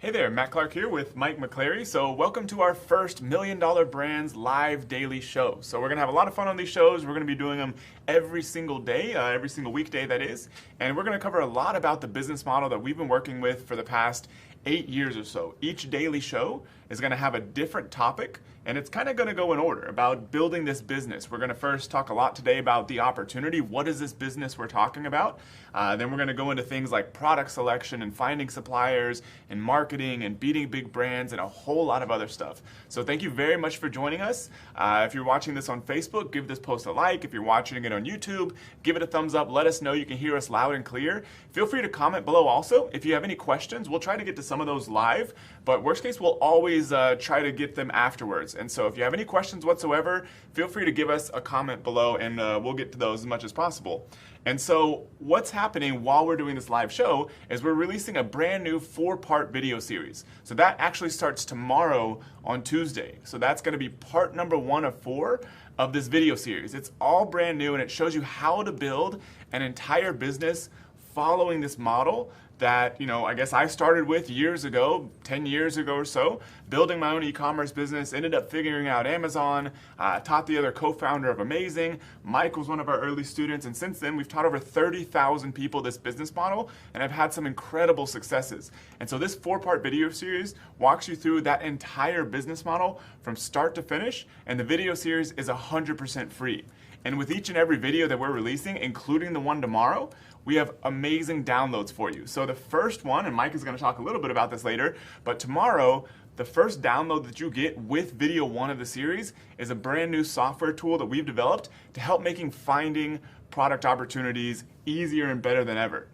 Hey there, Matt Clark here with Mike McClary. So welcome to our first $1 Million Brands live daily show. So we're gonna have a lot of fun on these shows. We're gonna be doing them every single day, every single weekday that is. And we're gonna cover a lot about the business model that we've been working with for the past 8 years or so. Each daily show is gonna have a different topic, and it's kind of gonna go in order about building this business. We're gonna first talk a lot today about the opportunity. What is this business we're talking about? Then we're gonna go into things like product selection and finding suppliers and marketing and beating big brands and a whole lot of other stuff. So thank you very much for joining us. If you're watching this on Facebook, give this post a like. If you're watching it on YouTube, give it a thumbs up. Let us know you can hear us loud and clear. Feel free to comment below also. If you have any questions, we'll try to get to some of those live, but worst case, we'll always try to get them afterwards. And so if you have any questions whatsoever, feel free to give us a comment below and we'll get to those as much as possible. And so what's happening while we're doing this live show is we're releasing a brand new 4-part video series. So that actually starts tomorrow on Tuesday. So that's going to be part number 1 of 4 of this video series. It's all brand new and it shows you how to build an entire business following this model that, I guess I started with years ago, 10 years ago or so, building my own e-commerce business, ended up figuring out Amazon, taught the other co-founder of Amazing. Mike was one of our early students, and since then we've taught over 30,000 people this business model, and I've had some incredible successes. And so this 4-part video series walks you through that entire business model from start to finish, and the video series is 100% free. And with each and every video that we're releasing, including the one tomorrow, we have amazing downloads for you. So the first one, and Mike is going to talk a little bit about this later, but tomorrow, the first download that you get with video 1 of the series is a brand new software tool that we've developed to help making finding product opportunities easier and better than ever.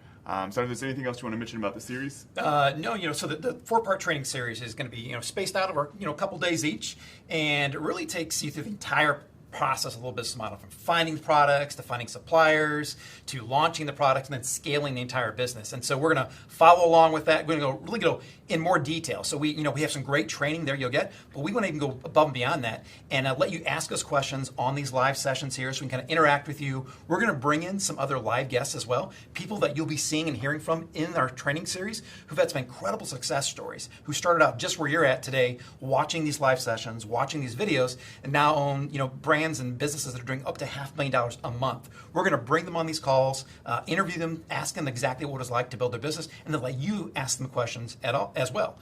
So if there's anything else you want to mention about the series? No, so the 4-part training series is going to be, spaced out over, a couple days each, and it really takes you through the entire process of the business model, from finding products to finding suppliers to launching the products and then scaling the entire business. And so we're going to follow along with that. We're going to really go in more detail. So we have some great training there you'll get, but we want to even go above and beyond that and let you ask us questions on these live sessions here so we can kind of interact with you. We're going to bring in some other live guests as well, people that you'll be seeing and hearing from in our training series who've had some incredible success stories, who started out just where you're at today, watching these live sessions, watching these videos, and now own brands and businesses that are doing up to $500,000 a month. We're going to bring them on these calls, interview them, ask them exactly what it's like to build their business, and then let you ask them questions as well.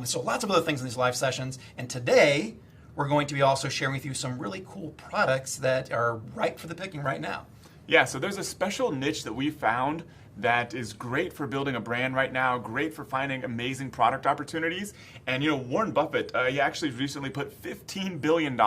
So lots of other things in these live sessions. And today, we're going to be also sharing with you some really cool products that are ripe for the picking right now. Yeah, so there's a special niche that we found that is great for building a brand right now, great for finding amazing product opportunities. And Warren Buffett, he actually recently put $15 billion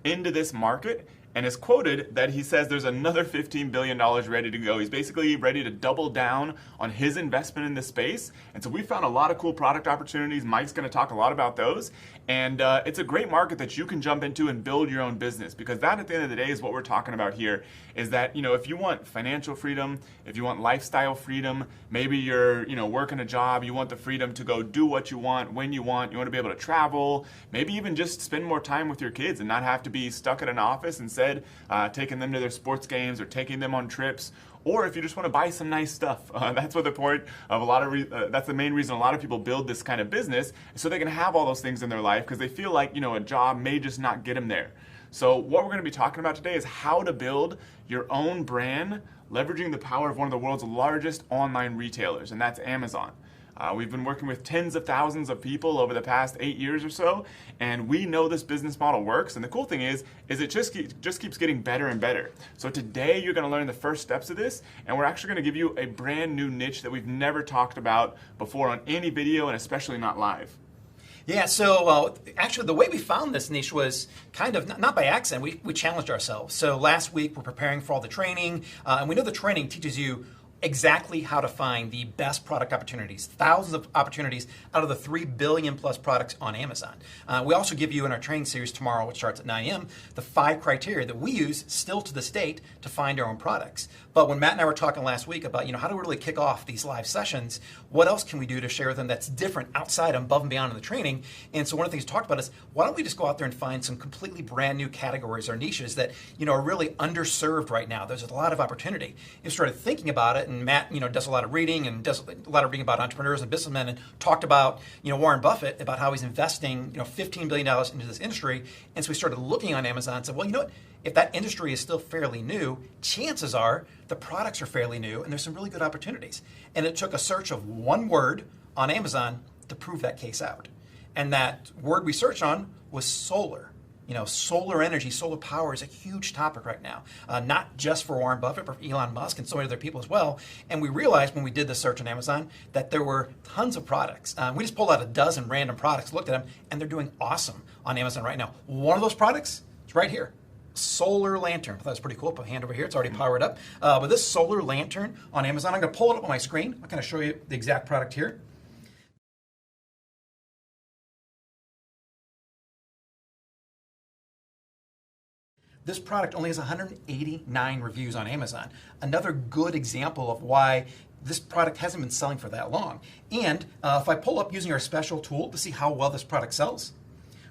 into this market, and is quoted that he says there's another $15 billion ready to go. He's basically ready to double down on his investment in this space. And so we found a lot of cool product opportunities. Mike's going to talk a lot about those. And it's a great market that you can jump into and build your own business, because that at the end of the day is what we're talking about here, is that if you want financial freedom, if you want lifestyle freedom, maybe you're working a job, you want the freedom to go do what you want, when you want to be able to travel, maybe even just spend more time with your kids and not have to be stuck at an office, instead taking them to their sports games or taking them on trips. Or if you just want to buy some nice stuff, that's what the point of that's the main reason a lot of people build this kind of business, so they can have all those things in their life, because they feel like a job may just not get them there. So what we're going to be talking about today is how to build your own brand, leveraging the power of one of the world's largest online retailers, and that's Amazon. We've been working with tens of thousands of people over the past 8 years or so, and we know this business model works. And the cool thing is it just keeps getting better and better. So today you're going to learn the first steps of this, and we're actually going to give you a brand new niche that we've never talked about before on any video, and especially not live. Yeah, so actually the way we found this niche was kind of not by accident. We challenged ourselves. So last week we're preparing for all the training, and we know the training teaches you exactly how to find the best product opportunities, thousands of opportunities out of the 3 billion plus products on Amazon. We also give you in our training series tomorrow, which starts at 9 a.m., the 5 criteria that we use still to this date to find our own products. But when Matt and I were talking last week about how do we really kick off these live sessions, what else can we do to share with them that's different outside and above and beyond in the training? And so one of the things we talked about is, why don't we just go out there and find some completely brand new categories or niches that are really underserved right now. There's a lot of opportunity. If you started thinking about it, Buffett, and Matt, does a lot of reading and does a lot of reading about entrepreneurs and businessmen, and talked about, Warren Buffett, about how he's investing, $15 billion into this industry. And so we started looking on Amazon and said, well, you know what? If that industry is still fairly new, chances are the products are fairly new and there's some really good opportunities. And it took a search of one word on Amazon to prove that case out. And that word we searched on was solar. Solar energy, solar power is a huge topic right now, not just for Warren Buffett, but for Elon Musk and so many other people as well. And we realized when we did the search on Amazon that there were tons of products. We just pulled out a dozen random products, looked at them, and they're doing awesome on Amazon right now. One of those products is right here. Solar lantern. I thought it was pretty cool. Put a hand over here. It's already powered up. But this solar lantern on Amazon, I'm going to pull it up on my screen. I'm going to show you the exact product here. This product only has 189 reviews on Amazon. Another good example of why this product hasn't been selling for that long. And if I pull up using our special tool to see how well this product sells,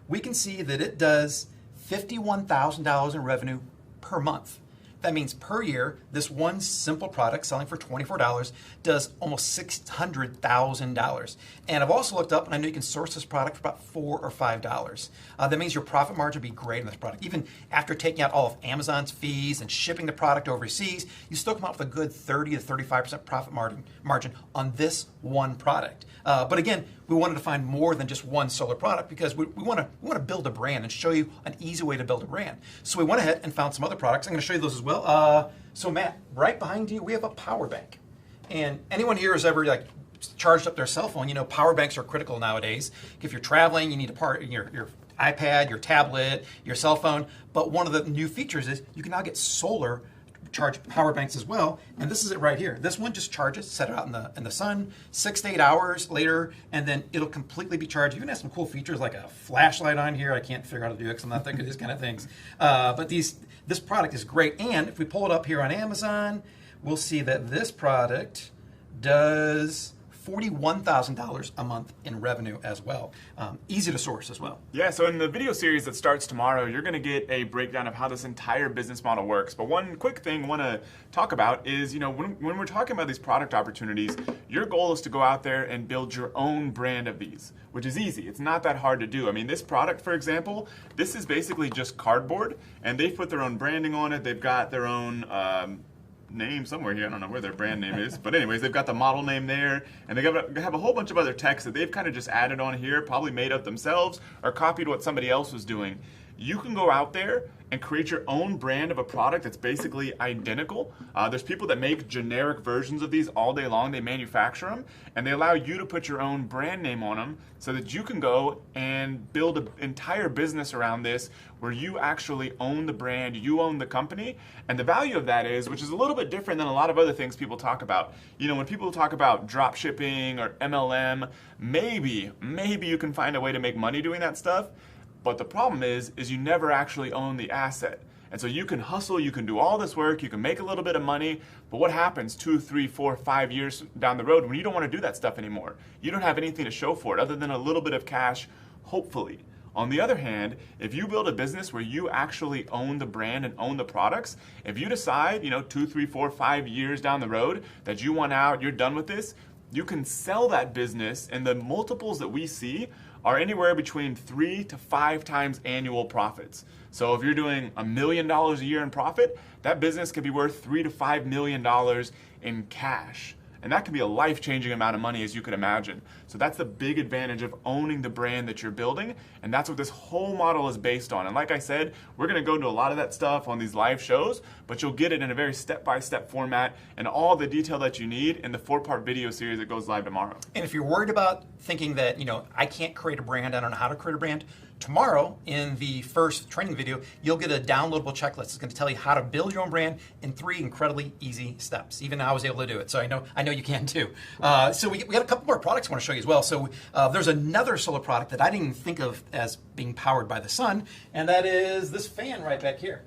we can see that it does $51,000 in revenue per month. That means per year, this one simple product selling for $24 does almost $600,000. And I've also looked up, and I know you can source this product for about $4 or $5. That means your profit margin would be great in this product. Even after taking out all of Amazon's fees and shipping the product overseas, you still come out with a good 30 to 35% profit margin on this one product. But again, we wanted to find more than just one solar product because we want to build a brand and show you an easy way to build a brand. So we went ahead and found some other products. I'm going to show you those as well. So Matt, right behind you, we have a power bank. And anyone here has ever charged up their cell phone? Power banks are critical nowadays. If you're traveling, you need your iPad, your tablet, your cell phone. But one of the new features is you can now get solar charge power banks as well, and this is it right here. This one just charges, set it out in the sun, 6 to 8 hours later, and then it'll completely be charged. Even has some cool features like a flashlight on here. I can't figure out how to do it because I'm not that good at these kind of things. But this product is great, and if we pull it up here on Amazon, we'll see that this product does $41,000 a month in revenue as well. Easy to source as well. Yeah, so in the video series that starts tomorrow, you're going to get a breakdown of how this entire business model works. But one quick thing I want to talk about is, when we're talking about these product opportunities, your goal is to go out there and build your own brand of these, which is easy. It's not that hard to do. I mean, this product, for example, this is basically just cardboard, and they've put their own branding on it. They've got their own name somewhere here. I don't know where their brand name is, but anyways, they've got the model name there, and they have a whole bunch of other text that they've kind of just added on here, probably made up themselves or copied what somebody else was doing. You can go out there and create your own brand of a product that's basically identical. There's people that make generic versions of these all day long. They manufacture them, and they allow you to put your own brand name on them so that you can go and build an entire business around this where you actually own the brand, you own the company. And the value of that is, which is a little bit different than a lot of other things people talk about. When people talk about drop shipping or MLM, maybe you can find a way to make money doing that stuff. But the problem is you never actually own the asset. And so you can hustle, you can do all this work, you can make a little bit of money, but what happens 2, 3, 4, 5 years down the road when you don't want to do that stuff anymore? You don't have anything to show for it other than a little bit of cash, hopefully. On the other hand, if you build a business where you actually own the brand and own the products, if you decide, 2, 3, 4, 5 years down the road that you want out, you're done with this, you can sell that business, and the multiples that we see are anywhere between 3 to 5 times annual profits. So if you're doing $1 million a year in profit, that business could be worth $3 to $5 million in cash. And that can be a life-changing amount of money, as you can imagine. So that's the big advantage of owning the brand that you're building, and that's what this whole model is based on. And like I said, we're going to go into a lot of that stuff on these live shows, but you'll get it in a very step-by-step format and all the detail that you need in the 4-part video series that goes live tomorrow. And if you're worried about thinking that, I can't create a brand, I don't know how to create a brand, tomorrow in the first training video, you'll get a downloadable checklist. It's going to tell you how to build your own brand in 3 incredibly easy steps. Even I was able to do it, so I know you can too. So we got a couple more products I want to show you as well. So there's another solar product that I didn't even think of as being powered by the sun, and that is this fan right back here.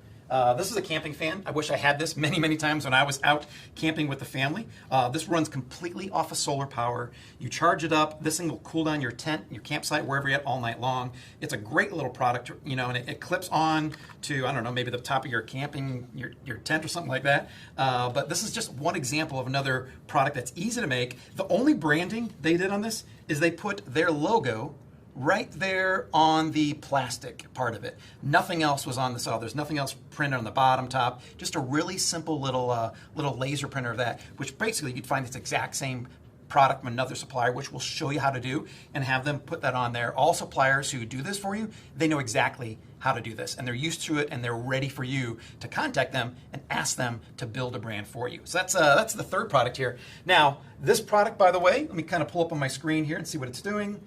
This is a camping fan. I wish I had this many times when I was out camping with the family. This runs completely off of solar power. You charge it up. This thing will cool down your tent, your campsite, wherever you're at all night long. It's a great little product, and it clips on to, I don't know, maybe the top of your camping, your tent or something like that. But this is just one example of another product that's easy to make. The only branding they did on this is they put their logo right there on the plastic part of it. Nothing else was on the side. There's nothing else printed on the bottom top. Just a really simple little laser printer of that, which basically you'd find this exact same product from another supplier, which we'll show you how to do and have them put that on there. All suppliers who do this for you, they know exactly how to do this, and they're used to it, and they're ready for you to contact them and ask them to build a brand for you. So that's the third product here. Now, this product, by the way, let me kind of pull up on my screen here and see what it's doing.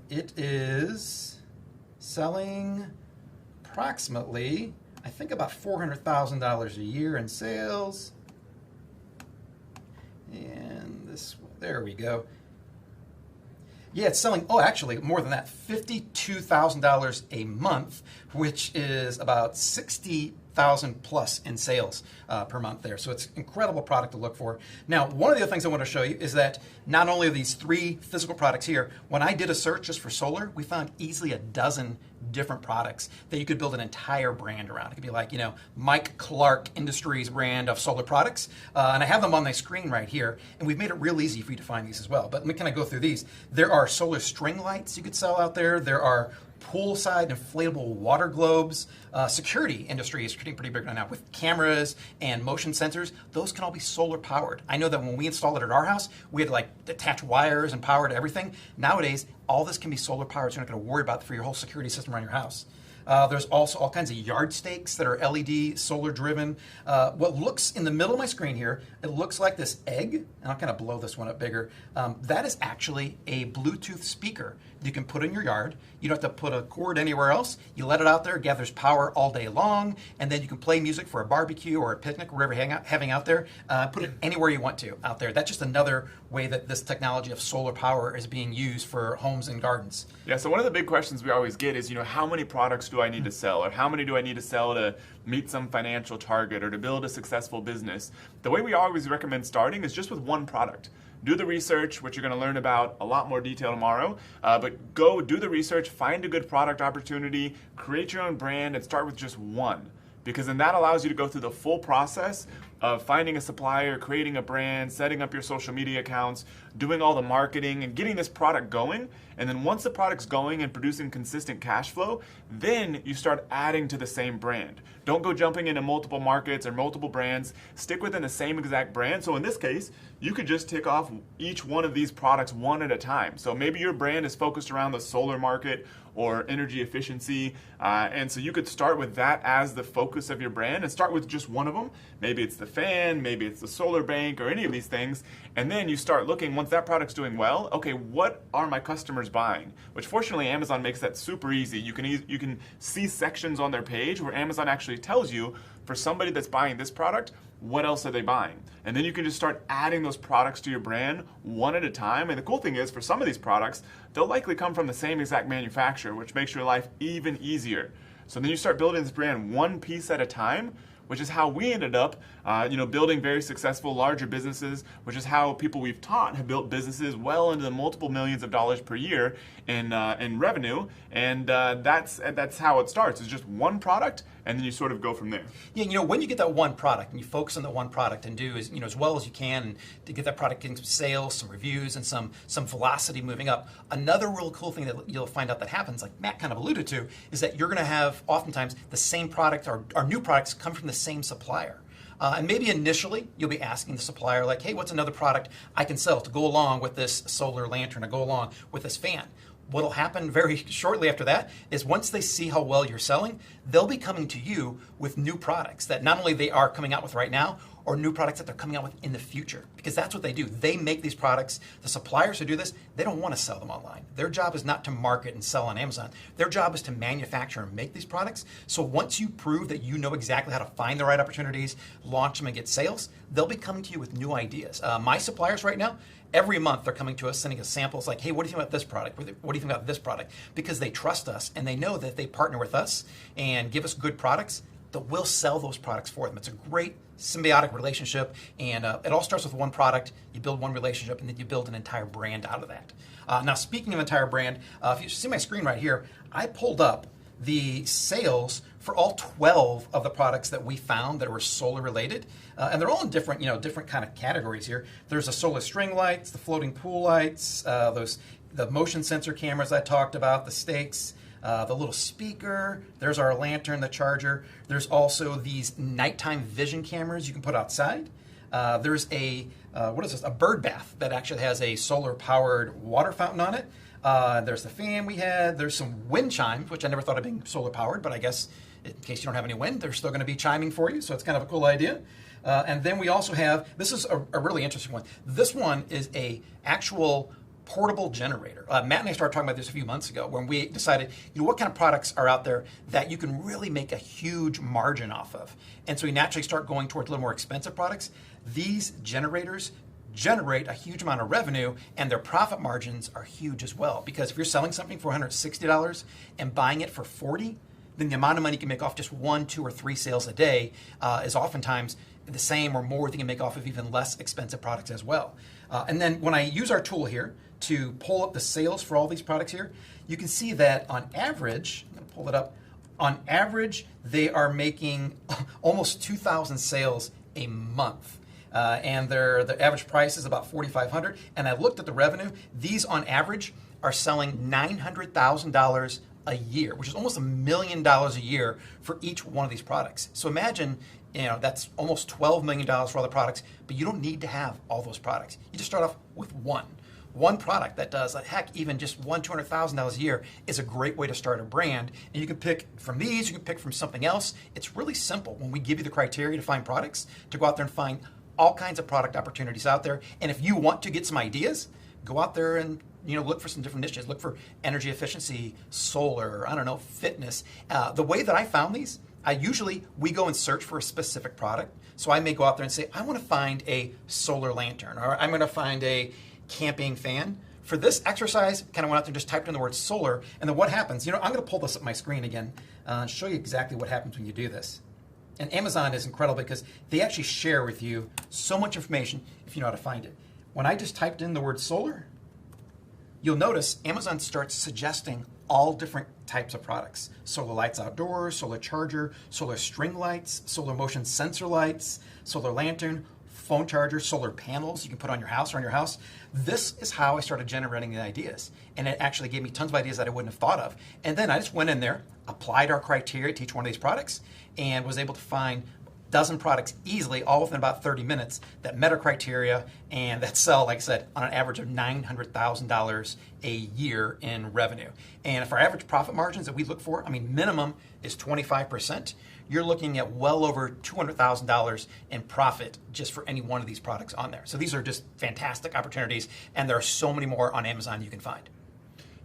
It is selling approximately, I think, about $400,000 a year in sales. And this, there we go. Yeah, it's selling, actually more than that, $52,000 a month, which is about 60,000 plus in sales per month there. So it's an incredible product to look for. Now, one of the other things I want to show you is that not only are these 3 physical products here, when I did a search just for solar, we found easily a dozen different products that you could build an entire brand around. It could be like, Mike Clark Industries brand of solar products. And I have them on my screen right here. And we've made it real easy for you to find these as well. But let me kind of go through these. There are solar string lights you could sell out there. There are poolside inflatable water globes. Security industry is getting pretty big right now with cameras and motion sensors. Those can all be solar powered. I know that when we installed it at our house, we had to attach wires and power to everything. Nowadays, all this can be solar powered, so you're not going to worry about it for your whole security system around your house. There's also all kinds of yard stakes that are LED, solar driven. What looks in the middle of my screen here, it looks like this egg, and I'll kind of blow this one up bigger. That is actually a Bluetooth speaker you can put in your yard. You don't have to put a cord anywhere else. You let it out there, it gathers power all day long, and then you can play music for a barbecue or a picnic, wherever you're having out there. Put it anywhere you want to out there. That's just another way that this technology of solar power is being used for homes and gardens. Yeah, so one of the big questions we always get is, how many products do I need to sell, or how many do I need to sell to meet some financial target or to build a successful business? The way we always recommend starting is just with one product. Do the research, which you're going to learn about a lot more detail tomorrow, but go do the research, find a good product opportunity, create your own brand, and start with just one. Because then that allows you to go through the full process of finding a supplier, creating a brand, setting up your social media accounts, doing all the marketing, and getting this product going. And then once the product's going and producing consistent cash flow, then you start adding to the same brand. Don't go jumping into multiple markets or multiple brands. Stick within the same exact brand. So in this case, you could just tick off each one of these products one at a time. So maybe your brand is focused around the solar market or energy efficiency. And so you could start with that as the focus of your brand and start with just one of them. Maybe it's the fan, maybe it's the solar bank, or any of these things. And then you start looking, once that product's doing well, okay, what are my customers buying? Which fortunately Amazon makes that super easy. You can see sections on their page where Amazon actually tells you, for somebody that's buying this product, what else are they buying? And then you can just start adding those products to your brand one at a time. And the cool thing is, for some of these products, they'll likely come from the same exact manufacturer, which makes your life even easier. So then you start building this brand one piece at a time, which is how we ended up building very successful larger businesses, which is how people we've taught have built businesses well into the multiple millions of dollars per year in revenue. And that's how it starts. It's just one product, and then you sort of go from there. Yeah, when you get that one product and you focus on that one product and do as well as you can, and to get that product getting some sales, some reviews, and some velocity moving up. Another real cool thing that you'll find out that happens, like Matt kind of alluded to, is that you're going to have oftentimes the same product or new products come from the same supplier. And maybe initially you'll be asking the supplier, like, hey, what's another product I can sell to go along with this solar lantern, or go along with this fan? What'll happen very shortly after that is, once they see how well you're selling, they'll be coming to you with new products that not only they are coming out with right now, or new products that they're coming out with in the future. Because that's what they do. They make these products. The suppliers who do this, they don't want to sell them online. Their job is not to market and sell on Amazon. Their job is to manufacture and make these products. So once you prove that you know exactly how to find the right opportunities, launch them, and get sales, they'll be coming to you with new ideas. My suppliers right now, every month they're coming to us, sending us samples like, hey, what do you think about this product? What do you think about this product? Because they trust us, and they know that if they partner with us and give us good products, that we'll sell those products for them. It's a great symbiotic relationship, and it all starts with one product. You build one relationship, and then you build an entire brand out of that. Now, speaking of entire brand, if you see my screen right here, I pulled up the sales for all 12 of the products that we found that were solar related, and they're all in different, different kind of categories here. There's the solar string lights, the floating pool lights, the motion sensor cameras I talked about, the stakes, the little speaker. There's our lantern, the charger. There's also these nighttime vision cameras you can put outside. There's a a bird bath that actually has a solar powered water fountain on it. There's the fan we had. There's some wind chimes, which I never thought of being solar powered, but I guess in case you don't have any wind, they're still going to be chiming for you. So it's kind of a cool idea. And then we also have, this is a really interesting one. This one is a actual portable generator. Matt and I started talking about this a few months ago when we decided, what kind of products are out there that you can really make a huge margin off of. And so we naturally start going towards a little more expensive products. These generators generate a huge amount of revenue, and their profit margins are huge as well. Because if you're selling something for $160 and buying it for $40, then the amount of money you can make off just 1, 2, or 3 sales a day is oftentimes the same or more than you can make off of even less expensive products as well. And then when I use our tool here to pull up the sales for all these products here, you can see that on average, I'm going to pull it up, on average, they are making almost 2,000 sales a month. And the average price is about $4,500. And I looked at the revenue. These on average are selling $900,000 a year, which is almost $1 million a year for each one of these products. So imagine, that's almost $12 million for all the products, but you don't need to have all those products. You just start off with one product that does, even just $200,000 a year is a great way to start a brand. And you can pick from these, you can pick from something else. It's really simple when we give you the criteria to find products, to go out there and find all kinds of product opportunities out there. And if you want to get some ideas, go out there and look for some different niches. Look for energy efficiency, solar, fitness. The way that I found these, we go and search for a specific product. So I may go out there and say, I want to find a solar lantern, or I'm going to find a camping fan. For this exercise, kind of went out there and just typed in the word solar, and then what happens? I'm going to pull this up my screen again and show you exactly what happens when you do this. And Amazon is incredible because they actually share with you so much information if you know how to find it. When I just typed in the word solar, you'll notice Amazon starts suggesting all different types of products. Solar lights outdoors, solar charger, solar string lights, solar motion sensor lights, solar lantern, phone charger, solar panels you can put on your house or on your house. This is how I started generating the ideas. And it actually gave me tons of ideas that I wouldn't have thought of. And then I just went in there, applied our criteria to each one of these products, and was able to find a dozen products easily, all within about 30 minutes, that met our criteria and that sell, like I said, on an average of $900,000 a year in revenue. And if our average profit margins that we look for, minimum is 25%, you're looking at well over $200,000 in profit just for any one of these products on there. So these are just fantastic opportunities, and there are so many more on Amazon you can find.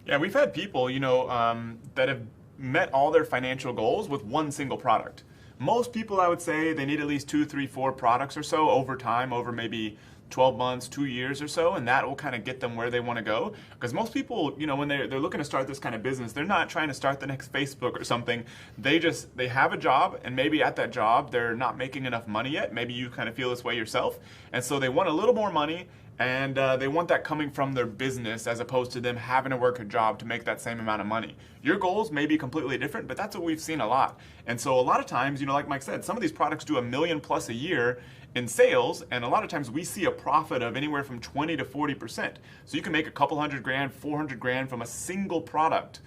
Yeah, we've had people, that have met all their financial goals with one single product. Most people, I would say, they need at least 2, 3, 4 products or so over time, over maybe 12 months, 2 years or so, and that will kind of get them where they want to go. Because most people, when they're looking to start this kind of business, they're not trying to start the next Facebook or something. They have a job, and maybe at that job, they're not making enough money yet. Maybe you kind of feel this way yourself. And so they want a little more money, and they want that coming from their business as opposed to them having to work a job to make that same amount of money. Your goals may be completely different, but that's what we've seen a lot. And so a lot of times, like Mike said, some of these products do $1 million plus a year in sales, and a lot of times we see a profit of anywhere from 20 to 40%. So you can make a couple $100,000, $400,000 from a single product.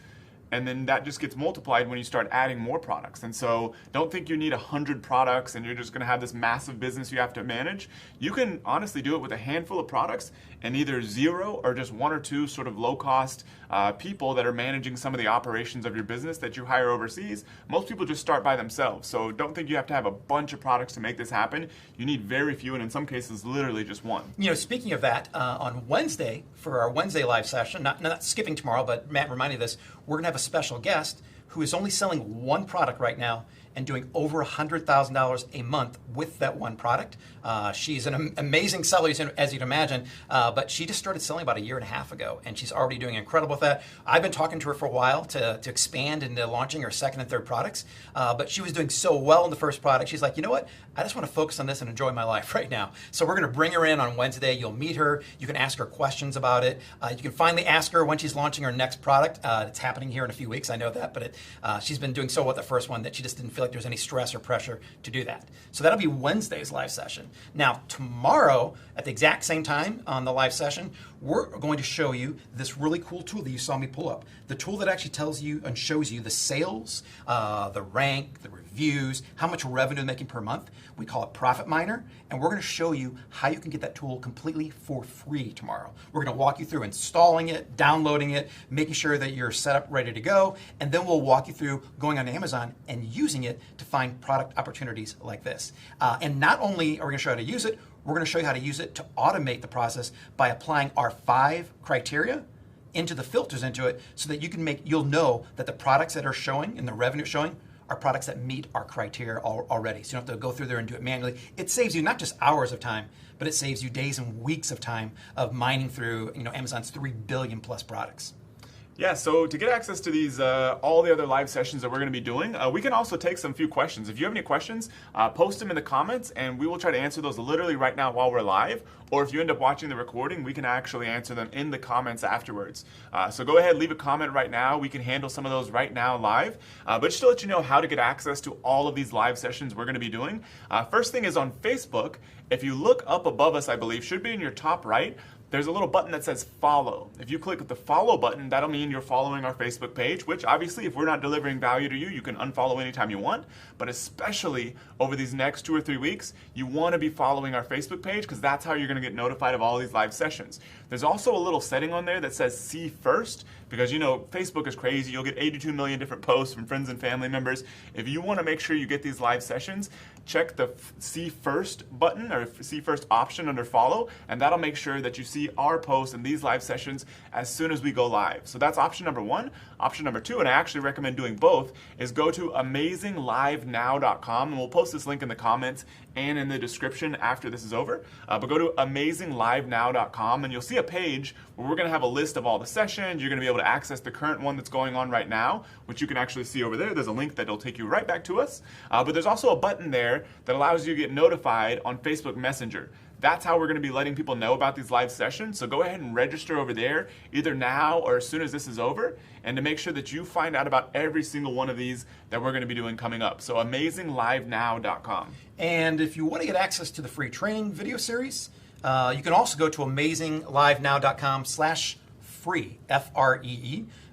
And then that just gets multiplied when you start adding more products. And so don't think you need 100 products and you're just going to have this massive business you have to manage. You can honestly do it with a handful of products and either 0 or just 1 or 2 sort of low-cost people that are managing some of the operations of your business that you hire overseas. Most people just start by themselves. So don't think you have to have a bunch of products to make this happen. You need very few, and in some cases, literally just one. Speaking of that, on Wednesday, for our Wednesday live session, not skipping tomorrow, but Matt reminded us, we're going to have a special guest who is only selling one product right now, and doing over $100,000 a month with that one product. She's an amazing seller, as you'd imagine, but she just started selling about a year and a half ago, and she's already doing incredible with that. I've been talking to her for a while to expand into launching her second and third products, but she was doing so well in the first product. She's like, you know what? I just want to focus on this and enjoy my life right now. So we're going to bring her in on Wednesday. You'll meet her. You can ask her questions about it. You can finally ask her when she's launching her next product. It's happening here in a few weeks. I know that, but she's been doing so well with the first one that she just didn't feel like there was any stress or pressure to do that. So that'll be Wednesday's live session. Now, tomorrow at the exact same time on the live session, we're going to show you this really cool tool that you saw me pull up. The tool that actually tells you and shows you the sales, the rank, the reviews, how much revenue they're making per month. We call it Profit Miner, and we're going to show you how you can get that tool completely for free tomorrow. We're going to walk you through installing it, downloading it, making sure that you're set up, ready to go, and then we'll walk you through going on Amazon and using it to find product opportunities like this. And not only are we going to show you how to use it, we're going to show you how to use it to automate the process by applying our 5 criteria into the filters into it, so that you'll know that the products that are showing and the revenue showing are products that meet our criteria already. So you don't have to go through there and do it manually. It saves you not just hours of time, but it saves you days and weeks of time of mining through Amazon's 3 billion plus products. Yeah, so to get access to these, all the other live sessions that we're going to be doing, we can also take some few questions. If you have any questions, post them in the comments, and we will try to answer those literally right now while we're live. Or if you end up watching the recording, we can actually answer them in the comments afterwards. So go ahead, leave a comment right now. We can handle some of those right now live. But just to let you know how to get access to all of these live sessions we're going to be doing, first thing is on Facebook. If you look up above us, I believe, should be in your top right, there's a little button that says follow. If you click the follow button, that'll mean you're following our Facebook page, which obviously if we're not delivering value to you, you can unfollow anytime you want. But especially over these next 2 or 3 weeks, you want to be following our Facebook page, because that's how you're going to get notified of all these live sessions. There's also a little setting on there that says see first, because Facebook is crazy. You'll get 82 million different posts from friends and family members. If you want to make sure you get these live sessions, check the see first button or see first option under follow, and that'll make sure that you see our posts and these live sessions as soon as we go live. So that's option number 1. Option number 2, and I actually recommend doing both, is go to AmazingLiveNow.com, and we'll post this link in the comments and in the description after this is over. But go to AmazingLiveNow.com, and you'll see a page where we're going to have a list of all the sessions. You're going to be able to access the current one that's going on right now, which you can actually see over there. There's a link that'll take you right back to us. But there's also a button there that allows you to get notified on Facebook Messenger. That's how we're going to be letting people know about these live sessions. So go ahead and register over there, either now or as soon as this is over, and to make sure that you find out about every single one of these that we're going to be doing coming up. So AmazingLiveNow.com. And if you want to get access to the free training video series, you can also go to AmazingLiveNow.com/free, Free.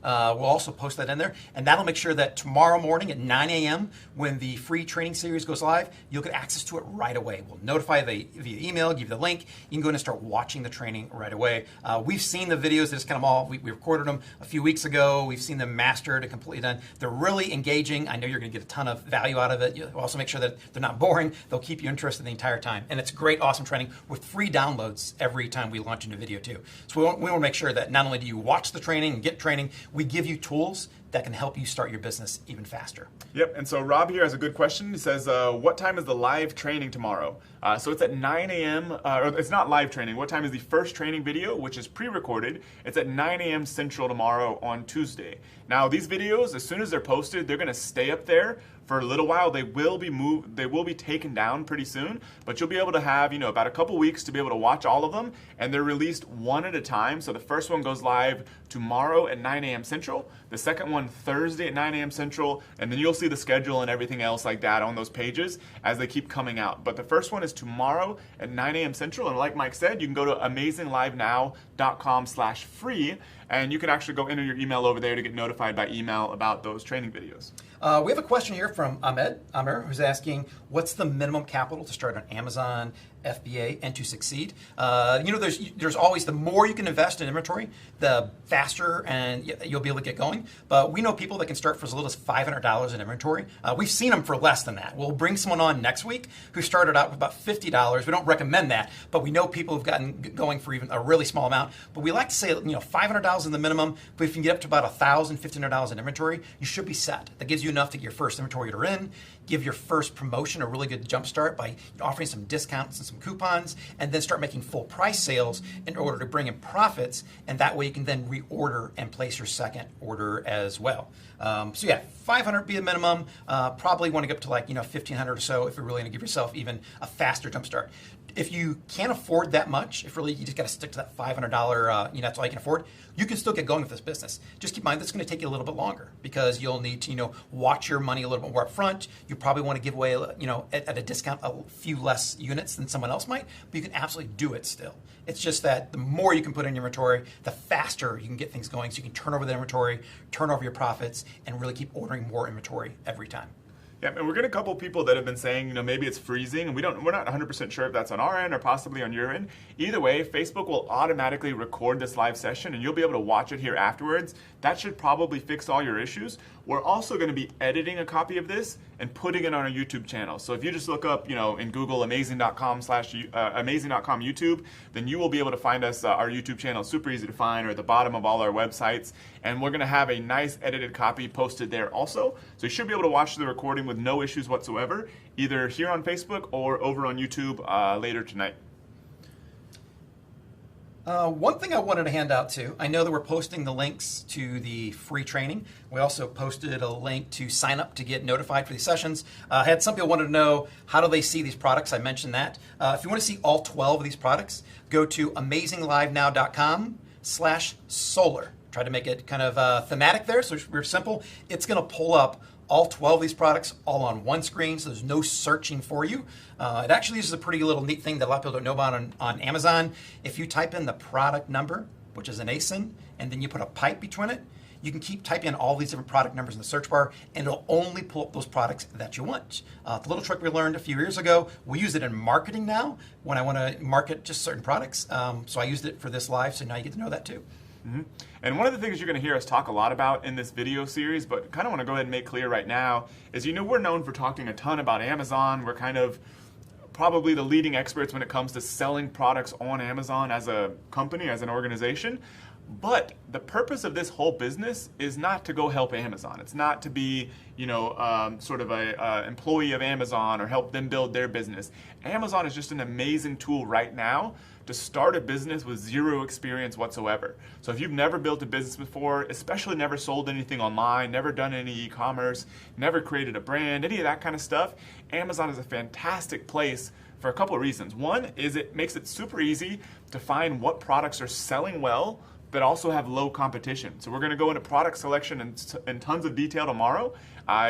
We'll also post that in there, and that'll make sure that tomorrow morning at 9 a.m. when the free training series goes live, you'll get access to it right away. We'll notify you via email, give you the link. You can go in and start watching the training right away. We've seen the videos. That's kind of we recorded them a few weeks ago. We've seen them mastered and completely done. They're really engaging. I know you're going to get a ton of value out of it. You'll also make sure that they're not boring. They'll keep you interested the entire time. And it's great, awesome training with free downloads every time we launch a new video too. So we want to make sure that not only do you watch the training and get training, we give you tools that can help you start your business even faster. Yep, and so Rob here has a good question. He says, what time is the live training tomorrow? So it's at 9 a.m., or it's not live training. What time is the first training video, which is pre-recorded? It's at 9 a.m. Central tomorrow on Tuesday. Now, these videos, as soon as they're posted, they're going to stay up there for a little while. They will be moved, they will be taken down pretty soon, but you'll be able to have, about a couple weeks to be able to watch all of them, and they're released one at a time. So the first one goes live tomorrow at 9 a.m. Central, the second one Thursday at 9 a.m. Central, and then you'll see the schedule and everything else like that on those pages as they keep coming out. But the first one is tomorrow at 9 a.m. Central, and like Mike said, you can go to AmazingLiveNow.com/free, and you can actually go enter your email over there to get notified by email about those training videos. We have a question here from Amir, who's asking, what's the minimum capital to start on Amazon, FBA, and to succeed? There's always, the more you can invest in inventory, the faster and you'll be able to get going. But we know people that can start for as little as $500 in inventory. We've seen them for less than that. We'll bring someone on next week who started out with about $50. We don't recommend that, but we know people have gotten going for even a really small amount. But we like to say, $500 $2,000 the minimum, but if you can get up to about $1,000, $1,500 in inventory, you should be set. That gives you enough to get your first inventory order in, give your first promotion a really good jump start by offering some discounts and some coupons, and then start making full price sales in order to bring in profits, and that way you can then reorder and place your second order as well. So yeah, 500 be a minimum. Probably want to get up to like 1,500 or so if you're really going to give yourself even a faster jump start. If you can't afford that much, if really you just got to stick to that $500, that's all you can afford, you can still get going with this business. Just keep in mind that's going to take you a little bit longer because you'll need to, watch your money a little bit more up front. You probably want to give away, at a discount a few less units than someone else might, but you can absolutely do it still. It's just that the more you can put in your inventory, the faster you can get things going so you can turn over the inventory, turn over your profits, and really keep ordering more inventory every time. Yeah, and we're getting a couple people that have been saying, maybe it's freezing, and we're not 100% sure if that's on our end or possibly on your end. Either way, Facebook will automatically record this live session, and you'll be able to watch it here afterwards. That should probably fix all your issues. We're also going to be editing a copy of this and putting it on our YouTube channel. So if you just look up, in Google amazing.com YouTube, then you will be able to find us. Our YouTube channel is super easy to find, or at the bottom of all our websites. And we're going to have a nice edited copy posted there also. So you should be able to watch the recording with no issues whatsoever, either here on Facebook or over on YouTube later tonight. One thing I wanted to hand out too, I know that we're posting the links to the free training. We also posted a link to sign up to get notified for these sessions. I had some people wanted to know, how do they see these products? I mentioned that. If you want to see all 12 of these products, go to amazinglivenow.com/solar. Try to make it kind of thematic there, so it's very simple. It's going to pull up all 12 of these products all on one screen, so there's no searching for you. It actually is a pretty little neat thing that a lot of people don't know about on Amazon. If you type in the product number, which is an ASIN, and then you put a pipe between it, you can keep typing in all these different product numbers in the search bar, and it'll only pull up those products that you want. The little trick we learned a few years ago, we use it in marketing now when I want to market just certain products. So I used it for this live, so now you get to know that too. Mm-hmm. And one of the things you're going to hear us talk a lot about in this video series, but kind of want to go ahead and make clear right now, is we're known for talking a ton about Amazon. We're kind of probably the leading experts when it comes to selling products on Amazon as a company, as an organization. But the purpose of this whole business is not to go help Amazon. It's not to be, sort of a employee of Amazon or help them build their business. Amazon is just an amazing tool right now to start a business with zero experience whatsoever. So if you've never built a business before, especially never sold anything online, never done any e-commerce, never created a brand, any of that kind of stuff, Amazon is a fantastic place for a couple of reasons. One is it makes it super easy to find what products are selling well but also have low competition. So we're going to go into product selection in tons of detail tomorrow,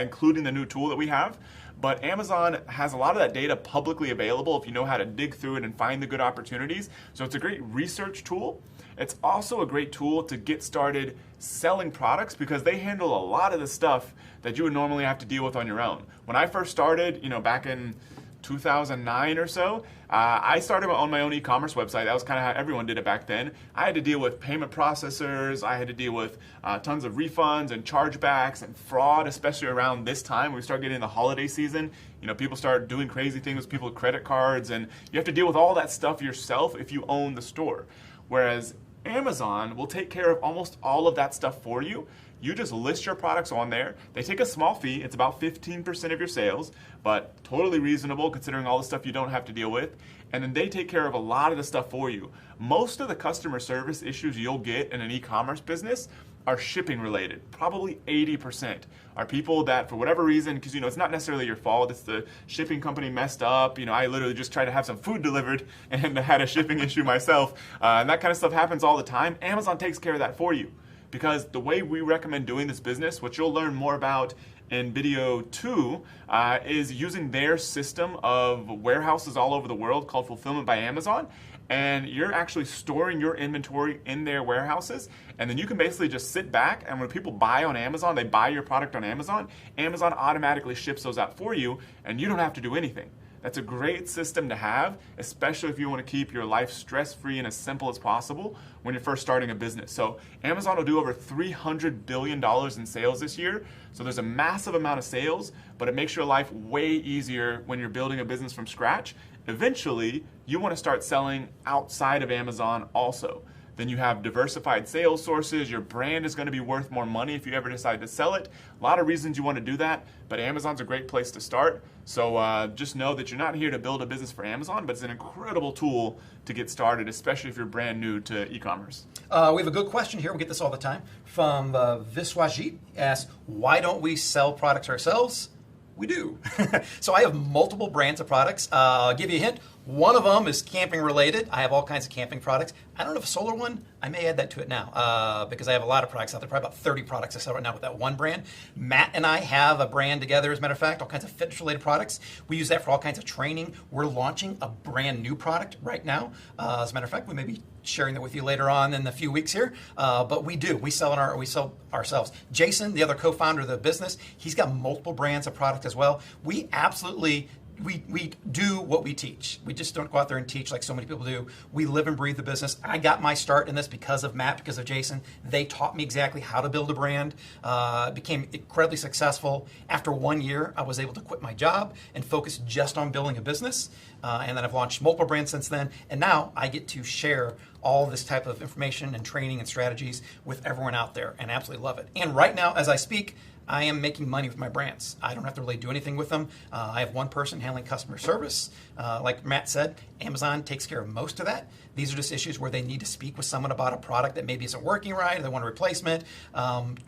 including the new tool that we have. But Amazon has a lot of that data publicly available if you know how to dig through it and find the good opportunities. So it's a great research tool. It's also a great tool to get started selling products because they handle a lot of the stuff that you would normally have to deal with on your own. When I first started, back in 2009 or so, I started on my own e-commerce website. That was kind of how everyone did it back then. I had to deal with payment processors. I had to deal with tons of refunds and chargebacks and fraud, especially around this time. When we start getting in the holiday season, people start doing crazy things with people's credit cards, and you have to deal with all that stuff yourself if you own the store. Whereas Amazon will take care of almost all of that stuff for you. You just list your products on there. They take a small fee. It's about 15% of your sales, but totally reasonable considering all the stuff you don't have to deal with. And then they take care of a lot of the stuff for you. Most of the customer service issues you'll get in an e-commerce business are shipping related. Probably 80% are people that, for whatever reason, because it's not necessarily your fault, it's the shipping company messed up. I literally just tried to have some food delivered and had a shipping issue myself. And that kind of stuff happens all the time. Amazon takes care of that for you. Because the way we recommend doing this business, which you'll learn more about in video 2, is using their system of warehouses all over the world called Fulfillment by Amazon. And you're actually storing your inventory in their warehouses. And then you can basically just sit back, and when people buy on Amazon, they buy your product on Amazon, Amazon automatically ships those out for you, and you don't have to do anything. That's a great system to have, especially if you want to keep your life stress-free and as simple as possible when you're first starting a business. So Amazon will do over $300 billion in sales this year. So there's a massive amount of sales, but it makes your life way easier when you're building a business from scratch. Eventually, you want to start selling outside of Amazon also. then you have diversified sales sources. Your brand is going to be worth more money if you ever decide to sell it. A lot of reasons you want to do that, but Amazon's a great place to start. So just know that you're not here to build a business for Amazon, but it's an incredible tool to get started, especially if you're brand new to e-commerce. We have a good question here. We get this all the time from Viswajit. Asks, why don't we sell products ourselves? We do. So I have multiple brands of products. I'll give you a hint. One of them is camping related. I have all kinds of camping products. I don't have a solar one. I may add that to it now because I have a lot of products out there, probably about 30 products I sell right now with that one brand. Matt and I have a brand together, as a matter of fact, all kinds of fitness related products. We use that for all kinds of training. We're launching a brand new product right now. As a matter of fact, we may be sharing that with you later on in a few weeks here. But we do. We sell ourselves. Jason, the other co-founder of the business, he's got multiple brands of product as well. We absolutely we do what we teach. We just don't go out there and teach like so many people do. We live and breathe the business. I got my start in this because of Matt, because of Jason. They taught me exactly how to build a brand. Became incredibly successful. After 1 year, I was able to quit my job and focus just on building a business. And then I've launched multiple brands since then. And now I get to share all this type of information and training and strategies with everyone out there, and absolutely love it. And right now, as I speak, I am making money with my brands. I don't have to really do anything with them. I have one person handling customer service. Like Matt said, Amazon takes care of most of that. These are just issues where they need to speak with someone about a product that maybe isn't working right, or they want a replacement.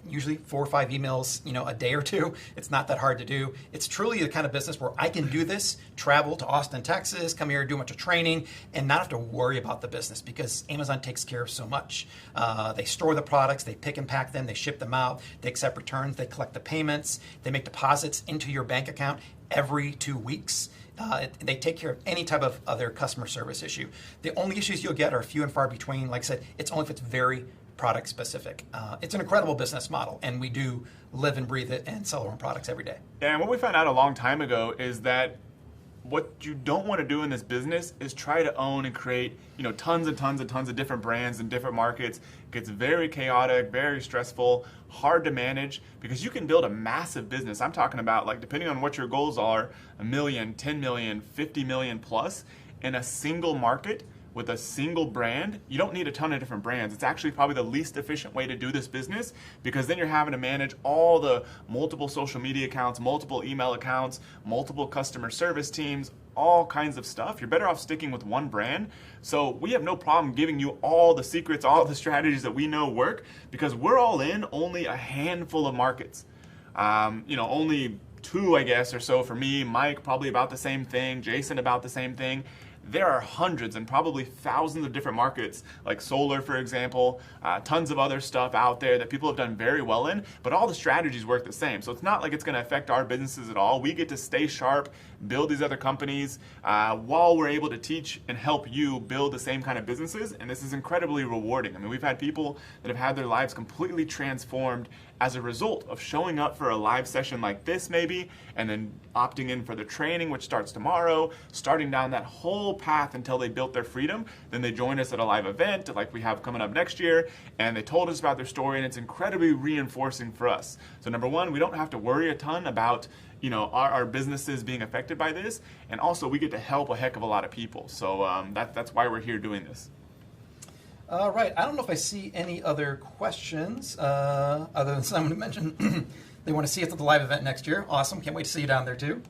Usually 4 or 5 emails, a day or two. It's not that hard to do. It's truly the kind of business where I can do this, travel to Austin, Texas, come here, do a bunch of training, and not have to worry about the business because Amazon takes care of so much. They store the products, they pick and pack them, they ship them out, they accept returns, they collect the payments, they make deposits into your bank account every 2 weeks. They take care of any type of other customer service issue. The only issues you'll get are few and far between. Like I said, it's only if it's very product specific. It's an incredible business model, and we do live and breathe it and sell our own products every day. And what we found out a long time ago is that what you don't want to do in this business is try to own and create, tons and tons and tons of different brands in different markets. It gets very chaotic, very stressful, hard to manage, because you can build a massive business. I'm talking about, like, depending on what your goals are, 1 million, 10 million, 50 million plus in a single market with a single brand. You don't need a ton of different brands. It's actually probably the least efficient way to do this business, because then you're having to manage all the multiple social media accounts, multiple email accounts, multiple customer service teams, all kinds of stuff. You're better off sticking with one brand. So we have no problem giving you all the secrets, all the strategies that we know work, because we're all in only a handful of markets. Only 2, I guess, or so for me. Mike, probably about the same thing. Jason, about the same thing. There are hundreds and probably thousands of different markets, like solar, for example, tons of other stuff out there that people have done very well in, but all the strategies work the same. So it's not like it's going to affect our businesses at all. We get to stay sharp, build these other companies, while we're able to teach and help you build the same kind of businesses, and this is incredibly rewarding. I mean, we've had people that have had their lives completely transformed as a result of showing up for a live session like this maybe, and then opting in for the training, which starts tomorrow, starting down that whole path until they built their freedom. Then they joined us at a live event like we have coming up next year, and they told us about their story, and it's incredibly reinforcing for us. So number one, we don't have to worry a ton about our businesses being affected by this, and also we get to help a heck of a lot of people. So that's why we're here doing this. All right. I don't know if I see any other questions other than someone who mentioned they want to see us at the live event next year. Awesome. Can't wait to see you down there too.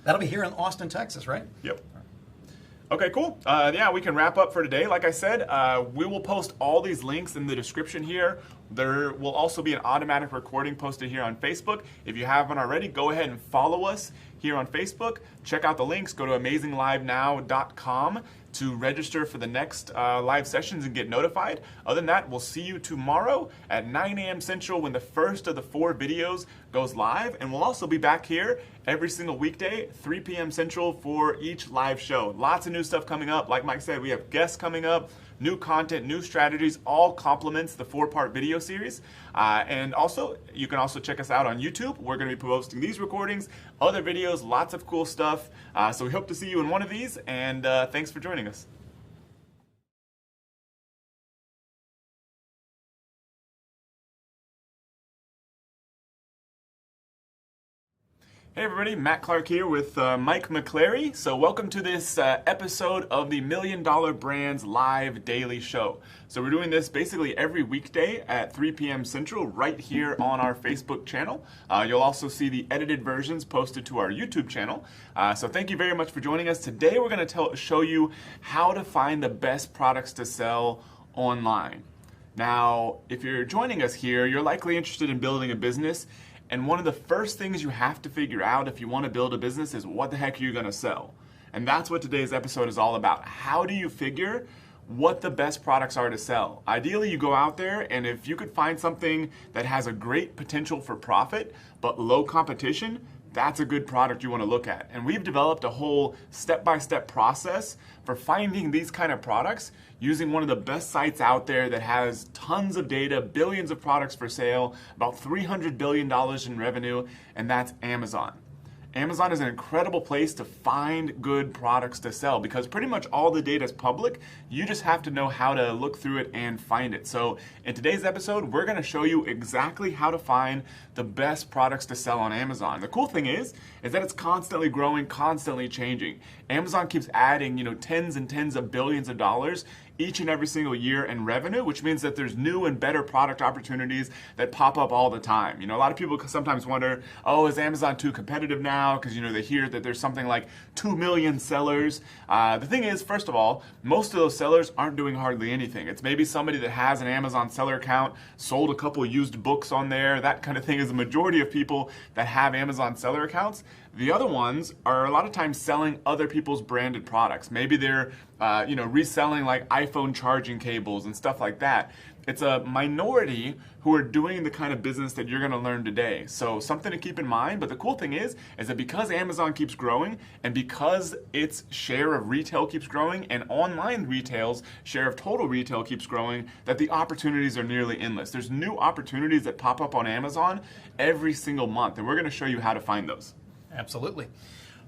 That'll be here in Austin, Texas, right? Yep. Okay, cool. Yeah, we can wrap up for today. Like I said, we will post all these links in the description here. There will also be an automatic recording posted here on Facebook. If you haven't already, go ahead and follow us here on Facebook. Check out the links. Go to amazinglivenow.com to register for the next live sessions and get notified. Other than that, we'll see you tomorrow at 9 a.m. Central when the first of the 4 videos goes live. And we'll also be back here every single weekday, 3 p.m. Central for each live show. Lots of new stuff coming up. Like Mike said, we have guests coming up, new content, new strategies, all complements the 4-part video series. And also, you can also check us out on YouTube. We're going to be posting these recordings, other videos, lots of cool stuff. So we hope to see you in one of these, and thanks for joining us. Hey everybody, Matt Clark here with Mike McClary. So welcome to this episode of the Million Dollar Brands Live Daily Show. So we're doing this basically every weekday at 3 p.m. Central right here on our Facebook channel. You'll also see the edited versions posted to our YouTube channel. So thank you very much for joining us. Today we're going to show you how to find the best products to sell online. Now, if you're joining us here, you're likely interested in building a business. And one of the first things you have to figure out if you want to build a business is what the heck are you going to sell? And that's what today's episode is all about. How do you figure what the best products are to sell? Ideally, you go out there, and if you could find something that has a great potential for profit, but low competition, that's a good product you want to look at. And we've developed a whole step-by-step process for finding these kind of products using one of the best sites out there that has tons of data, billions of products for sale, about $300 billion in revenue, and that's Amazon. Amazon is an incredible place to find good products to sell because pretty much all the data is public. You just have to know how to look through it and find it. So in today's episode, we're going to show you exactly how to find the best products to sell on Amazon. The cool thing is that it's constantly growing, constantly changing. Amazon keeps adding, tens and tens of billions of dollars each and every single year in revenue, which means that there's new and better product opportunities that pop up all the time. A lot of people sometimes wonder, oh, is Amazon too competitive now? Because, they hear that there's something like 2 million sellers. The thing is, first of all, most of those sellers aren't doing hardly anything. It's maybe somebody that has an Amazon seller account, sold a couple used books on there, that kind of thing is the majority of people that have Amazon seller accounts. The other ones are a lot of times selling other people's branded products. Maybe they're reselling like iPhone charging cables and stuff like that. It's a minority who are doing the kind of business that you're going to learn today. So something to keep in mind. But the cool thing is that because Amazon keeps growing and because its share of retail keeps growing and online retail's share of total retail keeps growing, that the opportunities are nearly endless. There's new opportunities that pop up on Amazon every single month, and we're going to show you how to find those. Absolutely.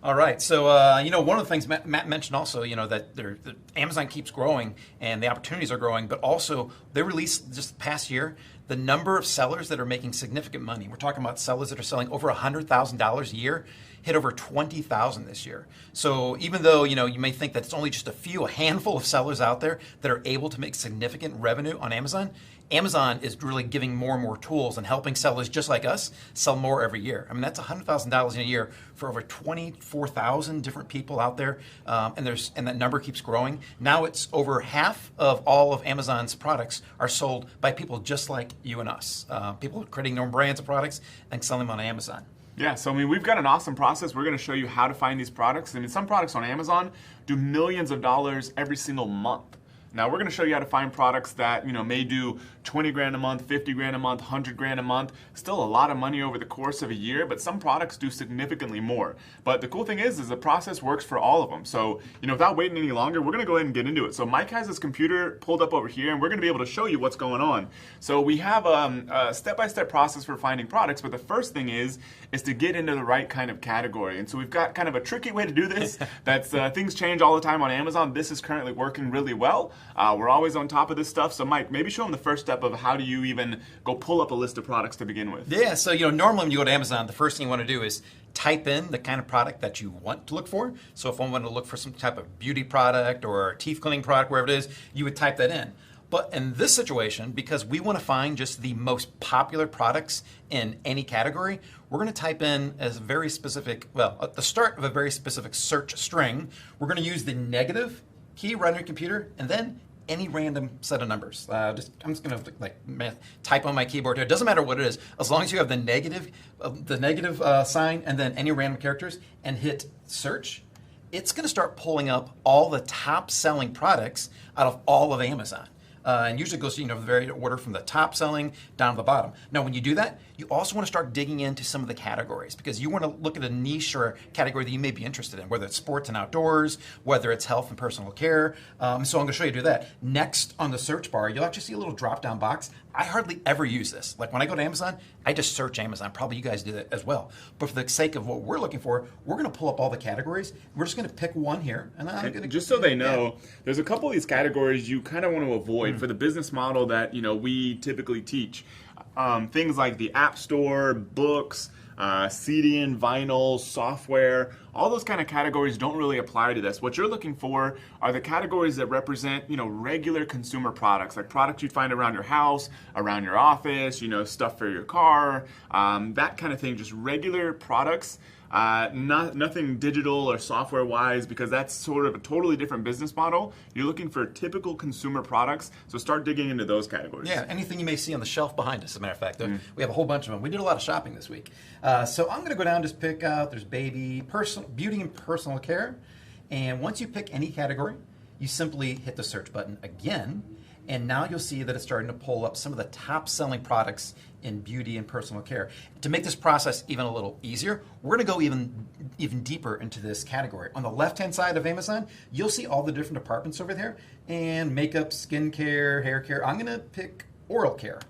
All right. So, one of the things Matt mentioned also, that Amazon keeps growing and the opportunities are growing, but also they released just the past year the number of sellers that are making significant money. We're talking about sellers that are selling over $100,000 a year, hit over 20,000 this year. So even though, you may think that it's only just a handful of sellers out there that are able to make significant revenue on Amazon, Amazon is really giving more and more tools and helping sellers just like us sell more every year. I mean, that's $100,000 in a year for over 24,000 different people out there, and that number keeps growing. Now it's over half of all of Amazon's products are sold by people just like you and us. People creating their own brands of products and selling them on Amazon. Yeah, so we've got an awesome process. We're going to show you how to find these products. Some products on Amazon do millions of dollars every single month. Now we're going to show you how to find products that may do 20 grand a month, 50 grand a month, 100 grand a month. Still a lot of money over the course of a year, but some products do significantly more. But the cool thing is the process works for all of them. So without waiting any longer, we're going to go ahead and get into it. So Mike has his computer pulled up over here, and we're going to be able to show you what's going on. So we have a step-by-step process for finding products, but the first thing is to get into the right kind of category. And so we've got kind of a tricky way to do this. That's things change all the time on Amazon. This is currently working really well. We're always on top of this stuff. So Mike, maybe show them the first step of how do you even go pull up a list of products to begin with. Yeah, so normally when you go to Amazon, the first thing you want to do is type in the kind of product that you want to look for. So if I want to look for some type of beauty product or teeth cleaning product, wherever it is, you would type that in. But in this situation, because we want to find just the most popular products in any category, we're going to type in as very specific, at the start of a very specific search string, we're going to use the negative key right on your computer and then any random set of numbers. I'm just going to type on my keyboard here. It doesn't matter what it is, as long as you have the negative sign and then any random characters and hit search. It's going to start pulling up all the top selling products out of all of Amazon. And usually it goes, the very order from the top selling down to the bottom. Now, when you do that, you also want to start digging into some of the categories because you want to look at a niche or a category that you may be interested in, whether it's sports and outdoors, whether it's health and personal care. So I'm going to show you how to do that. Next on the search bar, you'll actually see a little drop-down box. I hardly ever use this. Like when I go to Amazon, I just search Amazon. Probably you guys do that as well. But for the sake of what we're looking for, we're going to pull up all the categories. We're just going to pick one here. And I'm going to just so they know, there's a couple of these categories you kind of want to avoid for the business model that we typically teach. Things like the App Store, books, CD and vinyl, software, all those kind of categories don't really apply to this. What you're looking for are the categories that represent, regular consumer products, like products you'd find around your house, around your office, stuff for your car, that kind of thing, just regular products. Nothing digital or software wise, because that's sort of a totally different business model. You're looking for typical consumer products, so start digging into those categories. Yeah, anything you may see on the shelf behind us, as a matter of fact. We have a whole bunch of them. We did a lot of shopping this week. So I'm going to go down and just pick out, there's baby, beauty and personal care. And once you pick any category, you simply hit the search button again. And now you'll see that it's starting to pull up some of the top selling products in beauty and personal care. To make this process even a little easier, we're going to go even deeper into this category. On the left-hand side of Amazon, you'll see all the different departments over there, and makeup, skincare, hair care. I'm going to pick oral care.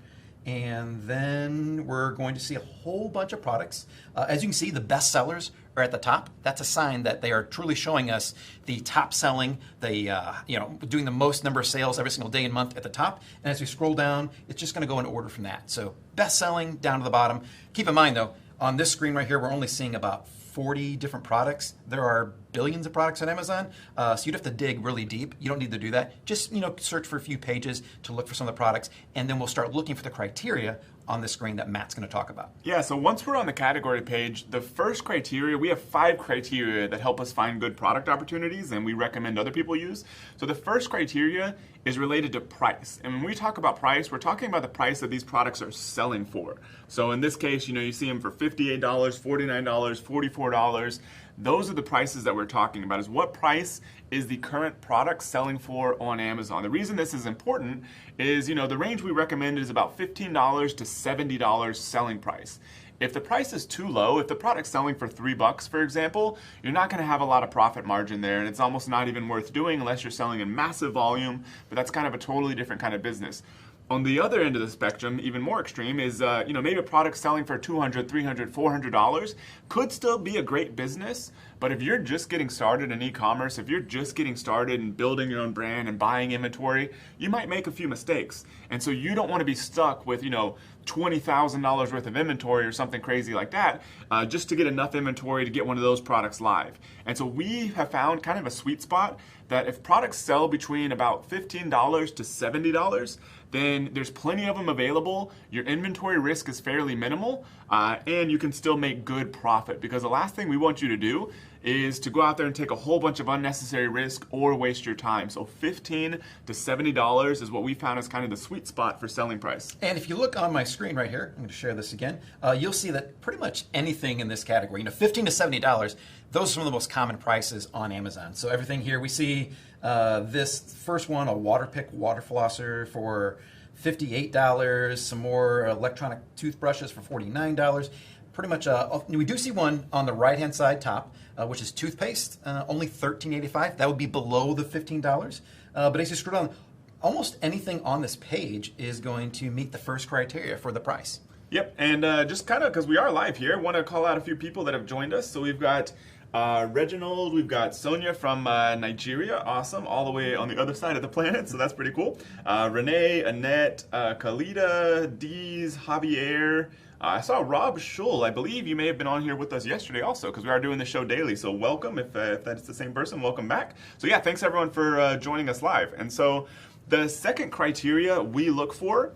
And then we're going to see a whole bunch of products. As you can see, the best sellers are at the top. That's a sign that they are truly showing us the top selling, doing the most number of sales every single day and month at the top. And as we scroll down, it's just going to go in order from that. So best selling down to the bottom. Keep in mind though, on this screen right here, we're only seeing about 40 different products. There are billions of products on Amazon, so you'd have to dig really deep. You don't need to do that. Just search for a few pages to look for some of the products, and then we'll start looking for the criteria on the screen that Matt's going to talk about. Yeah, so once we're on the category page, the first criteria, we have 5 criteria that help us find good product opportunities and we recommend other people use. So the first criteria is related to price. And when we talk about price, we're talking about the price that these products are selling for. So in this case, you see them for $58, $49, $44. Those are the prices that we're talking about, is what price is the current product selling for on Amazon. The reason this is important is, the range we recommend is about $15 to $70 selling price. If the price is too low, if the product's selling for $3, for example, you're not going to have a lot of profit margin there, and it's almost not even worth doing unless you're selling in massive volume, but that's kind of a totally different kind of business. On the other end of the spectrum, even more extreme, is maybe a product selling for $200, $300, $400 could still be a great business, but if you're just getting started in e-commerce, if you're just getting started in building your own brand and buying inventory, you might make a few mistakes. And so you don't want to be stuck with, $20,000 worth of inventory or something crazy like that, just to get enough inventory to get one of those products live. And so we have found kind of a sweet spot that if products sell between about $15 to $70, then there's plenty of them available, your inventory risk is fairly minimal, and you can still make good profit, because the last thing we want you to do is to go out there and take a whole bunch of unnecessary risk or waste your time. So $15 to $70 is what we found as kind of the sweet spot for selling price. And if you look on my screen right here, I'm going to share this again, you'll see that pretty much anything in this category, $15 to $70, those are some of the most common prices on Amazon. So everything here, we see this first one, a Waterpik water flosser for $58, some more electronic toothbrushes for $49. Pretty much, we do see one on the right-hand side top, which is toothpaste, only $13.85. That would be below the $15. But as you scroll down, almost anything on this page is going to meet the first criteria for the price. Yep, and just kind of because we are live here, I want to call out a few people that have joined us. So we've got Reginald, we've got Sonia from Nigeria, awesome, all the way on the other side of the planet, so that's pretty cool. Renee, Annette, Khalida, Dees, Javier. I saw Rob Schull. I believe you may have been on here with us yesterday also, because we are doing the show daily, so welcome. If that's the same person, welcome back. So yeah, thanks everyone for joining us live. And so the second criteria we look for,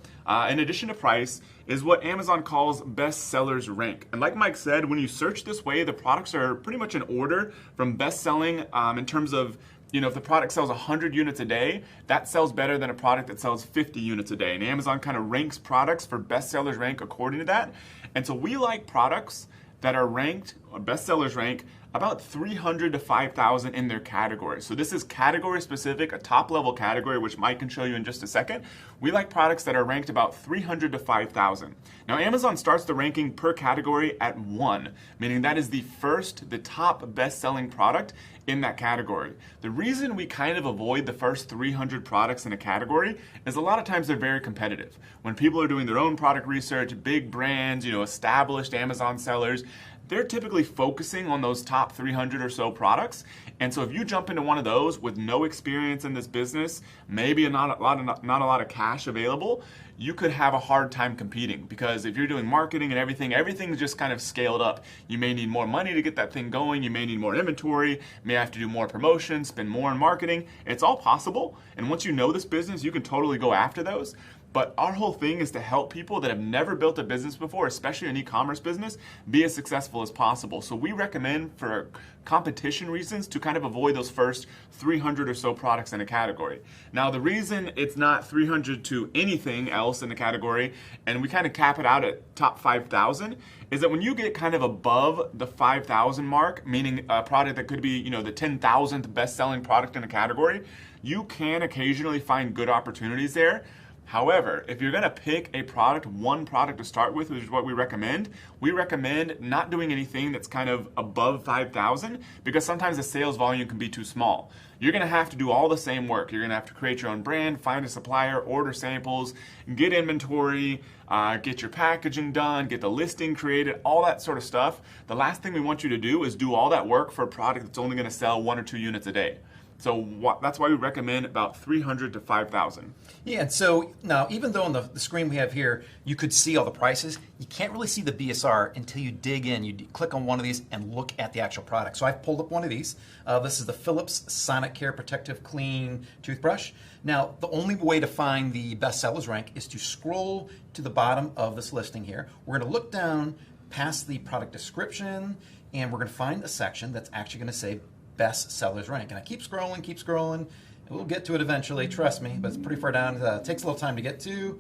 in addition to price, is what Amazon calls best sellers rank. And like Mike said, when you search this way, the products are pretty much in order from best selling in terms of, if the product sells 100 units a day, that sells better than a product that sells 50 units a day. And Amazon kind of ranks products for best sellers rank according to that. And so we like products that are ranked, or best sellers rank, about 300 to 5,000 in their category. So this is category specific, a top level category, which Mike can show you in just a second. We like products that are ranked about 300 to 5,000. Now Amazon starts the ranking per category at 1, meaning that is the top best selling product in that category. The reason we kind of avoid the first 300 products in a category is a lot of times they're very competitive. When people are doing their own product research, big brands, established Amazon sellers, they're typically focusing on those top 300 or so products. And so if you jump into one of those with no experience in this business, maybe not a lot of cash available, you could have a hard time competing, because if you're doing marketing and everything's just kind of scaled up. You may need more money to get that thing going. You may need more inventory, may have to do more promotions, spend more on marketing. It's all possible. And once you know this business, you can totally go after those. But our whole thing is to help people that have never built a business before, especially an e-commerce business, be as successful as possible. So we recommend, for competition reasons, to kind of avoid those first 300 or so products in a category. Now, the reason it's not 300 to anything else in the category, and we kind of cap it out at top 5,000, is that when you get kind of above the 5,000 mark, meaning a product that could be, the 10,000th best-selling product in a category, you can occasionally find good opportunities there. However, if you're going to pick one product to start with, which is what we recommend not doing anything that's kind of above 5,000, because sometimes the sales volume can be too small. You're going to have to do all the same work. You're going to have to create your own brand, find a supplier, order samples, get inventory, get your packaging done, get the listing created, all that sort of stuff. The last thing we want you to do is do all that work for a product that's only going to sell 1 or 2 units a day. So that's why we recommend about 300 to 5,000. Yeah, and so now, even though on the screen we have here, you could see all the prices, you can't really see the BSR until you dig in. You click on one of these and look at the actual product. So I've pulled up one of these. This is the Philips Sonicare Protective Clean Toothbrush. Now, the only way to find the best sellers rank is to scroll to the bottom of this listing here. We're going to look down past the product description, and we're going to find a section that's actually going to say best sellers rank. And I keep scrolling, and we'll get to it eventually, trust me, but it's pretty far down. It takes a little time to get to.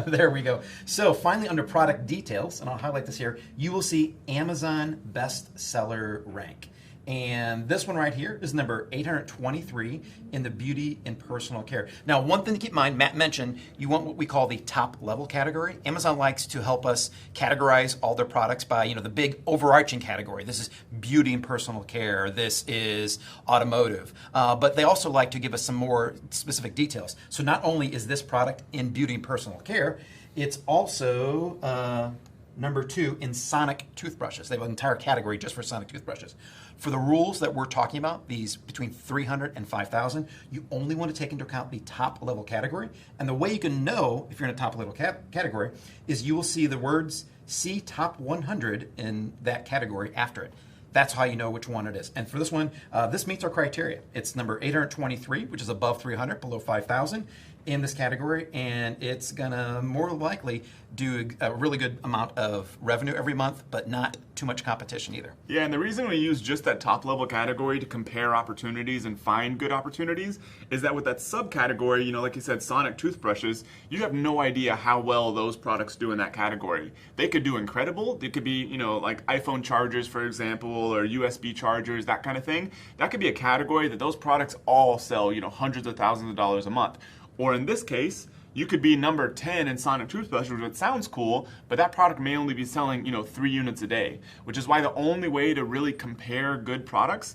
There we go. So finally, under product details, and I'll highlight this here, you will see Amazon best seller rank. And this one right here is number 823 in the beauty and personal care. Now, one thing to keep in mind, Matt mentioned, you want what we call the top level category. Amazon likes to help us categorize all their products by, the big overarching category. This is beauty and personal care. This is automotive. But they also like to give us some more specific details. So not only is this product in beauty and personal care, it's also number 2 in Sonic toothbrushes. They have an entire category just for Sonic toothbrushes. For the rules that we're talking about, these between 300 and 5,000, you only want to take into account the top level category. And the way you can know if you're in a top level category is you will see the words "see top 100" in that category after it. That's how you know which one it is. And for this one, this meets our criteria. It's number 823, which is above 300, below 5,000 in this category, and it's gonna more likely do a really good amount of revenue every month, but not too much competition either. Yeah, and the reason we use just that top level category to compare opportunities and find good opportunities is that with that subcategory, like you said, Sonic toothbrushes, you have no idea how well those products do in that category. They could do incredible. They could be, like iPhone chargers, for example, or USB chargers, that kind of thing. That could be a category that those products all sell, hundreds of thousands of dollars a month. Or in this case, you could be number 10 in Sonic toothbrushes, which sounds cool, but that product may only be selling, 3 units a day, which is why the only way to really compare good products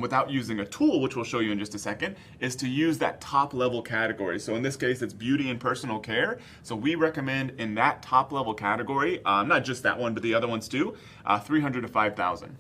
without using a tool, which we'll show you in just a second, is to use that top level category. So in this case, it's beauty and personal care. So we recommend in that top level category, not just that one, but the other ones too, 300 to 5,000.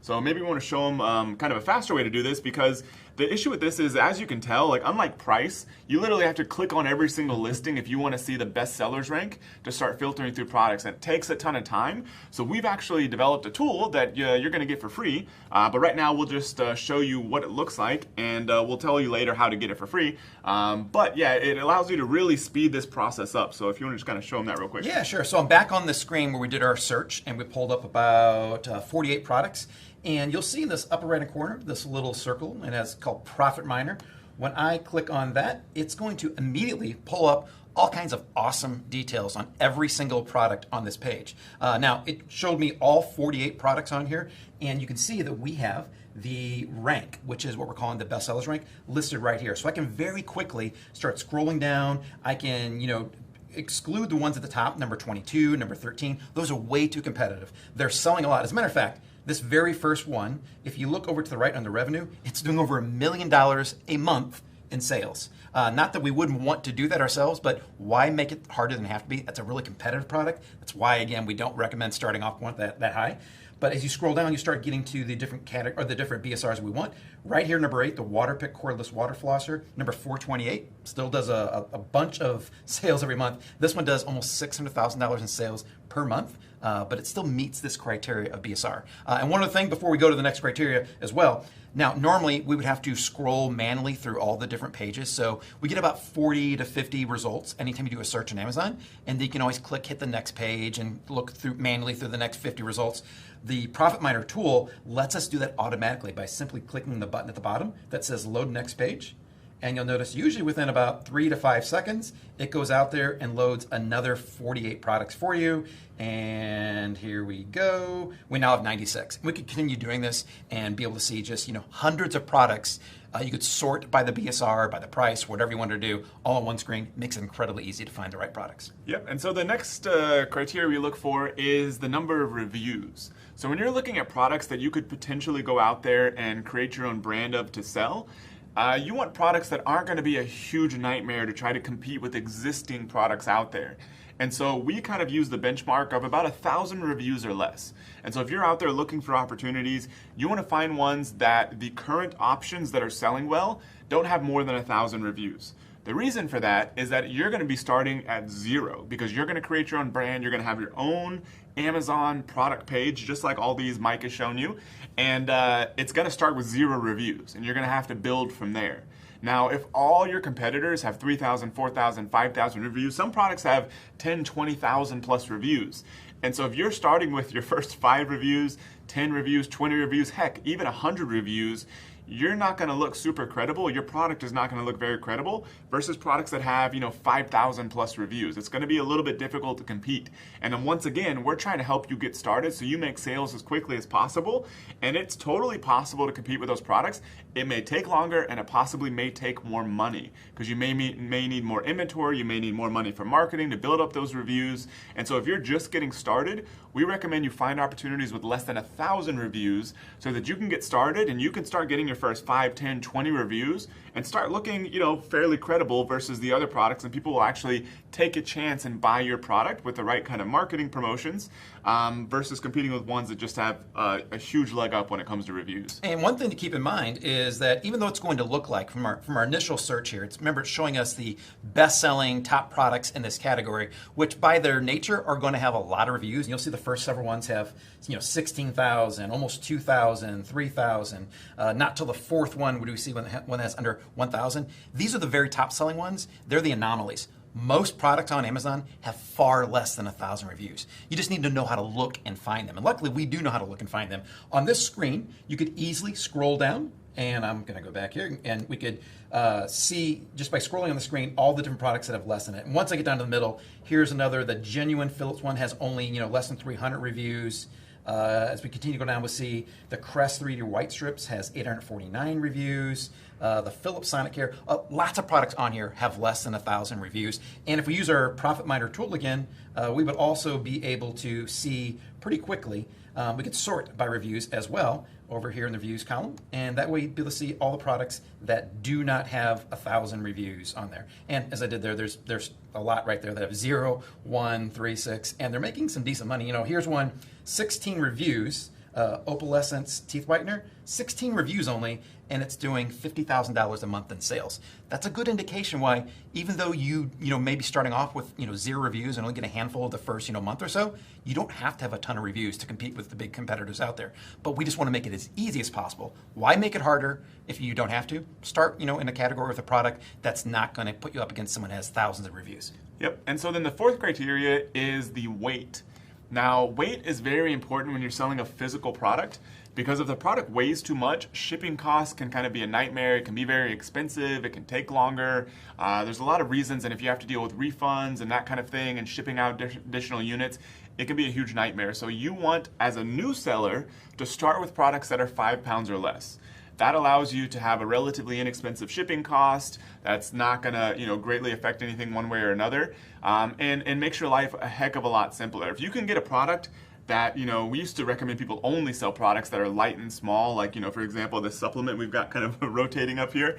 So maybe we want to show them kind of a faster way to do this, because the issue with this is, as you can tell, unlike price, you literally have to click on every single listing if you want to see the best sellers rank to start filtering through products. And it takes a ton of time. So we've actually developed a tool that you're going to get for free. But right now we'll just show you what it looks like, and we'll tell you later how to get it for free. But yeah, it allows you to really speed this process up. So if you want to just kind of show them that real quick. Yeah, sure. So I'm back on the screen where we did our search, and we pulled up about 48 products. And you'll see in this upper right-hand corner, this little circle, and it's called Profit Miner. When I click on that, it's going to immediately pull up all kinds of awesome details on every single product on this page. Now, it showed me all 48 products on here, and you can see that we have the rank, which is what we're calling the best sellers rank, listed right here. So I can very quickly start scrolling down. I can, exclude the ones at the top, number 22, number 13. Those are way too competitive. They're selling a lot. As a matter of fact, this very first one, if you look over to the right on the revenue, it's doing over $1 million a month in sales. Not that we wouldn't want to do that ourselves, but why make it harder than it have to be? That's a really competitive product. That's why, again, we don't recommend starting off that high. But as you scroll down, you start getting to the different category or the different BSRs we want. Right here, number 8, the Waterpik cordless water flosser. Number 428 still does a bunch of sales every month. This one does almost $600,000 in sales per month, but it still meets this criteria of BSR. And one other thing before we go to the next criteria as well. Now, normally we would have to scroll manually through all the different pages. So we get about 40 to 50 results anytime you do a search on Amazon. And then you can always click, hit the next page and look through manually through the next 50 results. The Profit Miner tool lets us do that automatically by simply clicking the button at the bottom that says load next page. And you'll notice usually within about 3 to 5 seconds, it goes out there and loads another 48 products for you. And here we go. We now have 96. We could continue doing this and be able to see just hundreds of products. You could sort by the BSR, by the price, whatever you want to do, all on one screen. Makes it incredibly easy to find the right products. Yep, and so the next criteria we look for is the number of reviews. So when you're looking at products that you could potentially go out there and create your own brand of to sell, you want products that aren't going to be a huge nightmare to try to compete with existing products out there. And so we kind of use the benchmark of about 1,000 reviews or less. And so if you're out there looking for opportunities, you want to find ones that the current options that are selling well don't have more than 1,000 reviews. The reason for that is that you're going to be starting at 0 because you're going to create your own brand. You're going to have your own Amazon product page, just like all these Mike has shown you. And it's going to start with 0 reviews, and you're going to have to build from there. Now, if all your competitors have 3,000, 4,000, 5,000 reviews, some products have 10, 20,000 plus reviews. And so if you're starting with your first 5 reviews, 10 reviews, 20 reviews, heck, even 100 reviews, you're not going to look super credible. Your product is not going to look very credible versus products that have, 5,000 plus reviews. It's going to be a little bit difficult to compete. And then once again, we're trying to help you get started so you make sales as quickly as possible. And it's totally possible to compete with those products. It may take longer and it possibly may take more money because you may need more inventory. You may need more money for marketing to build up those reviews. And so if you're just getting started, we recommend you find opportunities with less than 1,000 reviews so that you can get started and you can start getting your first 5, 10, 20 reviews and start looking, fairly credible versus the other products, and people will actually take a chance and buy your product with the right kind of marketing promotions versus competing with ones that just have a huge leg up when it comes to reviews. And one thing to keep in mind is that even though it's going to look like from our initial search here, remember it's showing us the best-selling top products in this category, which by their nature are going to have a lot of reviews. And you'll see the first several ones have 16,000, almost 2,000, 3,000. Not till the fourth one would we see one that's under 1,000. These are the very top-selling ones. They're the anomalies. Most products on Amazon have far less than 1,000 reviews. You just need to know how to look and find them. And luckily, we do know how to look and find them. On this screen, you could easily scroll down, and I'm going to go back here, and we could see, just by scrolling on the screen, all the different products that have less than it. And once I get down to the middle, here's another. The genuine Philips one has only less than 300 reviews. As we continue to go down, we'll see the Crest 3D White Strips has 849 reviews. The Philips Sonicare, lots of products on here have less than 1,000 reviews. And if we use our Profit Miner tool again, we would also be able to see pretty quickly. We could sort by reviews as well over here in the reviews column, and that way you'd be able to see all the products that do not have 1,000 reviews on there. And as I did there, there's a lot right there that have 0, 1, 3, 6, and they're making some decent money. Here's one, 16 reviews, Opalescence Teeth Whitener, 16 reviews only, and it's doing $50,000 a month in sales. That's a good indication why, even though you may be starting off with 0 reviews and only get a handful of the first month or so, you don't have to have a ton of reviews to compete with the big competitors out there. But we just want to make it as easy as possible. Why make it harder if you don't have to? Start in a category with a product that's not going to put you up against someone who has thousands of reviews. Yep, and so then the fourth criteria is the weight. Now, weight is very important when you're selling a physical product because if the product weighs too much, shipping costs can kind of be a nightmare. It can be very expensive. It can take longer. There's a lot of reasons, and if you have to deal with refunds and that kind of thing and shipping out additional units, it can be a huge nightmare. So you want, as a new seller, to start with products that are 5 pounds or less. That allows you to have a relatively inexpensive shipping cost that's not going to greatly affect anything one way or another, and makes your life a heck of a lot simpler. If you can get a product that, we used to recommend people only sell products that are light and small, like, for example, this supplement we've got kind of rotating up here.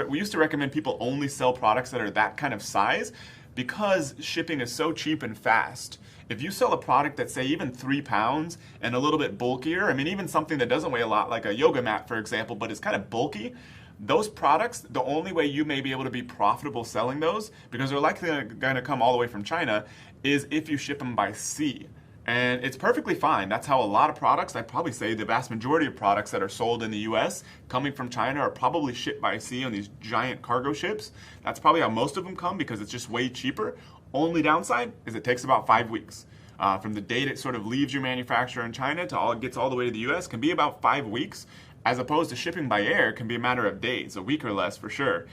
We used to recommend people only sell products that are that kind of size because shipping is so cheap and fast, if you sell a product that's, say, even 3 pounds and a little bit bulkier, I mean, even something that doesn't weigh a lot, like a yoga mat, for example, but is kind of bulky, those products, the only way you may be able to be profitable selling those, because they're likely going to come all the way from China, is if you ship them by sea. And it's perfectly fine. That's how a lot of products, I'd probably say the vast majority of products that are sold in the US coming from China are probably shipped by sea on these giant cargo ships. That's probably how most of them come because it's just way cheaper. Only downside is it takes about 5 weeks. From the date it sort of leaves your manufacturer in China to it gets all the way to the US can be about 5 weeks, as opposed to shipping by air can be a matter of days, a week or less for sure.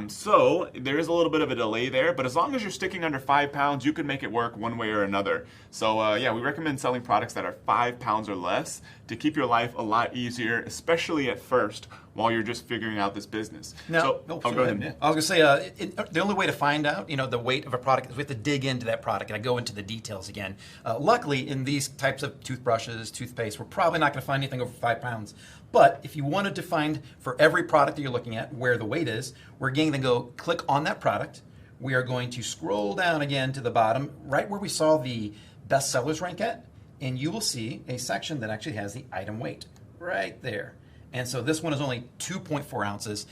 So there is a little bit of a delay there, but as long as you're sticking under 5 pounds, you can make it work one way or another. So yeah, we recommend selling products that are 5 pounds or less to keep your life a lot easier, especially at first while you're just figuring out this business. Now, go ahead. Yeah. I was going to say, the only way to find out, the weight of a product is we have to dig into that product, and I go into the details again. Luckily, in these types of toothbrushes, toothpaste, we're probably not going to find anything over 5 pounds. But if you wanted to find for every product that you're looking at where the weight is, we're going to go click on that product. We are going to scroll down again to the bottom, right where we saw the best sellers rank at, and you will see a section that actually has the item weight right there. And so this one is only 2.4 ounces.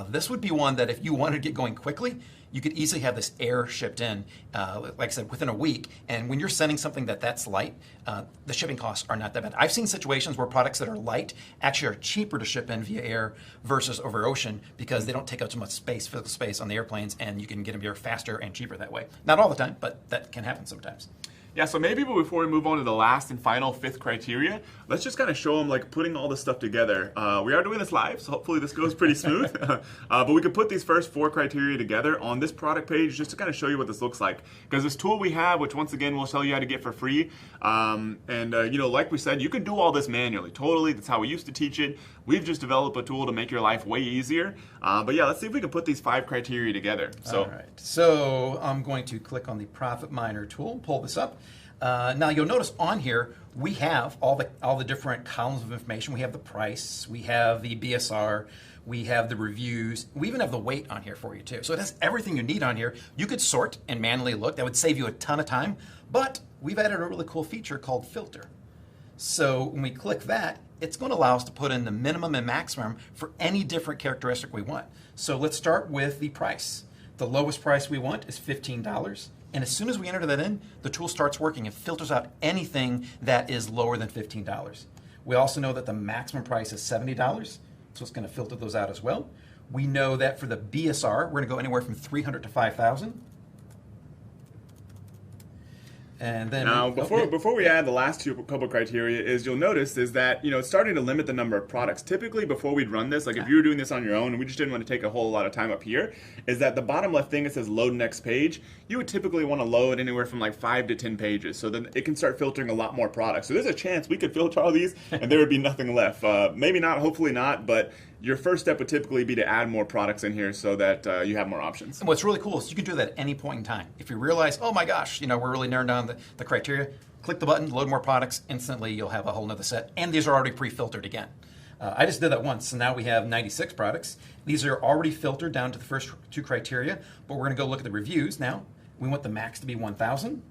This would be one that if you wanted to get going quickly, you could easily have this air shipped in, like I said, within a week. And when you're sending something that's light, the shipping costs are not that bad. I've seen situations where products that are light actually are cheaper to ship in via air versus over ocean because they don't take up so much space, physical space on the airplanes, and you can get them here faster and cheaper that way. Not all the time, but that can happen sometimes. Yeah, so maybe before we move on to the last and final 5th criteria, let's just kind of show them like putting all this stuff together. We are doing this live, so hopefully this goes pretty smooth. But we could put these first 4 criteria together on this product page just to kind of show you what this looks like. Because this tool we have, which once again we'll tell you how to get for free, like we said, you can do all this manually. Totally, that's how we used to teach it. We've just developed a tool to make your life way easier. But yeah, let's see if we can put these 5 criteria together. All right, so I'm going to click on the Profit Miner tool, pull this up. Now you'll notice on here we have all the different columns of information. We have the price, we have the BSR, we have the reviews, we even have the weight on here for you too. So it has everything you need on here. You could sort and manually look. That would save you a ton of time, but we've added a really cool feature called filter. So when we click that, it's going to allow us to put in the minimum and maximum for any different characteristic we want. So let's start with the price. The lowest price we want is $15. And as soon as we enter that in, the tool starts working and filters out anything that is lower than $15. We also know that the maximum price is $70, so it's going to filter those out as well. We know that for the BSR, we're going to go anywhere from 300 to 5,000. And then now, before we add the last couple criteria, is you'll notice is that it's starting to limit the number of products. Typically, before we'd run this, like if you were doing this on your own, and we just didn't want to take a whole lot of time up here, is that the bottom left thing that says load next page, you would typically want to load anywhere from like 5 to 10 pages, so then it can start filtering a lot more products. So there's a chance we could filter all these, and there would be nothing left. Maybe not, hopefully not, but your first step would typically be to add more products in here so that you have more options. And what's really cool is you can do that at any point in time. If you realize, oh my gosh, we're really narrowing down the criteria, click the button, load more products, instantly you'll have a whole nother set. And these are already pre-filtered again. I just did that once, so now we have 96 products. These are already filtered down to the first 2 criteria, but we're going to go look at the reviews now. We want the max to be 1,000.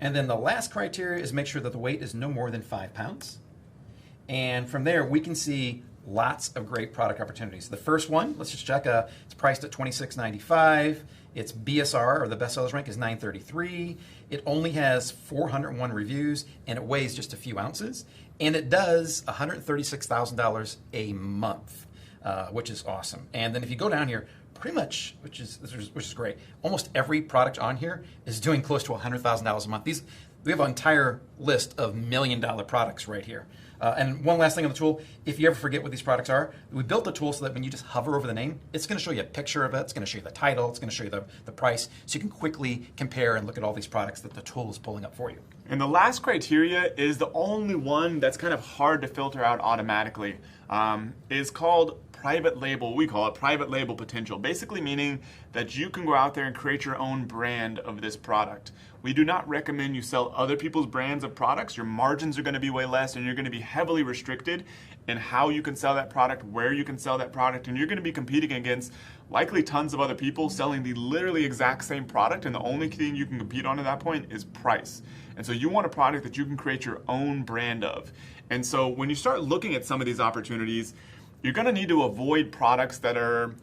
And then the last criteria is make sure that the weight is no more than 5 pounds. And from there, we can see lots of great product opportunities. The first one, let's just check, it's priced at $26.95. Its BSR, or the best sellers rank, is $9.33. It only has 401 reviews, and it weighs just a few ounces. And it does $136,000 a month, which is awesome. And then if you go down here, pretty much, which is great, almost every product on here is doing close to $100,000 a month. We have an entire list of $1 million products right here. And one last thing on the tool, if you ever forget what these products are, we built the tool so that when you just hover over the name, it's going to show you a picture of it, it's going to show you the title, it's going to show you the price, so you can quickly compare and look at all these products that the tool is pulling up for you. And the last criteria is the only one that's kind of hard to filter out automatically. is called private label. We call it private label potential, basically meaning that you can go out there and create your own brand of this product. We do not recommend you sell other people's brands of products. Your margins are going to be way less, and you're going to be heavily restricted in how you can sell that product, where you can sell that product, and you're going to be competing against likely tons of other people selling the literally exact same product, and the only thing you can compete on at that point is price. And so you want a product that you can create your own brand of. And so when you start looking at some of these opportunities, you're going to need to avoid products that are,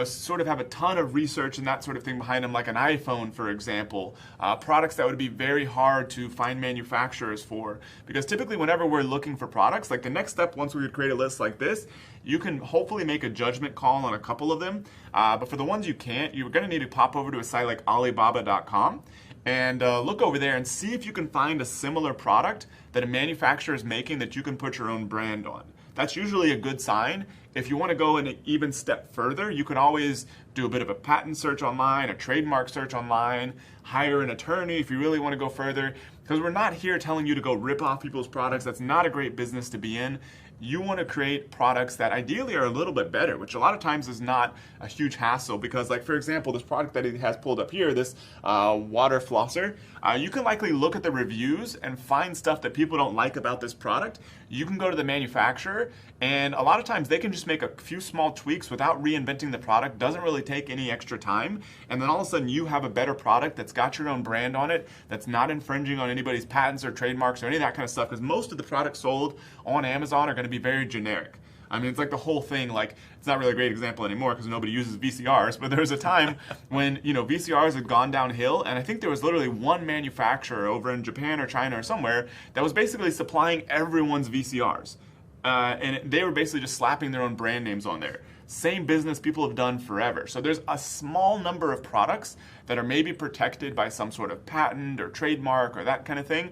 sort of have a ton of research and that sort of thing behind them, like an iPhone, for example. Products that would be very hard to find manufacturers for. Because typically whenever we're looking for products, like the next step once we would create a list like this, you can hopefully make a judgment call on a couple of them. But for the ones you can't, you're going to need to pop over to a site like Alibaba.com and look over there and see if you can find a similar product that a manufacturer is making that you can put your own brand on. That's usually a good sign. If you want to go an even step further, you can always do a bit of a patent search online, a trademark search online, hire an attorney if you really want to go further. Because we're not here telling you to go rip off people's products. That's not a great business to be in. You want to create products that ideally are a little bit better, which a lot of times is not a huge hassle because, like, for example, this product that he has pulled up here, this water flosser, you can likely look at the reviews and find stuff that people don't like about this product. You can go to the manufacturer, and a lot of times they can just make a few small tweaks without reinventing the product. Doesn't really take any extra time, and then all of a sudden you have a better product that's got your own brand on it, that's not infringing on anybody's patents or trademarks or any of that kind of stuff, because most of the products sold on Amazon are going to be very generic. I mean, it's like the whole thing, like, it's not really a great example anymore because nobody uses VCRs, but there was a time when, VCRs had gone downhill, and I think there was literally one manufacturer over in Japan or China or somewhere that was basically supplying everyone's VCRs. And they were basically just slapping their own brand names on there. Same business people have done forever. So there's a small number of products that are maybe protected by some sort of patent or trademark or that kind of thing.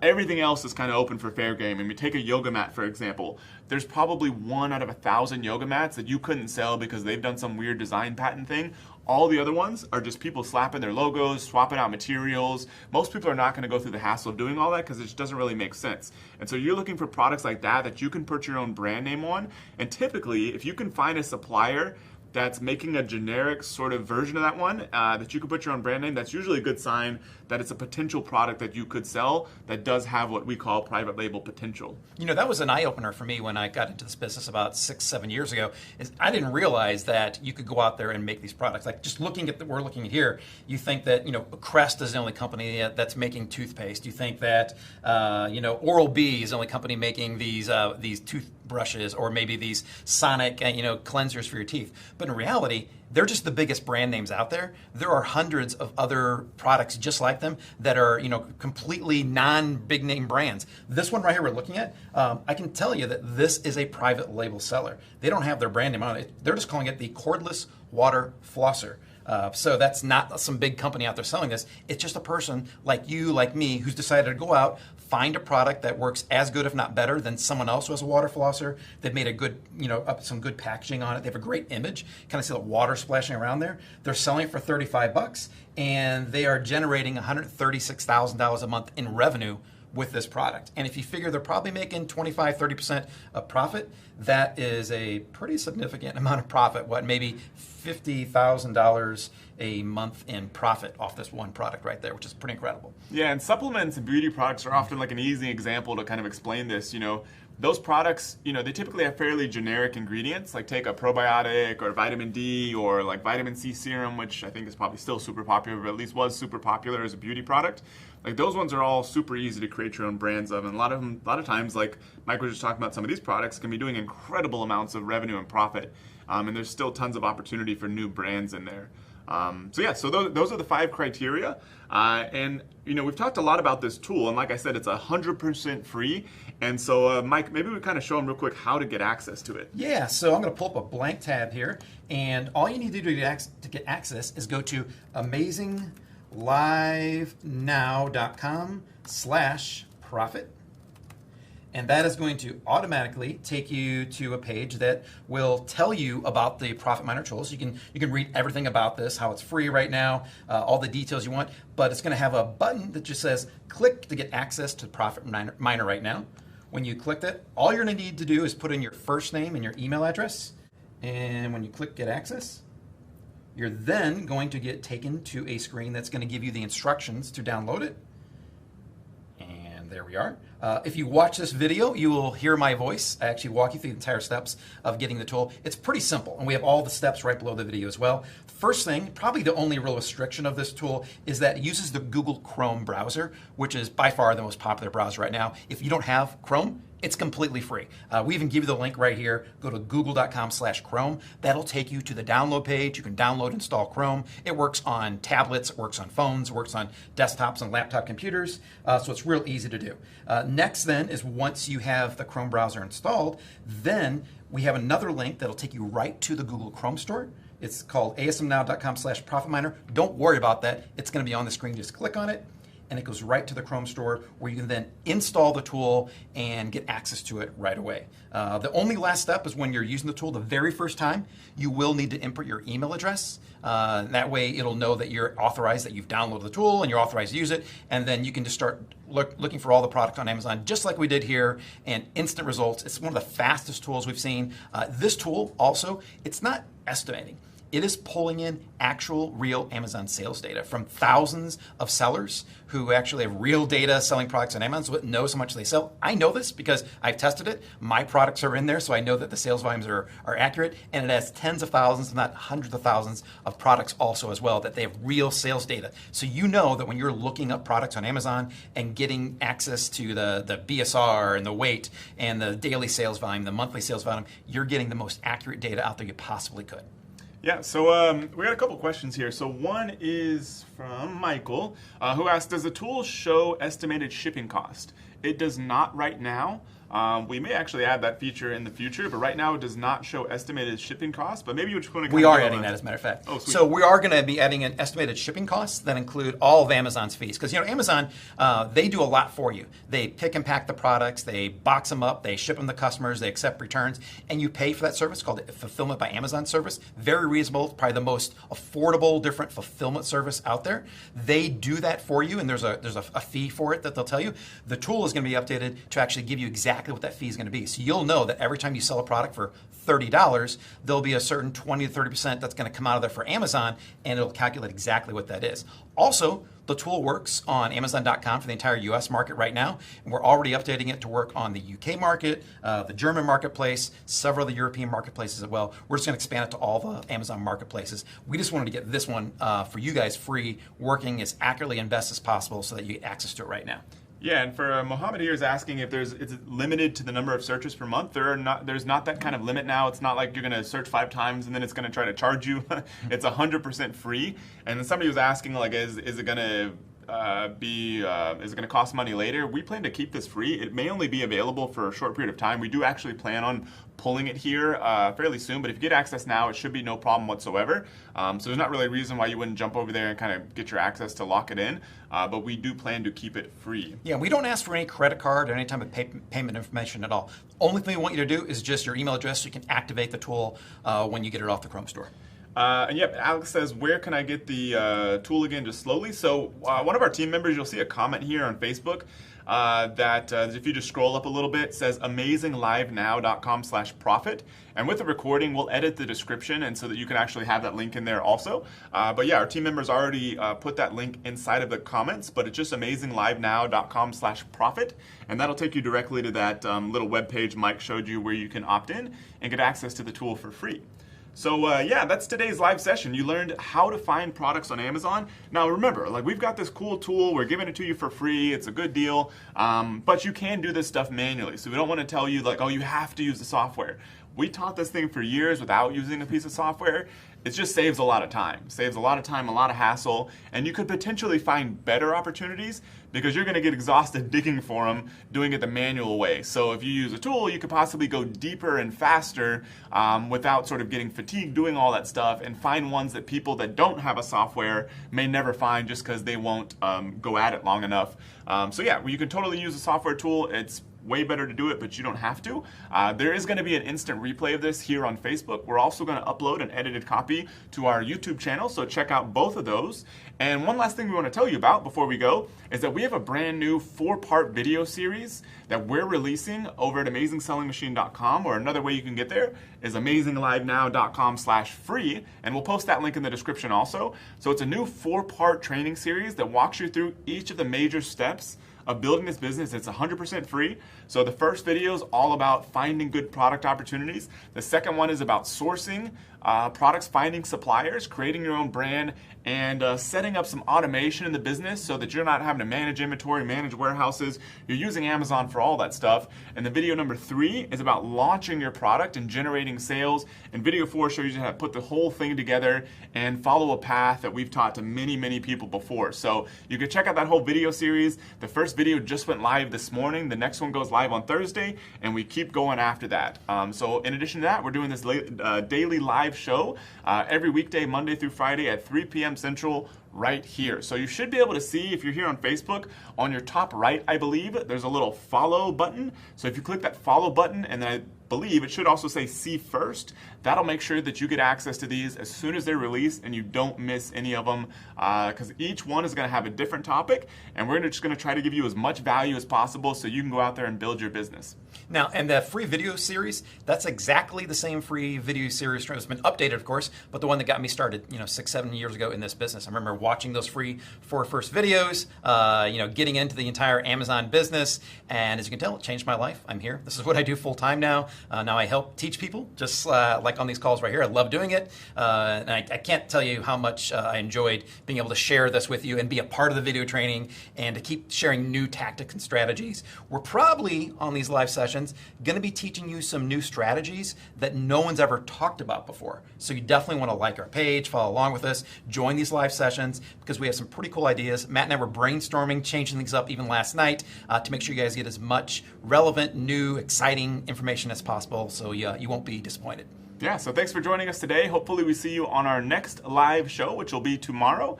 Everything else is kind of open for fair game. And we take a yoga mat, for example. There's probably 1 out of 1,000 yoga mats that you couldn't sell because they've done some weird design patent thing. All the other ones are just people slapping their logos, swapping out materials. Most people are not going to go through the hassle of doing all that because it just doesn't really make sense. And so you're looking for products like that you can put your own brand name on. And typically, if you can find a supplier that's making a generic sort of version of that one, that you could put your own brand name, that's usually a good sign that it's a potential product that you could sell that does have what we call private label potential. That was an eye-opener for me when I got into this business about 6-7 years ago, is I didn't realize that you could go out there and make these products. Like, just looking at we're looking at here, you think that, Crest is the only company that's making toothpaste. You think that, Oral-B is the only company making these toothbrushes, or maybe these sonic, cleansers for your teeth. But in reality, they're just the biggest brand names out there. There are hundreds of other products just like them that are, completely non-big name brands. This one right here we're looking at, I can tell you that this is a private label seller. They don't have their brand name on it. They're just calling it the cordless water flosser. So that's not some big company out there selling this. It's just a person like you, like me, who's decided to go out, find a product that works as good, if not better, than someone else who has a water flosser. They've made a good, some good packaging on it. They have a great image. Kind of see the water splashing around there. They're selling it for $35, and they are generating $136,000 a month in revenue with this product. And if you figure they're probably making 25-30% of profit, that is a pretty significant amount of profit. Maybe $50,000 a month in profit off this one product right there, which is pretty incredible. Yeah, and supplements and beauty products are often like an easy example to kind of explain this. Those products, they typically have fairly generic ingredients, like take a probiotic or vitamin D or like vitamin C serum, which I think is probably still super popular, but at least was super popular as a beauty product. Like, those ones are all super easy to create your own brands of, and a lot of times, like Mike was just talking about, some of these products can be doing incredible amounts of revenue and profit, and there's still tons of opportunity for new brands in there. So those are the 5 criteria, and we've talked a lot about this tool, and like I said, it's 100% free. And so, Mike, maybe we kind of show them real quick how to get access to it. Yeah, so I'm going to pull up a blank tab here, and all you need to do to get access is go to amazinglivenow.com/profit. And that is going to automatically take you to a page that will tell you about the Profit Miner tools. You can read everything about this, how it's free right now, all the details you want, but it's going to have a button that just says click to get access to Profit Miner right now. When you clicked it, all you're going to need to do is put in your first name and your email address. And when you click Get Access, you're then going to get taken to a screen that's going to give you the instructions to download it. And there we are. If you watch this video, you will hear my voice. I actually walk you through the entire steps of getting the tool. It's pretty simple, and we have all the steps right below the video as well. First thing, probably the only real restriction of this tool is that it uses the Google Chrome browser, which is by far the most popular browser right now. If you don't have Chrome, it's completely free. We even give you the link right here. Go to google.com/Chrome. That'll take you to the download page. You can download, install Chrome. It works on tablets, it works on phones, it works on desktops and laptop computers. So it's real easy to do. Next then is once you have the Chrome browser installed, then we have another link that'll take you right to the Google Chrome store. It's called asmnow.com/profitminer. Don't worry about that. It's going to be on the screen. Just click on it, and it goes right to the Chrome store where you can then install the tool and get access to it right away. The only last step is when you're using the tool the very first time, you will need to input your email address. That way it'll know that you're authorized, that you've downloaded the tool and you're authorized to use it, and then you can just start looking for all the product on Amazon, just like we did here, and instant results. It's one of the fastest tools we've seen. This tool also, it's not estimating. It is pulling in actual, real Amazon sales data from thousands of sellers who actually have real data selling products on Amazon, so it knows how much they sell. I know this because I've tested it. My products are in there, so I know that the sales volumes are accurate, and it has tens of thousands, if not hundreds of thousands of products also as well, that they have real sales data. So you know that when you're looking up products on Amazon and getting access to the BSR and the weight and the daily sales volume, the monthly sales volume, you're getting the most accurate data out there you possibly could. Yeah, so we got a couple questions here. So one is from Michael, who asked, does the tool show estimated shipping cost? It does not right now. We may actually add that feature in the future, but right now it does not show estimated shipping costs. But maybe you just want to. We are adding that, as a matter of fact. Oh, sweet. So we are going to be adding an estimated shipping costs that include all of Amazon's fees, because Amazon, they do a lot for you. They pick and pack the products, they box them up, they ship them to customers, they accept returns, and you pay for that service called the Fulfillment by Amazon service. Very reasonable, probably the most affordable, different fulfillment service out there. They do that for you, and there's a fee for it that they'll tell you. The tool is going to be updated to actually give you exactly what that fee is going to be. So you'll know that every time you sell a product for $30, there'll be a certain 20 to 30% that's going to come out of there for Amazon, and it'll calculate exactly what that is. Also, the tool works on Amazon.com for the entire US market right now, and we're already updating it to work on the UK market, the German marketplace, several of the European marketplaces as well. We're just going to expand it to all the Amazon marketplaces. We just wanted to get this one for you guys free, working as accurately and best as possible so that you get access to it right now. Yeah, and for Mohammed here is asking if it's limited to the number of searches per month. There's not that kind of limit now. It's not like you're going to search 5 times and then it's going to try to charge you. It's 100% free. And then somebody was asking, like, is it going to is it going to cost money later? We plan to keep this free. It may only be available for a short period of time. We do actually plan on pulling it here fairly soon, but if you get access now, it should be no problem whatsoever. So there's not really a reason why you wouldn't jump over there and kind of get your access to lock it in, but we do plan to keep it free. Yeah, we don't ask for any credit card or any type of payment information at all. Only thing we want you to do is just your email address so you can activate the tool when you get it off the Chrome store. And yep, Alex says, where can I get the tool again, just slowly? So one of our team members, you'll see a comment here on Facebook that if you just scroll up a little bit, says amazinglivenow.com/profit. And with the recording, we'll edit the description and so that you can actually have that link in there also. But yeah, our team members already put that link inside of the comments, but it's just amazinglivenow.com/profit. And that'll take you directly to that little web page Mike showed you where you can opt in and get access to the tool for free. So yeah, that's today's live session. You learned how to find products on Amazon. Now remember, like, we've got this cool tool, we're giving it to you for free, it's a good deal, but you can do this stuff manually. So we don't want to tell you, like, oh, you have to use the software. We taught this thing for years without using a piece of software. It just saves a lot of time. Saves a lot of time, a lot of hassle, and you could potentially find better opportunities because you're going to get exhausted digging for them, doing it the manual way. So if you use a tool, you could possibly go deeper and faster without sort of getting fatigued doing all that stuff, and find ones that people that don't have a software may never find just because they won't go at it long enough. So yeah, you can totally use a software tool. It's way better to do it, but you don't have to. There is going to be an instant replay of this here on Facebook. We're also going to upload an edited copy to our YouTube channel, so check out both of those. And one last thing we want to tell you about before we go is that we have a brand new 4-part video series that we're releasing over at AmazingSellingMachine.com, or another way you can get there is AmazingLiveNow.com/free, and we'll post that link in the description also. So it's a new 4-part training series that walks you through each of the major steps of building this business. It's 100% free. So the first video is all about finding good product opportunities. The second one is about sourcing products, finding suppliers, creating your own brand, and setting up some automation in the business so that you're not having to manage inventory, manage warehouses. You're using Amazon for all that stuff. And the video number 3 is about launching your product and generating sales. And video 4 shows you how to put the whole thing together and follow a path that we've taught to many, many people before. So you can check out that whole video series. The first video just went live this morning. The next one goes live on Thursday, and we keep going after that. So in addition to that, we're doing this daily live show every weekday, Monday through Friday at 3 p.m. Central, right here. So you should be able to see, if you're here on Facebook, on your top right, I believe, there's a little follow button. So if you click that follow button, and then I believe it should also say see first, that'll make sure that you get access to these as soon as they're released and you don't miss any of them, because each one is going to have a different topic, and we're just going to try to give you as much value as possible so you can go out there and build your business. Now, and the free video series, that's exactly the same free video series. It's been updated, of course, but the one that got me started, 6-7 years ago in this business. I remember watching those free 4 first videos, getting into the entire Amazon business, and as you can tell, it changed my life. I'm here. This is what I do full time now. Now I help teach people, just like on these calls right here. I love doing it, and I can't tell you how much I enjoyed being able to share this with you and be a part of the video training and to keep sharing new tactics and strategies. We're probably on these live sessions going to be teaching you some new strategies that no one's ever talked about before. So you definitely want to like our page, follow along with us, join these live sessions, because we have some pretty cool ideas. Matt and I were brainstorming, changing things up even last night to make sure you guys get as much relevant, new, exciting information as possible, so you won't be disappointed. Yeah, so thanks for joining us today. Hopefully we see you on our next live show, which will be tomorrow.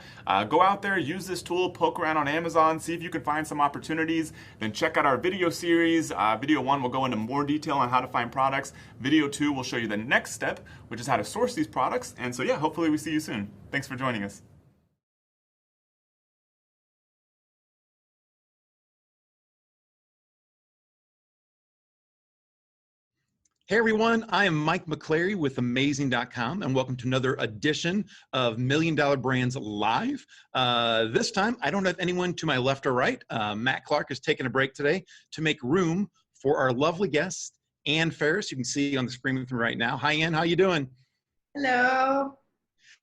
Go out there, use this tool, poke around on Amazon, see if you can find some opportunities. Then check out our video series. Video 1 will go into more detail on how to find products. Video 2 will show you the next step, which is how to source these products. And so yeah, hopefully we see you soon. Thanks for joining us. Hey everyone, I am Mike McClary with Amazing.com, and welcome to another edition of Million Dollar Brands Live. This time, I don't have anyone to my left or right. Matt Clark is taking a break today to make room for our lovely guest, Ann Ferris. You can see on the screen with me right now. Hi Ann, how you doing? Hello.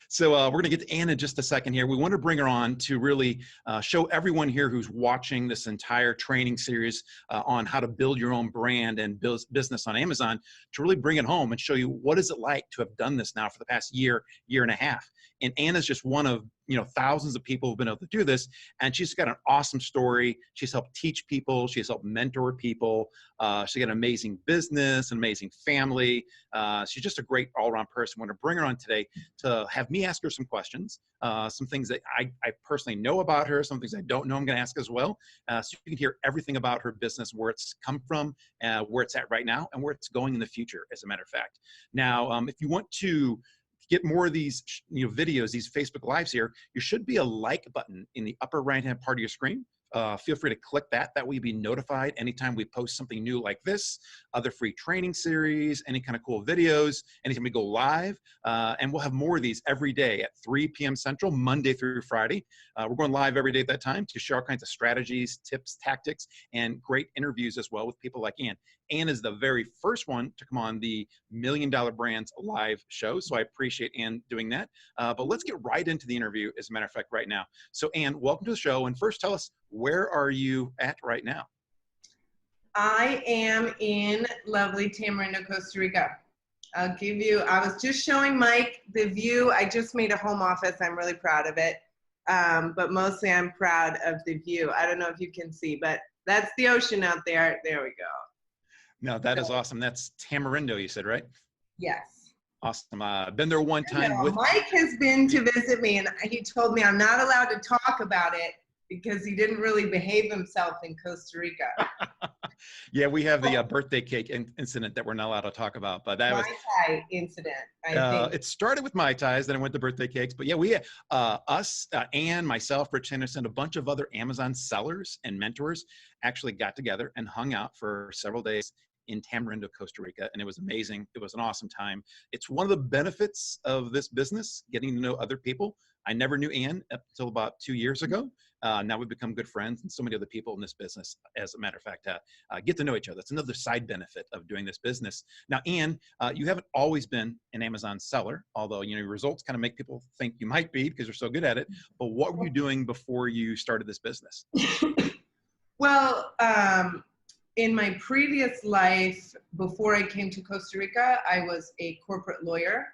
So we're going to get to Ann in just a second here. We want to bring her on to really show everyone here who's watching this entire training series on how to build your own brand and build business on Amazon, to really bring it home and show you what is it like to have done this now for the past year and a half. And Ann is just one of thousands of people who've been able to do this, and she's got an awesome story. She's helped teach people. She's helped mentor people. She's got an amazing business, an amazing family. She's just a great all-around person. I want to bring her on today to have me ask her some questions, some things that I personally know about her, some things I don't know I'm going to ask as well. So you can hear everything about her business, where it's come from, where it's at right now, and where it's going in the future, as a matter of fact. Now, if you want to get more of these videos, these Facebook Lives here, there should be a like button in the upper right-hand part of your screen. Feel free to click that. That way you'll be notified anytime we post something new like this, other free training series, any kind of cool videos, anytime we go live. And we'll have more of these every day at 3 p.m. Central, Monday through Friday. We're going live every day at that time to share all kinds of strategies, tips, tactics, and great interviews as well with people like Ann. Ann is the very first one to come on the Million Dollar Brands Live show, so I appreciate Ann doing that. But let's get right into the interview, as a matter of fact, right now. So Ann, welcome to the show, and first tell us, where are you at right now? I am in lovely Tamarindo, Costa Rica. I was just showing Mike the view. I just made a home office. I'm really proud of it. But mostly I'm proud of the view. I don't know if you can see, but that's the ocean out there. There we go. No, that is awesome. That's Tamarindo, you said, right? Yes. Awesome. Been there one time with Mike has been to visit me, and he told me I'm not allowed to talk about it because he didn't really behave himself in Costa Rica. Yeah, we have the birthday cake incident that we're not allowed to talk about, but that Mai was Tai incident, I think. it started with Mai Tais, then it went to birthday cakes. But yeah, we Ann, myself, Rich Henderson, a bunch of other Amazon sellers and mentors actually got together and hung out for several days in Tamarindo, Costa Rica, and it was amazing. It was an awesome time. It's one of the benefits of this business, getting to know other people. I never knew Ann up until about 2 years ago. Now we've become good friends, and so many other people in this business, as a matter of fact, get to know each other. It's another side benefit of doing this business. Now, Ann, you haven't always been an Amazon seller, although your results kind of make people think you might be because you're so good at it. But what were you doing before you started this business? Well, in my previous life, before I came to Costa Rica, I was a corporate lawyer.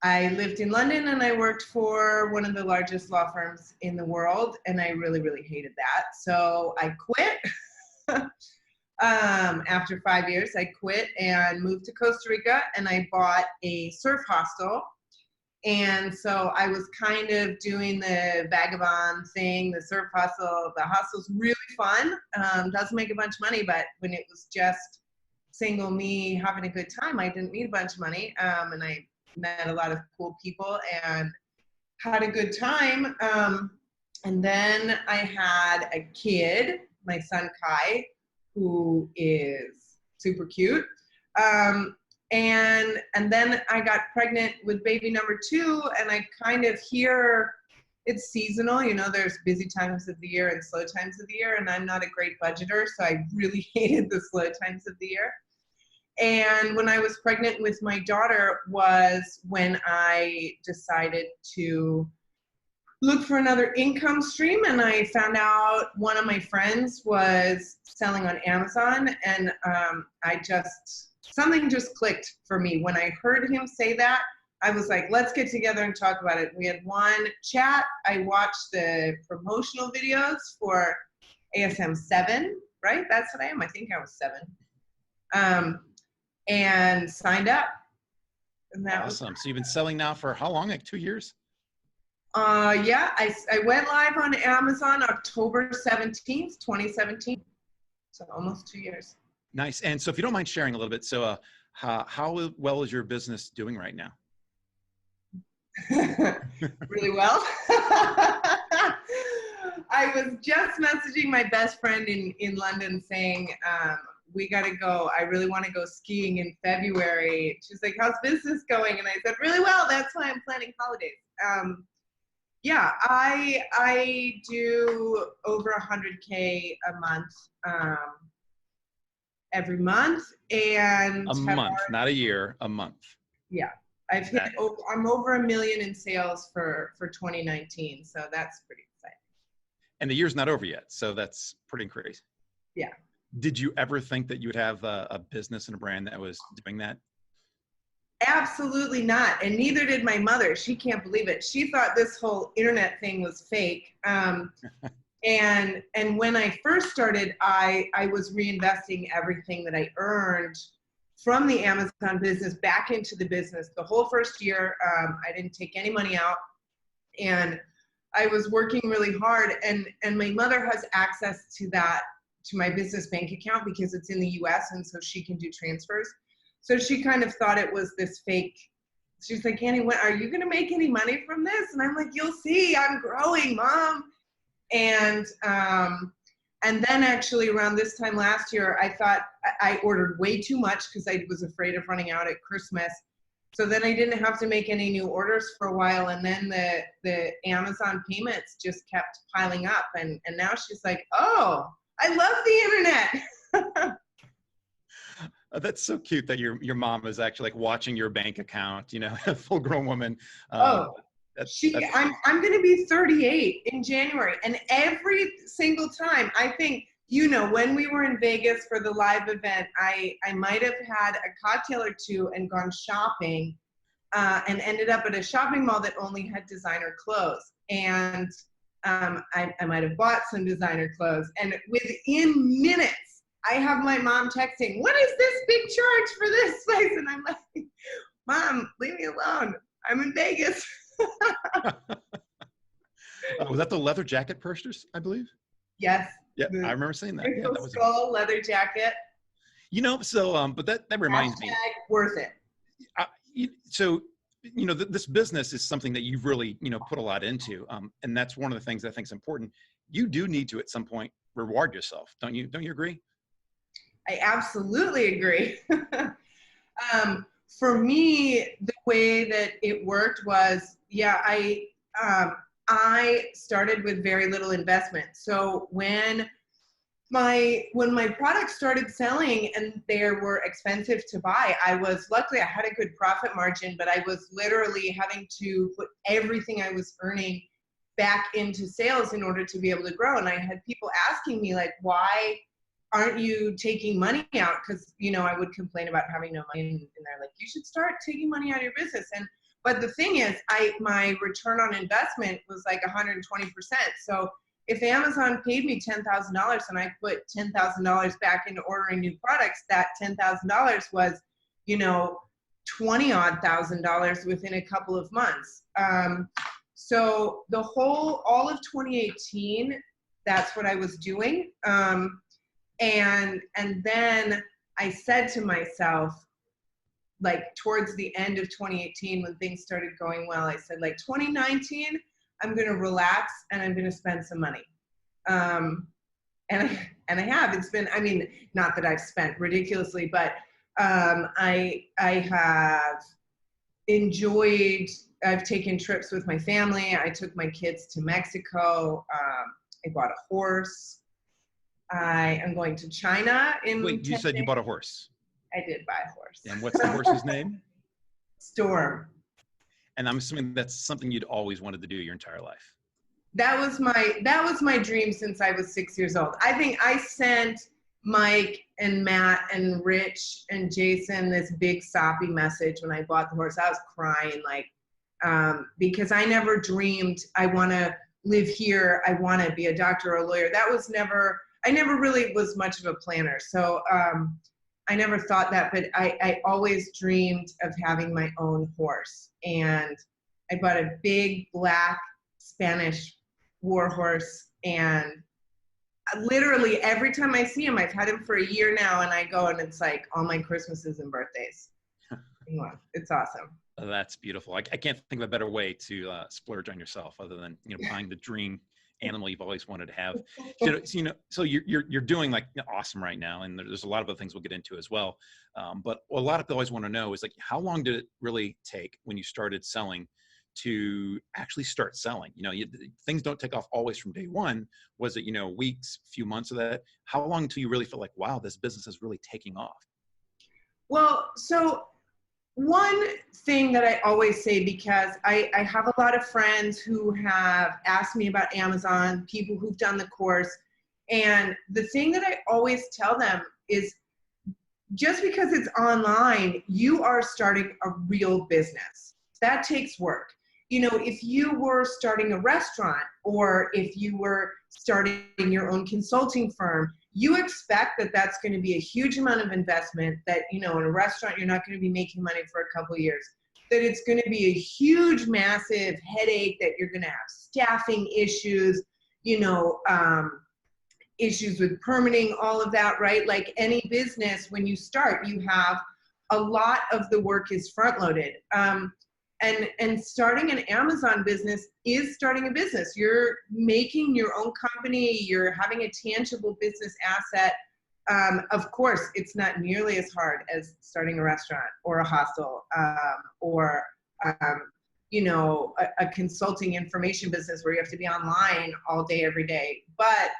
I lived in London and I worked for one of the largest law firms in the world, and I really, really hated that. So I quit. After 5 years, I quit and moved to Costa Rica, and I bought a surf hostel. And so I was kind of doing the vagabond thing, the surf hustle. The hustle's really fun. Doesn't make a bunch of money, but when it was just single me having a good time, I didn't need a bunch of money. And I met a lot of cool people and had a good time. And then I had a kid, my son Kai, who is super cute. And then I got pregnant with baby number 2, and I kind of hear it's seasonal. There's busy times of the year and slow times of the year, and I'm not a great budgeter, so I really hated the slow times of the year. And when I was pregnant with my daughter was when I decided to look for another income stream, and I found out one of my friends was selling on Amazon, and something just clicked for me. When I heard him say that, I was like, let's get together and talk about it. We had one chat. I watched the promotional videos for ASM 7, right? That's what I am. I think I was 7. And signed up. And that Awesome. So you've been selling now for how long? Like 2 years? Yeah, I went live on Amazon October 17th, 2017. So almost 2 years. Nice. And so if you don't mind sharing a little bit, so how well is your business doing right now? Really well. I was just messaging my best friend in London saying, we got to go. I really want to go skiing in February. She's like, how's business going? And I said, really well. That's why I'm planning holidays. Yeah, I do over 100K a month, every month. And a month, not a year, a month. Yeah. I'm over $1 million in sales for 2019. So that's pretty exciting. And the year's not over yet. So that's pretty crazy. Yeah. Did you ever think that you would have a business and a brand that was doing that? Absolutely not. And neither did my mother. She can't believe it. She thought this whole internet thing was fake. And when I first started, I was reinvesting everything that I earned from the Amazon business back into the business. The whole first year, I didn't take any money out, and I was working really hard. And my mother has access to my business bank account because it's in the US, and so she can do transfers. So she kind of thought it was this fake. She's like, Annie, are you going to make any money from this? And I'm like, you'll see, I'm growing, Mom. And then actually around this time last year, I thought I ordered way too much because I was afraid of running out at Christmas. So then I didn't have to make any new orders for a while. And then the Amazon payments just kept piling up. And now she's like, oh, I love the internet. That's so cute that your mom is actually like watching your bank account, a full grown woman. I'm going to be 38 in January. And every single time I think, when we were in Vegas for the live event, I might have had a cocktail or two and gone shopping and ended up at a shopping mall that only had designer clothes. And I might have bought some designer clothes. And within minutes, I have my mom texting, what is this big charge for this place? And I'm like, Mom, leave me alone. I'm in Vegas. Was that the leather jacket purchase, I believe? Yes. Yeah, I The remember saying that. Yeah, crystal that was, skull leather jacket. so, but that reminds me. Hashtag worth it. So, this business is something that you've really, put a lot into. And that's one of the things I think is important. You do need to, at some point, reward yourself. Don't you? Don't you agree? I absolutely agree. For me, the way that it worked was, yeah, I started with very little investment. So when my products started selling and they were expensive to buy, luckily I had a good profit margin, but I was literally having to put everything I was earning back into sales in order to be able to grow. And I had people asking me like, why aren't you taking money out? Because, I would complain about having no money, and they're like, you should start taking money out of your business. But the thing is, my return on investment was like 120%. So if Amazon paid me $10,000 and I put $10,000 back into ordering new products, that $10,000 was, 20 odd $1,000 within a couple of months. So all of 2018, that's what I was doing. And then I said to myself, like towards the end of 2018, when things started going well, I said, like, 2019, I'm going to relax and I'm going to spend some money. And I have. It's been, not that I've spent ridiculously, but I have enjoyed, I've taken trips with my family. I took my kids to Mexico. I bought a horse. I am going to China in Wait, you 10 said you days. bought a horse. I did buy a horse. And what's the horse's name? Storm. And I'm assuming that's something you'd always wanted to do your entire life. That was my dream since I was 6 years old. I think I sent Mike and Matt and Rich and Jason this big soppy message when I bought the horse. I was crying because I never dreamed I want to live here. I want to be a doctor or a lawyer. I never really was much of a planner. So I never thought that, but I always dreamed of having my own horse. And I bought a big black Spanish war horse, and literally every time I see him, I've had him for a year now, and I go and it's like all my Christmases and birthdays. It's awesome. Oh, that's beautiful. I can't think of a better way to splurge on yourself other than buying the dream animal you've always wanted to have. So you're doing like awesome right now, and there's a lot of other things we'll get into as well. But a lot of people always want to know is like, how long did it really take when you started selling to actually start selling? Things don't take off always from day one. Was it weeks, few months of that? How long until you really felt like, wow, this business is really taking off? Well, so one thing that I always say, because I have a lot of friends who have asked me about Amazon, people who've done the course, and the thing that I always tell them is just because it's online, you are starting a real business. That takes work. If you were starting a restaurant or if you were starting your own consulting firm, you expect that that's going to be a huge amount of investment, that, in a restaurant, you're not going to be making money for a couple of years, that it's going to be a huge, massive headache, that you're going to have staffing issues, issues with permitting, all of that, right? Like any business, when you start, you have a lot of the work is front loaded. And starting an Amazon business is starting a business. You're making your own company. You're having a tangible business asset. Of course, it's not nearly as hard as starting a restaurant or a hostel or a consulting information business where you have to be online all day, every day. But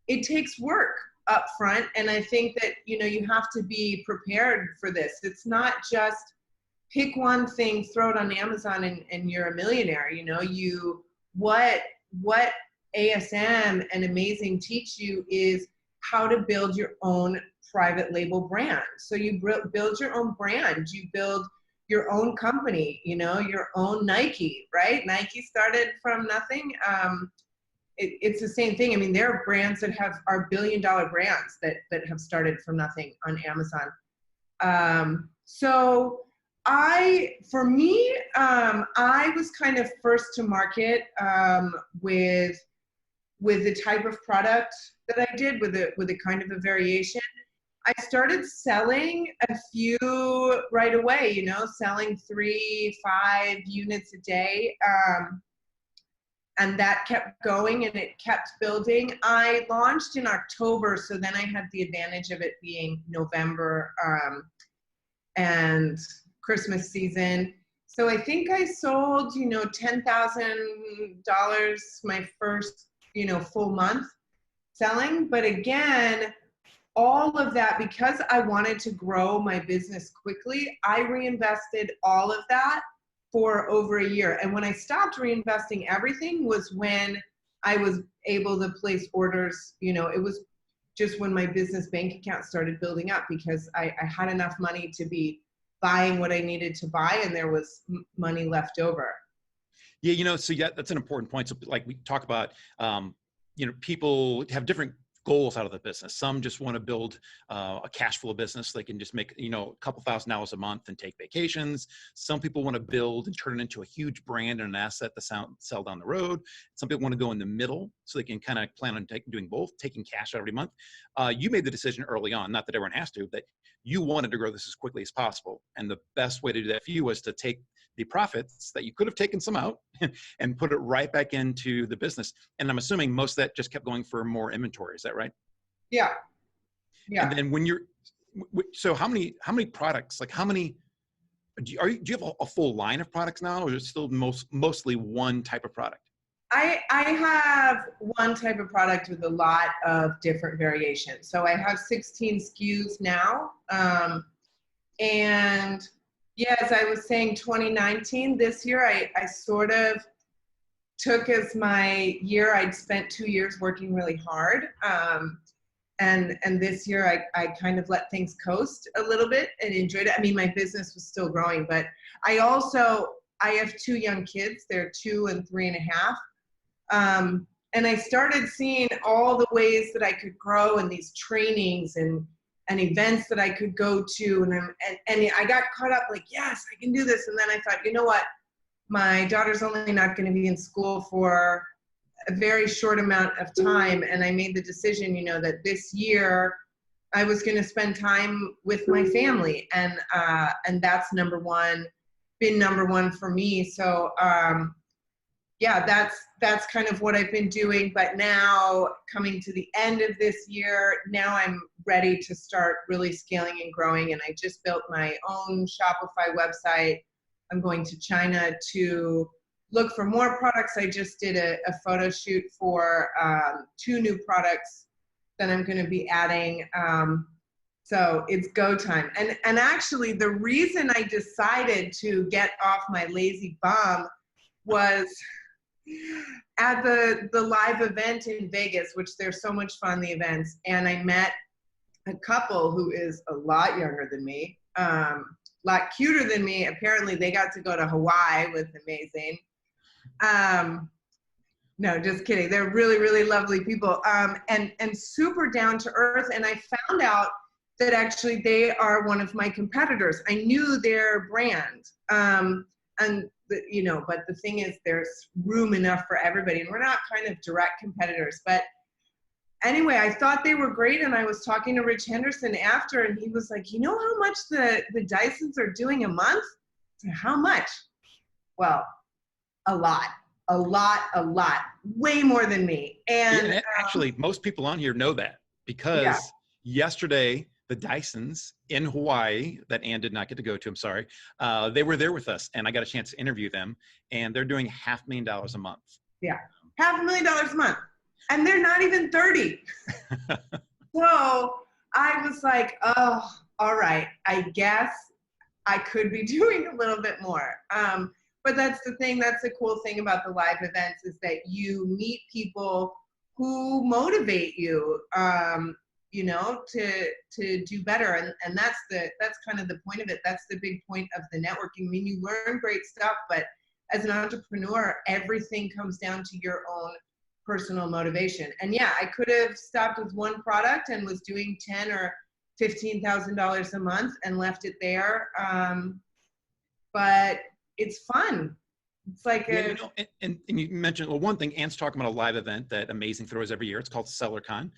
it takes work up front. And I think that, you have to be prepared for this. It's not just pick one thing, throw it on Amazon, and you're a millionaire. What ASM and Amazing teach you is how to build your own private label brand. So you build your own brand, you build your own company, your own Nike, right? Nike started from nothing. It's the same thing. There are brands that are billion-dollar brands that have started from nothing on Amazon. So for me, I was kind of first to market with with the type of product that I did, with a kind of a variation, I started selling a few right away, you know, selling 3, 5 units a day. And that kept going and it kept building. I launched in October, so then I had the advantage of it being November and Christmas season. So I think I sold, you know, $10,000 my first, you know, full month selling. But again, all of that, because I wanted to grow my business quickly, I reinvested all of that for over a year. And when I stopped reinvesting everything was when I was able to place orders. You know, it was just when my business bank account started building up, because I had enough money to be buying what I needed to buy, and there was money left over. Yeah, you know, so yeah, that's an important point. So like we talk about, you know, people have different goals out of the business. Some just want to build a cash flow business. They can just make, you know, a couple $1,000s a month and take vacations. Some people want to build and turn it into a huge brand and an asset to sell down the road. Some people want to go in the middle so they can kind of plan on doing both, taking cash out every month. You made the decision early on, not that everyone has to, but you wanted to grow this as quickly as possible. And the best way to do that for you was to take the profits that you could have taken some out and put it right back into the business. And I'm assuming most of that just kept going for more inventory. Is that right? Yeah. Yeah. And then when you're, so how many products, like how many, do you have a full line of products now, or is it still mostly one type of product? I have one type of product with a lot of different variations. So I have 16 SKUs now. And yeah, as I was saying, 2019, this year, I sort of took as my year. I'd spent 2 years working really hard. And this year I kind of let things coast a little bit and enjoyed it. I mean, my business was still growing, but I have 2 young kids. They're 2 and 3.5. And I started seeing all the ways that I could grow in these trainings and events that I could go to. And I got caught up like, yes, I can do this. And then I thought, you know what? My daughter's only not going to be in school for a very short amount of time. And I made the decision, you know, that this year I was going to spend time with my family. And that's been number one for me. So, yeah, that's kind of what I've been doing. But now coming to the end of this year, now I'm ready to start really scaling and growing. And I just built my own Shopify website. I'm going to China to look for more products. I just did a photo shoot for 2 new products that I'm going to be adding. So it's go time. And actually the reason I decided to get off my lazy bum was at the live event in Vegas, which they're so much fun, the events. And I met a couple who is a lot younger than me, a lot cuter than me. Apparently they got to go to Hawaii, was amazing. No, just kidding. They're really, really lovely people, and super down to earth. And I found out that actually they are one of my competitors. I knew their brand, you know, but the thing is, there's room enough for everybody, and we're not kind of direct competitors. But anyway, I thought they were great, and I was talking to Rich Henderson after, and he was like, you know how much the Dysons are doing a month? I said, how much? Well, a lot, way more than me. And yeah, actually, most people on here know that, because yesterday, the Dysons in Hawaii that Ann did not get to go to, I'm sorry, they were there with us, and I got a chance to interview them, and they're doing $500,000 a month. Yeah, $500,000 a month, and they're not even 30. So I was like, oh, all right, I guess I could be doing a little bit more. But that's the thing, that's the cool thing about the live events, is that you meet people who motivate you, you know, to do better. And that's kind of the point of it. That's the big point of the networking. I mean, you learn great stuff, but as an entrepreneur, everything comes down to your own personal motivation. And yeah, I could have stopped with one product and was doing $10,000 or $15,000 a month and left it there. But it's fun. It's like Yeah, you know, and you mentioned, well, one thing, Ant's talking about a live event that Amazing throws every year. It's called SellerCon.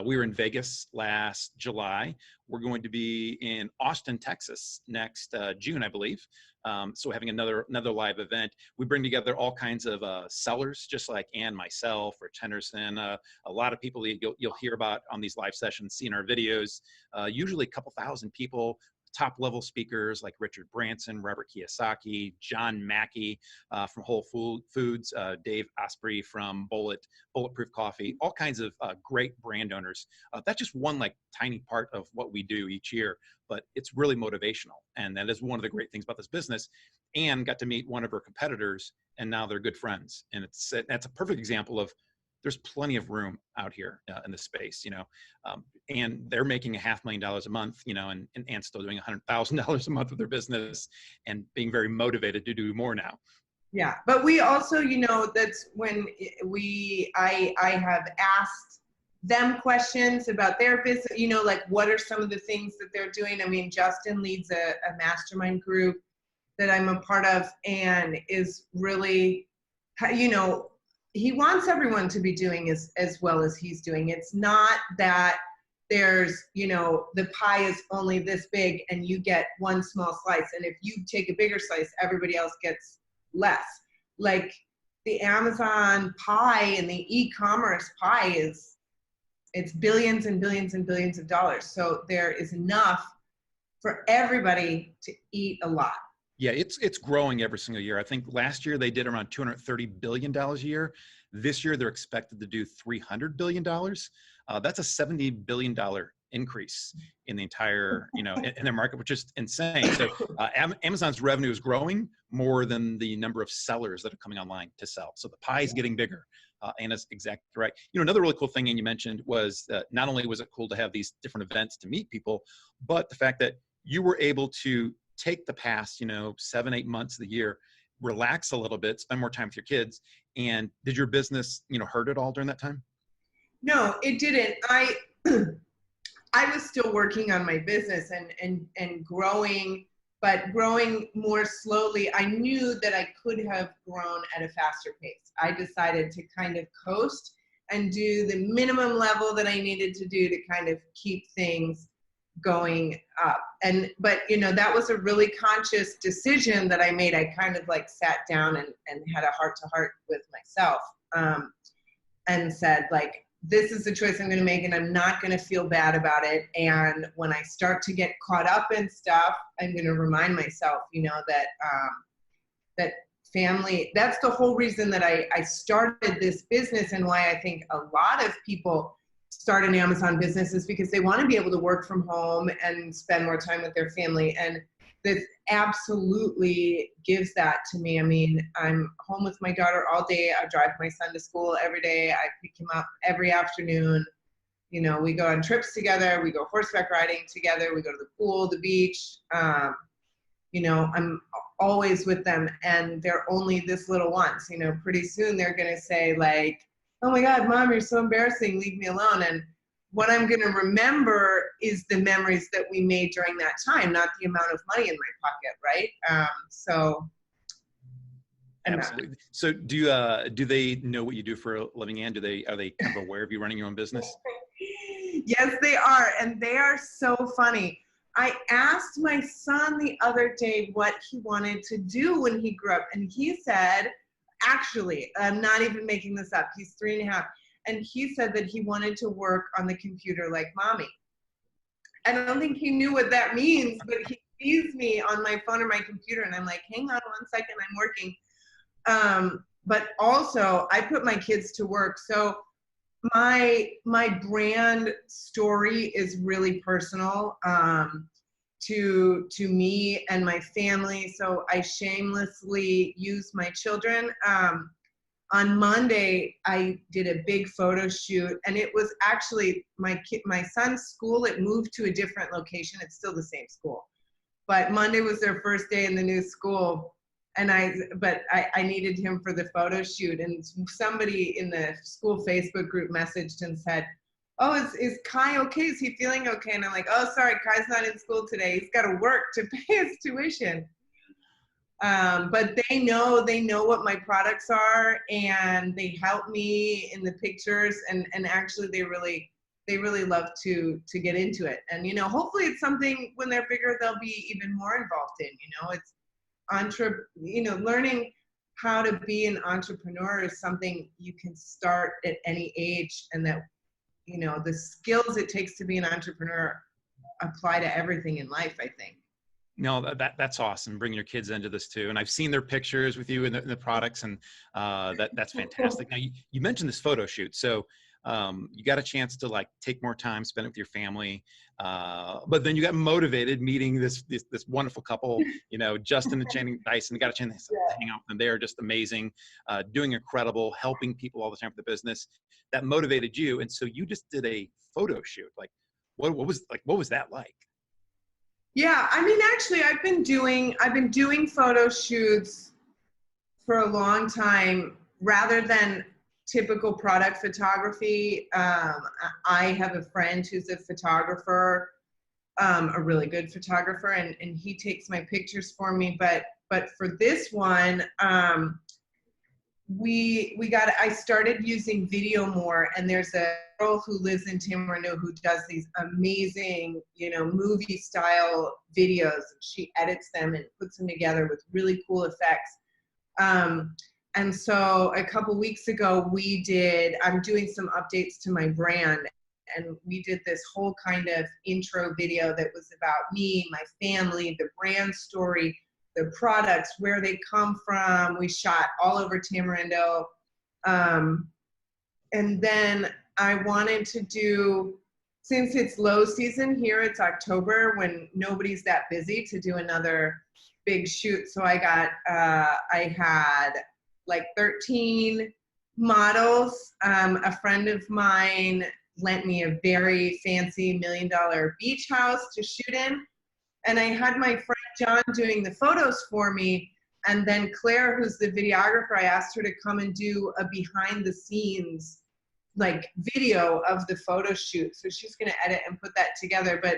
We were in Vegas last July. We're going to be in Austin, Texas next June, I believe. So having another live event. We bring together all kinds of sellers, just like Ann, myself, Rich Henderson, a lot of people you'll hear about on these live sessions, seeing our videos, usually a couple thousand people, top level speakers like Richard Branson, Robert Kiyosaki, John Mackey from Whole Foods, Dave Asprey from Bulletproof Coffee, all kinds of great brand owners. That's just one like tiny part of what we do each year, but it's really motivational. And that is one of the great things about this business. Anne got to meet one of her competitors and now they're good friends. And that's a perfect example of there's plenty of room out here in this space, you know, and they're making $500,000 a month, you know, and still doing $100,000 a month of their business and being very motivated to do more now. Yeah, but we also, you know, that's when I have asked them questions about their business, you know, like what are some of the things that they're doing? I mean, Justin leads a mastermind group that I'm a part of and is really, you know, he wants everyone to be doing as well as he's doing. It's not that there's, you know, the pie is only this big and you get one small slice. And if you take a bigger slice, everybody else gets less. Like the Amazon pie and the e-commerce pie it's billions and billions and billions of dollars. So there is enough for everybody to eat a lot. Yeah, it's growing every single year. I think last year they did around $230 billion a year. This year they're expected to do $300 billion. That's a $70 billion increase in the entire, you know, in their market, which is insane. So Amazon's revenue is growing more than the number of sellers that are coming online to sell. So the pie is getting bigger. And that's exactly right. You know, another really cool thing, and you mentioned, was that not only was it cool to have these different events to meet people, but the fact that you were able to take the past, you know, 7-8 months of the year, relax a little bit, spend more time with your kids. And did your business, you know, hurt at all during that time? No, it didn't. I was still working on my business and growing, but growing more slowly. I knew that I could have grown at a faster pace. I decided to kind of coast and do the minimum level that I needed to do to kind of keep things going up. But you know, that was a really conscious decision that I made. I kind of like sat down and had a heart to heart with myself, and said like, this is the choice I'm going to make and I'm not going to feel bad about it. And when I start to get caught up in stuff, I'm going to remind myself, you know, that that family, that's the whole reason that I started this business, and why I think a lot of people start an Amazon business is because they want to be able to work from home and spend more time with their family. And this absolutely gives that to me. I mean, I'm home with my daughter all day. I drive my son to school every day. I pick him up every afternoon. You know, we go on trips together. We go horseback riding together. We go to the pool, the beach. You know, I'm always with them, and they're only this little once. You know, pretty soon they're going to say like, oh my God, Mom, you're so embarrassing. Leave me alone. And what I'm going to remember is the memories that we made during that time, not the amount of money in my pocket, right? So. Absolutely. So do they know what you do for a living, Ann? Are they kind of aware of you running your own business? Yes, they are. And they are so funny. I asked my son the other day what he wanted to do when he grew up. And he said, actually, I'm not even making this up. He's 3.5. And he said that he wanted to work on the computer like Mommy. I don't think he knew what that means, but he sees me on my phone or my computer and I'm like, hang on 1 second, I'm working. But also I put my kids to work. So my brand story is really personal to me and my family. So I shamelessly use my children. On Monday, I did a big photo shoot, and it was actually my son's school. It moved to a different location. It's still the same school, but Monday was their first day in the new school. And I needed him for the photo shoot, and somebody in the school Facebook group messaged and said, oh, is Kai okay? Is he feeling okay? And I'm like, oh, sorry, Kai's not in school today. He's got to work to pay his tuition. But they know what my products are, and they help me in the pictures, and actually they really love to get into it. And, you know, hopefully it's something when they're bigger, they'll be even more involved in, you know, it's learning how to be an entrepreneur is something you can start at any age, and that, you know, the skills it takes to be an entrepreneur apply to everything in life, I think. No, that's awesome. Bring your kids into this too. And I've seen their pictures with you in the products, and that's fantastic. Now you mentioned this photo shoot. So you got a chance to like take more time, spend it with your family. But then you got motivated meeting this wonderful couple, you know, Justin and Channing Dyson. Got a chance to hang out with them. They're just amazing, doing incredible, helping people all the time for the business. That motivated you. And so you just did a photo shoot. Like what was that like? Yeah, I mean, actually, I've been doing photo shoots for a long time rather than typical product photography. I have a friend who's a photographer, a really good photographer, and he takes my pictures for me. But for this one, I started using video more, and there's a girl who lives in Tamarindo who does these amazing, you know, movie style videos. She edits them and puts them together with really cool effects. And so a couple weeks ago I'm doing some updates to my brand, and we did this whole kind of intro video that was about me, my family, the brand story, the products, where they come from. We shot all over Tamarindo. And then I wanted to do, since it's low season here, it's October when nobody's that busy, to do another big shoot. So I had like 13 models. A friend of mine lent me a very fancy $1 million beach house to shoot in. And I had my friend John doing the photos for me. And then Claire, who's the videographer, I asked her to come and do a behind the scenes like video of the photo shoot. So she's going to edit and put that together. But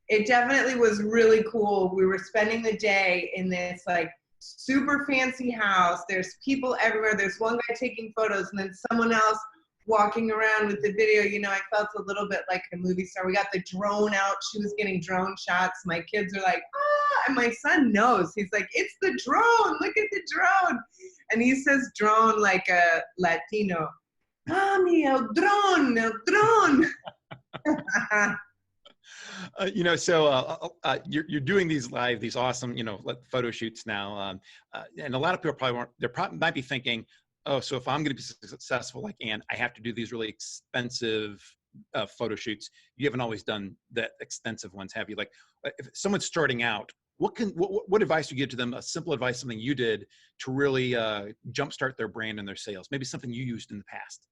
it definitely was really cool. We were spending the day in this like super fancy house. There's people everywhere. There's one guy taking photos and then someone else walking around with the video. You know, I felt a little bit like a movie star. We got the drone out. She was getting drone shots. My kids are like, ah, and my son knows. He's like, it's the drone. Look at the drone. And he says drone like a Latino. Mami, el drone, el drone. You know, so you're doing these awesome, you know, photo shoots now, and a lot of people might be thinking, oh, so if I'm going to be successful like Ann, I have to do these really expensive photo shoots. You haven't always done the extensive ones, have you? Like, if someone's starting out, what advice do you give to them? A simple advice, something you did to really jumpstart their brand and their sales? Maybe something you used in the past.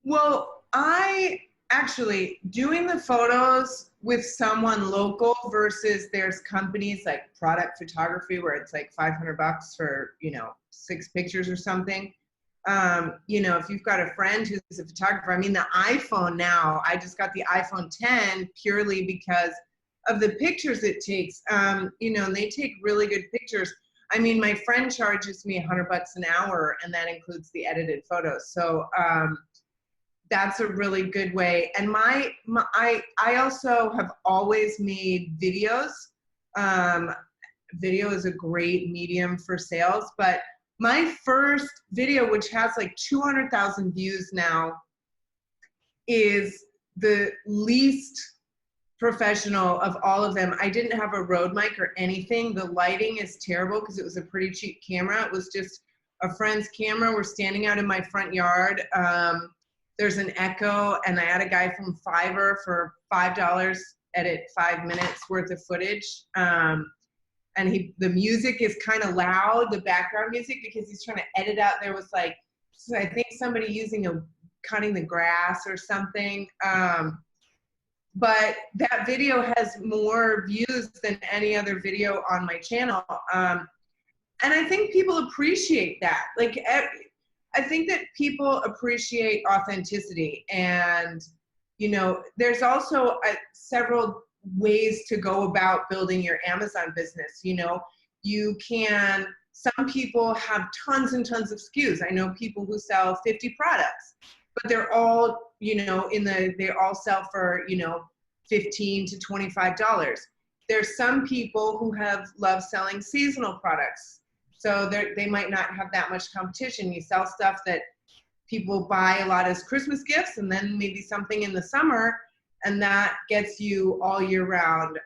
Well, I actually doing the photos with someone local versus there's companies like product photography where it's like $500 for, you know, 6 pictures or something. You know, if you've got a friend who's a photographer, I mean, the iPhone now, I just got the iPhone 10 purely because of the pictures it takes. You know, and they take really good pictures. I mean, my friend charges me $100 an hour, and that includes the edited photos. So, that's a really good way. And I also have always made videos. Video is a great medium for sales, but my first video, which has like 200,000 views now, is the least professional of all of them. I didn't have a Rode mic or anything. The lighting is terrible because it was a pretty cheap camera. It was just a friend's camera. We're standing out in my front yard. There's an echo, and I had a guy from Fiverr for $5 edit 5 minutes worth of footage. And the music is kind of loud, the background music, because he's trying to edit out. There was like, so I think somebody cutting the grass or something. But that video has more views than any other video on my channel. And I think people appreciate that. Like, I think that people appreciate authenticity, and, you know, there's also several ways to go about building your Amazon business. You know, You can, some people have tons and tons of SKUs. I know people who sell 50 products, but they're all, they all sell for, $15 to $25. There's some people who love selling seasonal products. So they might not have that much competition. You sell stuff that people buy a lot as Christmas gifts, and then maybe something in the summer, and that gets you all year round.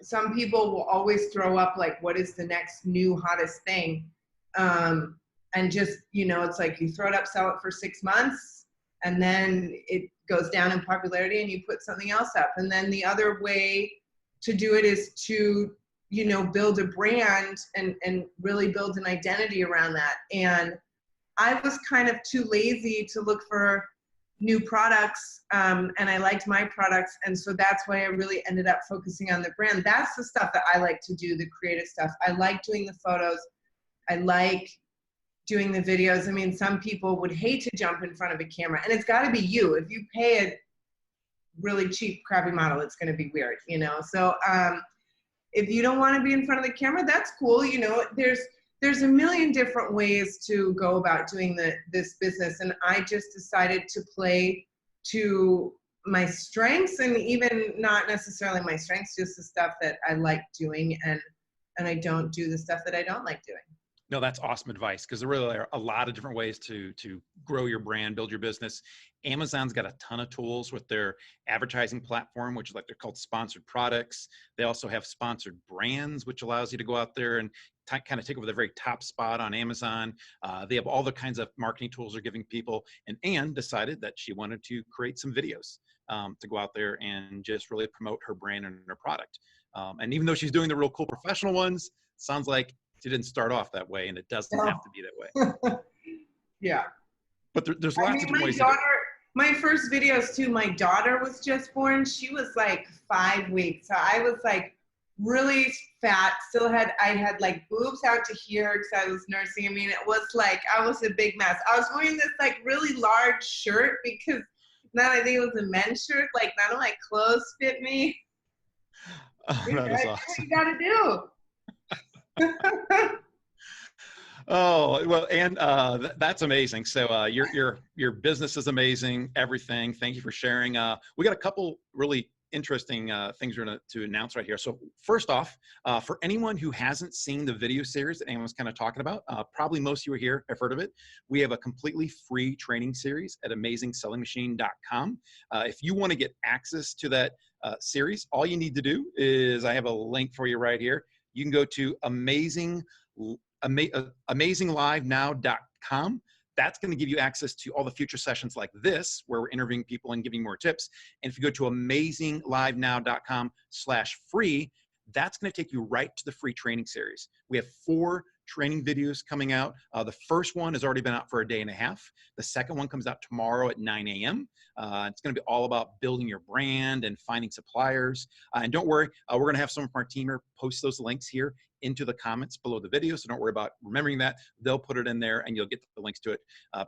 Some people will always throw up like, what is the next new hottest thing? And just, it's like you throw it up, sell it for 6 months, and then it goes down in popularity and you put something else up. And then the other way to do it is to, build a brand and really build an identity around that. And I was kind of too lazy to look for new products, and I liked my products, and so that's why I really ended up focusing on the brand. That's the stuff that I like to do, the creative stuff. I like doing the photos. I like doing the videos. I mean, some people would hate to jump in front of a camera, and it's got to be you. If you pay a really cheap, crappy model, it's going to be weird, So if you don't want to be in front of the camera, that's cool. There's a million different ways to go about doing this business, and I just decided to play to my strengths, and even not necessarily my strengths, just the stuff that I like doing, and I don't do the stuff that I don't like doing. No, that's awesome advice, because there really are a lot of different ways to grow your brand, build your business. Amazon's got a ton of tools with their advertising platform, which is like they're called sponsored products. They also have sponsored brands, which allows you to go out there and kind of take over the very top spot on Amazon. They have all the kinds of marketing tools they're giving people. And Anne decided that she wanted to create some videos to go out there and just really promote her brand and her product. And even though she's doing the real cool professional ones, sounds like she didn't start off that way, and it doesn't have to be that way. Yeah. But there's lots of different ways to do it. My first videos too, my daughter was just born. She was like 5 weeks. So I was like really fat, I had like boobs out to here because I was nursing. I mean, it was like, I was a big mess. I was wearing this like really large shirt because I think it was a men's shirt. Like none of my clothes fit me. Oh, that is awesome. What you gotta do. Oh, well, and that's amazing. So your business is amazing, everything. Thank you for sharing. We got a couple really interesting things we're going to announce right here. So first off, for anyone who hasn't seen the video series that Anne was kind of talking about, probably most of you are here have heard of it. We have a completely free training series at AmazingSellingMachine.com. If you want to get access to that series, all you need to do is, I have a link for you right here. You can go to AmazingLiveNow.com. That's going to give you access to all the future sessions like this, where we're interviewing people and giving more tips. And if you go to AmazingLiveNow.com/free, that's going to take you right to the free training series. We have 4 training videos coming out. The first one has already been out for a day and a half. The second one comes out tomorrow at 9 a.m. It's going to be all about building your brand and finding suppliers. And don't worry, we're going to have some of our team here post those links here into the comments below the video. So don't worry about remembering that. They'll put it in there and you'll get the links to it.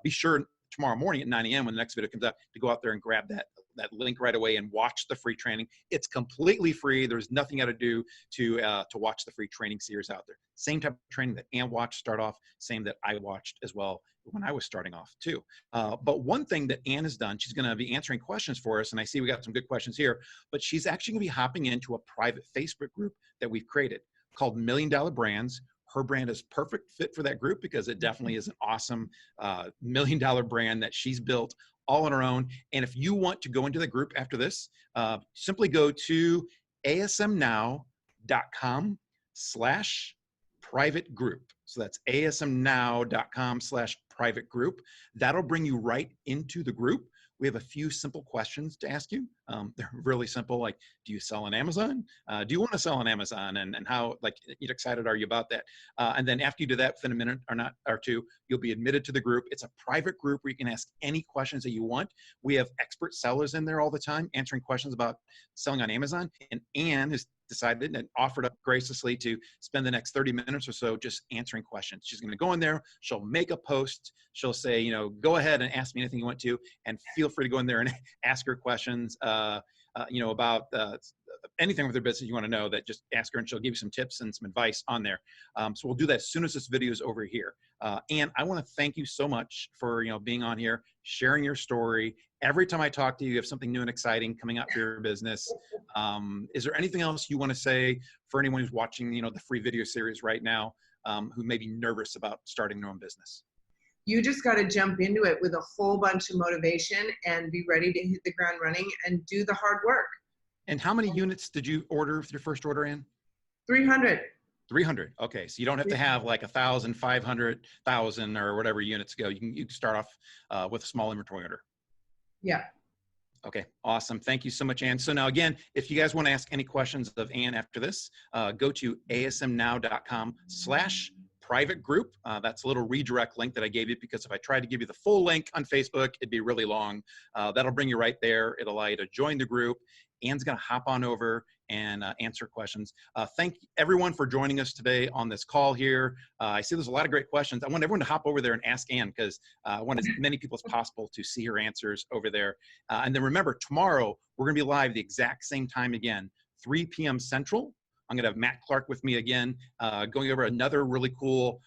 Be sure tomorrow morning at 9 a.m. when the next video comes out to go out there and grab that link right away and watch the free training. It's completely free. There's nothing you got to do to watch the free training series out there. Same type of training that Anne watched start off, same that I watched as well when I was starting off too. But one thing that Anne has done, she's going to be answering questions for us, and I see we got some good questions here, but she's actually going to be hopping into a private Facebook group that we've created called $1 Million Brands. Her brand is perfect fit for that group because it definitely is an awesome $1 million brand that she's built all on her own. And if you want to go into the group after this, simply go to asmnow.com/private group. So that's asmnow.com/private group. That'll bring you right into the group. We have a few simple questions to ask you. They're really simple, like, do you sell on Amazon? Do you want to sell on Amazon? And how excited are you about that? And then after you do that, within a minute or two, you'll be admitted to the group. It's a private group where you can ask any questions that you want. We have expert sellers in there all the time answering questions about selling on Amazon. And Anne has decided and offered up graciously to spend the next 30 minutes or so just answering questions. She's going to go in there. She'll make a post. She'll say, go ahead and ask me anything you want to, and feel free to go in there and ask her questions, about anything with their business you want to know, that just ask her and she'll give you some tips and some advice on there. So we'll do that as soon as this video is over here. And I want to thank you so much for being on here, sharing your story. Every time I talk to you, you have something new and exciting coming up for your business. Is there anything else you want to say for anyone who's watching the free video series right now, who may be nervous about starting their own business? You just got to jump into it with a whole bunch of motivation and be ready to hit the ground running and do the hard work. And how many units did you order with your first order in? 300. 300. Okay. So you don't have to have like 1,000, 500,000 or whatever units go. You can start off with a small inventory order. Yeah. Okay. Awesome. Thank you so much, Ann. So now again, if you guys want to ask any questions of Ann after this, go to asmnow.com/private group. That's a little redirect link that I gave you, because if I tried to give you the full link on Facebook, it'd be really long. That'll bring you right there. It'll allow you to join the group. Ann's going to hop on over and answer questions. Thank everyone for joining us today on this call here. I see there's a lot of great questions. I want everyone to hop over there and ask Ann, because I want as many people as possible to see her answers over there. And then remember, tomorrow we're going to be live the exact same time again, 3 p.m. Central. I'm going to have Matt Clark with me again, going over another really cool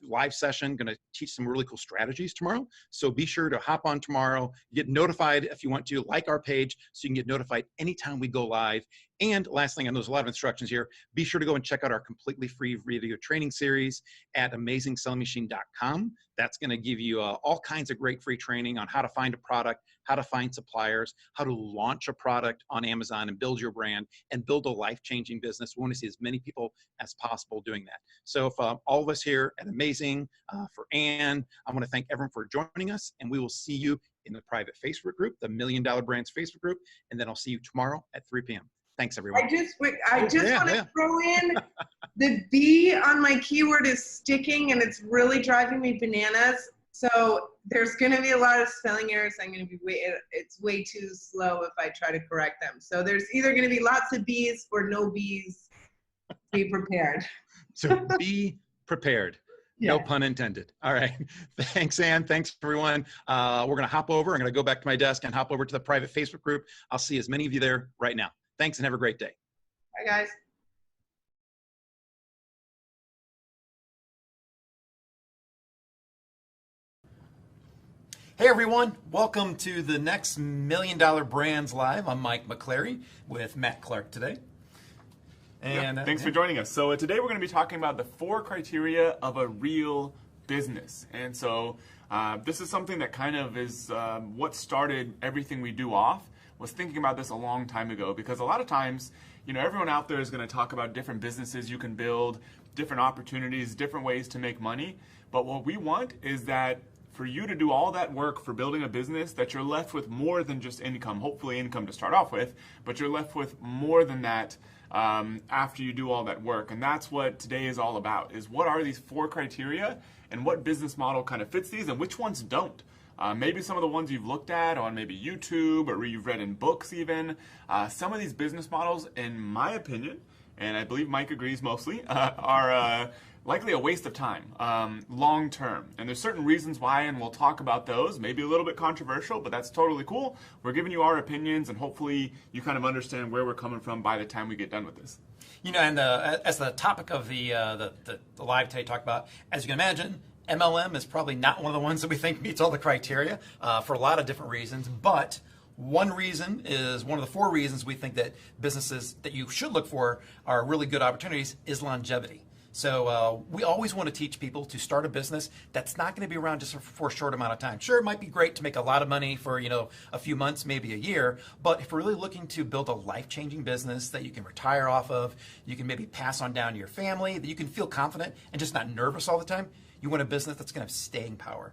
live session, going to teach some really cool strategies tomorrow. So be sure to hop on tomorrow, get notified if you want to, like our page so you can get notified anytime we go live. And last thing, and there's a lot of instructions here, be sure to go and check out our completely free video training series at AmazingSellingMachine.com. That's going to give you all kinds of great free training on how to find a product, how to find suppliers, how to launch a product on Amazon and build your brand and build a life-changing business. We want to see as many people as possible doing that. So if all of us here at Amazing, for Ann, I want to thank everyone for joining us, and we will see you in the private Facebook group, the $1 Million Brands Facebook group, and then I'll see you tomorrow at 3 p.m. Thanks, everyone. I just want to throw in the B on my keyword is sticking, and it's really driving me bananas. So there's going to be a lot of spelling errors. It's way too slow if I try to correct them. So there's either going to be lots of B's or no B's. Be prepared. So be prepared. Yeah. No pun intended. All right. Thanks, Ann. Thanks, everyone. We're going to hop over. I'm going to go back to my desk and hop over to the private Facebook group. I'll see as many of you there right now. Thanks, and have a great day. Bye, guys. Hey everyone, welcome to the next $1 Million Brands Live. I'm Mike McClary with Matt Clark today. And thanks for joining us. So today we're going to be talking about the 4 criteria of a real business. And so this is something that kind of is what started everything we do off. Was thinking about this a long time ago, because a lot of times, everyone out there is going to talk about different businesses you can build, different opportunities, different ways to make money. But what we want is that for you to do all that work for building a business, that you're left with more than just income, hopefully income to start off with, but you're left with more than that after you do all that work. And that's what today is all about, is what are these 4 criteria and what business model kind of fits these and which ones don't. Maybe some of the ones you've looked at on maybe YouTube or you've read in books even. Some of these business models, in my opinion, and I believe Mike agrees mostly, are likely a waste of time, long term. And there's certain reasons why, and we'll talk about those. Maybe a little bit controversial, but that's totally cool. We're giving you our opinions, and hopefully you kind of understand where we're coming from by the time we get done with this. and as the topic of the live today talked about, as you can imagine, MLM is probably not one of the ones that we think meets all the criteria for a lot of different reasons, but one reason is one of the 4 reasons we think that businesses that you should look for are really good opportunities is longevity. So we always want to teach people to start a business that's not going to be around just for a short amount of time. Sure, it might be great to make a lot of money for a few months, maybe a year, but if we're really looking to build a life-changing business that you can retire off of, you can maybe pass on down to your family, that you can feel confident and just not nervous all the time, you want a business that's going to have staying power.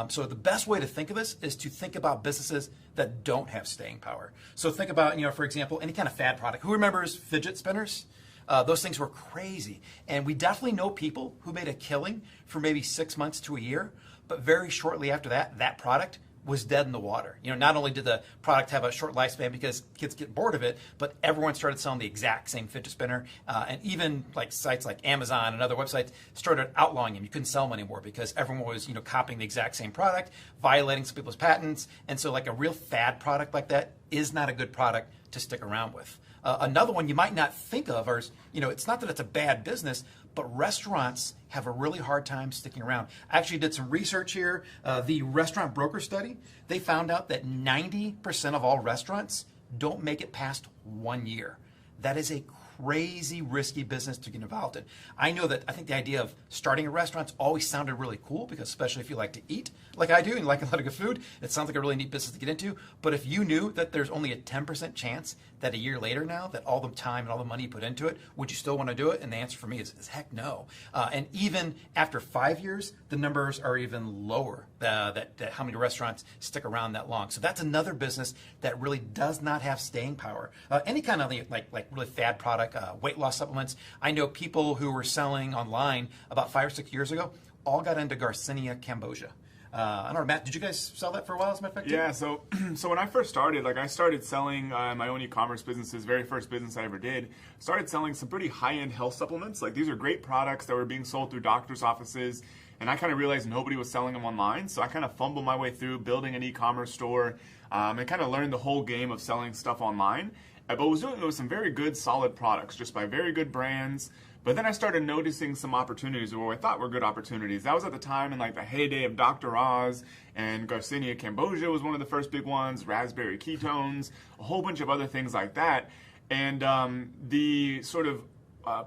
So the best way to think of this is to think about businesses that don't have staying power. So think about, for example, any kind of fad product. Who remembers fidget spinners? Those things were crazy. And we definitely know people who made a killing for maybe 6 months to a year, but very shortly after that, that product was dead in the water. Not only did the product have a short lifespan because kids get bored of it, but everyone started selling the exact same fidget spinner. And even like sites like Amazon and other websites started outlawing them. You couldn't sell them anymore because everyone was, copying the exact same product, violating some people's patents. And so like a real fad product like that is not a good product to stick around with. Another one you might not think of, or it's not that it's a bad business, but restaurants have a really hard time sticking around. I actually did some research here. The restaurant broker study, they found out that 90% of all restaurants don't make it past 1 year. That is a crazy risky business to get involved in. I think the idea of starting a restaurant's always sounded really cool, because especially if you like to eat like I do and like a lot of good food, it sounds like a really neat business to get into. But if you knew that there's only a 10% chance that a year later now, that all the time and all the money you put into it, would you still want to do it? And the answer for me is heck no. And even after 5 years, the numbers are even lower, that how many restaurants stick around that long. So that's another business that really does not have staying power. Any kind of like really fad product, weight loss supplements. I know people who were selling online about 5 or 6 years ago all got into Garcinia cambogia. I don't know, Matt, did you guys sell that for a while, as a matter of fact? Yeah, so when I first started, I started selling my own e-commerce businesses, very first business I ever did, started selling some pretty high-end health supplements. These are great products that were being sold through doctors' offices, and I kind of realized nobody was selling them online, so I kind of fumbled my way through building an e-commerce store, and kind of learned the whole game of selling stuff online. But was doing it with some very good, solid products, just by very good brands. But then I started noticing some opportunities, or what I thought were good opportunities. That was at the time in the heyday of Dr. Oz, and Garcinia cambogia was one of the first big ones, raspberry ketones, a whole bunch of other things like that. And the sort of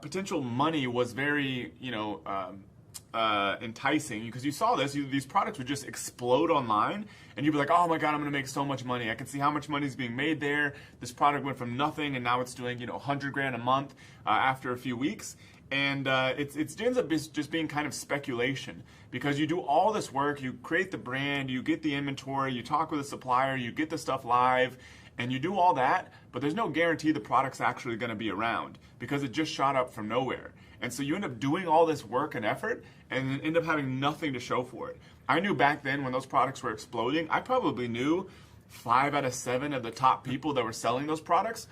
potential money was very, enticing, because you saw these products would just explode online, and you'd be like, oh my god, I'm going to make so much money. I can see how much money is being made there. This product went from nothing, and now it's doing 100 grand a month after a few weeks. And it ends up just being kind of speculation, because you do all this work, you create the brand, you get the inventory, you talk with a supplier, you get the stuff live, and you do all that, but there's no guarantee the product's actually going to be around, because it just shot up from nowhere. And so you end up doing all this work and effort and end up having nothing to show for it. I knew back then when those products were exploding, I probably knew 5 out of 7 of the top people that were selling those products,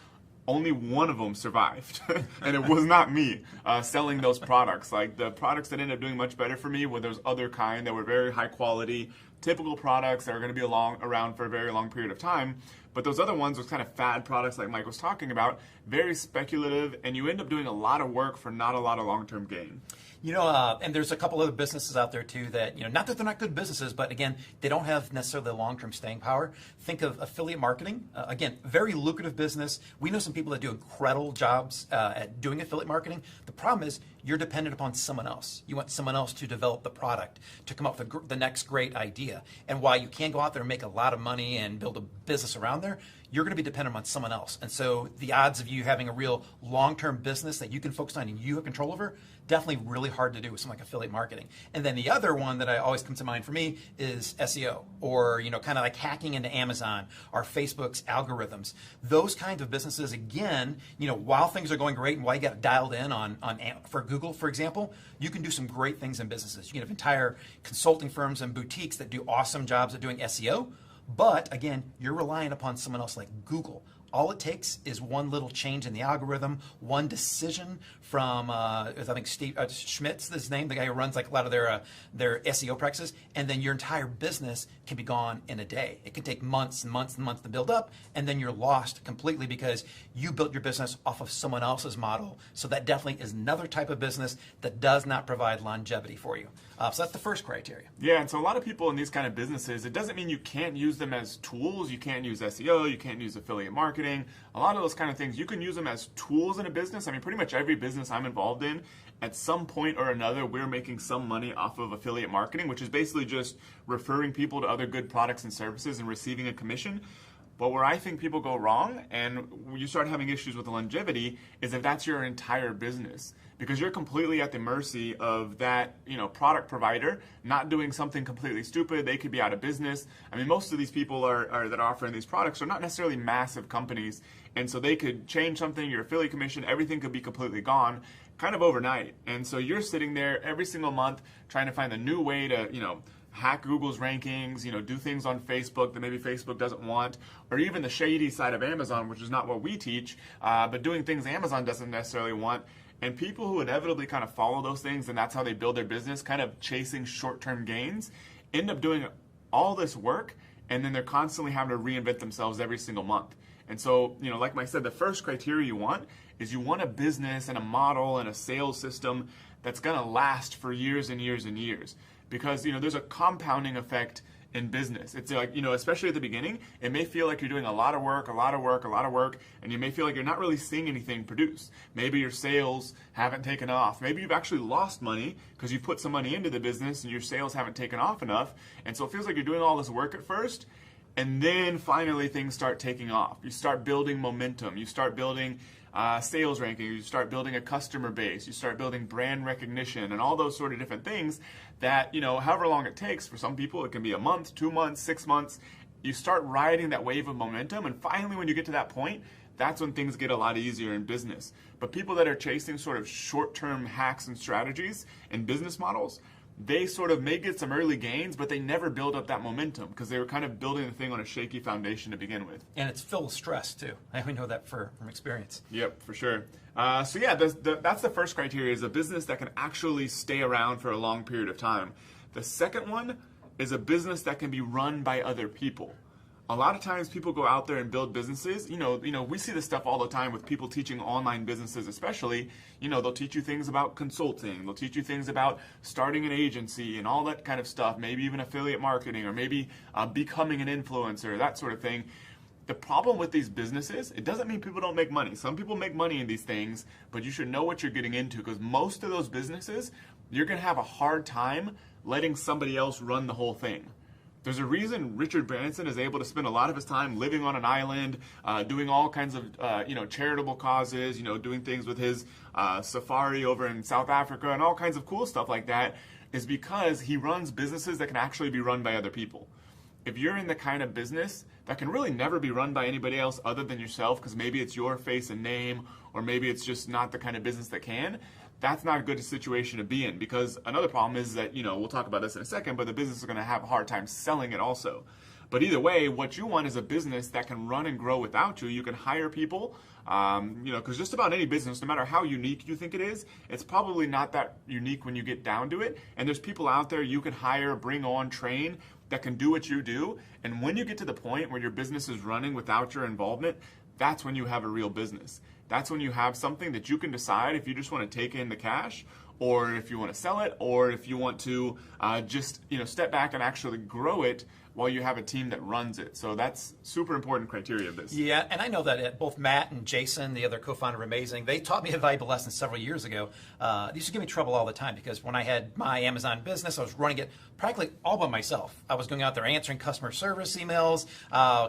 only one of them survived. And it was not me selling those products. The products that ended up doing much better for me were those other kind that were very high quality, typical products that are going to be around for a very long period of time. But those other ones, those kind of fad products like Mike was talking about, very speculative, and you end up doing a lot of work for not a lot of long-term gain. And there's a couple other businesses out there too that, not that they're not good businesses, but again, they don't have necessarily the long-term staying power. Think of affiliate marketing. Again, very lucrative business. We know some people that do incredible jobs at doing affiliate marketing. The problem is you're dependent upon someone else. You want someone else to develop the product, to come up with the next great idea. And while you can go out there and make a lot of money and build a business around there, you're going to be dependent on someone else. And so the odds of you having a real long-term business that you can focus on and you have control over, definitely really hard to do with something like affiliate marketing. And then the other one that always comes to mind for me is SEO, or kind of like hacking into Amazon or Facebook's algorithms. Those kinds of businesses, again, while things are going great and while you got it dialed in for Google, for example, you can do some great things in businesses. You can have entire consulting firms and boutiques that do awesome jobs at doing SEO. But again, you're relying upon someone else like Google. All it takes is one little change in the algorithm, one decision from, I think Steve Schmidt's his name, the guy who runs a lot of their SEO practices, and then your entire business can be gone in a day. It can take months and months and months to build up, and then you're lost completely because you built your business off of someone else's model. So that definitely is another type of business that does not provide longevity for you. So that's the first criteria. Yeah, and so a lot of people in these kind of businesses, it doesn't mean you can't use them as tools. You can't use SEO, you can't use affiliate marketing, a lot of those kind of things. You can use them as tools in a business. Pretty much every business I'm involved in, at some point or another, we're making some money off of affiliate marketing, which is basically just referring people to other good products and services and receiving a commission. But where I think people go wrong and you start having issues with the longevity is if that's your entire business, because you're completely at the mercy of that, product provider not doing something completely stupid. They could be out of business. Most of these people that are offering these products are not necessarily massive companies, and so they could change something, your affiliate commission, everything could be completely gone kind of overnight. And so you're sitting there every single month trying to find a new way to, hack Google's rankings, do things on Facebook that maybe Facebook doesn't want, or even the shady side of Amazon, which is not what we teach, but doing things Amazon doesn't necessarily want. And people who inevitably kind of follow those things, and that's how they build their business, kind of chasing short-term gains, end up doing all this work, and then they're constantly having to reinvent themselves every single month. And so, like I said, the first criteria you want is you want a business and a model and a sales system that's going to last for years and years and years. Because, there's a compounding effect in business. It's like, especially at the beginning, it may feel like you're doing a lot of work, and you may feel like you're not really seeing anything produced. Maybe your sales haven't taken off. Maybe you've actually lost money because you put some money into the business and your sales haven't taken off enough. And so it feels like you're doing all this work at first, and then finally things start taking off. You start building momentum. You start building sales ranking. You start building a customer base. You start building brand recognition and all those sort of different things that, however long it takes. For some people, it can be a month, 2 months, 6 months. You start riding that wave of momentum, and finally when you get to that point, that's when things get a lot easier in business. But people that are chasing sort of short-term hacks and strategies and business models, they sort of may get some early gains, but they never build up that momentum because they were kind of building the thing on a shaky foundation to begin with. And it's filled with stress too. We know that from experience. Yep, for sure. So yeah, that's the first criteria, is a business that can actually stay around for a long period of time. The second one is a business that can be run by other people. A lot of times people go out there and build businesses. We see this stuff all the time with people teaching online businesses, especially. They'll teach you things about consulting. They'll teach you things about starting an agency and all that kind of stuff, maybe even affiliate marketing, or maybe becoming an influencer, that sort of thing. The problem with these businesses, it doesn't mean people don't make money. Some people make money in these things, but you should know what you're getting into, because most of those businesses, you're going to have a hard time letting somebody else run the whole thing. There's a reason Richard Branson is able to spend a lot of his time living on an island, doing all kinds of charitable causes, doing things with his safari over in South Africa and all kinds of cool stuff like that, is because he runs businesses that can actually be run by other people. If you're in the kind of business that can really never be run by anybody else other than yourself, because maybe it's your face and name, or maybe it's just not the kind of business that can, that's not a good situation to be in. Because another problem is that, we'll talk about this in a second, but the business is going to have a hard time selling it also. But either way, what you want is a business that can run and grow without you. You can hire people, because just about any business, no matter how unique you think it is, it's probably not that unique when you get down to it. And there's people out there you can hire, bring on, train, that can do what you do. And when you get to the point where your business is running without your involvement, that's when you have a real business. That's when you have something that you can decide if you just want to take in the cash, or if you want to sell it, or if you want to just step back and actually grow it while you have a team that runs it. So that's super important criteria of this. Yeah, and I know that both Matt and Jason, the other co-founder of Amazing, they taught me a valuable lesson several years ago. They used to give me trouble all the time, because when I had my Amazon business, I was running it practically all by myself. I was going out there answering customer service emails,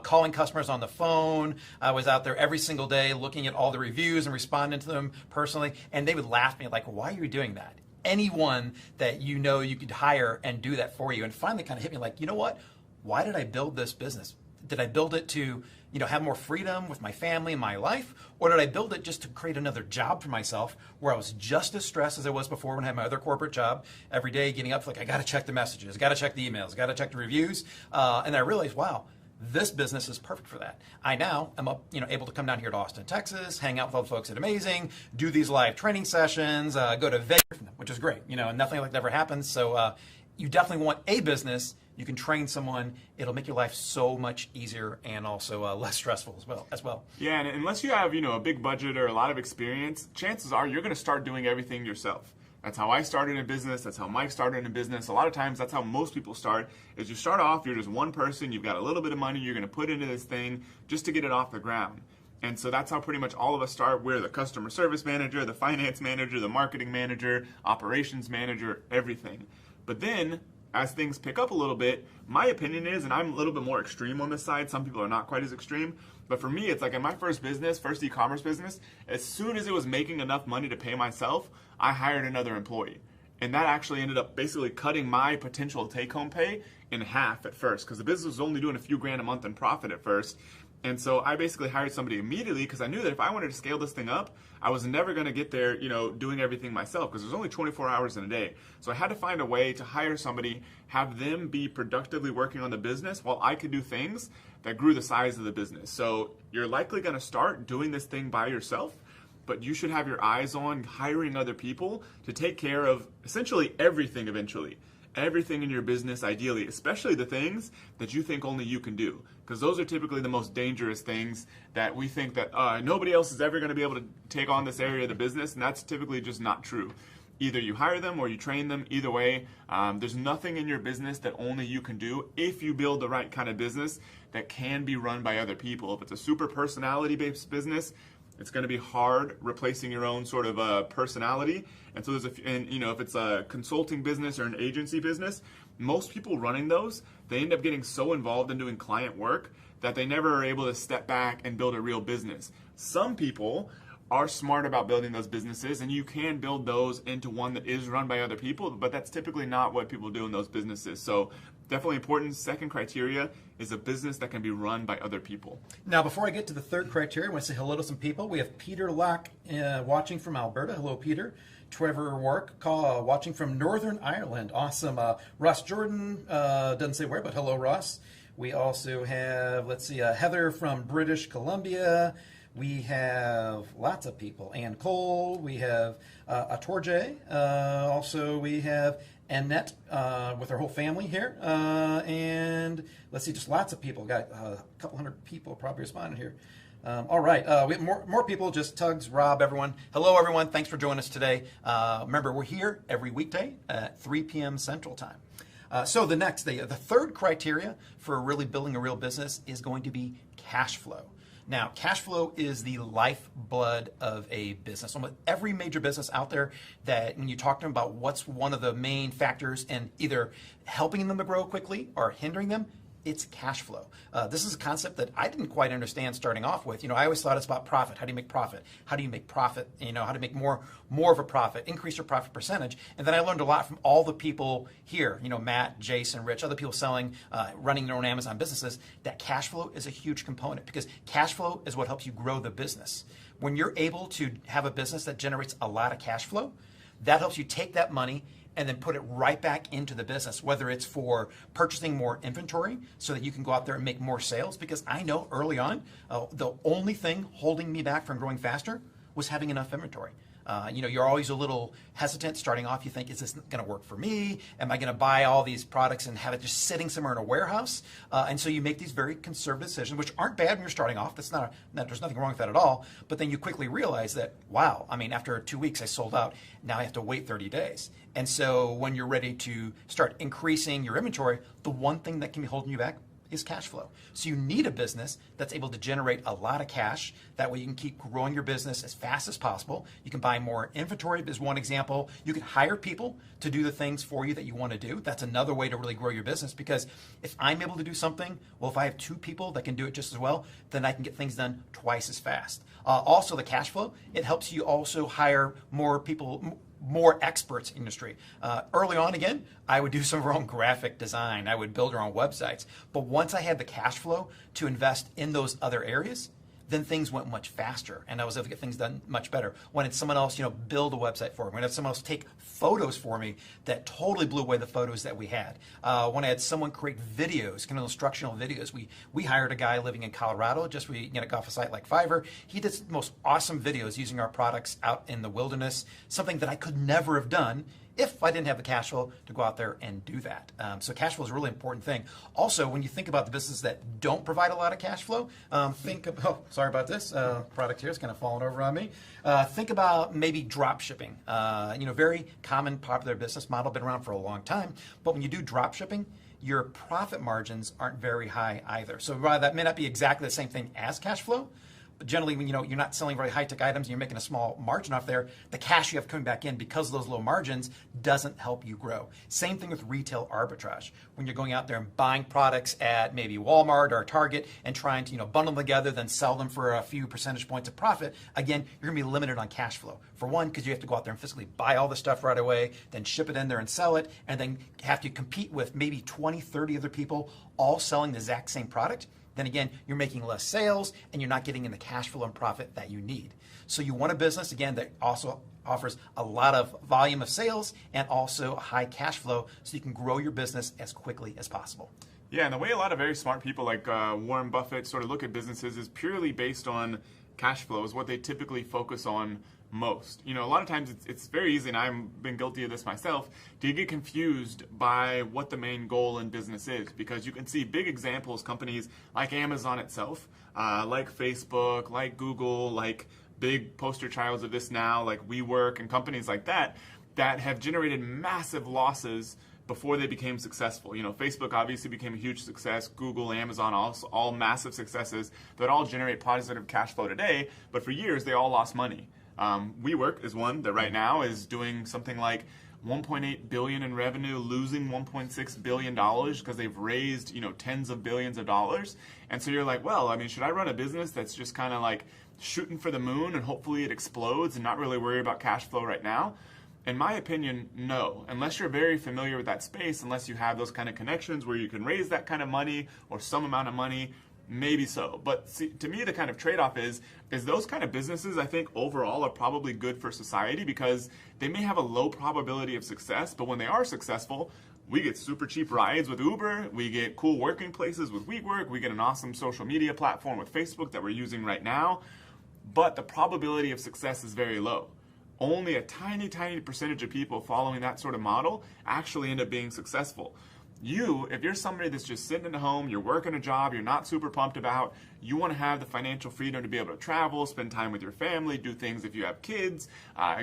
calling customers on the phone. I was out there every single day looking at all the reviews and responding to them personally, and they would laugh at me like, why are you doing that? Anyone that you could hire and do that for you. And finally kind of hit me like, you know what? Why did I build this business? Did I build it to, have more freedom with my family and my life? Or did I build it just to create another job for myself where I was just as stressed as I was before when I had my other corporate job, every day getting up like, I got to check the messages, got to check the emails, got to check the reviews. And I realized, wow, this business is perfect for that. I now am able to come down here to Austin, Texas, hang out with all the folks at Amazing, do these live training sessions, go to Vegas, which is great, and nothing like that ever happens. So you definitely want a business. You can train someone. It'll make your life so much easier and also less stressful as well. Yeah, and unless you have a big budget or a lot of experience, chances are you're going to start doing everything yourself. That's how I started in business. That's how Mike started in business. A lot of times that's how most people start, is you start off, you're just one person, you've got a little bit of money you're going to put into this thing just to get it off the ground. And so that's how pretty much all of us start. We're the customer service manager, the finance manager, the marketing manager, operations manager, everything. But then, as things pick up a little bit, my opinion is, and I'm a little bit more extreme on this side, some people are not quite as extreme, but for me, it's like in my first e-commerce business, as soon as it was making enough money to pay myself, I hired another employee. And that actually ended up basically cutting my potential take-home pay in half at first, because the business was only doing a few grand a month in profit at first. And so I basically hired somebody immediately, because I knew that if I wanted to scale this thing up, I was never going to get there, doing everything myself, because there's only 24 hours in a day. So I had to find a way to hire somebody, have them be productively working on the business while I could do things that grew the size of the business. So you're likely going to start doing this thing by yourself, but you should have your eyes on hiring other people to take care of essentially everything eventually. everything in your business ideally, especially the things that you think only you can do. Because those are typically the most dangerous things that we think that nobody else is ever going to be able to take on this area of the business, and that's typically just not true. Either you hire them or you train them. Either way, there's nothing in your business that only you can do if you build the right kind of business that can be run by other people. If it's a super personality-based business, it's going to be hard replacing your own sort of personality. And so if it's a consulting business or an agency business, most people running those, they end up getting so involved in doing client work that they never are able to step back and build a real business. Some people are smart about building those businesses, and you can build those into one that is run by other people, but that's typically not what people do in those businesses. So definitely important. Second criteria is a business that can be run by other people. Now, before I get to the third criteria, I want to say hello to some people. We have Peter Locke watching from Alberta. Hello, Peter. Trevor Work watching from Northern Ireland. Awesome. Ross Jordan doesn't say where, but hello, Ross. We also have, Heather from British Columbia. We have lots of people. Ann Cole. We have Atorje. Also, we have Annette with her whole family here. And let's see, just lots of people. Got a couple hundred people probably responding here. All right, we have more people, just Tugs, Rob, everyone. Hello, everyone. Thanks for joining us today. Remember, we're here every weekday at 3 p.m. Central Time. So the third criteria for really building a real business is going to be cash flow. Now, cash flow is the lifeblood of a business. Almost every major business out there, that when you talk to them about what's one of the main factors in either helping them to grow quickly or hindering them, it's cash flow. This is a concept that I didn't quite understand starting off with. I always thought it's about profit. How do you make profit? How do you make profit? How to make more of a profit, increase your profit percentage. And then I learned a lot from all the people here, Matt, Jason, Rich, other people selling, running their own Amazon businesses, that cash flow is a huge component, because cash flow is what helps you grow the business. When you're able to have a business that generates a lot of cash flow, that helps you take that money and then put it right back into the business, whether it's for purchasing more inventory so that you can go out there and make more sales. Because I know early on, the only thing holding me back from growing faster was having enough inventory. You're always a little hesitant starting off. You think, is this going to work for me? Am I going to buy all these products and have it just sitting somewhere in a warehouse? And so you make these very conservative decisions, which aren't bad when you're starting off. There's nothing wrong with that at all. But then you quickly realize that, wow, after 2 weeks I sold out. Now I have to wait 30 days. And so when you're ready to start increasing your inventory, the one thing that can be holding you back is cash flow. So you need a business that's able to generate a lot of cash. That way you can keep growing your business as fast as possible. You can buy more inventory is one example. You can hire people to do the things for you that you want to do. That's another way to really grow your business, because if I'm able to do something, well, if I have 2 people that can do it just as well, then I can get things done twice as fast. Also, the cash flow, it helps you also hire more people, more experts in industry. Early on, again, I would do some of our own graphic design. I would build our own websites. But once I had the cash flow to invest in those other areas, then things went much faster, and I was able to get things done much better. When it's someone else, build a website for me. When I had someone else take photos for me, that totally blew away the photos that we had. When I had someone create videos, kind of instructional videos, we hired a guy living in Colorado. We got off a site like Fiverr. He did the most awesome videos using our products out in the wilderness, something that I could never have done if I didn't have the cash flow to go out there and do that. So cash flow is a really important thing. Also, when you think about the businesses that don't provide a lot of cash flow, sorry about this. Product here is kind of falling over on me. Think about maybe drop shipping. Very common, popular business model, been around for a long time. But when you do drop shipping, your profit margins aren't very high either. So while that may not be exactly the same thing as cash flow, but generally, when you're not selling very high-tech items and you're making a small margin off there, the cash you have coming back in because of those low margins doesn't help you grow. Same thing with retail arbitrage. When you're going out there and buying products at maybe Walmart or Target and trying to bundle them together, then sell them for a few percentage points of profit, again, you're going to be limited on cash flow. For one, because you have to go out there and physically buy all the stuff right away, then ship it in there and sell it, and then have to compete with maybe 20, 30 other people all selling the exact same product. Then again, you're making less sales and you're not getting in the cash flow and profit that you need. So you want a business, again, that also offers a lot of volume of sales and also high cash flow so you can grow your business as quickly as possible. Yeah, and the way a lot of very smart people like Warren Buffett sort of look at businesses is purely based on cash flow, is what they typically focus on most. You know, a lot of times it's very easy, and I've been guilty of this myself, to get confused by what the main goal in business is, because you can see big examples, companies like Amazon itself, like Facebook, like Google, like big poster childs of this now, like WeWork and companies like that, that have generated massive losses before they became successful. You know, Facebook obviously became a huge success, Google, Amazon, all massive successes that all generate positive cash flow today, but for years they all lost money. WeWork is one that right now is doing something like 1.8 billion in revenue, losing 1.6 billion dollars because they've raised, you know, tens of billions of dollars. And so you're like, well, I mean, should I run a business that's just kind of like shooting for the moon and hopefully it explodes and not really worry about cash flow right now? In my opinion, no. Unless you're very familiar with that space, unless you have those kind of connections where you can raise that kind of money or some amount of money, maybe so. But see, to me, the kind of trade-off is those kind of businesses, I think, overall are probably good for society because they may have a low probability of success, but when they are successful, we get super cheap rides with Uber, we get cool working places with WeWork, we get an awesome social media platform with Facebook that we're using right now, but the probability of success is very low. Only a tiny, tiny percentage of people following that sort of model actually end up being successful. You, if you're somebody that's just sitting at home, you're working a job you're not super pumped about, you want to have the financial freedom to be able to travel, spend time with your family, do things if you have kids,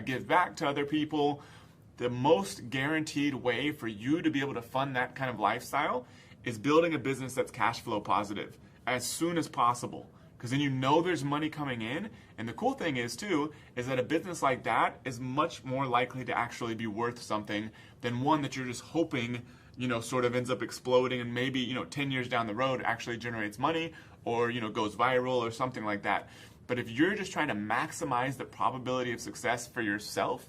give back to other people, the most guaranteed way for you to be able to fund that kind of lifestyle is building a business that's cash flow positive as soon as possible. Because then you know there's money coming in. And the cool thing is too, is that a business like that is much more likely to actually be worth something than one that you're just hoping, you know, sort of ends up exploding and maybe, you know, 10 years down the road actually generates money or, you know, goes viral or something like that. But if you're just trying to maximize the probability of success for yourself,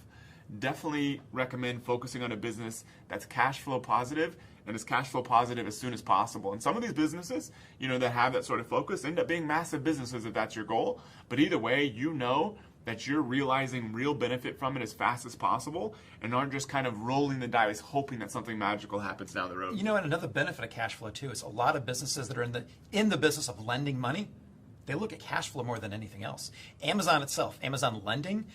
definitely recommend focusing on a business that's cash flow positive and is cash flow positive as soon as possible. And some of these businesses, you know, that have that sort of focus end up being massive businesses if that's your goal. But either way, you know that you're realizing real benefit from it as fast as possible and aren't just kind of rolling the dice hoping that something magical happens down the road. You know, and another benefit of cash flow too is a lot of businesses that are in the business of lending money, they look at cash flow more than anything else. Amazon itself, Amazon lending,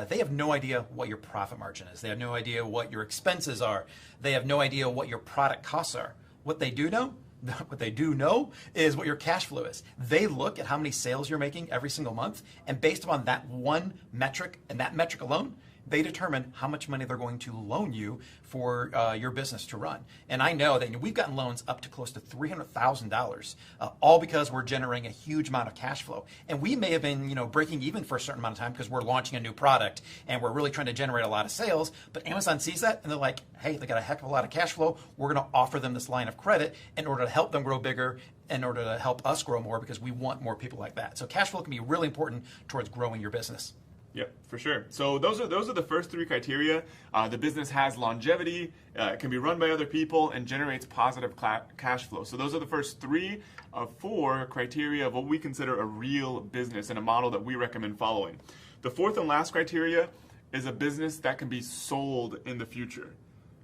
they have no idea what your profit margin is. They have no idea what your expenses are. They have no idea what your product costs are. What they do know is what your cash flow is. They look at how many sales you're making every single month, and based upon that one metric and that metric alone, they determine how much money they're going to loan you for your business to run. And I know that we've gotten loans up to close to $300,000, all because we're generating a huge amount of cash flow. And we may have been, you know, breaking even for a certain amount of time because we're launching a new product and we're really trying to generate a lot of sales. But Amazon sees that and they're like, hey, they got a heck of a lot of cash flow. We're going to offer them this line of credit in order to help them grow bigger, in order to help us grow more, because we want more people like that. So cash flow can be really important towards growing your business. Yep, for sure. So those are the first three criteria. The business has longevity, can be run by other people, and generates positive cash flow. So those are the first 3 of 4 criteria of what we consider a real business and a model that we recommend following. The fourth and last criteria is a business that can be sold in the future.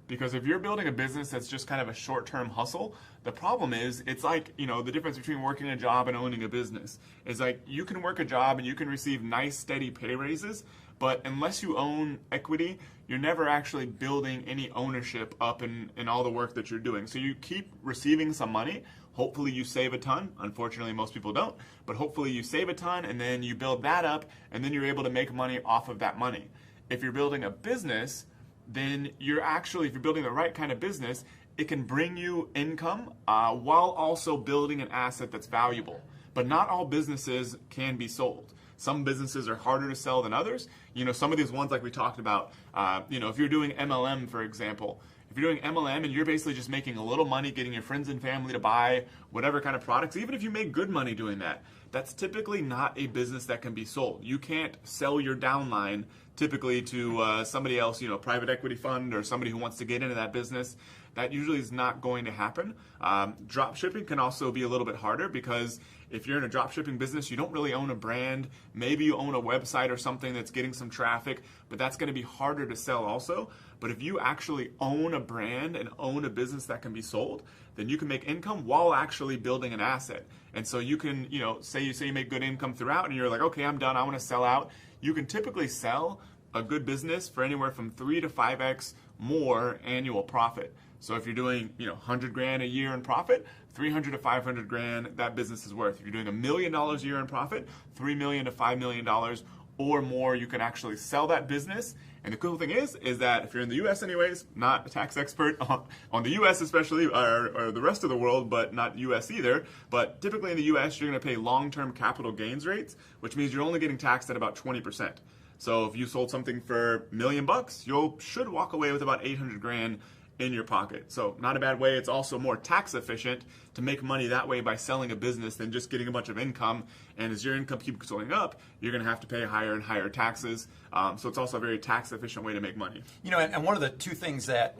Because if you're building a business that's just kind of a short-term hustle, the problem is, it's like, you know, the difference between working a job and owning a business is like you can work a job and you can receive nice, steady pay raises, but unless you own equity, you're never actually building any ownership up in all the work that you're doing. So you keep receiving some money. Hopefully you save a ton. Unfortunately, most people don't, but hopefully you save a ton and then you build that up and then you're able to make money off of that money. If you're building a business, then you're actually, if you're building the right kind of business, it can bring you income while also building an asset that's valuable. But not all businesses can be sold. Some businesses are harder to sell than others. You know, some of these ones like we talked about, you know, if you're doing MLM, for example, if you're doing MLM and you're basically just making a little money, getting your friends and family to buy whatever kind of products, even if you make good money doing that, that's typically not a business that can be sold. You can't sell your downline typically to somebody else, you know, a private equity fund or somebody who wants to get into that business. That usually is not going to happen. Drop shipping can also be a little bit harder because if you're in a drop shipping business, you don't really own a brand. Maybe you own a website or something that's getting some traffic, but that's going to be harder to sell also. But if you actually own a brand and own a business that can be sold, then you can make income while actually building an asset. And so you can, you know, say you make good income throughout and you're like, okay, I'm done, I want to sell out. you can typically sell a good business for anywhere from 3 to 5x more annual profit. So if you're doing, 100 grand a year in profit, 300 to 500 grand that business is worth. If you're doing $1 million a year in profit, $3 million to $5 million or more, you can actually sell that business. And the cool thing is that if you're in the U.S. anyways, not a tax expert on the U.S. especially, or the rest of the world, but not U.S. either, but typically in the U.S. you're going to pay long-term capital gains rates, which means you're only getting taxed at about 20%. So if you sold something for $1 million, you should walk away with about 800 grand in your pocket. So not a bad way. It's also more tax efficient to make money that way by selling a business than just getting a bunch of income. And as your income keeps going up, you're going to have to pay higher and higher taxes. So it's also a very tax efficient way to make money. And one of the two things that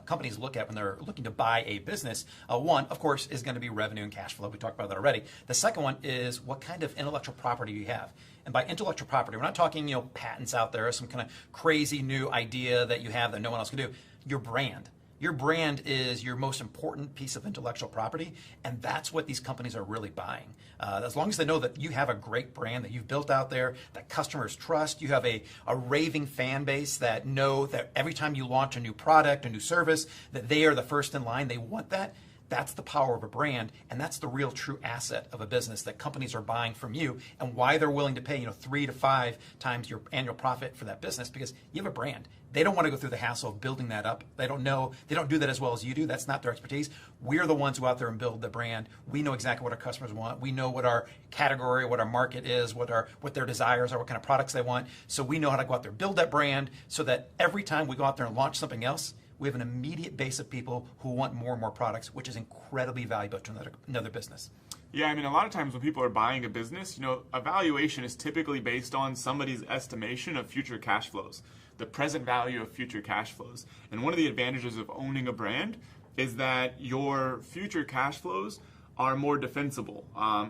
companies look at when they're looking to buy a business, one, of course, is going to be revenue and cash flow. We talked about that already. The second one is what kind of intellectual property you have. And by intellectual property, we're not talking, patents out there, some kind of crazy new idea that you have that no one else can do. Your brand. Your brand is your most important piece of intellectual property, and that's what these companies are really buying. As long as they know that you have a great brand that you've built out there, that customers trust, you have a raving fan base that know that every time you launch a new product, a new service, that they are the first in line, they want that. That's the power of a brand, and that's the real true asset of a business that companies are buying from you, and why they're willing to pay 3 to 5 times your annual profit for that business, because you have a brand. They don't want to go through the hassle of building that up. They don't do that as well as you do. That's not their expertise. We're the ones who out there and build the brand. We know exactly what our customers want. We know what our category, what our market is, what their desires are, what kind of products they want. So we know how to go out there and build that brand so that every time we go out there and launch something else, we have an immediate base of people who want more and more products, which is incredibly valuable to another business. Yeah, a lot of times when people are buying a business, a valuation is typically based on somebody's estimation of future cash flows, the present value of future cash flows. And one of the advantages of owning a brand is that your future cash flows are more defensible.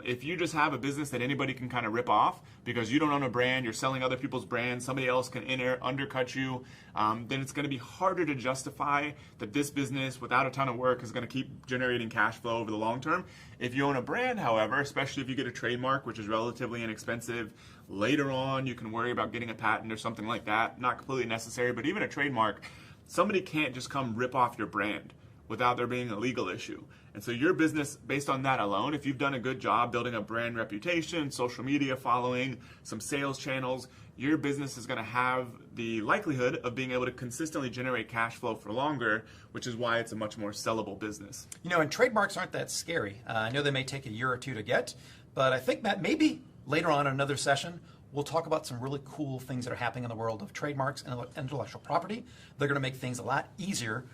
If you just have a business that anybody can kind of rip off because you don't own a brand, you're selling other people's brands, somebody else can undercut you, then it's going to be harder to justify that this business without a ton of work is going to keep generating cash flow over the long term. If you own a brand, however, especially if you get a trademark, which is relatively inexpensive, later on you can worry about getting a patent or something like that. Not completely necessary, but even a trademark, somebody can't just come rip off your brand without there being a legal issue. And so your business, based on that alone, if you've done a good job building a brand reputation, social media following, some sales channels, your business is going to have the likelihood of being able to consistently generate cash flow for longer, which is why it's a much more sellable business. And trademarks aren't that scary. I know they may take a year or two to get, but I think that maybe later on in another session, we'll talk about some really cool things that are happening in the world of trademarks and intellectual property. They're going to make things a lot easier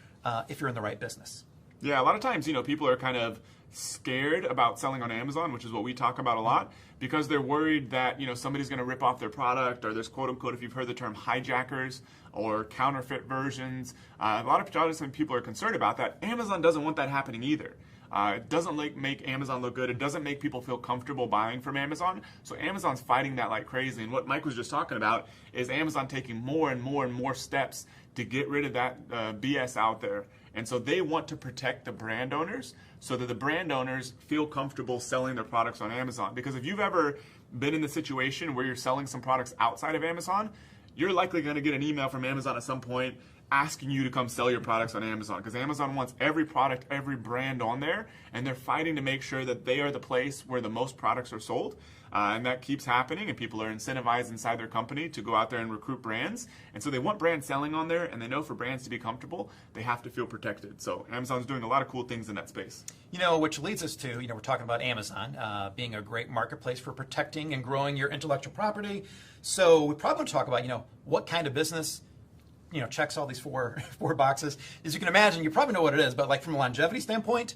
if you're in the right business. Yeah, a lot of times, people are kind of scared about selling on Amazon, which is what we talk about a lot, because they're worried that, somebody's going to rip off their product, or there's quote unquote, if you've heard the term hijackers or counterfeit versions. A lot of people are concerned about that. Amazon doesn't want that happening either. It doesn't make Amazon look good. It doesn't make people feel comfortable buying from Amazon. So Amazon's fighting that like crazy. And what Mike was just talking about is Amazon taking more and more and more steps to get rid of that BS out there. And so they want to protect the brand owners so that the brand owners feel comfortable selling their products on Amazon. Because if you've ever been in the situation where you're selling some products outside of Amazon, you're likely going to get an email from Amazon at some point asking you to come sell your products on Amazon, because Amazon wants every product, every brand on there, and they're fighting to make sure that they are the place where the most products are sold. And that keeps happening, and people are incentivized inside their company to go out there and recruit brands. And so they want brand selling on there, and they know for brands to be comfortable, they have to feel protected. So Amazon's doing a lot of cool things in that space. Which leads us to, we're talking about Amazon being a great marketplace for protecting and growing your intellectual property. So we probably want to talk about, what kind of business checks all these four boxes. As you can imagine, you probably know what it is, but like from a longevity standpoint,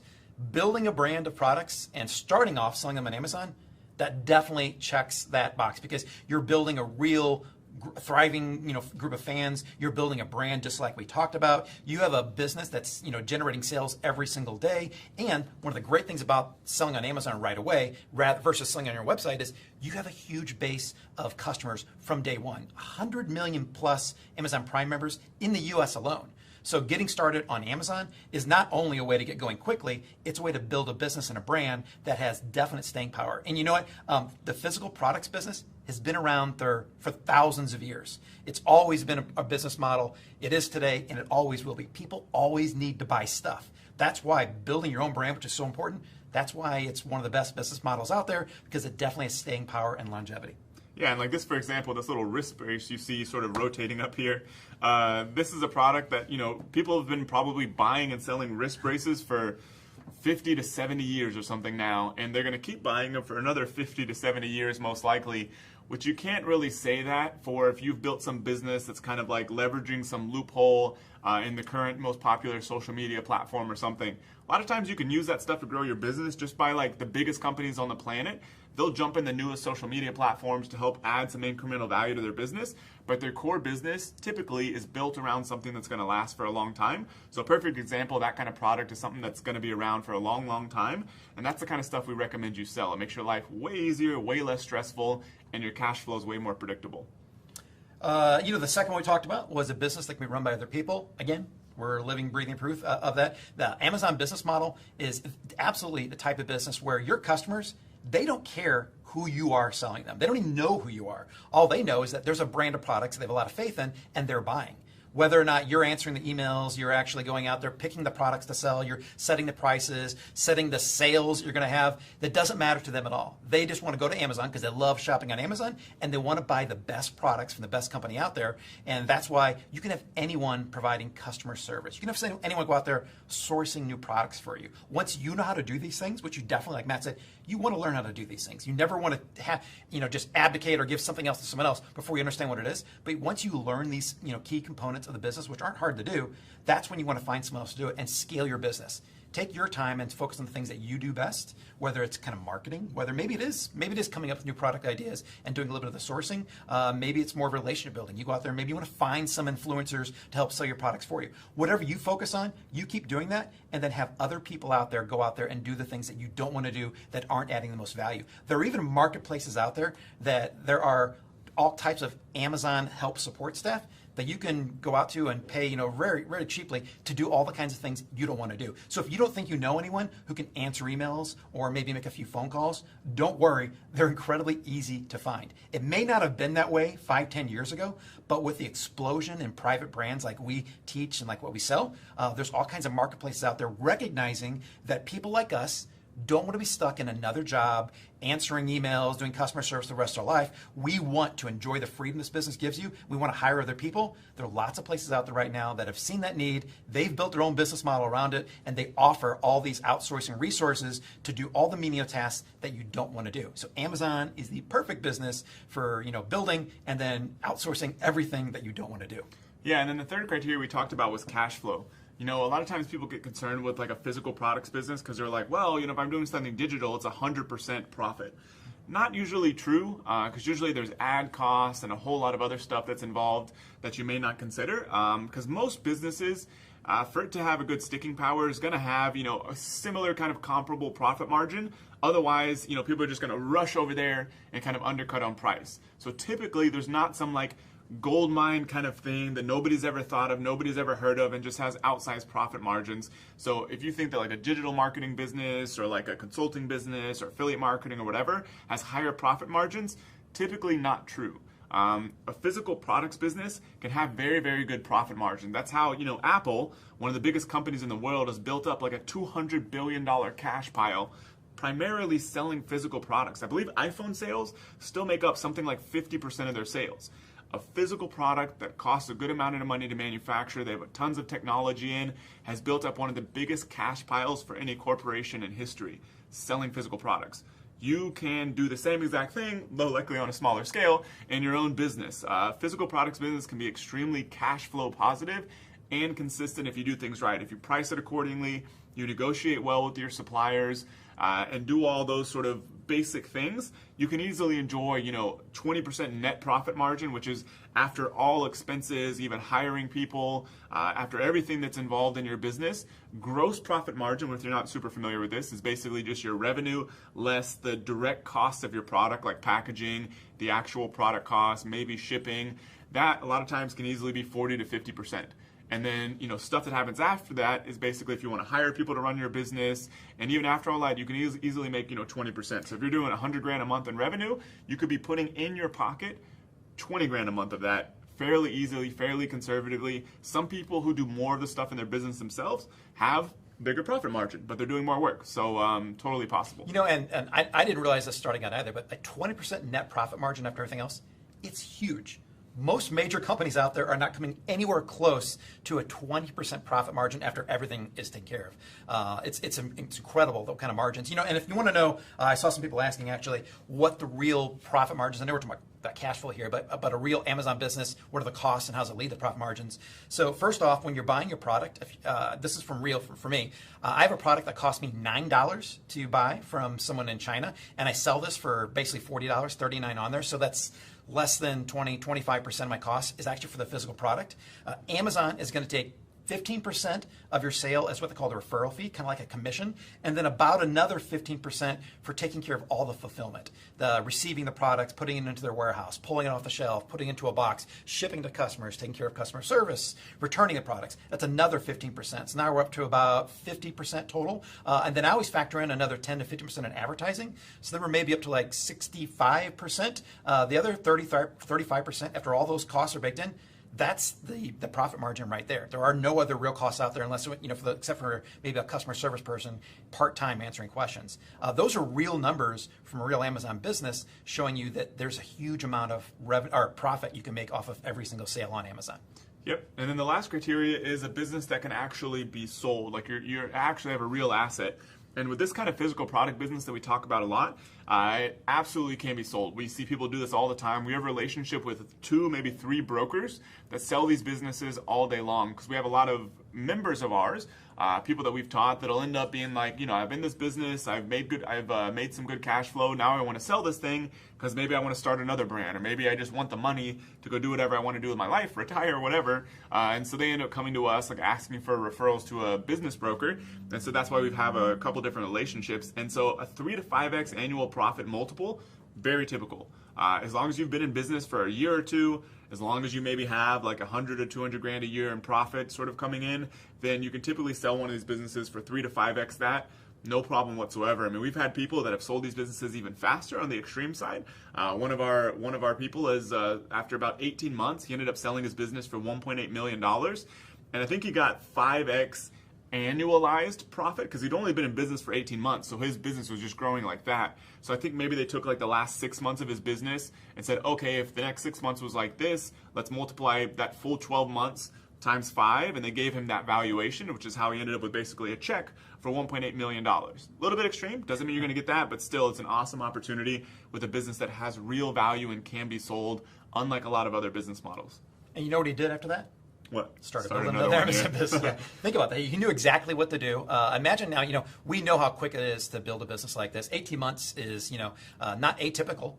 building a brand of products and starting off selling them on Amazon, that definitely checks that box, because you're building a real thriving, group of fans. You're building a brand, just like we talked about. You have a business that's, generating sales every single day. And one of the great things about selling on Amazon right away, versus selling on your website, is you have a huge base of customers from day one. 100 million plus Amazon Prime members in the U.S. alone. So getting started on Amazon is not only a way to get going quickly, it's a way to build a business and a brand that has definite staying power. And you know what? The physical products business has been around for thousands of years. It's always been a business model. It is today, and it always will be. People always need to buy stuff. That's why building your own brand, which is so important, that's why it's one of the best business models out there, because it definitely has staying power and longevity. Yeah, and like this, for example, this little wrist brace you see sort of rotating up here. This is a product that, people have been probably buying and selling wrist braces for 50 to 70 years or something now, and they're going to keep buying them for another 50 to 70 years most likely, which you can't really say that for if you've built some business that's kind of like leveraging some loophole in the current most popular social media platform or something. A lot of times you can use that stuff to grow your business just by like the biggest companies on the planet. They'll jump in the newest social media platforms to help add some incremental value to their business, but their core business typically is built around something that's going to last for a long time. So a perfect example of that kind of product is something that's going to be around for a long, long time, and that's the kind of stuff we recommend you sell. It makes your life way easier, way less stressful, and your cash flow is way more predictable. The second one we talked about was a business that can be run by other people. Again, we're living, breathing proof of that. The Amazon business model is absolutely the type of business where your customers, they don't care who you are selling them. They don't even know who you are. All they know is that there's a brand of products they have a lot of faith in, and they're buying. Whether or not you're answering the emails, you're actually going out there picking the products to sell, you're setting the prices, setting the sales you're going to have, that doesn't matter to them at all. They just want to go to Amazon because they love shopping on Amazon, and they want to buy the best products from the best company out there. And that's why you can have anyone providing customer service. You can have anyone go out there sourcing new products for you. Once you know how to do these things, which you definitely, like Matt said, you want to learn how to do these things. You never want to have, just abdicate or give something else to someone else before you understand what it is. But once you learn these, key components of the business, which aren't hard to do, that's when you want to find someone else to do it and scale your business. Take your time and focus on the things that you do best, whether it's kind of marketing, whether maybe it is coming up with new product ideas and doing a little bit of the sourcing. Maybe it's more of relationship building. You go out there, maybe you want to find some influencers to help sell your products for you. Whatever you focus on, you keep doing that, and then have other people out there go out there and do the things that you don't want to do that aren't adding the most value. There are even marketplaces out there that there are all types of Amazon help support staff that you can go out to and pay, very, very cheaply to do all the kinds of things you don't want to do. So if you don't think you know anyone who can answer emails or maybe make a few phone calls, don't worry, they're incredibly easy to find. It may not have been that way 5-10 years ago, but with the explosion in private brands like we teach and like what we sell, there's all kinds of marketplaces out there recognizing that people like us don't want to be stuck in another job, answering emails, doing customer service the rest of our life. We want to enjoy the freedom this business gives you. We want to hire other people. There are lots of places out there right now that have seen that need. They've built their own business model around it, and they offer all these outsourcing resources to do all the menial tasks that you don't want to do. So Amazon is the perfect business for building and then outsourcing everything that you don't want to do. Yeah, and then the third criteria we talked about was cash flow. A lot of times people get concerned with like a physical products business because they're like, well, if I'm doing something digital, it's 100% profit. Not usually true, because usually there's ad costs and a whole lot of other stuff that's involved that you may not consider. Because most businesses, for it to have a good sticking power, is going to have, a similar kind of comparable profit margin. Otherwise, people are just going to rush over there and kind of undercut on price. So typically there's not some like gold mine kind of thing that nobody's ever thought of, nobody's ever heard of, and just has outsized profit margins. So if you think that like a digital marketing business or like a consulting business or affiliate marketing or whatever has higher profit margins, typically not true. A physical products business can have very, very good profit margin. That's how, Apple, one of the biggest companies in the world, has built up like a $200 billion cash pile primarily selling physical products. I believe iPhone sales still make up something like 50% of their sales. A physical product that costs a good amount of money to manufacture, they have tons of technology in, has built up one of the biggest cash piles for any corporation in history, selling physical products. You can do the same exact thing, though likely on a smaller scale, in your own business. Physical products business can be extremely cash flow positive and consistent if you do things right. If you price it accordingly, you negotiate well with your suppliers, and do all those sort of basic things, you can easily enjoy, 20% net profit margin, which is after all expenses, even hiring people, after everything that's involved in your business. Gross profit margin, if you're not super familiar with this, is basically just your revenue less the direct cost of your product, like packaging, the actual product cost, maybe shipping. That a lot of times can easily be 40 to 50%. And then, stuff that happens after that is basically if you want to hire people to run your business. And even after all that, you can easily make, 20%. So if you're doing 100 grand a month in revenue, you could be putting in your pocket 20 grand a month of that fairly easily, fairly conservatively. Some people who do more of the stuff in their business themselves have bigger profit margin, but they're doing more work. So totally possible. And I didn't realize this starting out either, but a 20% net profit margin after everything else, it's huge. Most major companies out there are not coming anywhere close to a 20% profit margin after everything is taken care of. It's incredible, the kind of margins. And if you want to know, I saw some people asking actually what the real profit margins. I know we're talking about cash flow here, but a real Amazon business, what are the costs and how does it lead to profit margins? So first off, when you're buying your product, this is from real for me. I have a product that cost me $9 to buy from someone in China, and I sell this for basically $40, $39 on there. So that's less than 25% of my cost is actually for the physical product. Amazon is going to take 15% of your sale as what they call the referral fee, kind of like a commission, and then about another 15% for taking care of all the fulfillment, the receiving the products, putting it into their warehouse, pulling it off the shelf, putting it into a box, shipping to customers, taking care of customer service, returning the products. That's another 15%. So now we're up to about 50% total. And then I always factor in another 10 to 50% in advertising. So then we're maybe up to like 65%. The other 35%, after all those costs are baked in, that's the profit margin right there. There are no other real costs out there unless, except for maybe a customer service person part-time answering questions. Those are real numbers from a real Amazon business showing you that there's a huge amount of profit you can make off of every single sale on Amazon. Yep. And then the last criteria is a business that can actually be sold. Like you actually have a real asset. And with this kind of physical product business that we talk about a lot, it absolutely can be sold. We see people do this all the time. We have a relationship with 2, maybe 3 brokers that sell these businesses all day long because we have a lot of members of ours, people that we've taught that'll end up being like, I'm in this business, I've made some good cash flow. Now I want to sell this thing because maybe I want to start another brand, or maybe I just want the money to go do whatever I want to do with my life, retire, whatever. And so they end up coming to us, like asking for referrals to a business broker. And so that's why we have a couple different relationships. And so a 3 to 5x annual profit multiple, very typical. As long as you've been in business for a year or two, as long as you maybe have like 100 or 200 grand a year in profit sort of coming in, then you can typically sell one of these businesses for 3 to 5x that. No problem whatsoever. I mean, we've had people that have sold these businesses even faster on the extreme side. One of our people is after about 18 months, he ended up selling his business for $1.8 million, and I think he got 5x annualized profit because he'd only been in business for 18 months, so his business was just growing like that. So I think maybe they took like the last 6 months of his business and said, okay, if the next 6 months was like this, let's multiply that full 12 months times 5, and they gave him that valuation, which is how he ended up with basically a check for $1.8 million. A little bit extreme, doesn't mean you're going to get that, but still it's an awesome opportunity with a business that has real value and can be sold, unlike a lot of other business models. And you know what he did after that? What? Started another Amazon business. Yeah. Think about that. He knew exactly what to do. Imagine now, we know how quick it is to build a business like this. 18 months is, not atypical.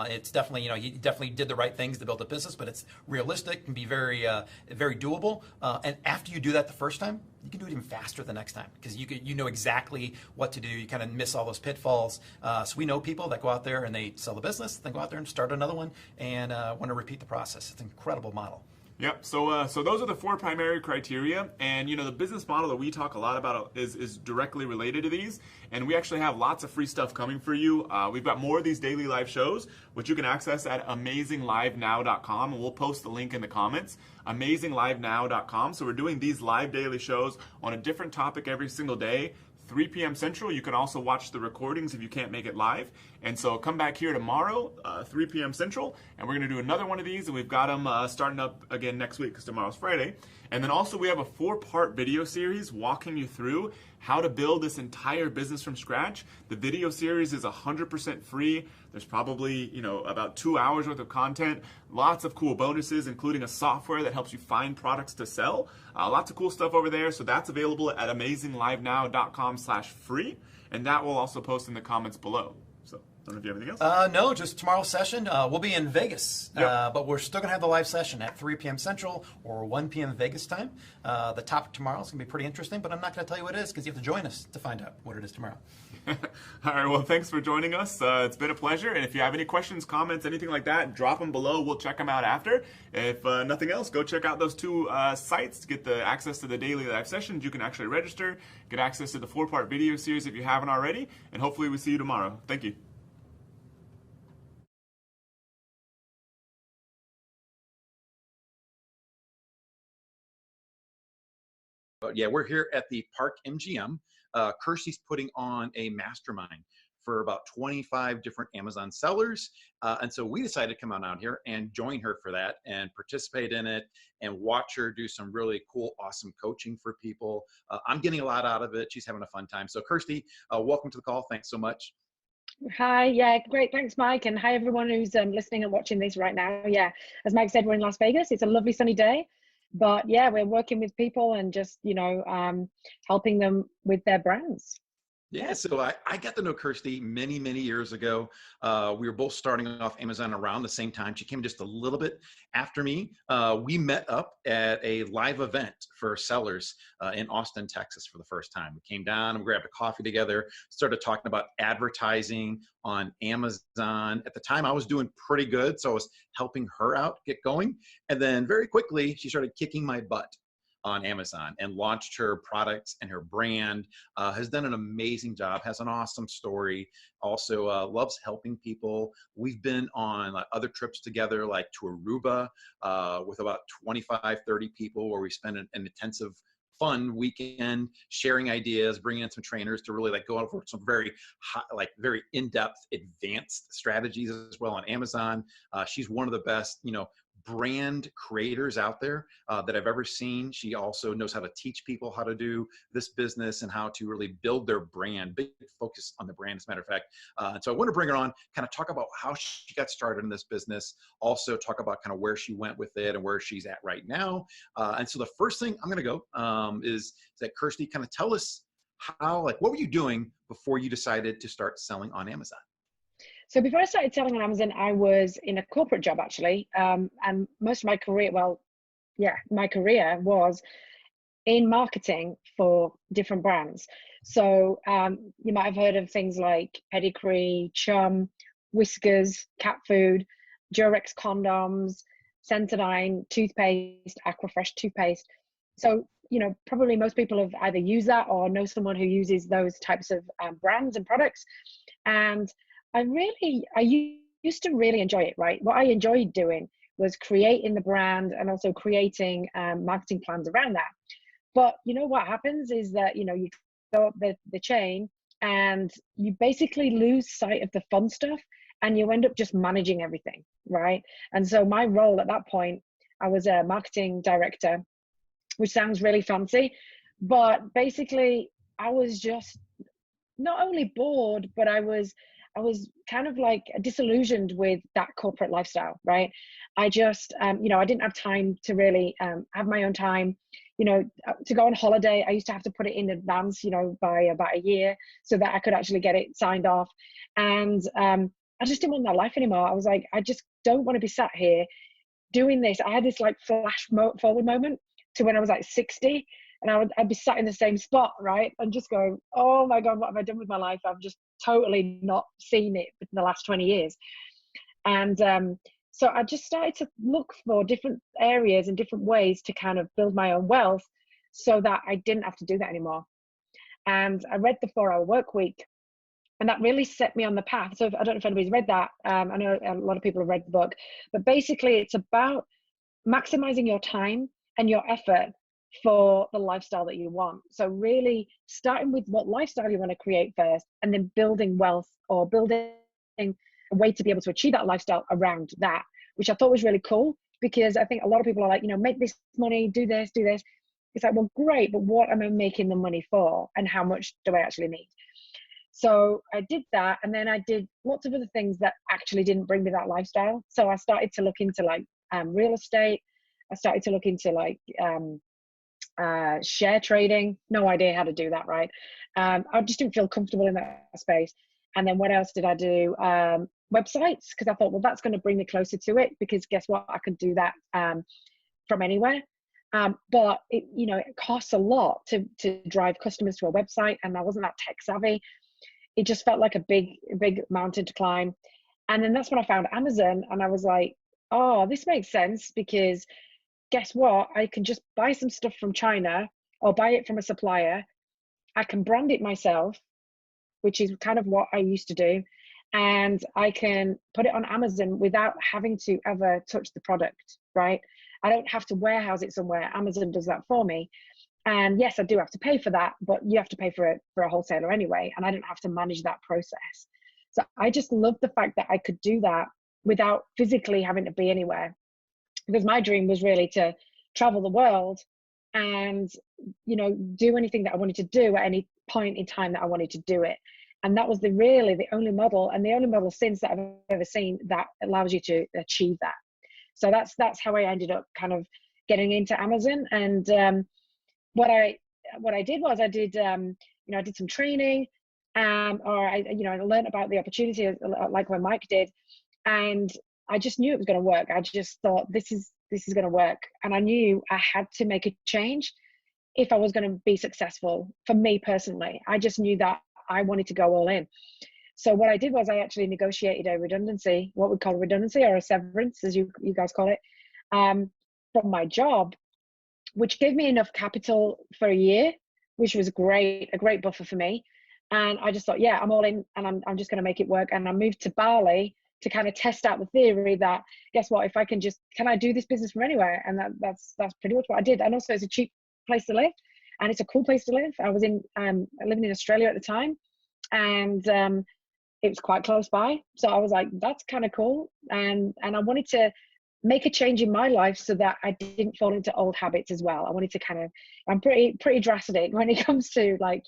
It's definitely, he definitely did the right things to build a business, but it's realistic, can be very, very doable. And after you do that the first time, you can do it even faster the next time because you know exactly what to do. You kind of miss all those pitfalls. So we know people that go out there and they sell the business, then go out there and start another one and want to repeat the process. It's an incredible model. Yep. So those are the 4 primary criteria, and the business model that we talk a lot about is directly related to these. And we actually have lots of free stuff coming for you. We've got more of these daily live shows, which you can access at AmazingLiveNow.com, and we'll post the link in the comments. AmazingLiveNow.com. So we're doing these live daily shows on a different topic every single day. 3 p.m. Central. You can also watch the recordings if you can't make it live. And so come back here tomorrow, 3 p.m. Central, and we're going to do another one of these, and we've got them starting up again next week because tomorrow's Friday. And then also we have a 4-part video series walking you through how to build this entire business from scratch. The video series is 100% free. There's probably, about 2 hours worth of content, lots of cool bonuses, including a software that helps you find products to sell. Lots of cool stuff over there. So that's available at AmazingLiveNow.com/free. And that will also post in the comments below. So Don't know if you have anything else. No, just tomorrow's session. We'll be in Vegas, Yep. but we're still going to have the live session at 3 p.m. Central or 1 p.m. Vegas time. The topic tomorrow is going to be pretty interesting, but I'm not going to tell you what it is because you have to join us to find out what it is tomorrow. All right, well, thanks for joining us. It's been a pleasure. And if you have any questions, comments, anything like that, drop them below. We'll check them out after. If nothing else, go check out those two sites to get the access to the daily live sessions. You can actually register, get access to the 4-part video series if you haven't already, and hopefully we see you tomorrow. Thank you. But yeah, we're here at the Park MGM. Kirsty's putting on a mastermind for about 25 different Amazon sellers. And so we decided to come on out here and join her for that and participate in it and watch her do some really cool, awesome coaching for people. I'm getting a lot out of it. She's having a fun time. So Kirsty, welcome to the call. Thanks so much. Hi, yeah, great. Thanks, Mike. And hi, everyone who's listening and watching this right now. Yeah, as Mike said, we're in Las Vegas. It's a lovely sunny day. But yeah, we're working with people and just, helping them with their brands. Yeah, so I got to know Kirsty many, many years ago. We were both starting off Amazon around the same time. She came just a little bit after me. We met up at a live event for sellers in Austin, Texas for the first time. We came down and we grabbed a coffee together, started talking about advertising on Amazon. At the time, I was doing pretty good, so I was helping her out get going. And then very quickly, she started kicking my butt on Amazon and launched her products and her brand, has done an amazing job, has an awesome story, also loves helping people. We've been on other trips together, like to Aruba with about 25, 30 people where we spend an intensive fun weekend sharing ideas, bringing in some trainers to really go over some very high, very in-depth advanced strategies as well on Amazon. She's one of the best, brand creators out there that I've ever seen. She also knows how to teach people how to do this business and how to really build their brand, big focus on the brand, as a matter of fact. And so I want to bring her on, kind of talk about how she got started in this business, also talk about kind of where she went with it and where she's at right now. And so the first thing I'm going to go is that Kirsty, kind of tell us how, what were you doing before you decided to start selling on Amazon? So before I started selling on Amazon, I was in a corporate job actually. And most of my career, my career was in marketing for different brands. So you might have heard of things like Pedigree, Chum, Whiskers, cat food, Durex condoms, Sensodyne toothpaste, Aquafresh toothpaste. So, probably most people have either used that or know someone who uses those types of brands and products. And I used to really enjoy it, right? What I enjoyed doing was creating the brand and also creating marketing plans around that. But what happens is that, you go up the chain and you basically lose sight of the fun stuff and you end up just managing everything, right? And so my role at that point, I was a marketing director, which sounds really fancy, but basically I was just not only bored, but I was kind of disillusioned with that corporate lifestyle, right? I just, I didn't have time to really have my own time, to go on holiday. I used to have to put it in advance, by about a year so that I could actually get it signed off. And I just didn't want that life anymore. I was like, I just don't want to be sat here doing this. I had this flash forward moment to when I was 60. And I'd be sat in the same spot, right? And just going, oh my God, what have I done with my life? I've just totally not seen it in the last 20 years. And so I just started to look for different areas and different ways to kind of build my own wealth so that I didn't have to do that anymore. And I read the 4-Hour Work Week, and that really set me on the path. So I don't know if anybody's read that. I know a lot of people have read the book, but basically it's about maximizing your time and your effort for the lifestyle that you want. So really starting with what lifestyle you want to create first, and then building wealth or building a way to be able to achieve that lifestyle around that, which I thought was really cool, because I think a lot of people are like, make this money, do this. It's like, well, great, but what am I making the money for, and how much do I actually need? So I did that, and then I did lots of other things that actually didn't bring me that lifestyle. So I started to look into real estate. I started to look into share trading. No idea how to do that, right? I just didn't feel comfortable in that space. And then what else did I do? Websites, because I thought, well, that's going to bring me closer to it, because guess what? I could do that from anywhere. But it, you know, it costs a lot to drive customers to a website, and I wasn't that tech savvy. It just felt like a big mountain to climb. And then that's when I found Amazon, and I was like, oh, this makes sense, because guess what? I can just buy some stuff from China or buy it from a supplier. I can brand it myself, which is kind of what I used to do. And I can put it on Amazon without having to ever touch the product, right? I don't have to warehouse it somewhere. Amazon does that for me. And yes, I do have to pay for that, but you have to pay for it for a wholesaler anyway. And I don't have to manage that process. So I just love the fact that I could do that without physically having to be anywhere. Because my dream was really to travel the world and, you know, do anything that I wanted to do at any point in time that I wanted to do it. And that was really the only model, and the only model since that I've ever seen that allows you to achieve that. So that's how I ended up kind of getting into Amazon. And what I did was I did I did some training, or I learned about the opportunity like when Mike did, and I just knew it was going to work. I just thought this is going to work, and I knew I had to make a change if I was going to be successful. For me personally, I just knew that I wanted to go all in. So what I did was I actually negotiated a redundancy, what we call redundancy, or a severance, as you guys call it, from my job, which gave me enough capital for a year, which was a great buffer for me. And I just thought, yeah, I'm all in, and I'm just going to make it work. And I moved to Bali to kind of test out the theory that, guess what, if I can I do this business from anywhere? And that's pretty much what I did. And also, it's a cheap place to live, and it's a cool place to live. I was living in Australia at the time, and it was quite close by. So I was like, that's kind of cool. And I wanted to make a change in my life so that I didn't fall into old habits as well. I wanted to I'm pretty drastic when it comes to, like,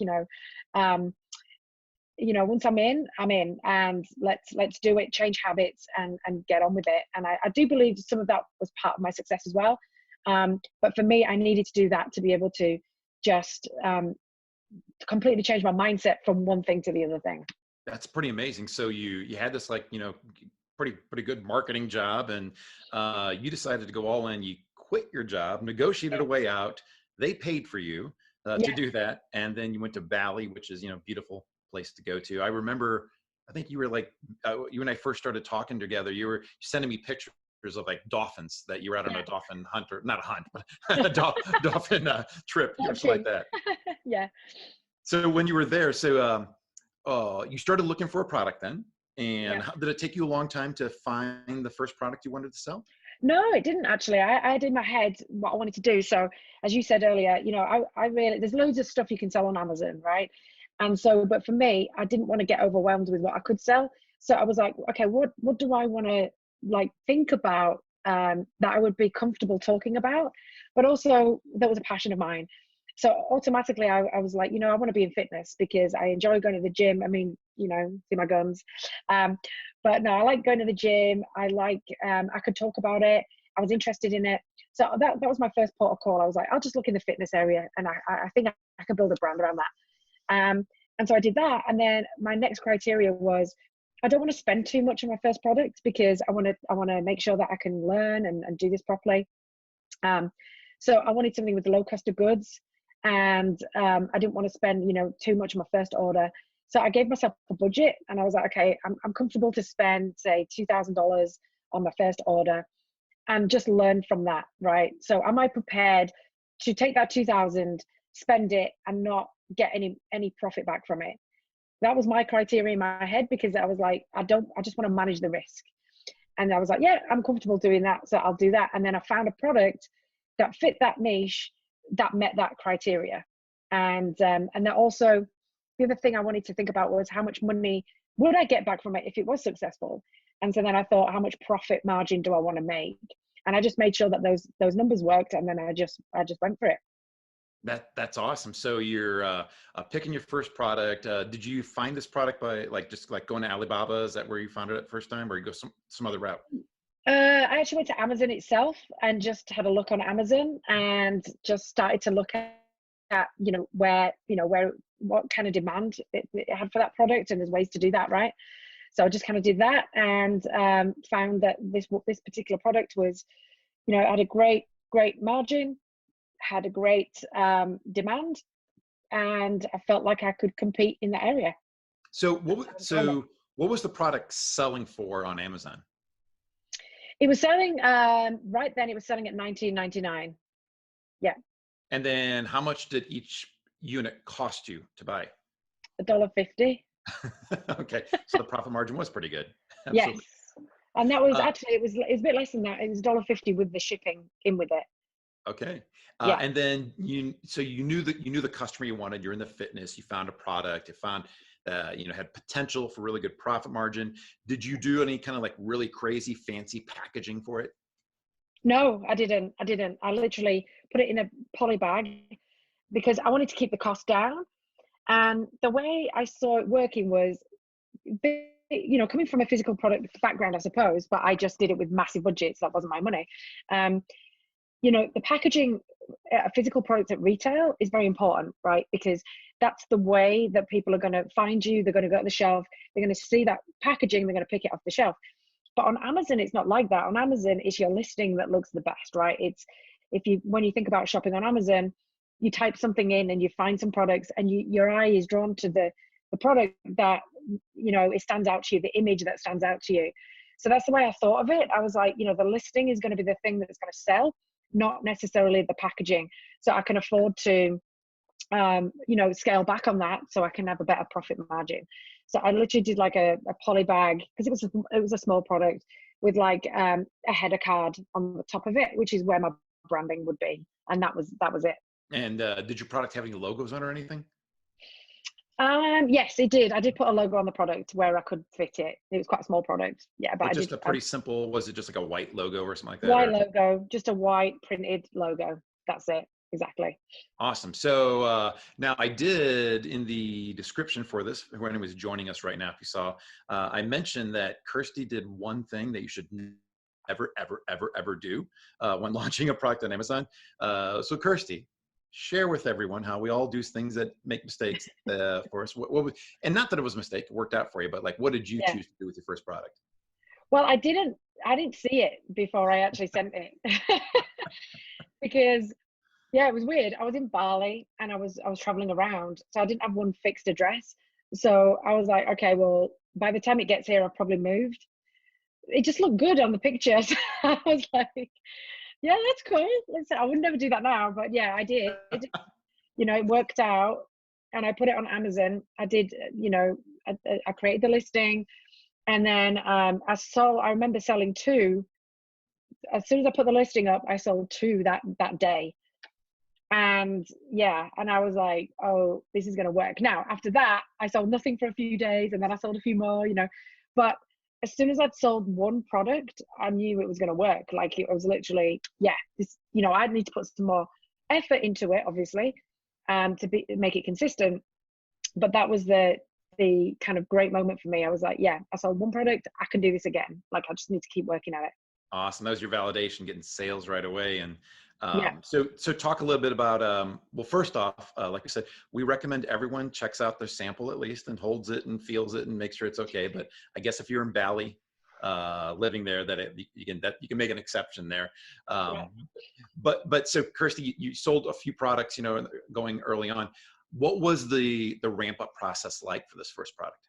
once I'm in, and let's do it, change habits and get on with it. And I do believe some of that was part of my success as well. But for me, I needed to do that to be able to just completely change my mindset from one thing to the other thing. That's pretty amazing. So you had this, like, pretty good marketing job, and you decided to go all in. You quit your job, negotiated a way out. They paid for you to do that, and then you went to Bali, which is beautiful place to go to. I remember, I think you were like, you and I first started talking together. You were sending me pictures of, like, dolphins that you were out on a dolphin hunt, or not a hunt, but a dolphin trip, or something like that. Yeah. So when you were there, you started looking for a product then, and how, did it take you a long time to find the first product you wanted to sell? No, it didn't actually. I had in my head what I wanted to do. So as you said earlier, I really, there's loads of stuff you can sell on Amazon, right? And so, but for me, I didn't want to get overwhelmed with what I could sell. So I was like, okay, what do I want to, like, think about that I would be comfortable talking about? But also, that was a passion of mine. So automatically I was like, I want to be in fitness because I enjoy going to the gym. See my guns. But no, I like going to the gym. I like, I could talk about it. I was interested in it. So that was my first port of call. I was like, I'll just look in the fitness area, and I think I could build a brand around that. And so I did that. And then my next criteria was, I don't want to spend too much on my first product, because I want to make sure that I can learn and do this properly. So I wanted something with low cost of goods, and I didn't want to spend too much on my first order. So I gave myself a budget, and I was like, okay, I'm comfortable to spend, say, $2,000 on my first order and just learn from that, right? So am I prepared to take that 2,000, spend it, and not get any profit back from it? That was my criteria in my head, because I was like, I just want to manage the risk. And I was like, yeah, I'm comfortable doing that, so I'll do that. And then I found a product that fit that niche, that met that criteria. And that also, the other thing I wanted to think about was, how much money would I get back from it if it was successful? And so then I thought, how much profit margin do I want to make? And I just made sure that those numbers worked, and then I just went for it. That's awesome. So you're picking your first product. Did you find this product by just going to Alibaba? Is that where you found it at the first time, or you go some other route? I actually went to Amazon itself and just had a look on Amazon, and just started to look at at, where what kind of demand it had for that product, and there's ways to do that, right? So I just kind of did that, and found that this particular product was, had a great margin, had a great demand, and I felt like I could compete in that area. So what was the product selling for on Amazon? It was selling right then. It was selling at $19.99. Yeah. And then how much did each unit cost you to buy? $1.50. Okay, so the profit margin was pretty good. Yes, and that was actually it was a bit less than that. It was $1.50 with the shipping in with it. Okay, Yeah. and then you knew the customer you wanted. You're in the fitness. You found a product. You found had potential for really good profit margin. Did you do any kind of like really crazy fancy packaging for it? No, I didn't. I literally put it in a poly bag because I wanted to keep the cost down. And the way I saw it working was, coming from a physical product background, I suppose, but I just did it with massive budgets. That wasn't my money. The packaging a physical product at retail is very important, right? Because that's the way that people are going to find you. They're going to go to the shelf. They're going to see that packaging. They're going to pick it off the shelf. But on Amazon, it's not like that. On Amazon, it's your listing that looks the best, right? When you think about shopping on Amazon, you type something in and you find some products, and your eye is drawn to the product that, it stands out to you, the image that stands out to you. So that's the way I thought of it. I was like, the listing is going to be the thing that's going to sell, not necessarily the packaging. So I can afford to, scale back on that so I can have a better profit margin. So I literally did like a poly bag, because it was a small product, with like a header card on the top of it, which is where my branding would be. And that was it. And did your product have any logos on or anything? Yes, it did. I did put a logo on the product where I could fit it. It was quite a small product. Yeah, but just a pretty simple, was it just like a white logo or something like that? White logo, just a white printed logo. That's it. Exactly. Awesome. So now I did in the description for this, when he was joining us right now, if you saw, I mentioned that Kirsty did one thing that you should never, ever, ever, ever do when launching a product on Amazon. So Kirsty, share with everyone how we all do things that make mistakes for us. And not that it was a mistake, it worked out for you, but like, what did you choose to do with your first product? Well, I didn't see it before I actually sent it because it was weird. I was in Bali and I was traveling around, so I didn't have one fixed address. So I was like, okay, well, by the time it gets here, I've probably moved. It just looked good on the pictures. I was like, yeah, that's cool. I would never do that now, but yeah, I did. It worked out, and I put it on Amazon. I did, I created the listing, and then I remember selling 2. As soon as I put the listing up, I sold 2 that day. And and I was like, oh, this is going to work. Now, after that, I sold nothing for a few days, and then I sold a few more, but as soon as I'd sold one product, I knew it was going to work. Like, it was literally, this, I'd need to put some more effort into it, obviously, to make it consistent. But that was the kind of great moment for me. I was like, I sold one product. I can do this again. Like, I just need to keep working at it. Awesome. That was your validation, getting sales right away. And so talk a little bit about, well, first off, like I said, we recommend everyone checks out their sample at least and holds it and feels it and makes sure it's okay. But I guess if you're in Bali, living there, you can make an exception there. But so Kirsty, you sold a few products, going early on. What was the ramp up process like for this first product?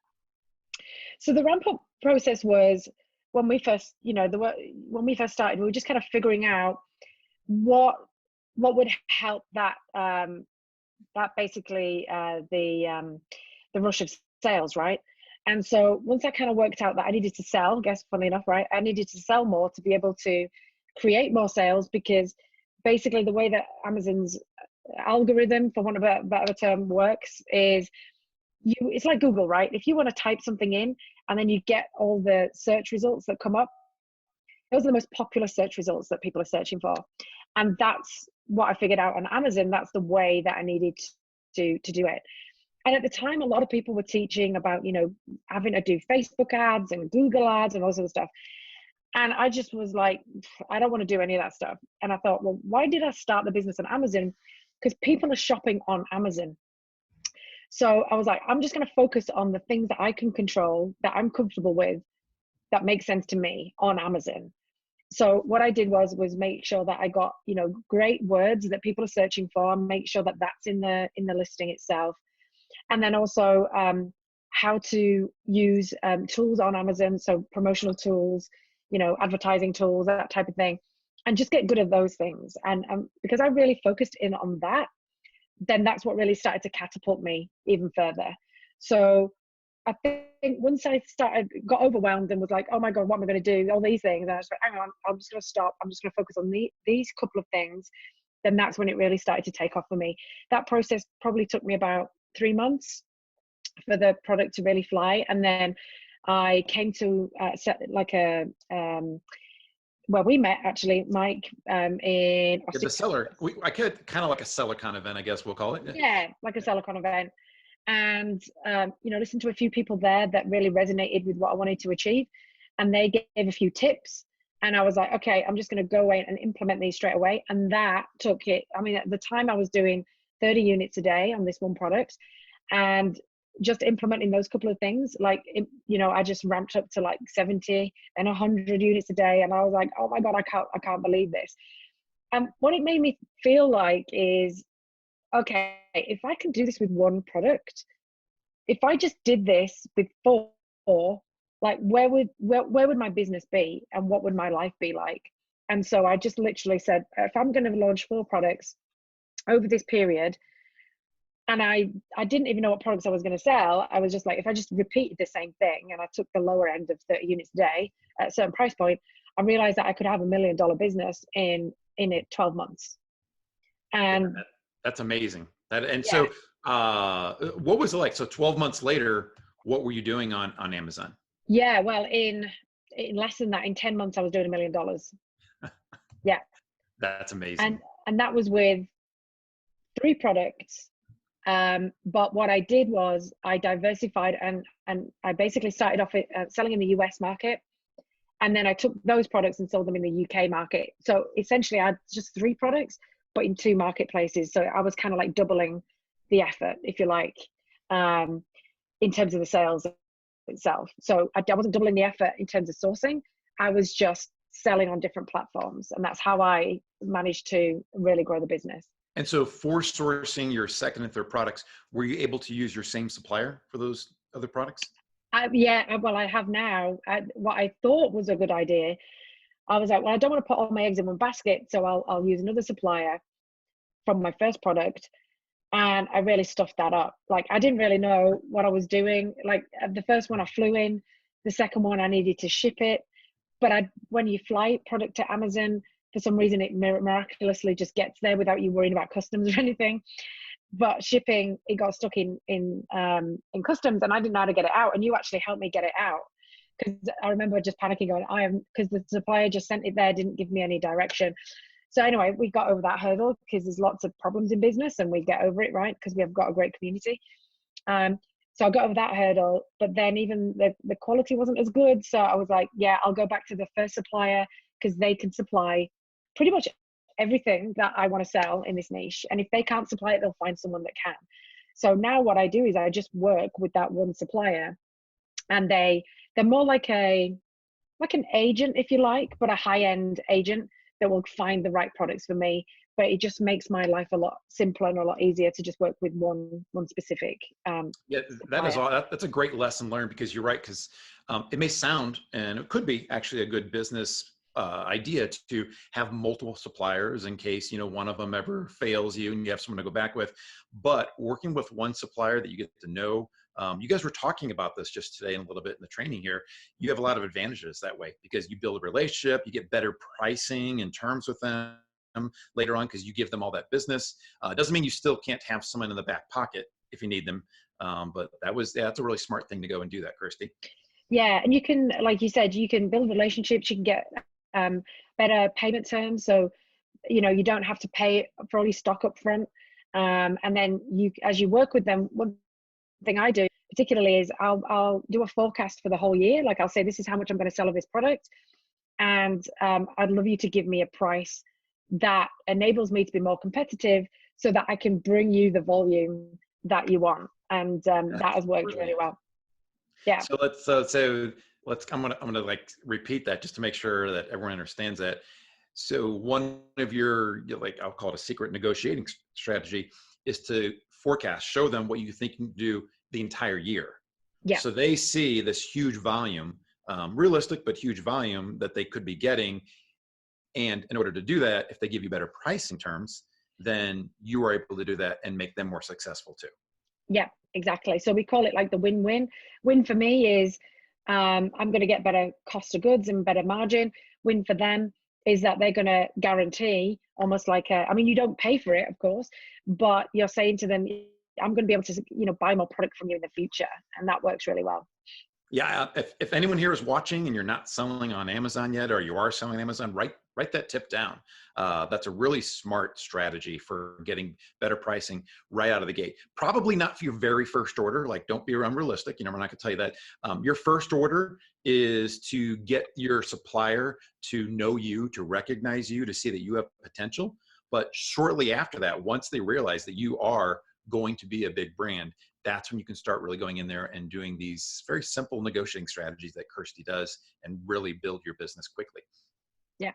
So the ramp up process was when we first, when we first started, we were just kind of figuring out what would help that basically the rush of sales, right? And so once I kind of worked out that I needed to sell, funnily enough, right, I needed to sell more to be able to create more sales, because basically the way that Amazon's algorithm, for want of a better term, works is it's like Google, right? If you want to type something in and then you get all the search results that come up, those are the most popular search results that people are searching for. And that's what I figured out on Amazon. That's the way that I needed to do it. And at the time, a lot of people were teaching about, having to do Facebook ads and Google ads and all sort of stuff. And I just was like, I don't want to do any of that stuff. And I thought, well, why did I start the business on Amazon? because people are shopping on Amazon. So I was like, I'm just going to focus on the things that I can control, that I'm comfortable with, that makes sense to me on Amazon. So what I did was make sure that I got, you know, great words that people are searching for, and make sure that that's in the listing itself. And then also how to use tools on Amazon, so promotional tools, you know, advertising tools, that type of thing, and just get good at those things. And because I really focused in on that, then that's what really started to catapult me even further. So I think once I got overwhelmed and was like, oh my God, what am I going to do? All these things. And I was like, hang on, I'm just going to stop. I'm just going to focus on these couple of things. Then that's when it really started to take off for me. That process probably took me about 3 months for the product to really fly. And then I came to set like a, well, we met actually, Mike, in Yeah, the seller. I could kind of like a SellerCon event, I guess we'll call it. Yeah, like a SellerCon event. And you know, listened to a few people there that really resonated with what I wanted to achieve, and they gave a few tips. And I was like, okay, I'm just going to go away and implement these straight away. And that took it. I mean, at the time I was doing 30 units a day on this one product, and just implementing those couple of things, like, you know, I just ramped up to like 70 and 100 units a day. And I was like, oh my God, I can't believe this. And what it made me feel like is, okay, if I can do this with one product, if I just did this before, like where would my business be, and what would my life be like? And so I just literally said, if I'm going to launch 4 products over this period, and I didn't even know what products I was going to sell. I was just like, if I just repeated the same thing and I took the lower end of 30 units a day at a certain price point, I realized that I could have $1 million business in 12 months. And that's amazing. And yeah. so what was it like? So 12 months later, what were you doing on Amazon? Yeah, well, in less than that, in 10 months, I was doing $1 million. Yeah. That's amazing. And that was with 3 products. But what I did was I diversified, and I basically started off selling in the US market. And then I took those products and sold them in the UK market. So essentially I had just 3 products, but in 2 marketplaces. So I was kind of like doubling the effort, if you like, in terms of the sales itself. So I wasn't doubling the effort in terms of sourcing. I was just selling on different platforms. And that's how I managed to really grow the business. And so for sourcing your second and third products, were you able to use your same supplier for those other products? Yeah, well, I have now. What I thought was a good idea, I was like, well, I don't want to put all my eggs in one basket, so I'll use another supplier from my first product. And I really stuffed that up. Like, I didn't really know what I was doing. Like, the first one I flew in, the second one I needed to ship it. But when you fly product to Amazon, for some reason it miraculously just gets there without you worrying about customs or anything. But shipping, it got stuck in customs, and I didn't know how to get it out. And you actually helped me get it out, because I remember just panicking, going, because the supplier just sent it there, didn't give me any direction. So anyway, we got over that hurdle, because there's lots of problems in business, and we get over it, right? Because we have got a great community. So I got over that hurdle, but then even the quality wasn't as good. So I was like, yeah, I'll go back to the first supplier, because they can supply pretty much everything that I want to sell in this niche. And if they can't supply it, they'll find someone that can. So now what I do is I just work with that one supplier, and they're more like an agent, if you like, but a high-end agent that will find the right products for me. But it just makes my life a lot simpler and a lot easier to just work with one specific yeah, that is all. That's a great lesson learned, because you're right. Because it may sound, and it could be actually a good business idea to have multiple suppliers in case, you know, one of them ever fails you and you have someone to go back with. But working with one supplier that you get to know, you guys were talking about this just today and a little bit in the training here. You have a lot of advantages that way, because you build a relationship, you get better pricing and terms with them later on, because you give them all that business. Doesn't mean you still can't have someone in the back pocket if you need them. But that's a really smart thing to go and do that, Kirsty. Yeah, and you can, like you said, you can build relationships. You can get better payment terms, so you know you don't have to pay for all your stock up front. And then as you work with them, one thing I do particularly is I'll do a forecast for the whole year. Like, I'll say, this is how much I'm going to sell of this product, and I'd love you to give me a price that enables me to be more competitive, so that I can bring you the volume that you want. And that has worked really brilliant. well. Yeah. So I'm gonna like repeat that just to make sure that everyone understands that. So one of your, like, I'll call it a secret negotiating strategy, is to forecast, show them what you think you can do the entire year. Yeah. So they see this huge volume, realistic but huge volume that they could be getting. And in order to do that, if they give you better pricing terms, then you are able to do that and make them more successful too. Yeah, exactly. So we call it like the win-win. Win for me is I'm going to get better cost of goods and better margin. Win for them is that they're going to guarantee almost like I mean, you don't pay for it, of course, but you're saying to them, I'm going to be able to, buy more product from you in the future. And that works really well. Yeah, if anyone here is watching and you're not selling on Amazon yet, or you are selling on Amazon, write that tip down. That's a really smart strategy for getting better pricing right out of the gate. Probably not for your very first order. Like, don't be unrealistic. We're not going to tell you that. Your first order is to get your supplier to know you, to recognize you, to see that you have potential. But shortly after that, once they realize that you are going to be a big brand, that's when you can start really going in there and doing these very simple negotiating strategies that Kirsty does and really build your business quickly. Yeah.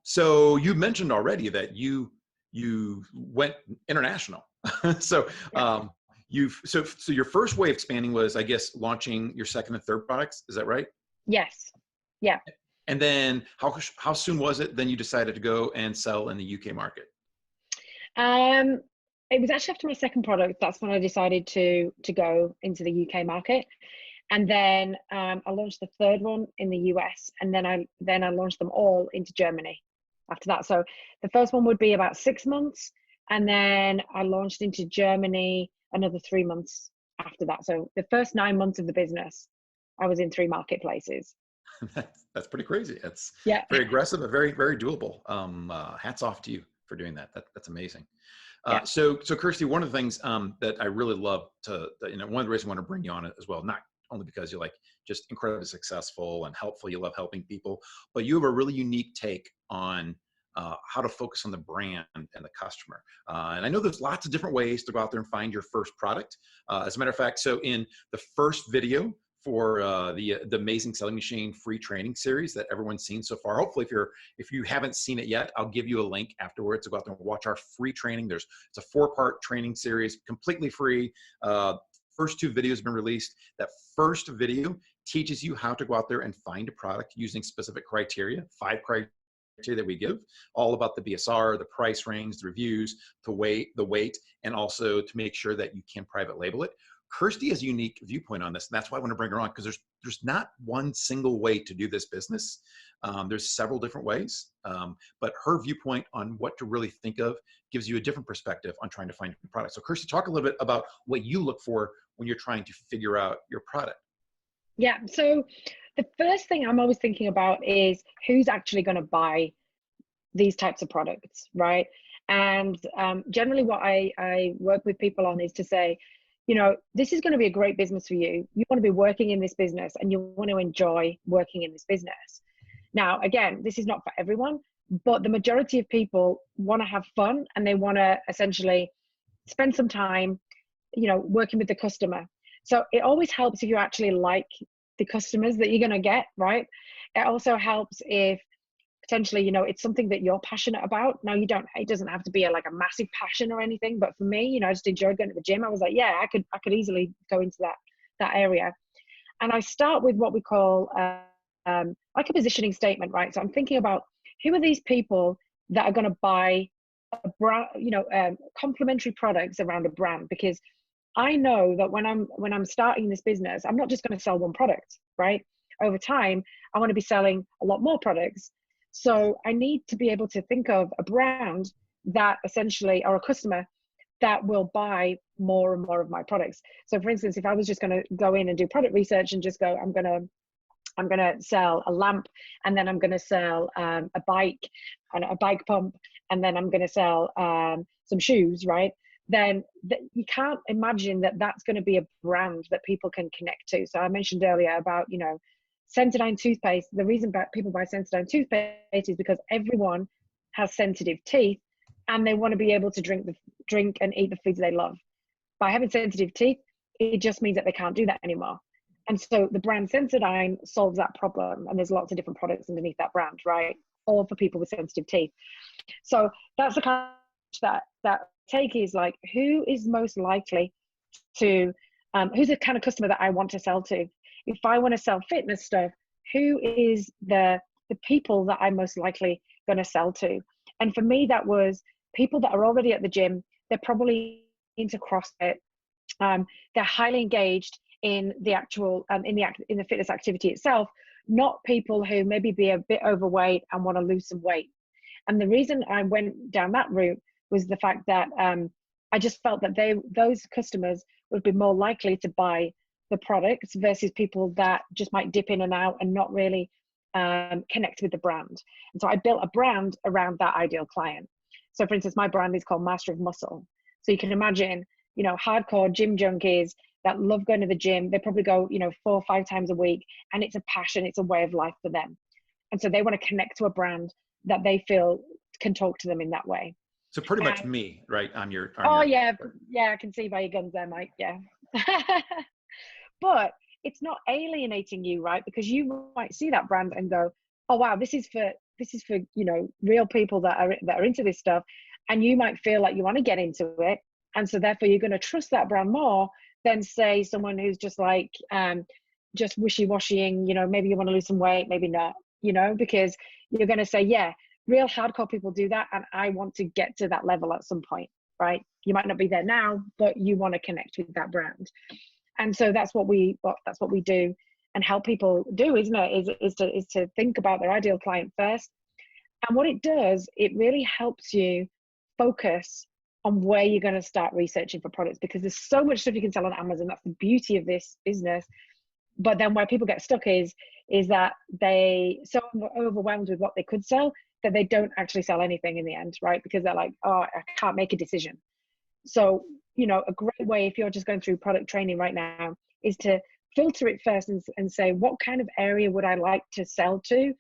So you mentioned already that you went international. So so your first way of expanding was, I guess, launching your second and third products. Is that right? Yes. Yeah. And then how soon was it then you decided to go and sell in the UK market? It was actually after my second product. That's when I decided to go into the UK market. And then I launched the third one in the US, and then I launched them all into Germany after that. So the first one would be about 6 months, and then I launched into Germany another 3 months after that. So the first 9 months of the business, I was in 3 marketplaces. That's pretty crazy. That's Yeah. very aggressive, but very, very doable. Hats off to you for doing that. That's amazing. Yeah. So Kirsty, one of the things that I really love one of the reasons I want to bring you on it as well, not only because you're like just incredibly successful and helpful, you love helping people, but you have a really unique take on how to focus on the brand and the customer. And I know there's lots of different ways to go out there and find your first product. As a matter of fact, so in the first video for the Amazing Selling Machine free training series that everyone's seen so far. Hopefully, if you haven't seen it yet, I'll give you a link afterwards to go out there and watch our free training. It's a 4-part training series, completely free. First 2 videos have been released. That first video teaches you how to go out there and find a product using specific criteria, 5 criteria that we give, all about the BSR, the price range, the reviews, the weight, and also to make sure that you can private label it. Kirsty has a unique viewpoint on this, and that's why I want to bring her on, because there's not one single way to do this business. There's several different ways, but her viewpoint on what to really think of gives you a different perspective on trying to find a product. So Kirsty, talk a little bit about what you look for when you're trying to figure out your product. Yeah. So the first thing I'm always thinking about is who's actually going to buy these types of products, right? And generally what I work with people on is to say, this is going to be a great business for you. You want to be working in this business and you want to enjoy working in this business. Now, again, this is not for everyone, but the majority of people want to have fun and they want to essentially spend some time, working with the customer. So it always helps if you actually like the customers that you're going to get, right? It also helps if potentially, it's something that you're passionate about. Now it doesn't have to be a massive passion or anything, but for me, I just enjoyed going to the gym. I was like, yeah, I could easily go into that area. And I start with what we call like a positioning statement, right? So I'm thinking about who are these people that are going to buy a brand, complementary products around a brand, because I know that when I'm starting this business, I'm not just going to sell one product, right? Over time, I want to be selling a lot more products. So I need to be able to think of a brand that essentially, or a customer that will buy more and more of my products. So for instance, if I was just going to go in and do product research and just go, I'm going to sell a lamp, and then I'm going to sell a bike and a bike pump, and then I'm going to sell some shoes, right? Then you can't imagine that that's going to be a brand that people can connect to. So I mentioned earlier about, Sensodyne toothpaste. The reason people buy Sensodyne toothpaste is because everyone has sensitive teeth, and they want to be able to drink and eat the foods they love. By having sensitive teeth, it just means that they can't do that anymore. And so the brand Sensodyne solves that problem. And there's lots of different products underneath that brand, right? All for people with sensitive teeth. So that's the kind of that take is like, who is most likely to, who's the kind of customer that I want to sell to? If I want to sell fitness stuff, who is the people that I'm most likely going to sell to? And for me, that was people that are already at the gym. They're probably into CrossFit. They're highly engaged in the actual in the fitness activity itself, not people who maybe be a bit overweight and want to lose some weight. And the reason I went down that route was the fact that I just felt that those customers would be more likely to buy the products versus people that just might dip in and out and not really connect with the brand. And so I built a brand around that ideal client. So for instance, my brand is called Master of Muscle. So you can imagine, you know, hardcore gym junkies that love going to the gym. They probably go, you know, 4 or 5 times a week, and it's a passion, it's a way of life for them. And so they want to connect to a brand that they feel can talk to them in that way. So pretty much me, right? Yeah, I can see by your guns there, Mike. Yeah. But it's not alienating you, right? Because you might see that brand and go, oh wow, this is for you know, real people that are into this stuff, and you might feel like you want to get into it, and so therefore you're going to trust that brand more than say someone who's just like just wishy-washying, you know, maybe you want to lose some weight, maybe not, you know, because you're going to say, yeah, real hardcore people do that, and I want to get to that level at some point, right? You might not be there now, but you want to connect with that brand. And so that's what we do and help people do, isn't it? Is to think about their ideal client first. And what it does, it really helps you focus on where you're going to start researching for products, because there's so much stuff you can sell on Amazon. That's the beauty of this business. But then where people get stuck is that they so overwhelmed with what they could sell that they don't actually sell anything in the end, right? Because they're like, oh, I can't make a decision. So, you know, a great way, if you're just going through product training right now, is to filter it first and say, what kind of area would I like to sell to?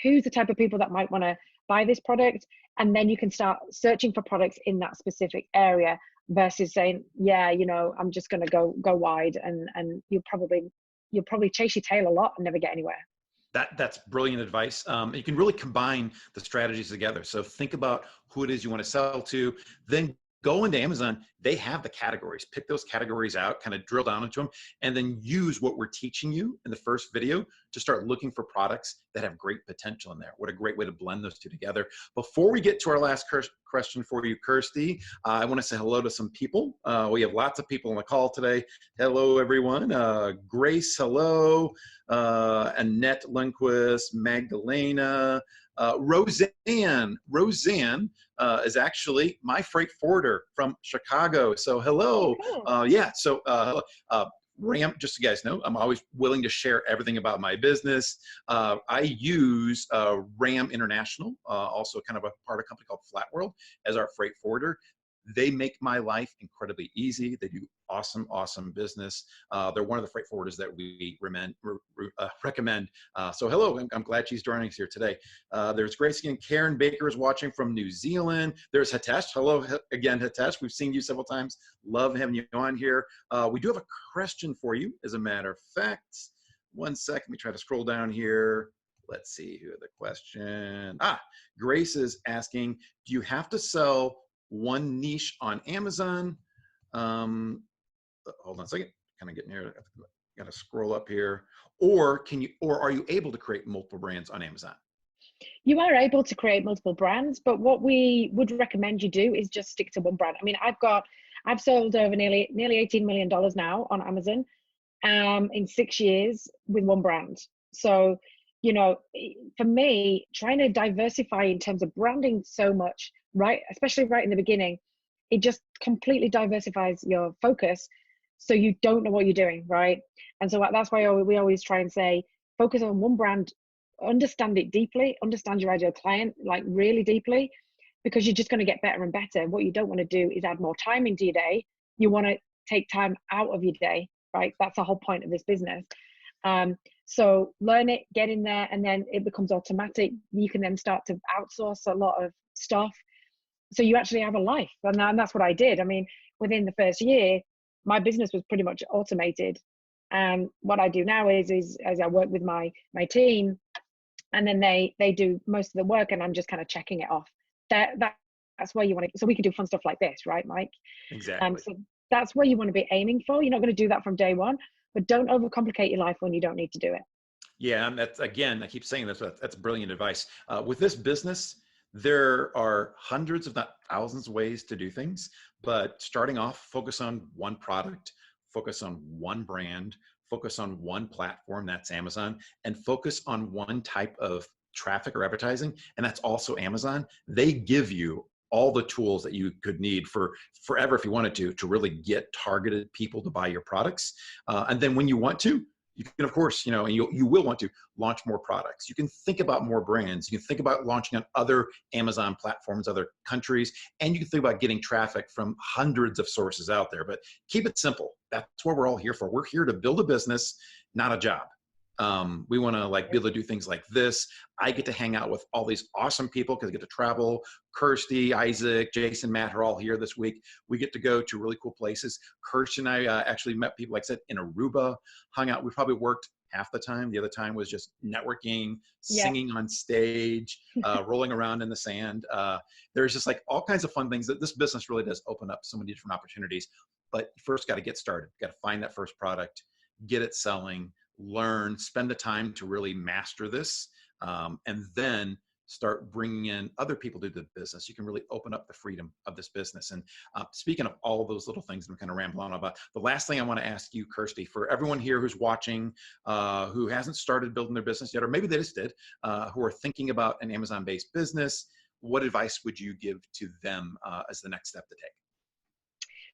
Who's the type of people that might want to buy this product? And then you can start searching for products in that specific area versus saying, yeah, you know, I'm just going to go wide, and you'll probably chase your tail a lot and never get anywhere. That's brilliant advice. You can really combine the strategies together. So think about who it is you want to sell to, then go into Amazon. They have the categories. Pick those categories out, kind of drill down into them, and then use what we're teaching you in the first video to start looking for products that have great potential in there. What a great way to blend those two together. Before we get to our last question for you, Kirsty, I want to say hello to some people. We have lots of people on the call today. Hello, everyone. Grace, hello. Annette Lundquist, Magdalena, Roseanne is actually my freight forwarder from Chicago. So hello. Yeah. So Ram, just so you guys know, I'm always willing to share everything about my business. I use Ram International, also kind of a part of a company called Flat World, as our freight forwarder. They make my life incredibly easy. They do awesome business. They're one of the freight forwarders that we recommend. So hello, I'm glad she's joining us here today. There's Gracie and Karen Baker is watching from New Zealand. There's Hitesh. Hello again, Hitesh. We've seen you several times. Love having you on here. We do have a question for you, as a matter of fact. 1 second, let me try to scroll down here. Let's see who the question. Grace is asking, do you have to sell one niche on Amazon? Hold on a second, kind of getting here. Got to scroll up here. Or are you able to create multiple brands on Amazon? You are able to create multiple brands, but what we would recommend you do is just stick to one brand. I mean, I've sold over nearly $18 million now on Amazon in 6 years with one brand. So, you know, for me, trying to diversify in terms of branding so much, right, especially right in the beginning, it just completely diversifies your focus, so you don't know what you're doing, right? And so that's why we always try and say, focus on one brand, understand it deeply, understand your ideal client, like really deeply, because you're just going to get better and better. What you don't want to do is add more time into your day. You want to take time out of your day, right? That's the whole point of this business. So learn it, get in there, and then it becomes automatic. You can then start to outsource a lot of stuff. So you actually have a life. And that's what I did. I mean, within the first year, my business was pretty much automated. And what I do now is as I work with my team, and then they do most of the work, and I'm just kind of checking it off. That's where you want to. So we can do fun stuff like this, right, Mike? Exactly. So that's where you want to be aiming for. You're not going to do that from day one, but don't overcomplicate your life when you don't need to do it. Yeah, and that's, again, I keep saying this, but that's brilliant advice. With this business, there are hundreds, if not thousands, of ways to do things. But starting off, focus on one product, focus on one brand, focus on one platform, that's Amazon, and focus on one type of traffic or advertising, and that's also Amazon. They give you all the tools that you could need for forever if you wanted to really get targeted people to buy your products. And then when you want to, you can, of course, and you will want to launch more products. You can think about more brands. You can think about launching on other Amazon platforms, other countries, and you can think about getting traffic from hundreds of sources out there. But keep it simple. That's what we're all here for. We're here to build a business, not a job. We want to be able to do things like this. I get to hang out with all these awesome people because I get to travel. Kirsty, Isaac, Jason, Matt are all here this week. We get to go to really cool places. Kirsty and I actually met people, like I said, in Aruba, hung out. We probably worked half the time. The other time was just networking, singing on stage, rolling around in the sand. There's just all kinds of fun things that this business really does open up so many different opportunities. But you first got to get started. Got to find that first product, get it selling, learn, spend the time to really master this, and then start bringing in other people to the business. You can really open up the freedom of this business. And speaking of all of those little things I'm kind of rambling on about, the last thing I want to ask you, Kirsty, for everyone here who's watching, who hasn't started building their business yet, or maybe they just did, who are thinking about an Amazon-based business, what advice would you give to them as the next step to take?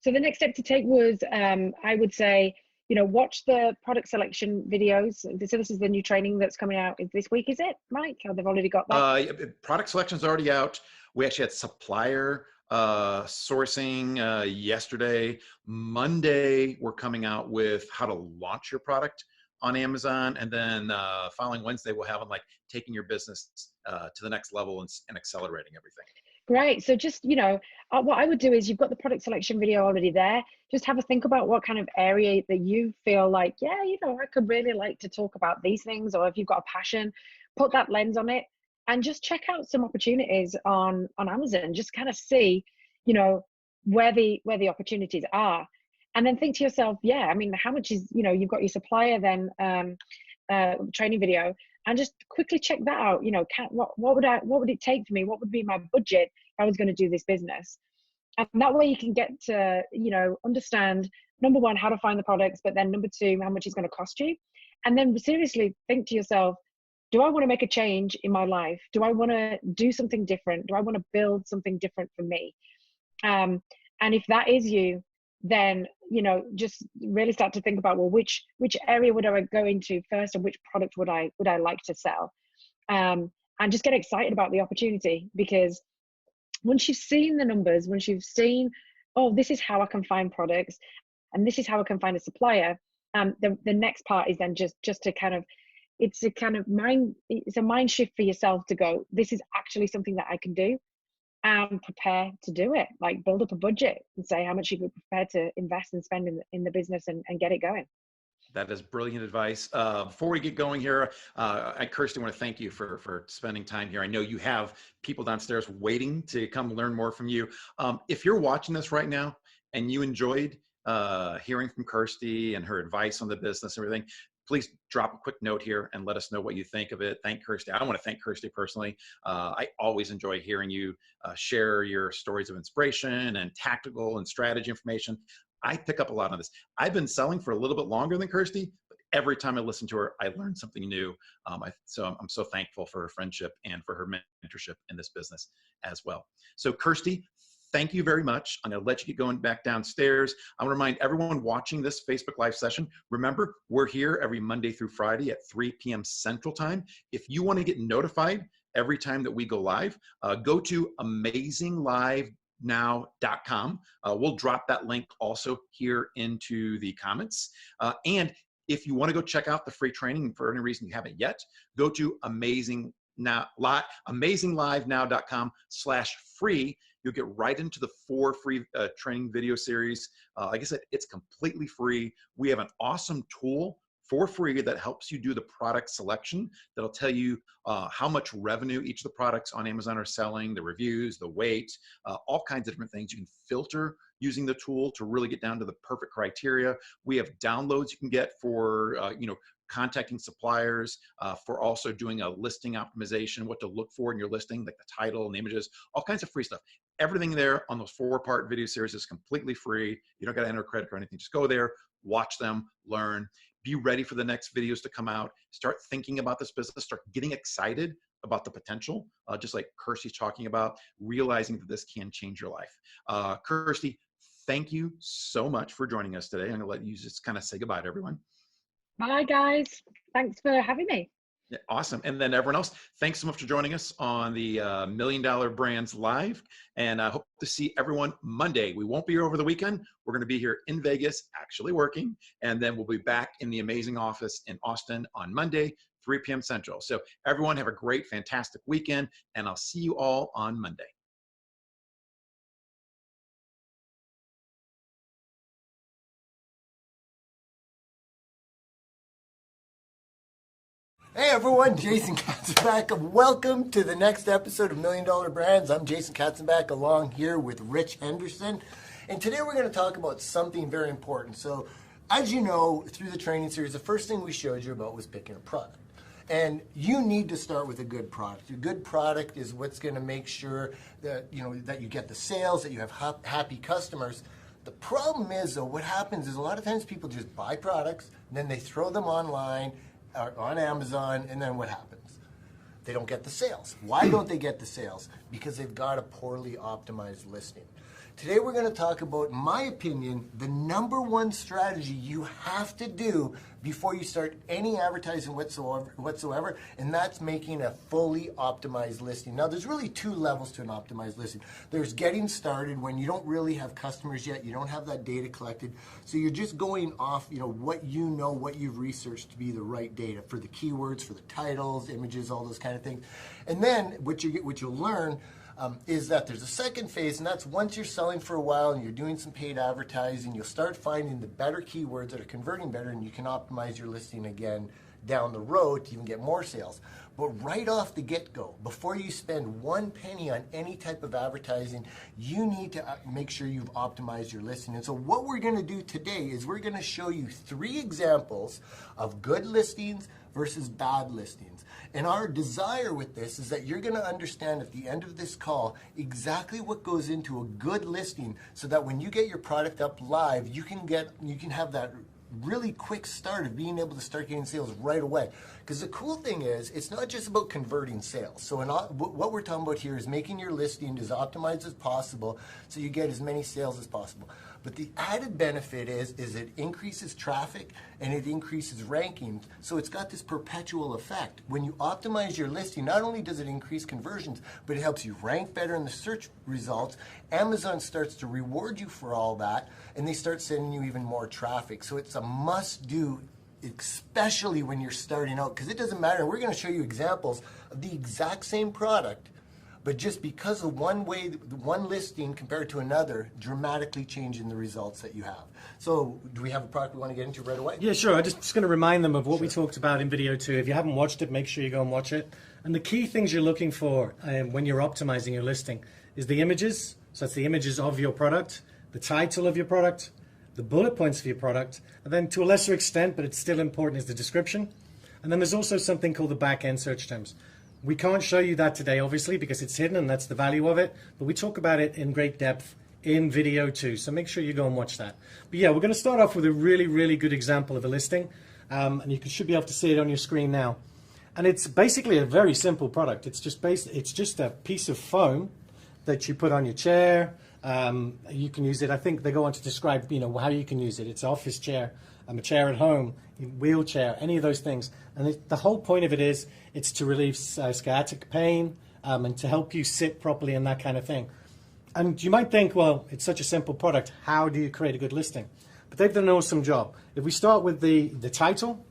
So the next step to take was, I would say, watch the product selection videos. So this is the new training that's coming out this week, is it, Mike? Oh, they've already got that. Product selection's already out. We actually had supplier sourcing yesterday. Monday, we're coming out with how to launch your product on Amazon. And then following Wednesday, we'll have them taking your business to the next level and accelerating everything. Great. So just, what I would do is, you've got the product selection video already there. Just have a think about what kind of area that you feel like, I could really like to talk about these things, or if you've got a passion, put that lens on it and just check out some opportunities on Amazon. Just kind of see, where the opportunities are. And then think to yourself, how much is, you've got your supplier then training video, and just quickly check that out. What would it take for me? What would be my budget if I was going to do this business? And that way you can get to, understand, number one, how to find the products, but then number two, how much it's going to cost you. And then seriously think to yourself, do I want to make a change in my life? Do I want to do something different? Do I want to build something different for me? And if that is you, then just really start to think about, well, which area would I go into first, and which product would I like to sell, and just get excited about the opportunity. Because once you've seen the numbers, once you've seen, oh, this is how I can find products, and this is how I can find a supplier, the next part is then just to kind of, it's a mind shift for yourself to go, this is actually something that I can do. And prepare to do it. Build up a budget and say how much you could prepare to invest and spend in the business and get it going. That is brilliant advice. Before we get going here, Kirsty, I want to thank you for spending time here. I know you have people downstairs waiting to come learn more from you. If you're watching this right now and you enjoyed hearing from Kirsty and her advice on the business and everything, please drop a quick note here and let us know what you think of it. Thank Kirsty. I want to thank Kirsty personally. I always enjoy hearing you share your stories of inspiration and tactical and strategy information. I pick up a lot on this. I've been selling for a little bit longer than Kirsty, but every time I listen to her, I learn something new. So I'm so thankful for her friendship and for her mentorship in this business as well. So Kirsty, thank you very much. I'm going to let you get going back downstairs. I want to remind everyone watching this Facebook Live session, remember, we're here every Monday through Friday at 3 p.m. Central Time. If you want to get notified every time that we go live, go to amazinglivenow.com. We'll drop that link also here into the comments. And if you want to go check out the free training for any reason you haven't yet, go to amazinglivenow.com/free. You'll get right into the 4 free training video series. Like I said, it's completely free. We have an awesome tool for free that helps you do the product selection. That'll tell you how much revenue each of the products on Amazon are selling, the reviews, the weight, all kinds of different things. You can filter using the tool to really get down to the perfect criteria. We have downloads you can get for contacting suppliers, for also doing a listing optimization, what to look for in your listing, like the title and images, all kinds of free stuff. Everything there on those 4-part video series is completely free. You don't got to enter a credit card or anything. Just go there, watch them, learn, be ready for the next videos to come out, start thinking about this business, start getting excited about the potential, just like Kirsty's talking about, realizing that this can change your life. Kirsty, thank you so much for joining us today. I'm gonna let you just kind of say goodbye to everyone. Bye, guys. Thanks for having me. Yeah, awesome. And then everyone else, thanks so much for joining us on the $1 Million Brands Live. And I hope to see everyone Monday. We won't be here over the weekend. We're going to be here in Vegas, actually working. And then we'll be back in the amazing office in Austin on Monday, 3 p.m. Central. So everyone have a great, fantastic weekend. And I'll see you all on Monday. Hey everyone, Jason Katzenbach. Welcome to the next episode of $1 Million Brands. I'm Jason Katzenbach along here with Rich Henderson. And today we're going to talk about something very important. So as you know, through the training series, the first thing we showed you about was picking a product. And you need to start with a good product. A good product is what's going to make sure that, that you get the sales, that you have happy customers. The problem is, though, what happens is a lot of times people just buy products, and then they throw them online, on Amazon, and then what happens? They don't get the sales. Why don't they get the sales? Because they've got a poorly optimized listing. Today we're going to talk about, in my opinion, the #1 strategy you have to do before you start any advertising whatsoever, and that's making a fully optimized listing. Now, there's really 2 levels to an optimized listing. There's getting started when you don't really have customers yet, you don't have that data collected, so you're just going off, what what you've researched to be the right data for the keywords, for the titles, images, all those kind of things. And then what you'll learn is that there's a second phase, and that's once you're selling for a while and you're doing some paid advertising, you'll start finding the better keywords that are converting better, and you can optimize your listing again down the road to even get more sales. But right off the get-go, before you spend 1 penny on any type of advertising, you need to make sure you've optimized your listing. And so what we're going to do today is we're going to show you 3 examples of good listings versus bad listings. And our desire with this is that you're going to understand at the end of this call exactly what goes into a good listing, so that when you get your product up live, you can have that really quick start of being able to start getting sales right away. Because the cool thing is, it's not just about converting sales. So what we're talking about here is making your listing as optimized as possible so you get as many sales as possible. But the added benefit is it increases traffic and it increases rankings. So it's got this perpetual effect. When you optimize your listing, not only does it increase conversions, but it helps you rank better in the search results. Amazon starts to reward you for all that, and they start sending you even more traffic. So it's a must-do, especially when you're starting out, because it doesn't matter. We're going to show you examples of the exact same product, but just because of one listing compared to another, dramatically changing the results that you have. So do we have a product we want to get into right away? Yeah, sure. I'm just going to remind them of what we talked about in video 2. If you haven't watched it, make sure you go and watch it. And the key things you're looking for when you're optimizing your listing is the images. So that's the images of your product, the title of your product, the bullet points for your product, and then to a lesser extent, but it's still important, is the description. And then there's also something called the back-end search terms. We can't show you that today, obviously, because it's hidden and that's the value of it, but we talk about it in great depth in video 2, so make sure you go and watch that. But yeah, we're going to start off with a really, really good example of a listing, and you should be able to see it on your screen now. And it's basically a very simple product. It's just a piece of foam that you put on your chair. You can use it. I think they go on to describe, how you can use it. It's an office chair, a chair at home, wheelchair, any of those things. And the whole point of it is, it's to relieve sciatic pain and to help you sit properly and that kind of thing. And you might think, well, it's such a simple product. How do you create a good listing? But they've done an awesome job. If we start with the title,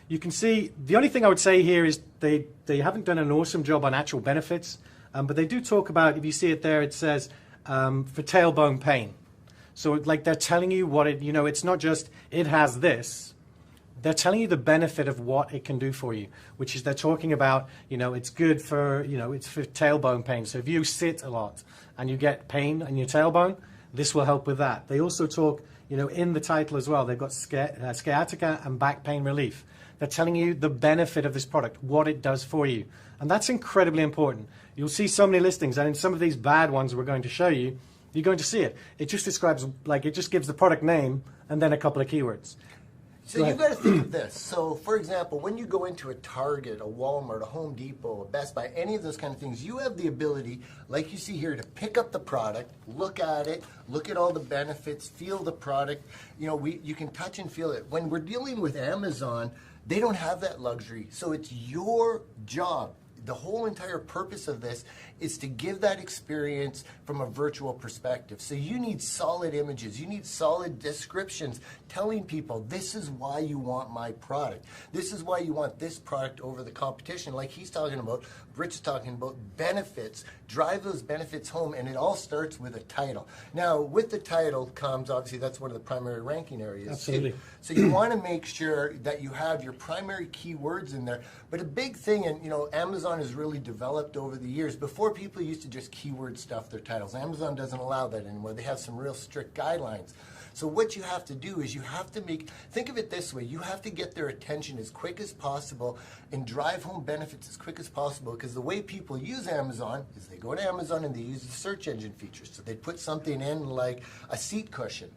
You can see, the only thing I would say here is they haven't done an awesome job on actual benefits, but they do talk about, if you see it there, it says for tailbone pain. So like they're telling you what it, it's not just it has this. They're telling you the benefit of what it can do for you, which is they're talking about, it's good for, it's for tailbone pain. So if you sit a lot and you get pain in your tailbone, this will help with that. They also talk, in the title as well, they've got sciatica and back pain relief. They're telling you the benefit of this product, what it does for you. And that's incredibly important. You'll see so many listings, and in some of these bad ones we're going to show you, you're going to see it. It just describes, it just gives the product name and then a couple of keywords. So you've got to think of this. So, for example, when you go into a Target, a Walmart, a Home Depot, a Best Buy, any of those kind of things, you have the ability, like you see here, to pick up the product, look at it, look at all the benefits, feel the product. You can touch and feel it. When we're dealing with Amazon, they don't have that luxury. So it's your job. The whole entire purpose of this is to give that experience from a virtual perspective. So you need solid images, you need solid descriptions telling people this is why you want my product. This is why you want this product over the competition. Like he's talking about, Rich is talking about benefits. Drive those benefits home, and it all starts with a title. Now, with the title comes, obviously, that's one of the primary ranking areas. Absolutely. So you want to make sure that you have your primary keywords in there. But a big thing, and Amazon has really developed over the years. Before, people used to just keyword stuff their titles. Amazon doesn't allow that anymore. They have some real strict guidelines. So what you have to do is you have to think of it this way, you have to get their attention as quick as possible and drive home benefits as quick as possible, because the way people use Amazon is they go to Amazon and they use the search engine features. So they put something in like a seat cushion.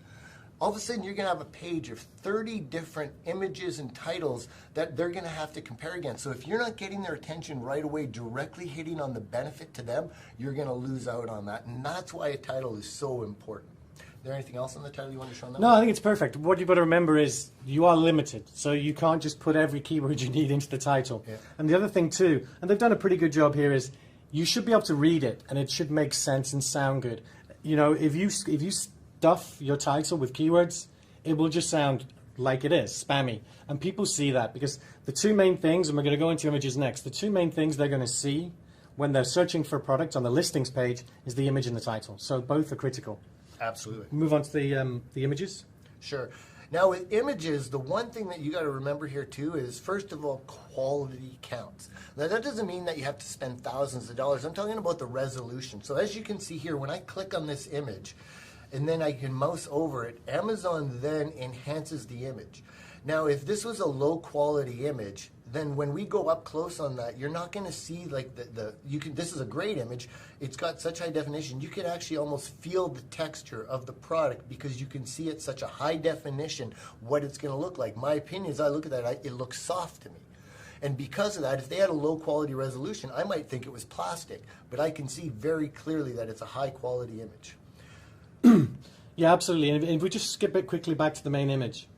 All of a sudden you're going to have a page of 30 different images and titles that they're going to have to compare against. So if you're not getting their attention right away, directly hitting on the benefit to them, you're going to lose out on that. And that's why a title is so important. Is there anything else on the title you want to show them? No, I think it's perfect. What you've got to remember is you are limited. So you can't just put every keyword you need into the title. Yeah. And the other thing too, and they've done a pretty good job here, is you should be able to read it and it should make sense and sound good. If you stuff your title with keywords, it will just sound like it is, spammy. And people see that because the two main things, and we're going to go into images next, the two main things they're going to see when they're searching for a product on the listings page is the image and the title. So both are critical. Absolutely. Move on to the images. Sure. Now with images, the one thing that you got to remember here too is, first of all, quality counts. Now that doesn't mean that you have to spend thousands of dollars. I'm talking about the resolution. So as you can see here, when I click on this image and then I can mouse over it, Amazon then enhances the image. Now if this was a low quality image, then when we go up close on that, you're not going to see like this is a great image. It's got such high definition. You can actually almost feel the texture of the product because you can see at such a high definition what it's going to look like. My opinion is, I look at that, it looks soft to me. And because of that, if they had a low quality resolution, I might think it was plastic, but I can see very clearly that it's a high quality image. Yeah, absolutely. And if we just skip it quickly back to the main image.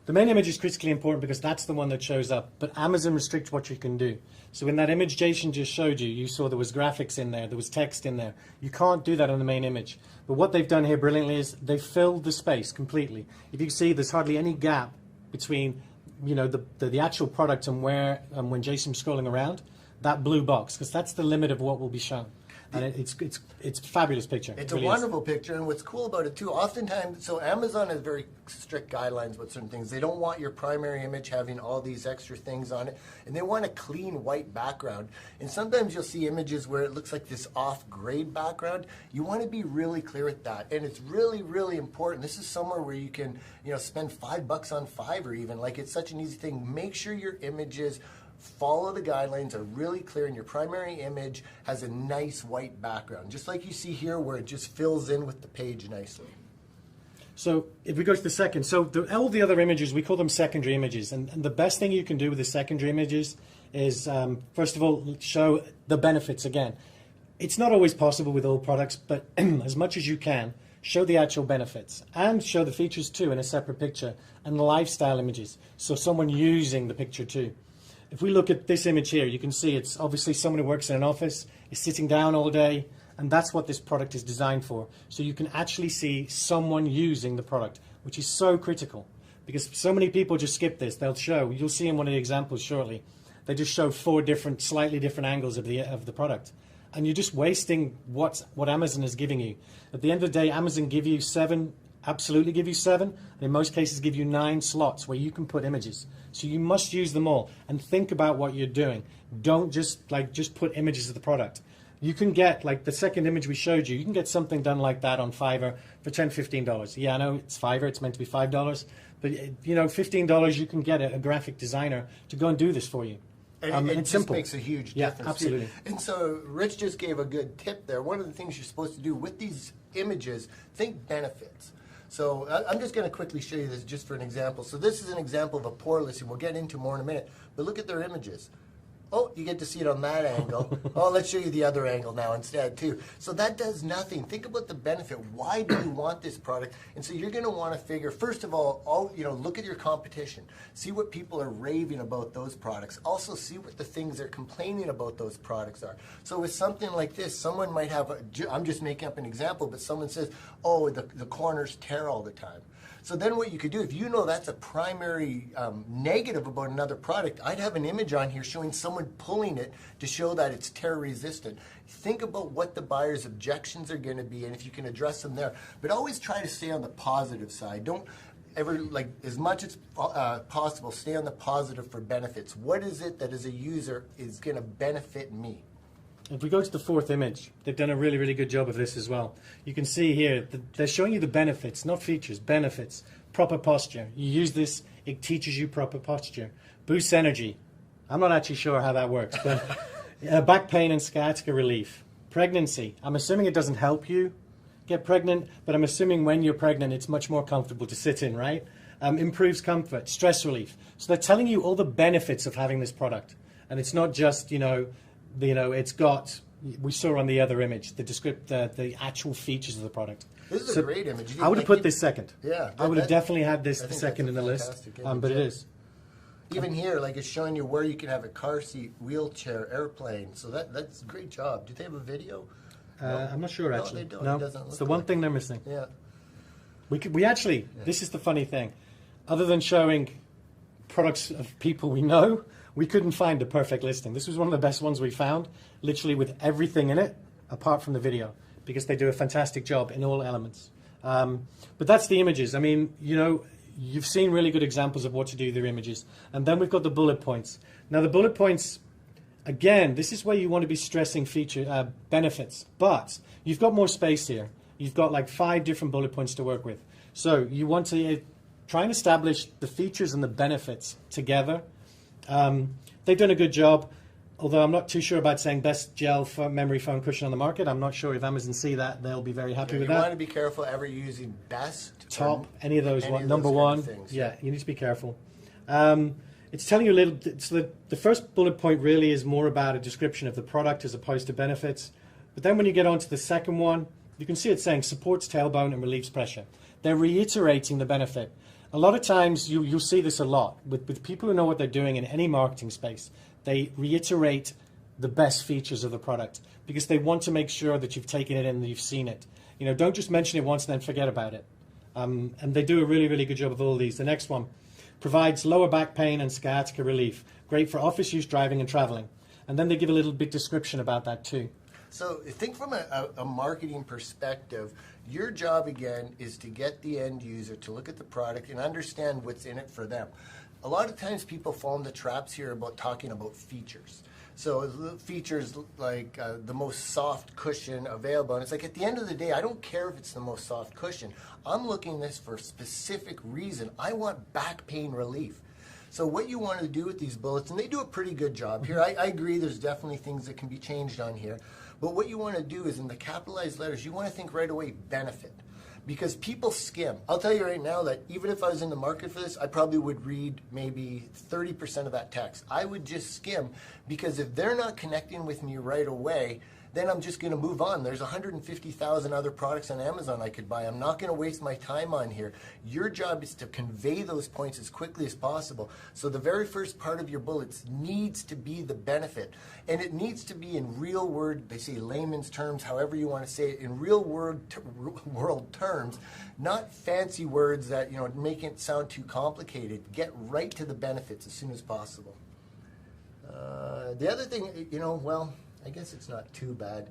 The main image is critically important because that's the one that shows up, but Amazon restricts what you can do. So in that image Jason just showed you, you saw there was graphics in there, there was text in there. You can't do that on the main image. But what they've done here brilliantly is they filled the space completely. If you can see, there's hardly any gap between the actual product and where when Jason's scrolling around, that blue box, because that's the limit of what will be shown. And it's a fabulous picture. It's really a wonderful picture, and what's cool about it too, oftentimes, so Amazon has very strict guidelines about certain things. They don't want your primary image having all these extra things on it, and they want a clean white background. And sometimes you'll see images where it looks like this off-grade background. You want to be really clear with that, and it's really, really important. This is somewhere where you can, spend $5 on Fiverr even. Like, it's such an easy thing. Make sure your images follow the guidelines, are really clear, and your primary image has a nice white background, just like you see here where it just fills in with the page nicely. So if we go to the second, all the other images, we call them secondary images, and the best thing you can do with the secondary images is, first of all, show the benefits again. It's not always possible with all products, but as much as you can, show the actual benefits and show the features too in a separate picture, and lifestyle images, so someone using the picture too. If we look at this image here, you can see it's obviously someone who works in an office, is sitting down all day, and that's what this product is designed for. So you can actually see someone using the product, which is so critical. because so many people just skip this. You'll see in one of the examples shortly, they just show 4 different, slightly different angles of the product. And you're just wasting what Amazon is giving you. At the end of the day, Amazon give you 7, absolutely give you 7, and in most cases give you 9 slots where you can put images. So you must use them all and think about what you're doing. Don't just put images of the product. You can get, like the second image we showed you, you can get something done like that on Fiverr for $10, $15. Yeah, I know it's Fiverr, it's meant to be $5, but you know, $15 you can get a graphic designer to go and do this for you. And it it's just simple. makes a huge Yeah, difference. absolutely. Too. And so Rich just gave a good tip there. One of the things you're supposed to do with these images, think benefits. So I'm just going to quickly show you this just for an example. So this is an example of a pour listing. We'll get into more in a minute. But look at their images. Oh, you get to see it on that angle. Oh, let's show you the other angle now instead too. So that does nothing. Think about the benefit. Why do you want this product? And so you're going to want to figure, first of all, look at your competition. See what people are raving about those products. Also see what the things they're complaining about those products are. So with something like this, someone might have, I'm just making up an example, but someone says, oh, the corners tear all the time. So then what you could do, if you know that's a primary negative about another product, I'd have an image on here showing someone pulling it to show that it's tear resistant. Think about what the buyer's objections are going to be and if you can address them there. But always try to stay on the positive side. Don't ever, as much as possible, stay on the positive for benefits. What is it that as a user is going to benefit me? If we go to the 4th image, they've done a really, really good job of this as well. You can see here, they're showing you the benefits, not features, benefits. Proper posture. You use this, it teaches you proper posture. Boosts energy. I'm not actually sure how that works, but back pain and sciatica relief. Pregnancy. I'm assuming it doesn't help you get pregnant, but I'm assuming when you're pregnant, it's much more comfortable to sit in, right? Improves comfort, stress relief. So they're telling you all the benefits of having this product. And it's not just, it's got, we saw on the other image, the actual features of the product. This is a great image. I would have put this second. Yeah. I would have definitely had this the second in the list, but it is. Even here, it's showing you where you can have a car seat, wheelchair, airplane. So that's a great job. Do they have a video? No? I'm not sure, actually. No, they don't. No, It doesn't it's look the one like thing they're missing. Yeah. We actually, this is the funny thing. Other than showing products of people we know, we couldn't find a perfect listing. This was one of the best ones we found, literally with everything in it, apart from the video, because they do a fantastic job in all elements. But that's the images. I mean, you've seen really good examples of what to do with your images. And then we've got the bullet points. Now, the bullet points, again, this is where you want to be stressing benefits. But you've got more space here. You've got like 5 different bullet points to work with. So you want to try and establish the features and the benefits together. They've done a good job, although I'm not too sure about saying best gel memory foam cushion on the market. I'm not sure if Amazon see that, they'll be very happy with that. You want to be careful ever using best, top, any of those, number one. Things, yeah, you need to be careful. It's telling you a little, so the first bullet point really is more about a description of the product as opposed to benefits. But then when you get on to the second one, you can see it saying supports tailbone and relieves pressure. They're reiterating the benefit. A lot of times you'll see this a lot with people who know what they're doing in any marketing space. They reiterate the best features of the product because they want to make sure that you've taken it in and you've seen it. Don't just mention it once and then forget about it. And they do a really, really good job of all these. The next one provides lower back pain and sciatica relief. Great for office use, driving, and traveling. And then they give a little bit description about that too. So think from a marketing perspective, your job again is to get the end user to look at the product and understand what's in it for them. A lot of times people fall into traps here about talking about features. So features like the most soft cushion available. And it's like at the end of the day, I don't care if it's the most soft cushion. I'm looking at this for a specific reason. I want back pain relief. So what you want to do with these bullets, and they do a pretty good job here. I agree there's definitely things that can be changed on here. But what you want to do is in the capitalized letters, you want to think right away benefit. Because people skim. I'll tell you right now that even if I was in the market for this, I probably would read maybe 30% of that text. I would just skim because if they're not connecting with me right away, then I'm just going to move on. There's 150,000 other products on Amazon I could buy. I'm not going to waste my time on here. Your job is to convey those points as quickly as possible. So the very first part of your bullets needs to be the benefit. And it needs to be in real word, they say layman's terms, however you want to say it, in real world terms, not fancy words that, make it sound too complicated. Get right to the benefits as soon as possible. The other thing, well, I guess it's not too bad.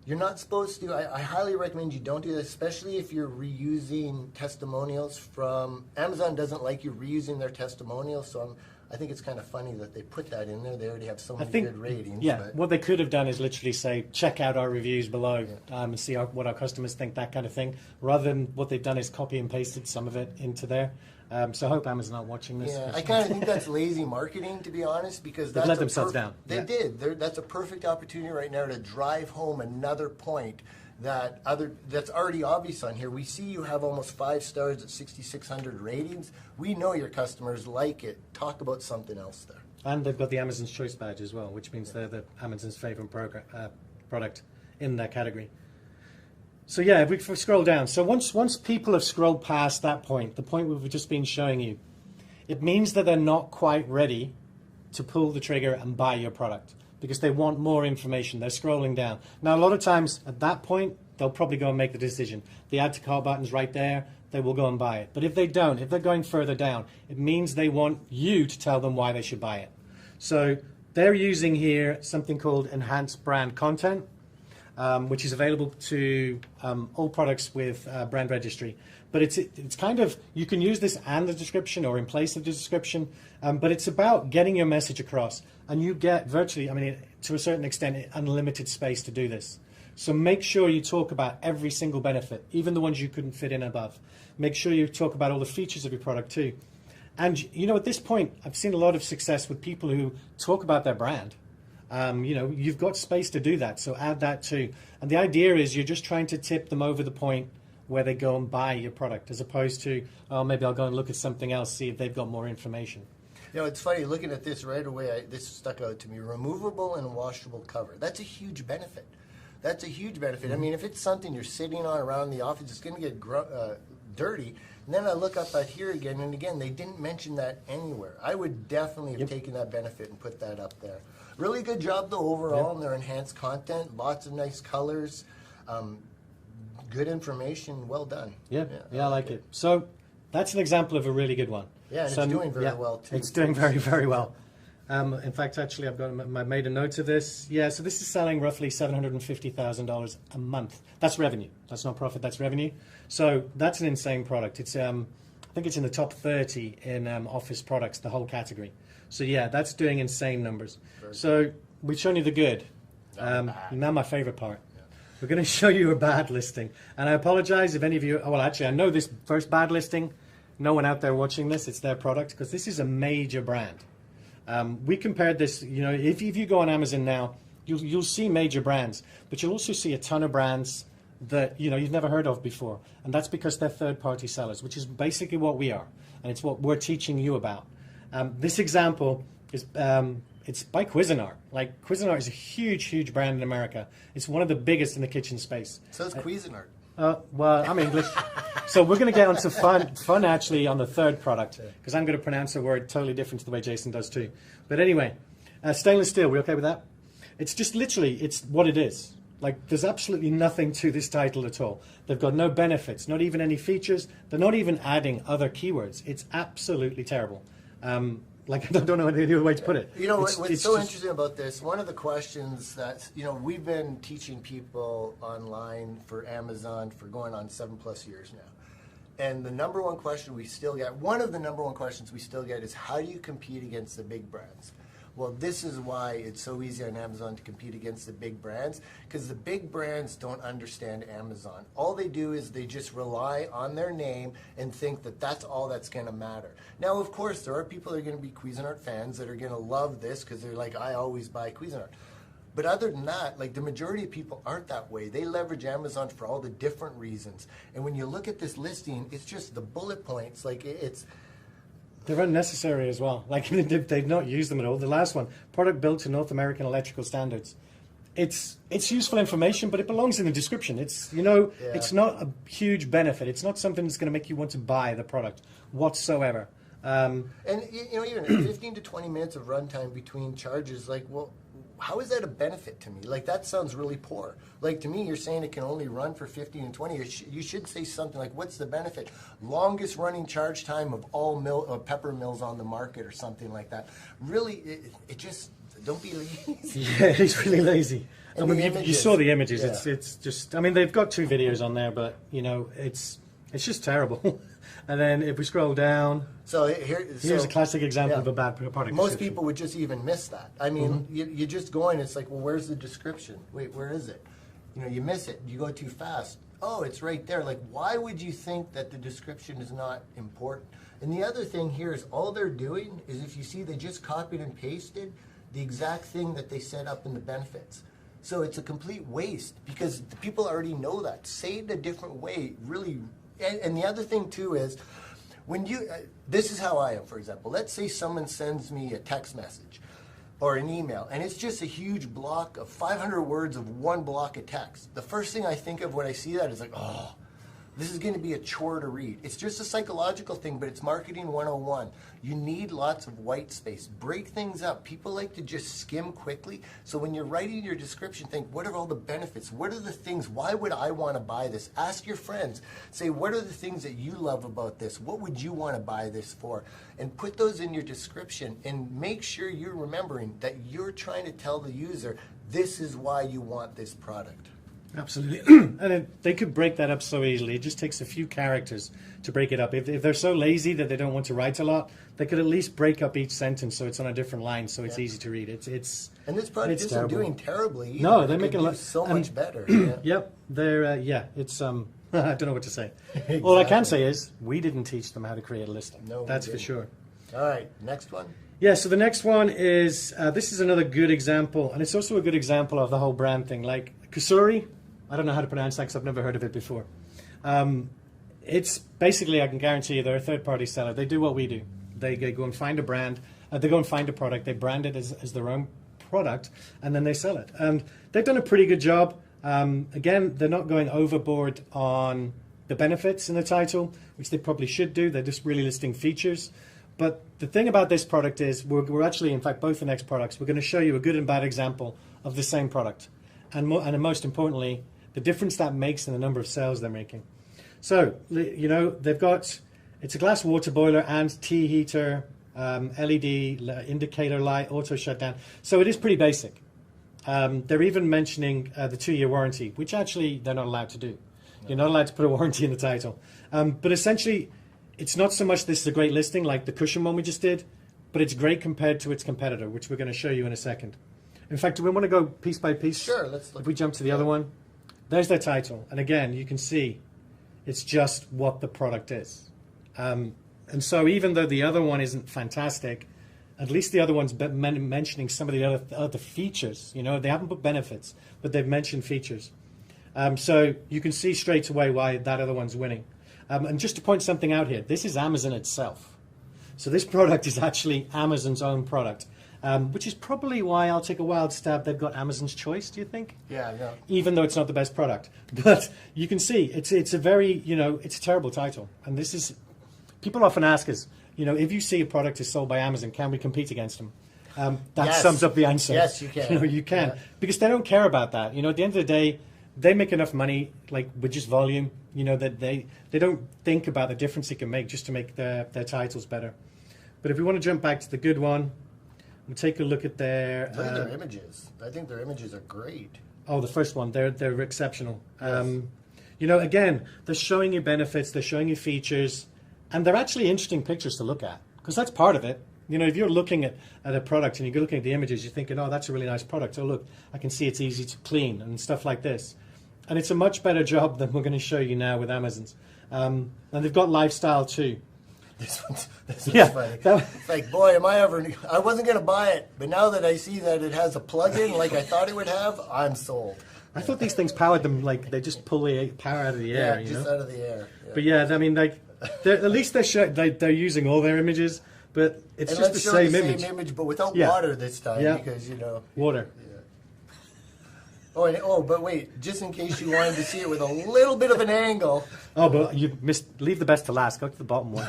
You're not supposed to, I highly recommend you don't do this, especially if you're reusing testimonials from, Amazon doesn't like you reusing their testimonials, so I think it's kind of funny that they put that in there. They already have so many good ratings. Yeah, but what they could have done is literally say, check out our reviews below and see what our customers think, that kind of thing. Rather than what they've done is copy and pasted some of it into there. So I hope Amazon's not watching this. Yeah, I kind of think that's lazy marketing, to be honest, because They've that's let themselves down. They did. That's a perfect opportunity right now to drive home another point that's already obvious on here. We see you have almost 5 stars at 6,600 ratings. We know your customers like it. Talk about something else there. And they've got the Amazon's Choice badge as well, which means they're the Amazon's favorite product in their category. So yeah, if we scroll down. So once people have scrolled past that point, the point we've just been showing you, it means that they're not quite ready to pull the trigger and buy your product because they want more information. They're scrolling down. Now, a lot of times at that point, they'll probably go and make the decision. The add to cart button's right there. They will go and buy it. But if they don't, if they're going further down, it means they want you to tell them why they should buy it. So they're using here something called enhanced brand content. Which is available to all products with brand registry. But it's kind of, you can use this and the description or in place of the description, but it's about getting your message across. And you get virtually, to a certain extent, unlimited space to do this. So make sure you talk about every single benefit, even the ones you couldn't fit in above. Make sure you talk about all the features of your product too. And at this point, I've seen a lot of success with people who talk about their brand. You've got space to do that, so add that too. And the idea is you're just trying to tip them over the point where they go and buy your product, as opposed to, oh, maybe I'll go and look at something else, see if they've got more information. It's funny, looking at this right away, this stuck out to me. Removable and washable cover. That's a huge benefit. That's a huge benefit. Mm-hmm. If it's something you're sitting on around the office, it's going to get dirty. And then I look up at here again, and again, they didn't mention that anywhere. I would definitely have taken that benefit and put that up there. Really good job, though, overall, in their enhanced content. Lots of nice colors. Good information. Well done. Yeah, I like it. So that's an example of a really good one. Yeah, and it's doing very well, too. It's doing very, very well. In fact, actually, I've made a note of this. Yeah, so this is selling roughly $750,000 a month. That's revenue. That's not profit, that's revenue. So that's an insane product. It's I think it's in the top 30 in office products, the whole category. So yeah, that's doing insane numbers. So we've shown you the good. Now my favorite part. Yeah. We're going to show you a bad listing. And I apologize if any of you, well, actually, I know this first bad listing. No one out there watching this, it's their product, because this is a major brand. We compared this, if you go on Amazon now, you'll see major brands, but you'll also see a ton of brands that you've never heard of before. And that's because they're third-party sellers, which is basically what we are. And it's what we're teaching you about. This example is it's by Cuisinart. Like, Cuisinart is a huge, huge brand in America. It's one of the biggest in the kitchen space. So it's Cuisinart. Well, I'm English. So we're going to get onto fun actually on the third product, because I'm going to pronounce a word totally different to the way Jason does too. But anyway, stainless steel, we okay with that? It's just literally, it's what it is. Like, there's absolutely nothing to this title at all. They've got no benefits, not even any features. They're not even adding other keywords. It's absolutely terrible. I don't know any other way to put it. What's so interesting about this, one of the questions that, we've been teaching people online for Amazon for going on 7+ years now. And the number one question we still get, one of the number one questions we still get is, how do you compete against the big brands? Well, this is why it's so easy on Amazon to compete against the big brands, because the big brands don't understand Amazon. All they do is they just rely on their name and think that that's all that's going to matter. Now, of course, there are people that are going to be Cuisinart fans that are going to love this because they're like, I always buy Cuisinart. But other than that, the majority of people aren't that way. They leverage Amazon for all the different reasons. And when you look at this listing, it's just the bullet points. They're unnecessary as well. They've not used them at all. The last one, product built to North American electrical standards. it's useful information, but it belongs in the description. It's it's not a huge benefit. It's not something that's going to make you want to buy the product whatsoever. And even 15 to 20 minutes of runtime between charges, like, well, how is that a benefit to me? Like, that sounds really poor. Like, to me, you're saying it can only run for 15 and 20. You should say something like, what's the benefit? Longest running charge time of all pepper mills on the market, or something like that. Really, it just, don't be lazy. Yeah, he's really lazy. I mean, you saw the images. Yeah. It's just, I mean, they've got 2 videos on there, but it's just terrible. And then if we scroll down, here's a classic example of a bad product. Most people would just even miss that. I mean, you just go in, it's like, well, where's the description? Wait, where is it? You miss it. You go too fast. Oh, it's right there. Like, why would you think that the description is not important? And the other thing here is all they're doing is, if you see, they just copied and pasted the exact thing that they set up in the benefits. So it's a complete waste, because the people already know that. Say it a different way, really. And the other thing too is, when this is how I am, for example. Let's say someone sends me a text message or an email, and it's just a huge block of 500 words of one block of text. The first thing I think of when I see that is like, oh, this is going to be a chore to read. It's just a psychological thing, but it's marketing 101. You need lots of white space. Break things up. People like to just skim quickly. So when you're writing your description, think, what are all the benefits? What are the things? Why would I want to buy this? Ask your friends. Say, what are the things that you love about this? What would you want to buy this for? And put those in your description, and make sure you're remembering that you're trying to tell the user, this is why you want this product. Absolutely. And they could break that up so easily. It just takes a few characters to break it up. If they're so lazy that they don't want to write a lot, they could at least break up each sentence so it's on a different line, so it's easy to read. And this product isn't doing terribly either. No, they're making so much better. Yep. They're it's I don't know what to say. Exactly. All I can say is we didn't teach them how to create a listing. No, that's for sure. All right, next one. Yeah, so the next one is, this is another good example, and it's also a good example of the whole brand thing. Like Kusuri, I don't know how to pronounce that because I've never heard of it before. It's basically, I can guarantee you, they're a third-party seller. They do what we do. They go and find a brand, they go and find a product, they brand it as their own product, and then they sell it. And they've done a pretty good job. Again, they're not going overboard on the benefits in the title, which they probably should do. They're just really listing features. But the thing about this product is we're actually, in fact, both the next products, we're going to show you a good and bad example of the same product. And most importantly, the difference that makes in the number of sales they're making. So, they've got, it's a glass water boiler and tea heater, LED, indicator light, auto shutdown. So it is pretty basic. They're even mentioning the 2-year warranty, which actually they're not allowed to do. You're not allowed to put a warranty in the title. But essentially, it's not so much this is a great listing like the cushion one we just did, but it's great compared to its competitor, which we're going to show you in a second. In fact, do we want to go piece by piece? Sure, let's look. If we jump to the other one, there's their title. And again, you can see it's just what the product is. And so even though the other one isn't fantastic, at least the other one's mentioning some of the other features. They haven't put benefits, but they've mentioned features. So you can see straight away why that other one's winning. And just to point something out here, this is Amazon itself. So this product is actually Amazon's own product, which is probably why I'll take a wild stab they've got Amazon's choice, do you think? Yeah, no. Even though it's not the best product. But you can see, it's a very, it's a terrible title. And this is, people often ask us, if you see a product is sold by Amazon, can we compete against them? That sums up the answer. Yes, you can. You can. Yeah. Because they don't care about that. At the end of the day, they make enough money, like with just volume, that they don't think about the difference it can make just to make their titles better. But if we want to jump back to the good one, we'll take a look at their... Look at their images. I think their images are great. Oh, the first one, they're exceptional. Yes. Again, they're showing you benefits, they're showing you features, and they're actually interesting pictures to look at, because that's part of it. If you're looking at a product and you're looking at the images, you're thinking, oh, that's a really nice product. Oh, look, I can see it's easy to clean and stuff like this. And it's a much better job than we're going to show you now with Amazon's. And they've got lifestyle too. This one's funny. It's like, boy, I wasn't going to buy it, but now that I see that it has a plug-in like I thought it would have, I'm sold. I thought these things powered them, like they just pull the power out of the air. Yeah, out of the air. Yeah. But yeah, I mean, at least they're using all their images, but it's just the same image. But without water this time, because, Water. But wait, just in case you wanted to see it with a little bit of an angle. Oh, but you missed. Leave the best to last. Go to the bottom one.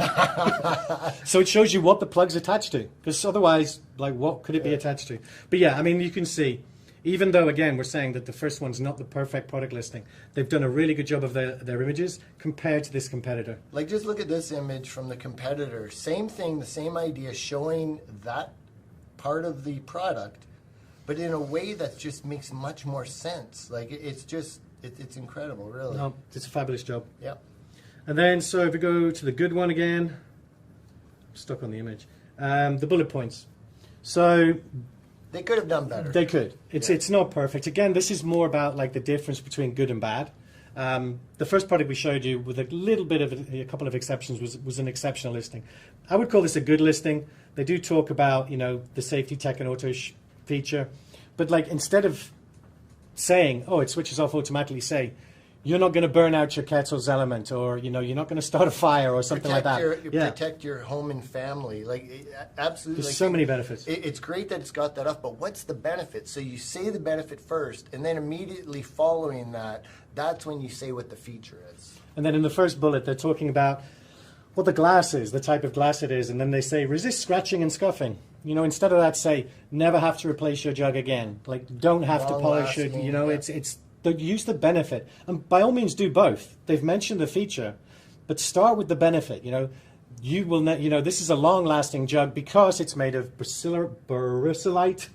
So it shows you what the plug's attached to, because otherwise, like, what could it be attached to? But yeah, I mean, you can see, even though again we're saying that the first one's not the perfect product listing, they've done a really good job of their images compared to this competitor. Like, just look at this image from the competitor. Same thing, the same idea, showing that part of the product, but in a way that just makes much more sense. Like, it's incredible, really. No, it's a fabulous job. Yeah. And then, so if we go to the good one again, I'm stuck on the image, the bullet points. So They could have done better. they could. It's not perfect. Again, this is more about like the difference between good and bad. The first product we showed you, with a little bit of a couple of exceptions, was an exceptional listing. I would call this a good listing. They do talk about, you know, the safety tech and auto feature, but like, instead of saying, oh, it switches off automatically, say, you're not going to burn out your kettle's element, or, you know, you're not going to start a fire or something like that. Protect your home and family. Like, absolutely. There's so many benefits. It's great that it's got that up, but what's the benefit? So you say the benefit first, and then immediately following that, that's when you say what the feature is. And then in the first bullet, they're talking about what the glass is, the type of glass it is, and then they say resist scratching and scuffing. You know, instead of that, say never have to replace your jug again. Like, don't have to polish it. You know, it's use the benefit, and by all means do both. They've mentioned the feature, but start with the benefit. You know, you will you know, this is a long-lasting jug because it's made of borisolite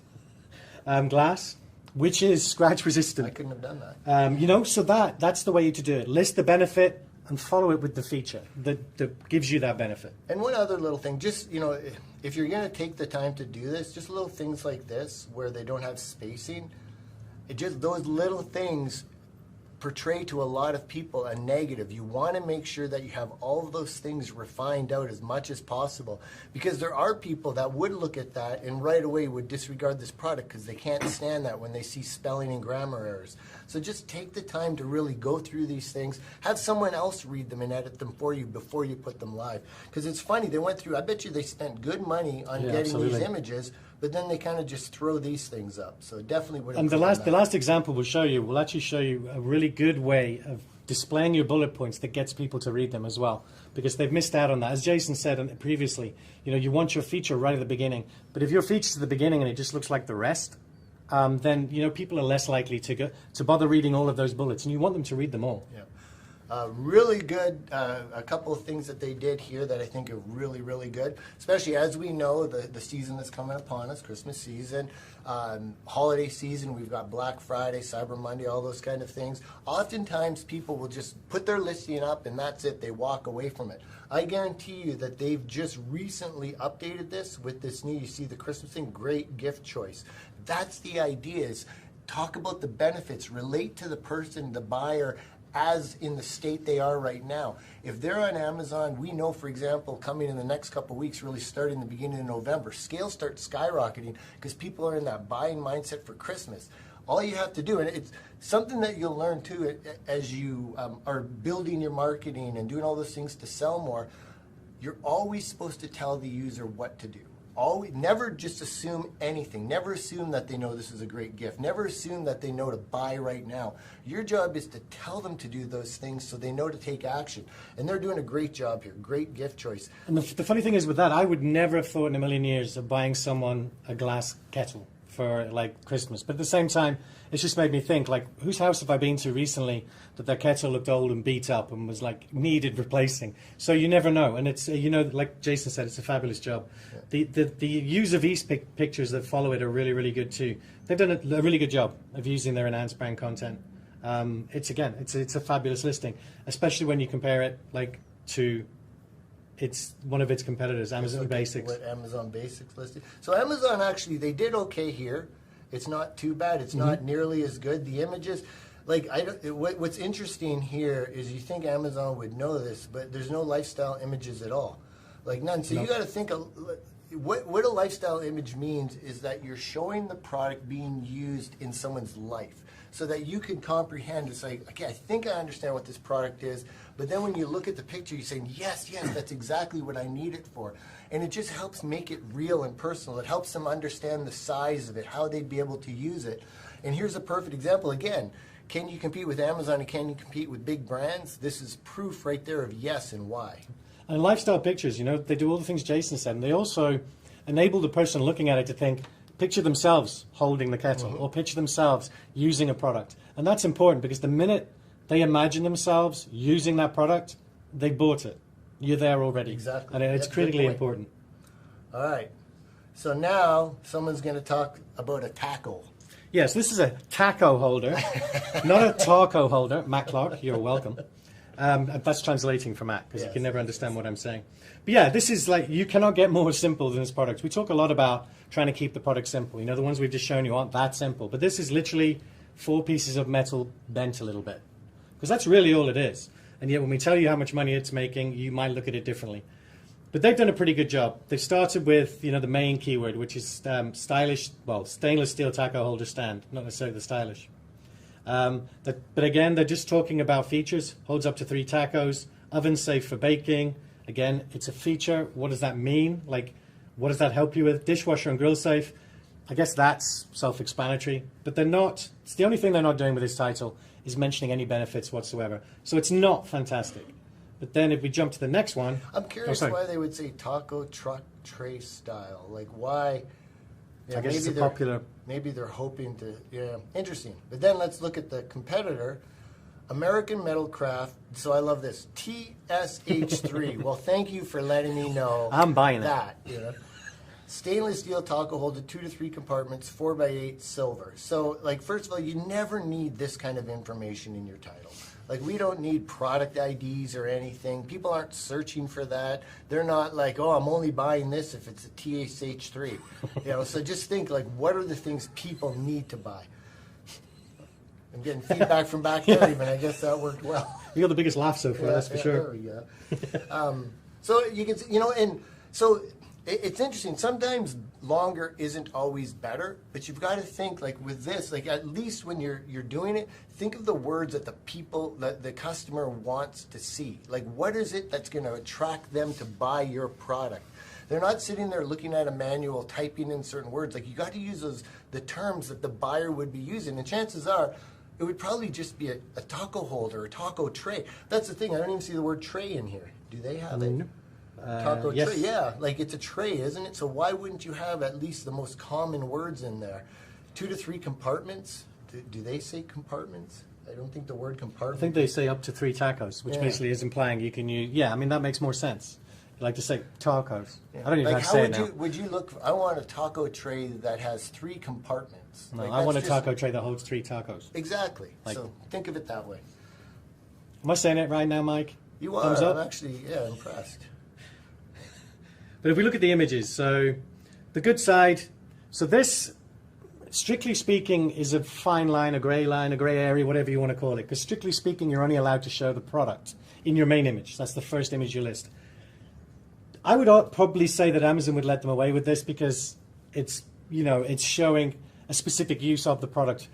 glass, which is scratch resistant. I couldn't have done that. You know, so that's the way to do it. List the benefit and follow it with the feature that gives you that benefit. And one other little thing, just, you know, if you're going to take the time to do this, just little things like this where they don't have spacing, those little things portray to a lot of people a negative. You want to make sure that you have all of those things refined out as much as possible, because there are people that would look at that and right away would disregard this product because they can't stand that when they see spelling and grammar errors. So just take the time to really go through these things. Have someone else read them and edit them for you before you put them live. Because it's funny, they went through, I bet you they spent good money on getting these images, but then they kind of just throw these things up. So definitely would. And the last example will actually show you a really good way of displaying your bullet points that gets people to read them as well, because they've missed out on that. As Jason said previously, you know, you want your feature right at the beginning, but if your feature's at the beginning and it just looks like the rest, then, you know, people are less likely to bother reading all of those bullets, and you want them to read them all. Yeah. Really good, a couple of things that they did here that I think are really, really good, especially as we know the season that's coming upon us, Christmas season, holiday season. We've got Black Friday, Cyber Monday, all those kind of things. Oftentimes people will just put their listing up and that's it. They walk away from it. I guarantee you that they've just recently updated this with this new, you see the Christmas thing, great gift choice. That's the idea, is talk about the benefits, relate to the person, the buyer, as in the state they are right now. If they're on Amazon, we know, for example, coming in the next couple of weeks, really starting the beginning of November, scales start skyrocketing because people are in that buying mindset for Christmas. All you have to do, and it's something that you'll learn too as you are building your marketing and doing all those things to sell more, you're always supposed to tell the user what to do. Never just assume anything. Never assume that they know this is a great gift. Never assume that they know to buy right now. Your job is to tell them to do those things so they know to take action. And they're doing a great job here. Great gift choice. And the funny thing is with that, I would never have thought in a million years of buying someone a glass kettle for like Christmas. But at the same time, it's just made me think, like, whose house have I been to recently that their kettle looked old and beat up and was like needed replacing? So you never know. And it's, you know, like Jason said, it's a fabulous job. Yeah. The use of these pictures that follow it are really, really good too. They've done a really good job of using their enhanced brand content. It's a fabulous listing, especially when you compare it like to one of its competitors, Amazon Basics. What Amazon Basics listed. So Amazon actually, they did okay here. It's not too bad. It's not nearly as good. The images, like, what's interesting here is you think Amazon would know this, but there's no lifestyle images at all. Like none. So you got to think, what a lifestyle image means is that you're showing the product being used in someone's life, so that you can comprehend. It's like, okay, I think I understand what this product is, but then when you look at the picture, you're saying, yes, that's exactly what I need it for. And it just helps make it real and personal. It helps them understand the size of it, how they'd be able to use it. And here's a perfect example. Again, can you compete with Amazon and can you compete with big brands? This is proof right there of yes and why. And lifestyle pictures, they do all the things Jason said, and they also enable the person looking at it to think, picture themselves holding the kettle, or picture themselves using a product. And that's important because the minute they imagine themselves using that product, they bought it. You're there already. Exactly. And it's critically important. All right. So now someone's going to talk about a taco. Yes, this is a taco holder, not a taco holder. Matt Clark, you're welcome. That's translating for Matt because he can never understand what I'm saying. But yeah, this is like, you cannot get more simple than this product. We talk a lot about trying to keep the product simple. The ones we've just shown you aren't that simple. But this is literally 4 pieces of metal bent a little bit. Because that's really all it is. And yet when we tell you how much money it's making, you might look at it differently. But they've done a pretty good job. They've started with, the main keyword, which is stylish, stainless steel taco holder stand, not necessarily the stylish. But again, they're just talking about features. Holds up to 3 tacos, oven safe for baking. Again, it's a feature. What does that mean? Like, what does that help you with? Dishwasher and grill safe. I guess that's self-explanatory. But they're not, it's the only thing they're not doing with this title is mentioning any benefits whatsoever. So it's not fantastic. But then if we jump to the next one. I'm curious why they would say taco truck tray style. Like why? Yeah, I guess it's a popular. Maybe they're hoping to, interesting. But then let's look at the competitor, American Metal Craft. So I love this, TSH3. Well, thank you for letting me know. I'm buying that. Stainless steel taco holder, 2 to 3 compartments, 4x8 silver. So, like, first of all, you never need this kind of information in your title. Like, we don't need product IDs or anything. People aren't searching for that. They're not like, oh, I'm only buying this if it's a TSH3. So just think, like, what are the things people need to buy? I'm getting feedback from back there, even. I guess that worked well. You got the biggest laugh so far, that's for sure. There we go. So you can, and so it's interesting. Sometimes longer isn't always better, but you've got to think, like with this, like at least when you're doing it, think of the words that the customer wants to see. Like, what is it that's going to attract them to buy your product? They're not sitting there looking at a manual, typing in certain words. Like, you got to use the terms that the buyer would be using, and chances are it would probably just be a taco holder, a taco tray. That's the thing. I don't even see the word tray in here. Do they have it? Taco yes. tray, yeah, like it's a tray, isn't it? So why wouldn't you have at least the most common words in there? 2 to 3 compartments. Do they say compartments? I don't think the word compartment. I think they say up to 3 tacos, which basically is implying you can use. Yeah, I mean that makes more sense. You like to say tacos. Yeah. I don't even have to say it now. Would you look? I want a taco tray that has 3 compartments. No, I want a taco tray that holds 3 tacos. Exactly. So think of it that way. Am I saying it right now, Mike? You are. Thumbs up? I'm actually impressed. But if we look at the images, so the good side, so this, strictly speaking, is a fine line, a gray area, whatever you want to call it. Because strictly speaking, you're only allowed to show the product in your main image. That's the first image you list. I would probably say that Amazon would let them away with this because it's, it's showing a specific use of the product.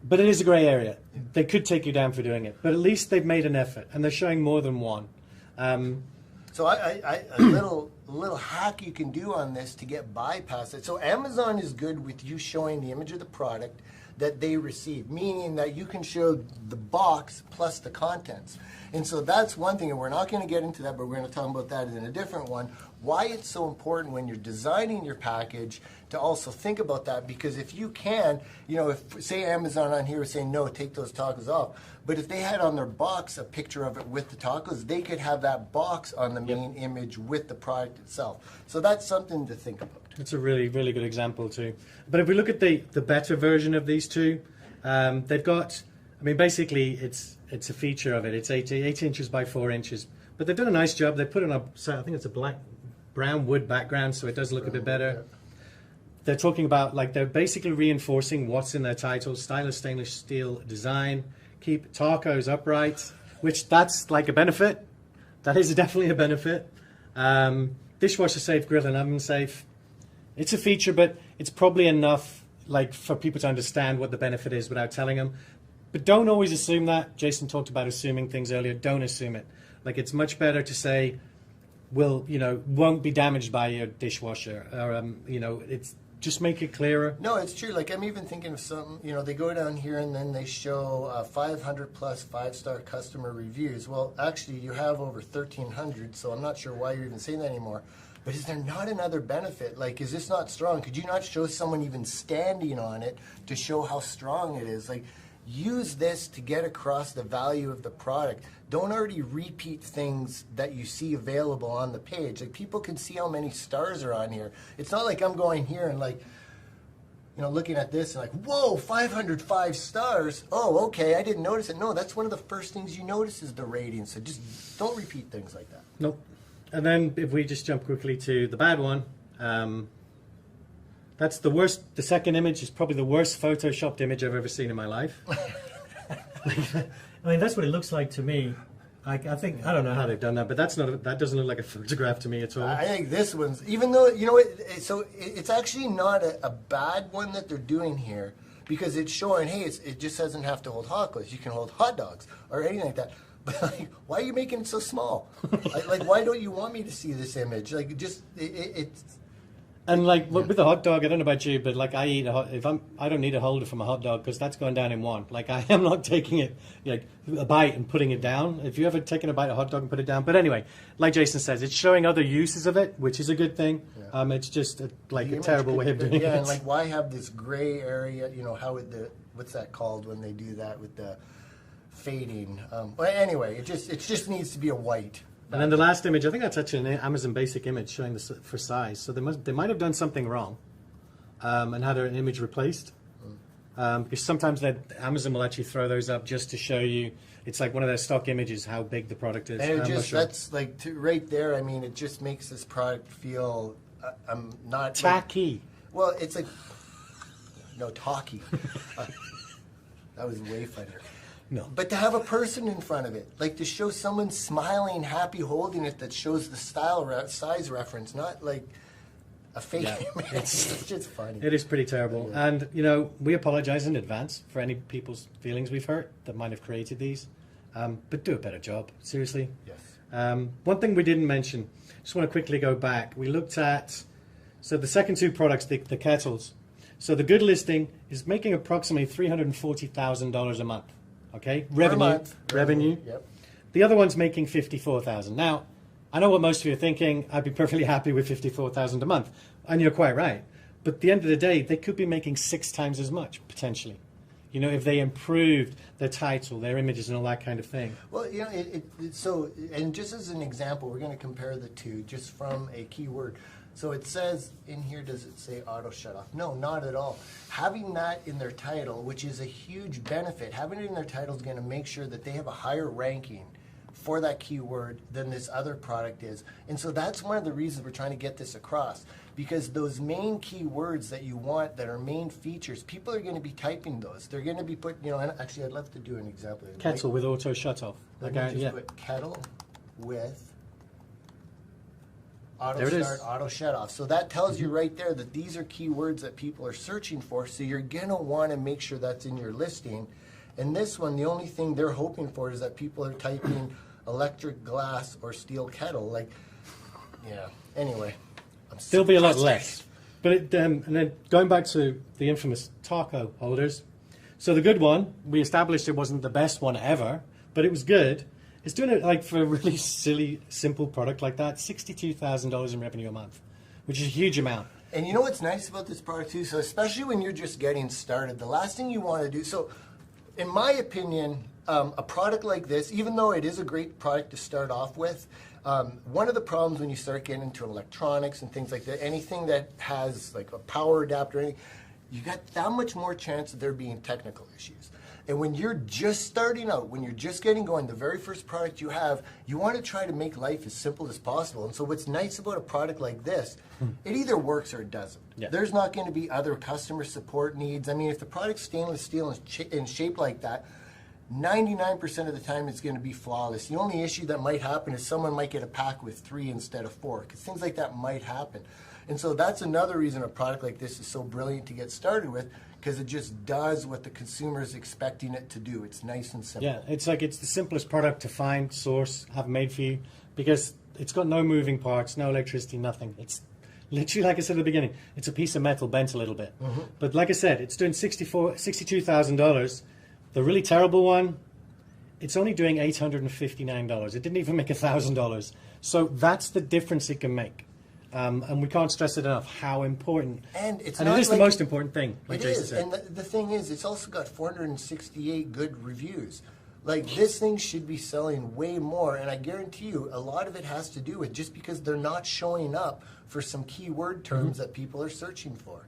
But it is a gray area. They could take you down for doing it. But at least they've made an effort, and they're showing more than one. So a little hack you can do on this to get bypass it. So Amazon is good with you showing the image of the product that they receive, meaning that you can show the box plus the contents. And so that's one thing, and we're not going to get into that, but we're going to talk about that in a different one, why it's so important when you're designing your package to also think about that, because if you can, if say Amazon on here is saying, no, take those tacos off, but if they had on their box a picture of it with the tacos, they could have that box on the main image with the product itself. So that's something to think about. It's a really, really good example too. But if we look at the better version of these two, they've got, basically it's a feature of it. It's 8 inches by 4 inches. But they've done a nice job. They put on I think it's a brown wood background, so it does look a bit better. They're talking about, they're basically reinforcing what's in their title: stylish stainless steel design, keep tacos upright, which that's like a benefit. That is definitely a benefit. Dishwasher safe, grill and oven safe. It's a feature, but it's probably enough like for people to understand what the benefit is without telling them. But don't always assume that. Jason talked about assuming things earlier. Don't assume it. Like, it's much better to say, won't be damaged by your dishwasher, or it's just make it clearer. No, it's true. Like, I'm even thinking of something, they go down here and then they show 500 plus 5-star customer reviews. Well, actually, you have over 1,300, so I'm not sure why you're even saying that anymore. But is there not another benefit? Like, is this not strong? Could you not show someone even standing on it to show how strong it is? Like, use this to get across the value of the product. Don't already repeat things that you see available on the page. Like, people can see how many stars are on here. It's not like I'm going here and like, looking at this and like, whoa, 505 stars. Oh, okay, I didn't notice it. No, that's one of the first things you notice is the rating. So just don't repeat things like that. Nope. And then if we just jump quickly to the bad one, that's the worst. The second image is probably the worst photoshopped image I've ever seen in my life. I mean, that's what it looks like to me. I don't know how they've done that, but that doesn't look like a photograph to me at all. I think this one's, even though, it's actually not a bad one that they're doing here, because it's showing, hey, it just doesn't have to hold hot clothes. You can hold hot dogs or anything like that. But like, why are you making it so small? Like, why don't you want me to see this image? Like, just it's. And like with the hot dog, I don't know about you, but like I don't need a holder from a hot dog because that's going down in one. Like, I am not taking it like a bite and putting it down. If you ever taken a bite of hot dog and put it down, but anyway, like Jason says, it's showing other uses of it, which is a good thing. Yeah. It's just a terrible way of doing it. Yeah, and like, why have this gray area? What's that called when they do that with the fading? But anyway, it just needs to be a white. And then the last image, I think that's actually an Amazon basic image showing this for size. So they might have done something wrong and had an image replaced. Because sometimes Amazon will actually throw those up just to show you. It's like one of their stock images how big the product is. And that's like right there. I mean, it just makes this product feel not tacky. Well, it's like talky. That was way funnier. No. But to have a person in front of it, like to show someone smiling, happy, holding it, that shows the size reference, not like a fake image. It's just funny. It is pretty terrible. Yeah. And, we apologize in advance for any people's feelings we've hurt that might have created these. But do a better job, seriously. Yes. One thing we didn't mention, just want to quickly go back. We looked at, the second two products, the kettles. So the good listing is making approximately $340,000 a month. Okay, revenue. Yep. The other one's making $54,000. Now, I know what most of you are thinking. I'd be perfectly happy with $54,000 a month, and you're quite right. But at the end of the day, they could be making 6 times as much potentially. If they improved their title, their images, and all that kind of thing. Well, and just as an example, we're going to compare the two just from a keyword. So it says in here, does it say auto shut off? No, not at all. Having that in their title, which is a huge benefit, having it in their title is going to make sure that they have a higher ranking for that keyword than this other product is. And so that's one of the reasons we're trying to get this across, because those main keywords that you want, that are main features, people are going to be typing those. They're going to be put, and actually I'd love to do an example. Kettle with auto shut off. Let me just put kettle with auto there start, auto shut off. So that tells you right there that these are keywords that people are searching for. So you're going to want to make sure that's in your listing. And this one, the only thing they're hoping for is that people are typing electric glass or steel kettle. Anyway. There'll be a lot less. But and then going back to the infamous taco holders. So the good one, we established it wasn't the best one ever, but it was good. It's doing it like for a really silly, simple product like that, $62,000 in revenue a month, which is a huge amount. And you know what's nice about this product too? So especially when you're just getting started, the last thing you want to do, so in my opinion, a product like this, even though it is a great product to start off with, one of the problems when you start getting into electronics and things like that, anything that has like a power adapter, or anything, you got that much more chance of there being technical issues. And when you're just starting out, when you're just getting going, the very first product you have, you want to try to make life as simple as possible. And so what's nice about a product like this, it either works or it doesn't. Yeah. There's not going to be other customer support needs. I mean, if the product's stainless steel and shaped like that, 99% of the time it's going to be flawless. The only issue that might happen is someone might get a pack with 3 instead of 4, because things like that might happen. And so that's another reason a product like this is so brilliant to get started with, because it just does what the consumer is expecting it to do. It's nice and simple. Yeah, it's like it's the simplest product to find, source, have made for you, because it's got no moving parts, no electricity, nothing. It's literally, like I said at the beginning, it's a piece of metal bent a little bit. But like I said, it's doing $62,000. The really terrible one, it's only doing $859. It didn't even make $1,000. So that's the difference it can make. And we can't stress it enough how important. And it is the most important thing, like Jason said. And the thing is, it's also got 468 good reviews. Like, this thing should be selling way more, and I guarantee you a lot of it has to do with just because they're not showing up for some keyword terms that people are searching for.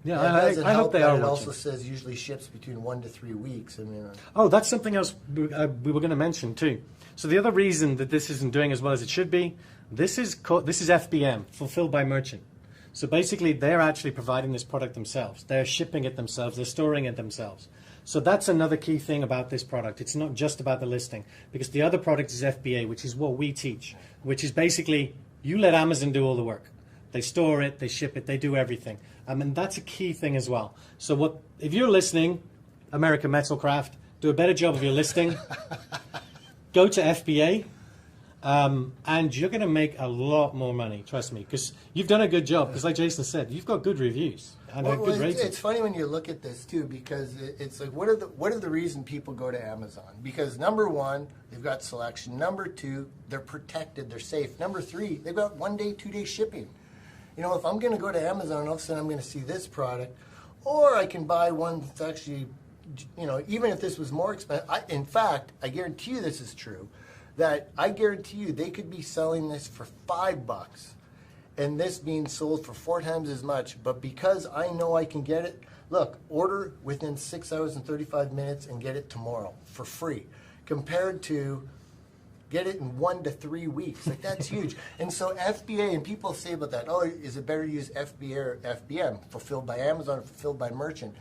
Yeah, I hope they are It watching. also says usually ships between 1 to 3 weeks. I mean, Oh, that's something else we were going to mention too. So the other reason that this isn't doing as well as it should be, this is FBM, fulfilled by merchant. So basically, they're actually providing this product themselves. They're shipping it themselves. They're storing it themselves. So that's another key thing about this product. It's not just about the listing, because the other product is FBA, which is what we teach, which is basically you let Amazon do all the work. They store it, they ship it, they do everything. And that's a key thing as well. So if you're listening, American Metalcraft, do a better job of your listing. Go to FBA. And you're going to make a lot more money, trust me, because you've done a good job. Because like Jason said, you've got good reviews and a good rating. It's funny when you look at this too, because it's like, what are the reason people go to Amazon? Because number one, they've got selection. Number two, they're protected, they're safe. Number three, they've got 1 day, 2 day shipping. You know, if I'm going to go to Amazon, all of a sudden I'm going to see this product, or I can buy one that's actually, you know, even if this was more expensive. In fact, I guarantee you this is true. That I guarantee you they could be selling this for $5 and this being sold for 4 times as much. But because I know I can get it, look, order within 6 hours and 35 minutes and get it tomorrow for free, compared to get it in 1 to 3 weeks. Like, that's huge. And so FBA, and people say about that, oh, is it better to use FBA or FBM, fulfilled by Amazon or fulfilled by merchant?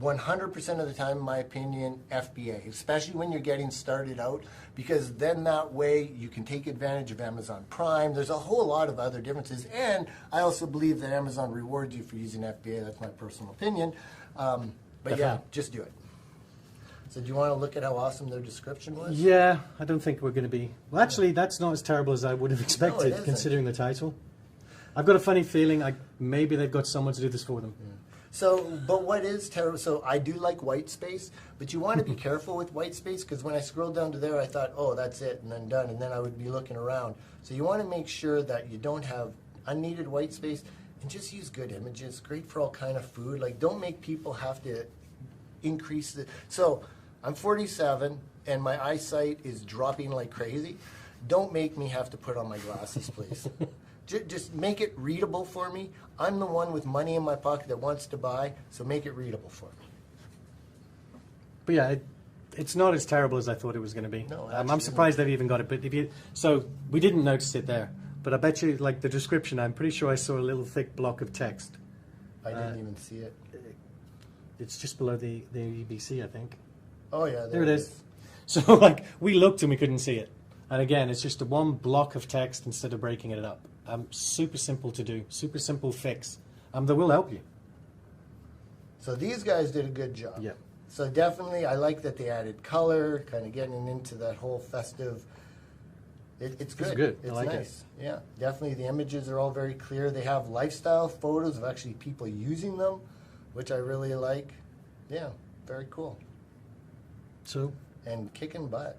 100% of the time, in my opinion, FBA, especially when you're getting started out, because then that way you can take advantage of Amazon Prime. There's a whole lot of other differences, and I also believe that Amazon rewards you for using FBA. That's my personal opinion. But yeah, just do it. So do you want to look at how awesome their description was? Yeah, I don't think we're going to be... Well, actually, that's not as terrible as I would have expected, considering the title. I've got a funny feeling maybe they've got someone to do this for them. Yeah. So, but what is terrible, so I do like white space, but you want to be careful with white space, because when I scrolled down to there, I thought, oh, that's it, and then done, and then I would be looking around. So you want to make sure that you don't have unneeded white space, and just use good images. Great for all kind of food. Like, don't make people have to increase the... So, I'm 47, and my eyesight is dropping like crazy. Don't make me have to put on my glasses, please. Just make it readable for me. I'm the one with money in my pocket that wants to buy, so make it readable for me. But yeah, it's not as terrible as I thought it was going to be. No, I'm surprised they've even got it. But so we didn't notice it there. But I bet you, like the description, I'm pretty sure I saw a little thick block of text. I didn't even see it. It's just below the EBC, I think. Oh yeah, there it is. So like we looked and we couldn't see it. And again, it's just a one block of text instead of breaking it up. Super simple to do, super simple fix. That will help you. So these guys did a good job. Yeah. So definitely, I like that they added color, kind of getting into that whole festive. It's good. It's good. It's I like nice. It. Yeah, definitely. The images are all very clear. They have lifestyle photos of actually people using them, which I really like. Yeah, very cool. So. And kicking butt.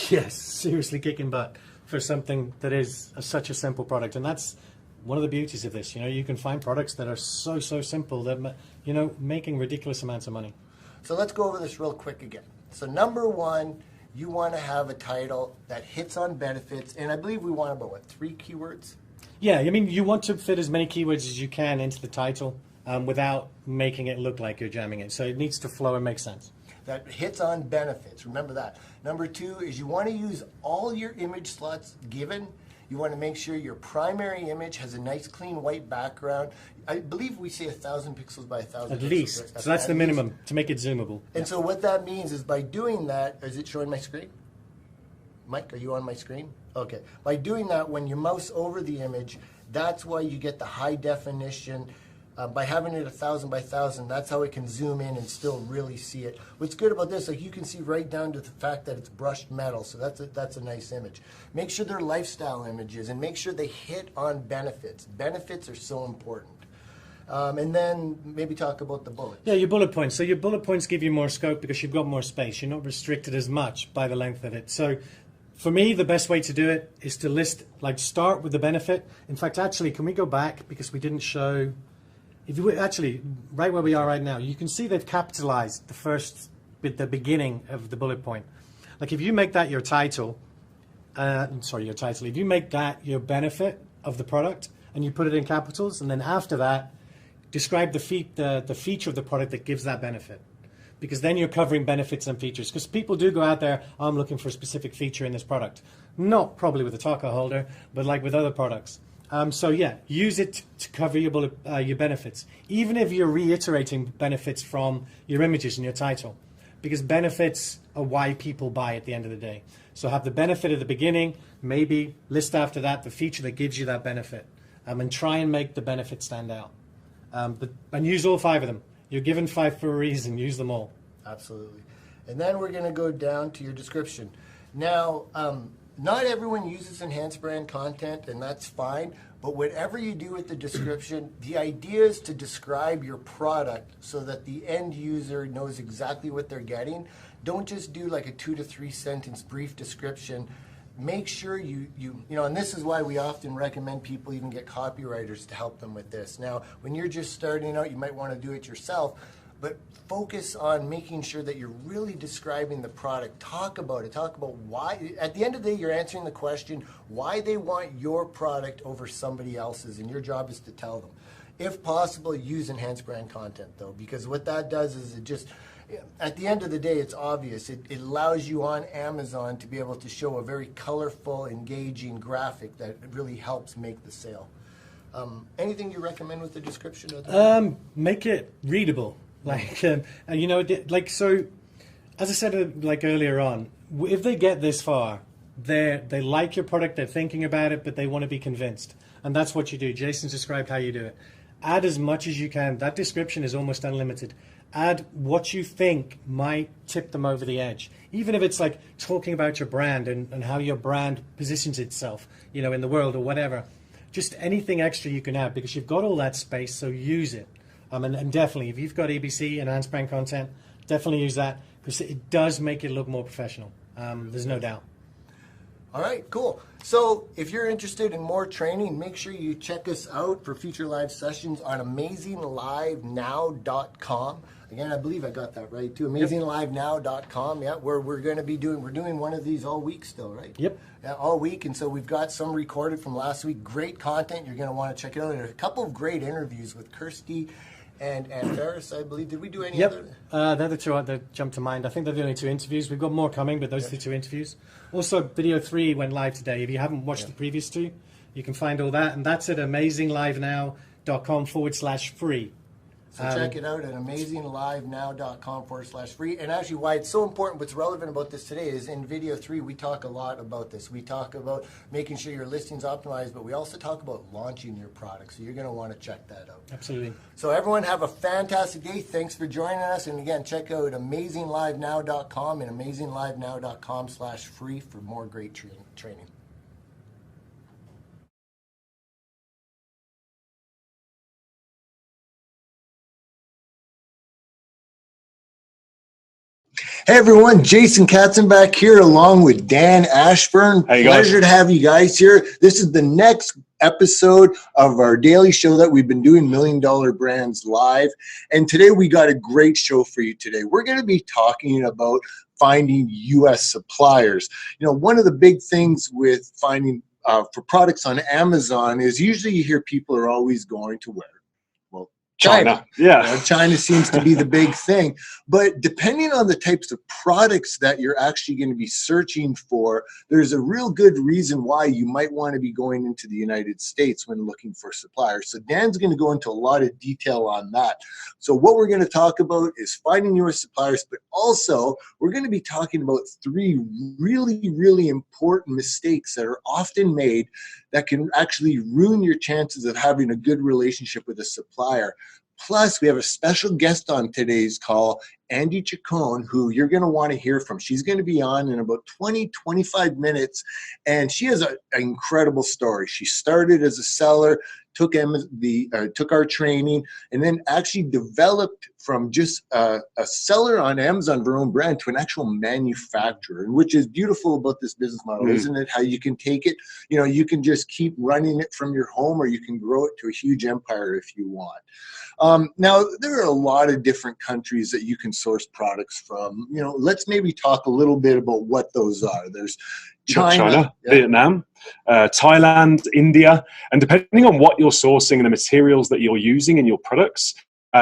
Yes, seriously kicking butt for something that is such a simple product. And that's one of the beauties of this. You know, you can find products that are so simple that, you know, making ridiculous amounts of money. So let's go over this real quick again. So number one, you want to have a title that hits on benefits. And I believe we want about, 3 keywords? Yeah, I mean, you want to fit as many keywords as you can into the title without making it look like you're jamming it. So it needs to flow and make sense. That hits on benefits. Remember that. Number 2 is you want to use all your image slots given You want to make sure your primary image has a nice clean white background. I believe we say 1,000 pixels by 1,000 At pixels. least. Right? So that's the minimum to make it zoomable. And so what that means is by doing that, is it showing my screen? Mike, are you on my screen? Okay. By doing that, when you mouse over the image, that's why you get the high definition. By having it 1,000 by 1,000, that's how it can zoom in and still really see it. What's good about this, like you can see right down to the fact that it's brushed metal, so that's a nice image. Make sure they're lifestyle images and make sure they hit on benefits. Benefits are so important. And then maybe talk about the bullets. Yeah, your bullet points. So your bullet points give you more scope because you've got more space. You're not restricted as much by the length of it. So for me, the best way to do it is to list, like start with the benefit. In fact, actually, can we go back because we didn't show... If you actually, right where we are right now, you can see they've capitalized the first bit, the beginning of the bullet point. Like if you make that your title, your title, if you make that your benefit of the product and you put it in capitals, and then after that, describe the feature of the product that gives that benefit. Because then you're covering benefits and features. Because people do go out there, I'm looking for a specific feature in this product. Not probably with a taco holder, but like with other products. So yeah, use it to cover your benefits, even if you're reiterating benefits from your images and your title, because benefits are why people buy at the end of the day. So have the benefit at the beginning, maybe list after that the feature that gives you that benefit, and try and make the benefit stand out. And use all 5 of them. You're given 5 for a reason. Use them all. Absolutely. And then we're going to go down to your description. Now, not everyone uses enhanced brand content, and that's fine. But whatever you do with the description, the idea is to describe your product so that the end user knows exactly what they're getting. Don't just do like a 2 to 3 sentence brief description. Make sure you know, and this is why we often recommend people even get copywriters to help them with this. Now, when you're just starting out, you might want to do it yourself. But focus on making sure that you're really describing the product. Talk about it. Talk about why. At the end of the day, you're answering the question why they want your product over somebody else's, and your job is to tell them. If possible, use enhanced brand content, though, because what that does is it just, at the end of the day, it's obvious. It allows you on Amazon to be able to show a very colorful, engaging graphic that really helps make the sale. Anything you recommend with the description of the Make it readable. Like, you know, like, so, as I said, like earlier on, if they get this far, they like your product, they're thinking about it, but they want to be convinced. And that's what you do. Jason's described how you do it. Add as much as you can. That description is almost unlimited. Add what you think might tip them over the edge. Even if it's like talking about your brand and how your brand positions itself, you know, in the world or whatever. Just anything extra you can add, because you've got all that space, so use it. And definitely, if you've got ABC, enhanced brand content, definitely use that, because it does make it look more professional. There's no doubt. All right, cool. So if you're interested in more training, make sure you check us out for future live sessions on AmazingLiveNow.com. Again, I believe I got that right too. AmazingLiveNow.com. Yeah, we're going to be doing one of these all week still, right? Yep. Yeah, all week. And so we've got some recorded from last week. Great content. You're going to want to check it out. And a couple of great interviews with Kirsty and Ferris, I believe. Did we do any other? They're the 2 that jumped to mind. I think they're the only 2 interviews. We've got more coming, but those are the 2 interviews. Also, video 3 went live today. If you haven't watched the previous 2, you can find all that. And that's at AmazingLiveNow.com/free. So check it out at AmazingLiveNow.com/free. And actually, why it's so important, what's relevant about this today is in video 3, we talk a lot about this. We talk about making sure your listing's optimized, but we also talk about launching your product. So you're going to want to check that out. Absolutely. So everyone have a fantastic day. Thanks for joining us. And again, check out AmazingLiveNow.com and AmazingLiveNow.com/free for more great training. Hey everyone, Jason Katzenbach here along with Dan Ashburn. Pleasure to have you guys here. This is the next episode of our daily show that we've been doing, $1 Million Brands Live. And today we got a great show for you today. We're going to be talking about finding U.S. suppliers. You know, one of the big things with finding for products on Amazon is usually you hear people are always going to where? Well, China. Yeah. China seems to be the big thing. But depending on the types of products that you're actually going to be searching for, there's a real good reason why you might want to be going into the United States when looking for suppliers. So Dan's going to go into a lot of detail on that. So what we're going to talk about is finding U.S. suppliers, but also we're going to be talking about 3 really, really important mistakes that are often made that can actually ruin your chances of having a good relationship with a supplier. Plus, we have a special guest on today's call, Andy Chacon, who you're going to want to hear from. She's going to be on in about 20-25 minutes, and she has an incredible story. She started as a seller, took our training, and then actually developed from just a seller on Amazon, her own brand, to an actual manufacturer, and which is beautiful about this business model, isn't it? How you can take it, you can just keep running it from your home, or you can grow it to a huge empire if you want. Now, there are a lot of different countries that you can source products from. Let's maybe talk a little bit about what those are. There's China, Vietnam, Thailand, India, and depending on what you're sourcing and the materials that you're using in your products,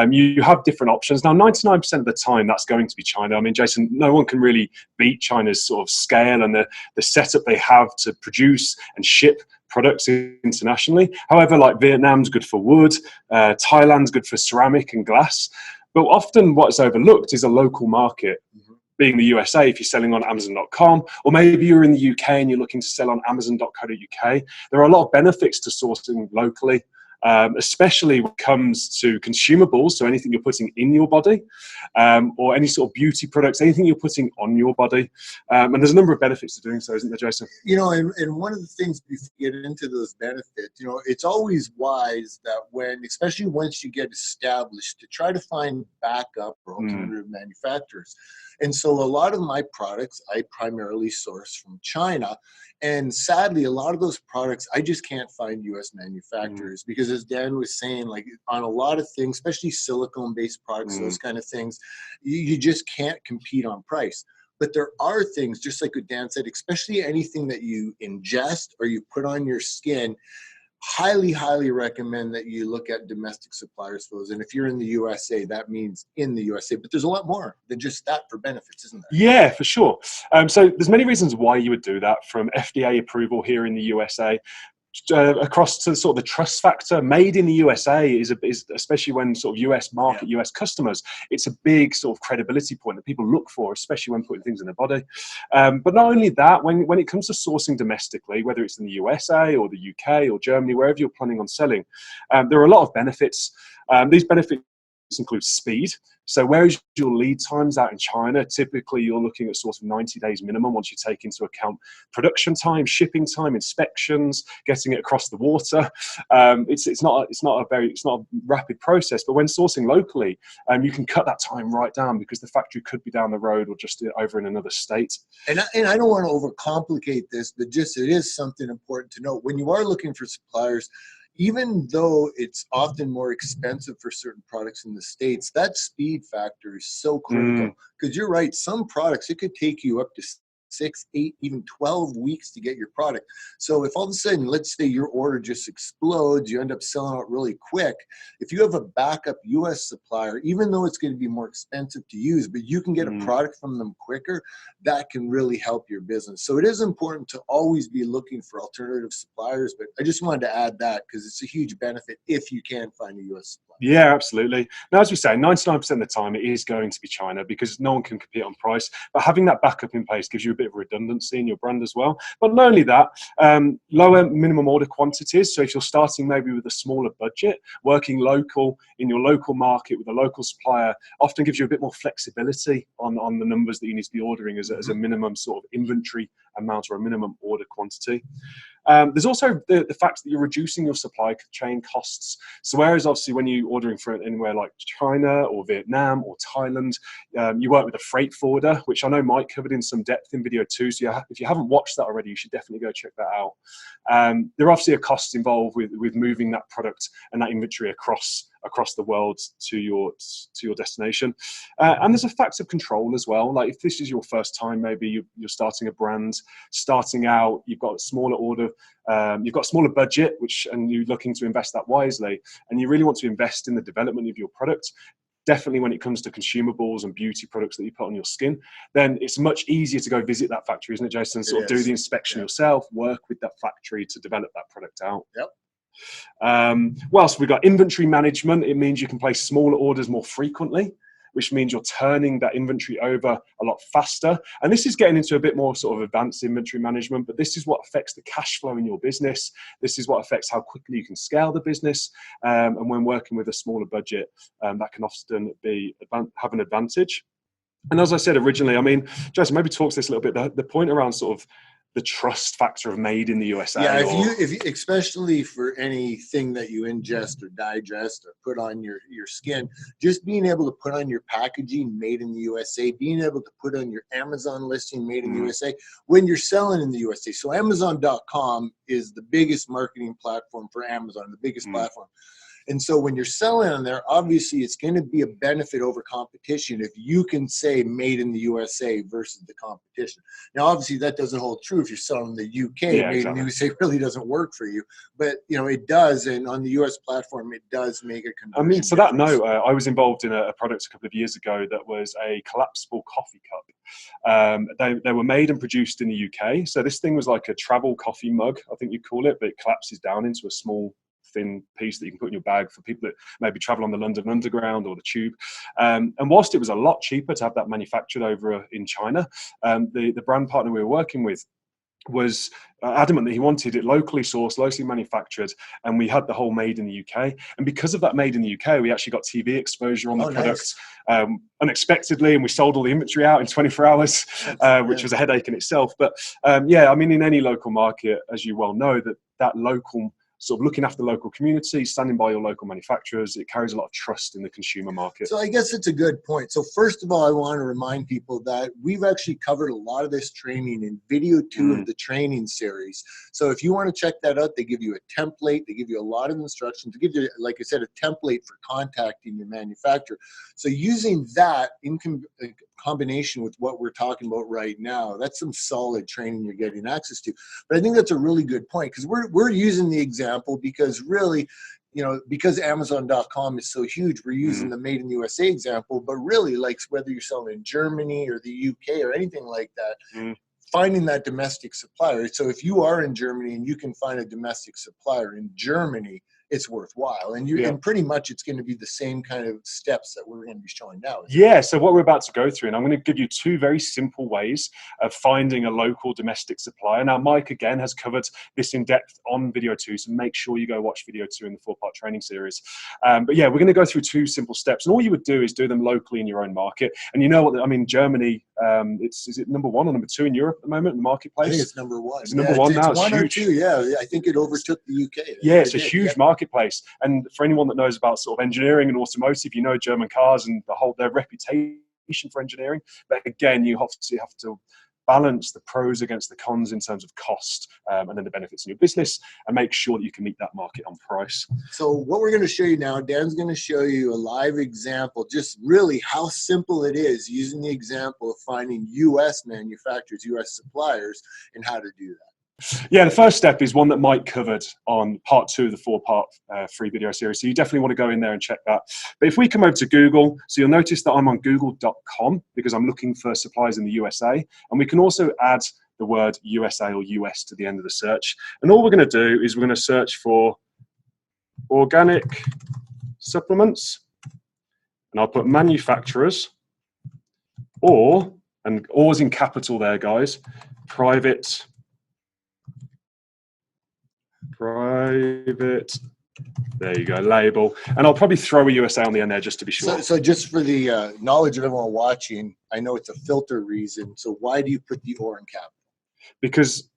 you have different options. Now, 99% of the time, that's going to be China. I mean, Jason, no one can really beat China's sort of scale and the setup they have to produce and ship products internationally. However, like Vietnam's good for wood, Thailand's good for ceramic and glass. But often what's overlooked is a local market. Being the USA, if you're selling on Amazon.com, or maybe you're in the UK and you're looking to sell on Amazon.co.uk, there are a lot of benefits to sourcing locally, especially when it comes to consumables, so anything you're putting in your body, or any sort of beauty products, anything you're putting on your body. And there's a number of benefits to doing so, isn't there, Jason? And one of the things, before you get into those benefits, it's always wise that especially once you get established, to try to find backup or alternative manufacturers. And so a lot of my products, I primarily source from China. And sadly, a lot of those products, I just can't find U.S. manufacturers because, as Dan was saying, like on a lot of things, especially silicone-based products, those kind of things, you just can't compete on price. But there are things, just like what Dan said, especially anything that you ingest or you put on your skin, highly, highly recommend that you look at domestic suppliers for those. And if you're in the USA, that means in the USA. But there's a lot more than just that for benefits, isn't there? Yeah, for sure. So there's many reasons why you would do that, from FDA approval here in the USA, across to sort of the trust factor. Made in the USA is especially when sort of US market, US customers, it's a big sort of credibility point that people look for, especially when putting things in their body. But not only that, when it comes to sourcing domestically, whether it's in the USA or the UK or Germany, wherever you're planning on selling, there are a lot of benefits. These benefits include speed. So whereas your lead times out in China, typically you're looking at sort of 90 days minimum once you take into account production time, shipping time, inspections, getting it across the water. It's not a rapid process, but when sourcing locally, you can cut that time right down because the factory could be down the road or just over in another state. And I don't want to overcomplicate this, but just it is something important to note. When you are looking for suppliers, even though it's often more expensive for certain products in the States, that speed factor is so critical. Because you're right, some products, it could take you up to 6, 8, even 12 weeks to get your product. So if all of a sudden, let's say your order just explodes, you end up selling out really quick. If you have a backup US supplier, even though it's going to be more expensive to use, but you can get a product from them quicker, that can really help your business. So it is important to always be looking for alternative suppliers, but I just wanted to add that because it's a huge benefit if you can find a US supplier. Yeah, absolutely. Now, as we say, 99% of the time it is going to be China because no one can compete on price. But having that backup in place gives you a bit of redundancy in your brand as well. But not only that, lower minimum order quantities. So if you're starting maybe with a smaller budget, working local in your local market with a local supplier often gives you a bit more flexibility on the numbers that you need to be ordering as a minimum sort of inventory amount or a minimum order quantity. There's also the fact that you're reducing your supply chain costs. So whereas obviously when you're ordering from anywhere like China or Vietnam or Thailand, you work with a freight forwarder, which I know Mike covered in some depth in video 2. So if you haven't watched that already, you should definitely go check that out. There obviously are costs involved with moving that product and that inventory across across the world to your destination. And there's a factor of control as well. Like if this is your first time, maybe you're starting a brand, starting out, you've got a smaller order, you've got a smaller budget, and you're looking to invest that wisely, and you really want to invest in the development of your product. Definitely when it comes to consumables and beauty products that you put on your skin, then it's much easier to go visit that factory, isn't it, Jason? Sort of do the inspection yourself, work with that factory to develop that product out. Yep. Whilst we've got inventory management, it means you can place smaller orders more frequently, which means you're turning that inventory over a lot faster. And this is getting into a bit more sort of advanced inventory management, but this is what affects the cash flow in your business. This is what affects how quickly you can scale the business. And when working with a smaller budget, that can often have an advantage. And as I said originally, I mean, Jason, maybe talk to this a little bit, the point around sort of the trust factor of made in the USA. Yeah, if you especially for anything that you ingest or digest or put on your skin, just being able to put on your packaging made in the USA, being able to put on your Amazon listing made in the USA when you're selling in the USA. So Amazon.com is the biggest marketing platform for Amazon, the biggest platform. And so when you're selling on there, obviously it's going to be a benefit over competition if you can say made in the USA versus the competition. Now, obviously that doesn't hold true if you're selling in the UK. Made in the USA really doesn't work for you, but you know it does. And on the US platform, it does make a conversion. I mean, to that note, I was involved in a product a couple of years ago that was a collapsible coffee cup. They were made and produced in the UK. So this thing was like a travel coffee mug, I think you'd call it, but it collapses down into a small thin piece that you can put in your bag for people that maybe travel on the London Underground or the Tube. And whilst it was a lot cheaper to have that manufactured over in China, the brand partner we were working with was adamant that he wanted it locally sourced, locally manufactured, and we had the whole made in the UK. And because of that made in the UK, we actually got TV exposure on the product unexpectedly, and we sold all the inventory out in 24 hours, which was a headache in itself. But yeah, I mean, in any local market, as you well know, that local sort of looking after the local community, standing by your local manufacturers, it carries a lot of trust in the consumer market. So I guess it's a good point. So first of all, I want to remind people that we've actually covered a lot of this training in video 2 of the training series. So if you want to check that out, they give you a template. They give you a lot of instructions. They give you, like I said, a template for contacting your manufacturer. So using that in combination with what we're talking about right now, that's some solid training you're getting access to. But I think that's a really good point because we're using the example because really, you know, because Amazon.com is so huge, we're using the made in the USA example, but really like whether you're selling in Germany or the UK or anything like that, finding that domestic supplier. So if you are in Germany and you can find a domestic supplier in Germany, it's worthwhile. And and pretty much it's going to be the same kind of steps that we're going to be showing now. Yeah, so what we're about to go through, and I'm going to give you 2 very simple ways of finding a local domestic supplier. Now, Mike, again, has covered this in depth on video 2, so make sure you go watch video 2 in the 4-part training series. But yeah, we're going to go through 2 simple steps, and all you would do is do them locally in your own market. And you know what, I mean, Germany, is it number 1 or number 2 in Europe at the moment in the marketplace? I think it's number 1. It's number 1 now. It's 1 huge. or 2, yeah. I think it overtook the UK. Yeah, it's a huge marketplace. And for anyone that knows about sort of engineering and automotive, you know German cars and their reputation for engineering. But again, you obviously have to balance the pros against the cons in terms of cost and then the benefits in your business and make sure that you can meet that market on price. So what we're going to show you now, Dan's going to show you a live example, just really how simple it is using the example of finding US manufacturers, US suppliers, and how to do that. Yeah, the first step is one that Mike covered on part 2 of the 4-part free video series. So you definitely want to go in there and check that. But if we come over to Google, so you'll notice that I'm on google.com because I'm looking for suppliers in the USA. And we can also add the word USA or US to the end of the search. And all we're going to do is we're going to search for organic supplements. And I'll put manufacturers or, and or's in capital there, guys, private, there you go, label. And I'll probably throw a USA on the end there just to be sure. So just for the knowledge of everyone watching, I know it's a filter reason. So why do you put the or in capital? Because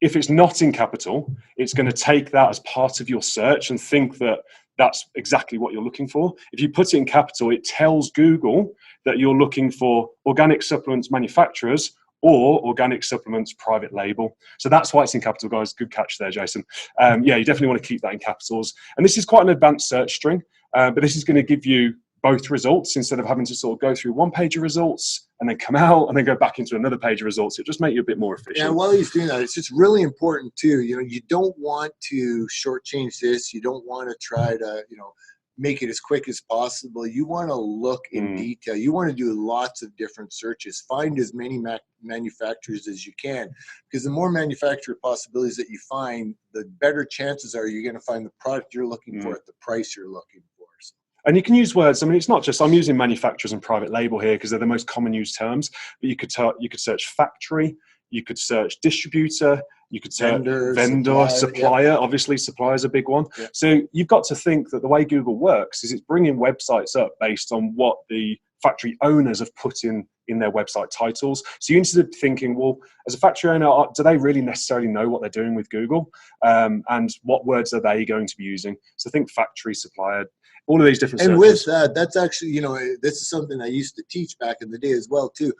if it's not in capital, it's going to take that as part of your search and think that that's exactly what you're looking for. If you put it in capital, it tells Google that you're looking for organic supplements manufacturers or organic supplements private label. So that's why it's in capital, guys. Good catch there, Jason. Yeah, you definitely want to keep that in capitals. And this is quite an advanced search string. but this is going to give you both results instead of having to sort of go through one page of results and then come out and then go back into another page of results. It just makes you a bit more efficient. Yeah, while he's doing that, it's just really important too. You know, you don't want to shortchange this. You don't want to try to, you know, make it as quick as possible. You want to look in detail. You want to do lots of different searches. Find as many manufacturers as you can, because the more manufacturer possibilities that you find, the better chances are you're going to find the product you're looking for at the price you're looking for. And you can use words. I mean, it's not just, I'm using manufacturers and private label here because they're the most common used terms, but you could search factory, you could search distributor, you could search vendor, supplier. Yep. Obviously, supplier is a big one. Yep. So you've got to think that the way Google works is it's bringing websites up based on what the factory owners have put in their website titles. So you need to be thinking, well, as a factory owner, do they really necessarily know what they're doing with Google? And what words are they going to be using? So think factory, supplier, all of these different searches. And with that, that's actually, you know, this is something I used to teach back in the day as well, too.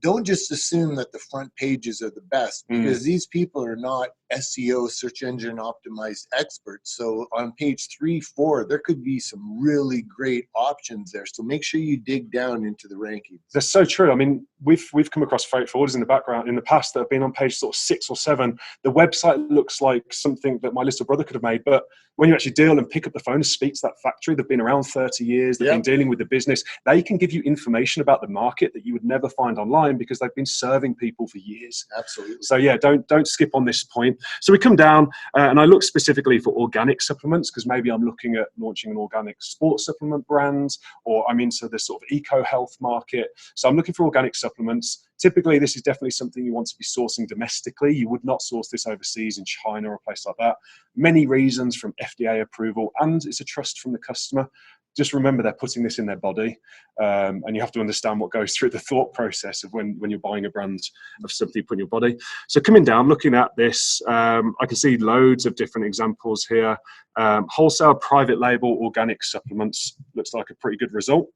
Don't just assume that the front pages are the best, because these people are not SEO, search engine optimized experts. So on page 3, 4, there could be some really great options there. So make sure you dig down into the rankings. That's so true. I mean, we've come across freight forwarders in the past that have been on page sort of 6 or 7. The website looks like something that my little brother could have made, but when you actually deal and pick up the phone and speak to that factory, they've been around 30 years, they've been dealing with the business. They can give you information about the market that you would never find online because they've been serving people for years. Absolutely. So yeah, don't skip on this point. So we come down and I look specifically for organic supplements because maybe I'm looking at launching an organic sports supplement brand, or I'm into the sort of eco-health market. So I'm looking for organic supplements. Typically, this is definitely something you want to be sourcing domestically. You would not source this overseas in China or a place like that. Many reasons, from FBA approval, and it's a trust from the customer. Just remember they're putting this in their body, and you have to understand what goes through the thought process of when you're buying a brand of something you put in your body. So coming down, looking at this, I can see loads of different examples here. Wholesale, private label, organic supplements looks like a pretty good result.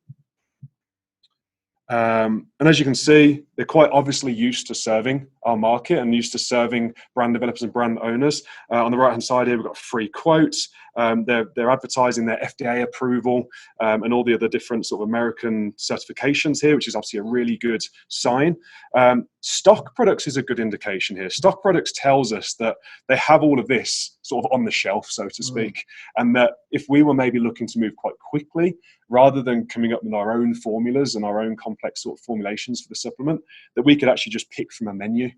And as you can see, they're quite obviously used to serving our market and used to serving brand developers and brand owners. On the right-hand side here, we've got free quotes. They're advertising their FDA approval and all the other different sort of American certifications here, which is obviously a really good sign. Stock products is a good indication here. Stock products tells us that they have all of this sort of on the shelf, so to speak, and that if we were maybe looking to move quite quickly, rather than coming up with our own formulas and our own complex sort of formulations for the supplement, that we could actually just pick from a menu.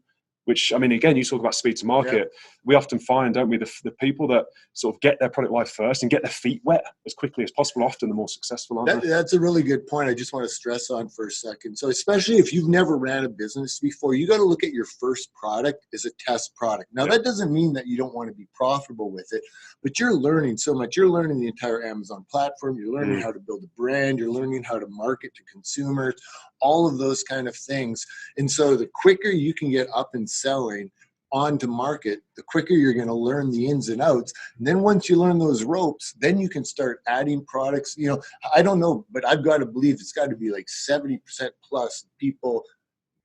Which, I mean, again, you talk about speed to market. We often find, don't we, the people that sort of get their product live first and get their feet wet as quickly as possible, often the more successful, aren't they? That's a really good point. I just want to stress on for a second. So especially if you've never ran a business before, you got to look at your first product as a test product. Now, that doesn't mean that you don't want to be profitable with it, but you're learning so much. You're learning the entire Amazon platform. You're learning how to build a brand. You're learning how to market to consumers, all of those kind of things. And so the quicker you can get up and selling onto market, the quicker you're going to learn the ins and outs. And then once you learn those ropes, then you can start adding products. You know, I don't know, but I've got to believe it's got to be like 70% plus people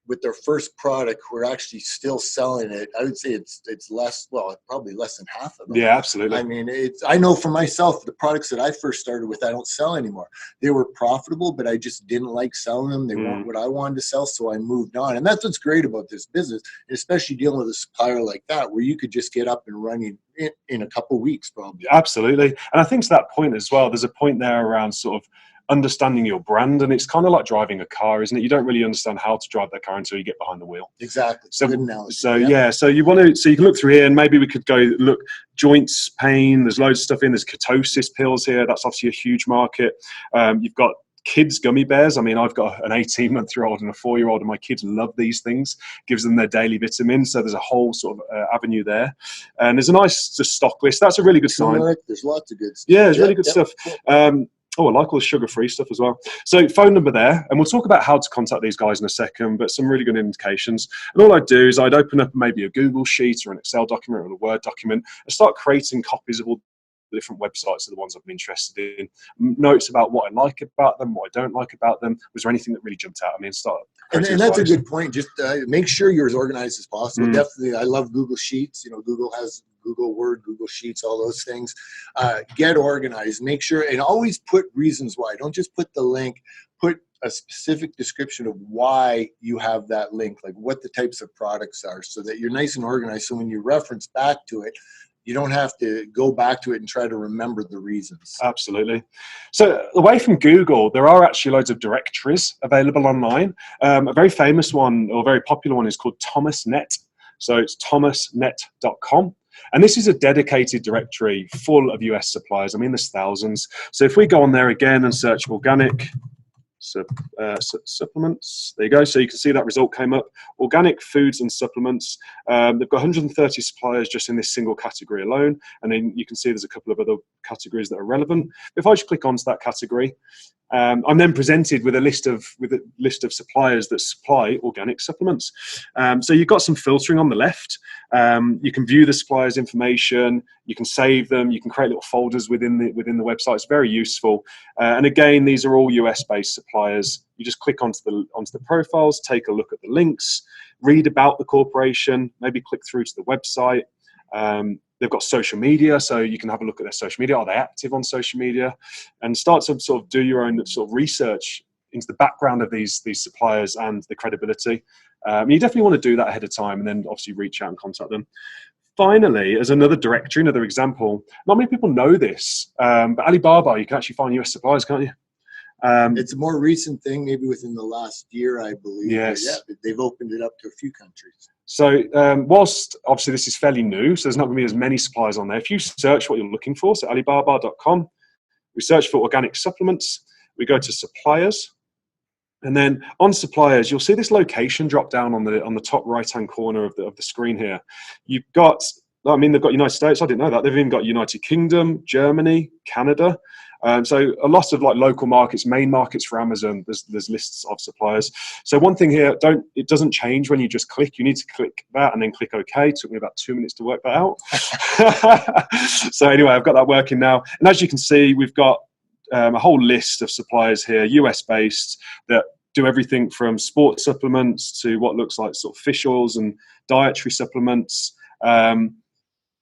with their first product who are actually still selling it. I would say it's less, well, probably less than half of them. Yeah, absolutely. I mean, I know for myself, the products that I first started with, I don't sell anymore. They were profitable, but I just didn't like selling them. They weren't what I wanted to sell, so I moved on. And that's what's great about this business, especially dealing with a supplier like that, where you could just get up and running in a couple of weeks, probably. Absolutely. And I think to that point as well, there's a point there around sort of understanding your brand, and it's kind of like driving a car, isn't it? You don't really understand how to drive that car until you get behind the wheel. Exactly. So, good analogy. So yeah, so you want to, so you can look through here, and maybe we could go look joints, pain. There's loads of stuff in. There's ketosis pills here. That's obviously a huge market. You've got kids gummy bears. I mean, I've got an 18-month-old and a 4-year-old, and my kids love these things. Gives them their daily vitamins. So there's a whole sort of avenue there. And there's a nice just stock list. That's a really good sign. There's lots of good stuff. Yeah, there's really good stuff. Oh, I like all the sugar-free stuff as well. So phone number there, and we'll talk about how to contact these guys in a second, but some really good indications. And all I'd do is I'd open up maybe a Google sheet or an Excel document or a Word document and start creating copies of all the different websites are the ones I'm interested in. Notes about what I like about them, what I don't like about them. Was there anything that really jumped out at me? And start And that's a good point. Just make sure you're as organized as possible. Definitely, I love Google Sheets. You know, Google has Google Word, Google Sheets, all those things. Get organized. Make sure, and always put reasons why. Don't just put the link. Put a specific description of why you have that link, like what the types of products are, so that you're nice and organized. So when you reference back to it, you don't have to go back to it and try to remember the reasons. Absolutely. So away from Google, there are actually loads of directories available online. A very famous one, or very popular one, is called ThomasNet. So it's thomasnet.com. And this is a dedicated directory full of US suppliers. I mean, there's thousands. So if we go on there again and search organic supplements, there you go. So you can see that result came up. Organic foods and supplements. They've got 130 suppliers just in this single category alone. And then you can see there's a couple of other categories that are relevant. If I just click onto that category, I'm then presented with a list of suppliers that supply organic supplements. So you've got some filtering on the left. You can view the suppliers' information. You can save them. You can create little folders within the website. It's very useful. And again, these are all US-based suppliers. You just click onto the profiles, take a look at the links, read about the corporation, maybe click through to the website. They've got social media, so you can have a look at their social media. Are they active on social media? And start to sort of do your own sort of research into the background of these suppliers and the credibility. You definitely want to do that ahead of time, and then obviously reach out and contact them. Finally, as another directory, another example, not many people know this, but Alibaba, you can actually find US suppliers, can't you? It's a more recent thing, maybe within the last year, I believe. Yes. Yeah, they've opened it up to a few countries. So whilst obviously this is fairly new, so there's not going to be as many suppliers on there. If you search what you're looking for, so alibaba.com, we search for organic supplements, we go to suppliers, and then on suppliers, you'll see this location drop down on the top right-hand corner of the screen here. You've got, I mean, they've got United States, I didn't know that. They've even got United Kingdom, Germany, Canada. So a lot of like local markets, main markets for Amazon, there's lists of suppliers. So one thing here, it doesn't change when you just click. You need to click that and then click OK. It took me about 2 minutes to work that out. So anyway, I've got that working now. And as you can see, we've got a whole list of suppliers here, US based, that do everything from sports supplements to what looks like sort of fish oils and dietary supplements.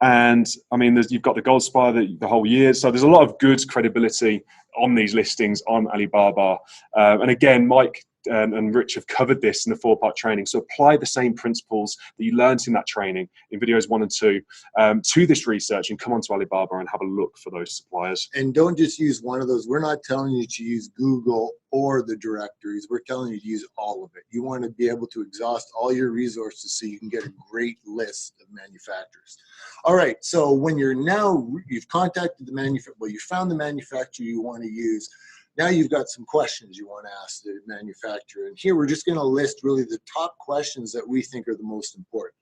And I mean, you've got the Gold Spire the whole year. So there's a lot of good credibility on these listings on Alibaba. And again, Mike and Rich have covered this in the 4-part training. So apply the same principles that you learned in that training in videos 1 and 2 to this research, and come onto Alibaba and have a look for those suppliers. And don't just use one of those. We're not telling you to use Google or the directories. We're telling you to use all of it. You want to be able to exhaust all your resources so you can get a great list of manufacturers. All right, so when you've contacted the manufacturer, well, you found the manufacturer you want to use. Now you've got some questions you want to ask the manufacturer. And here we're just going to list really the top questions that we think are the most important.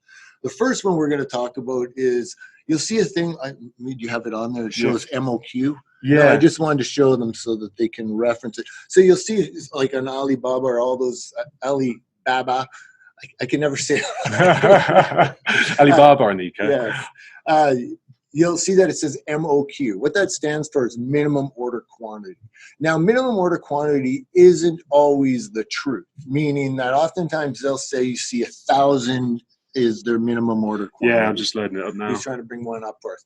The first one we're going to talk about is, you'll see a thing, do you have it on there? It shows MOQ. Yeah. No, I just wanted to show them so that they can reference it. So you'll see like on Alibaba or all those Alibaba, I can never say it. Alibaba in the UK. Yes. You'll see that it says MOQ. What that stands for is minimum order quantity. Now, minimum order quantity isn't always the truth, meaning that oftentimes they'll say you see 1,000 is their minimum order quantity. Yeah, I'm just loading it up now. He's trying to bring one up for us.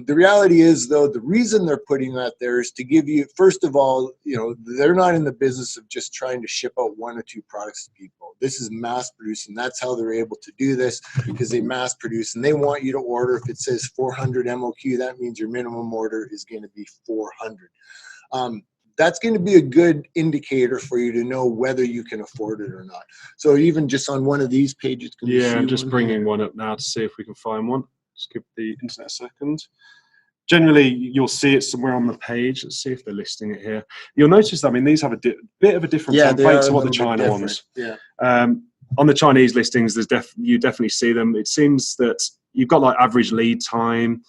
The reality is, though, the reason they're putting that there is to give you, first of all, they're not in the business of just trying to ship out 1 or 2 products to people. This is mass produced, and that's how they're able to do this, because they mass produce, and they want you to order. If it says 400 MOQ, that means your minimum order is going to be 400. That's going to be a good indicator for you to know whether you can afford it or not. So even just on one of these pages, I'm just bringing one up now to see if we can find one. Just give the internet a second. Generally, you'll see it somewhere on the page. Let's see if they're listing it here. You'll notice that, I mean, these have a bit of a different template to what the China ones. Yeah. On the Chinese listings, you definitely see them. It seems that you've got like average lead time.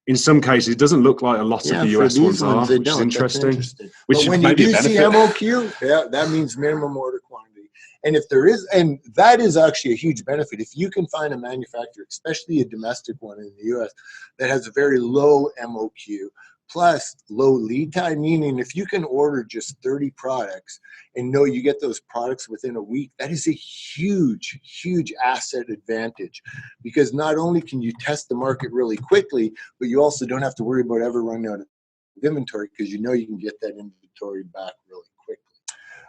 In some cases, it doesn't look like a lot of the US ones are, which is interesting. But when you do see MOQ, that means minimum order quantity. And if there is, and that is actually a huge benefit. If you can find a manufacturer, especially a domestic one in the US, that has a very low MOQ, plus low lead time, meaning if you can order just 30 products and know you get those products within a week, that is a huge, huge asset advantage, because not only can you test the market really quickly, but you also don't have to worry about ever running out of inventory, because you know you can get that inventory back really quickly.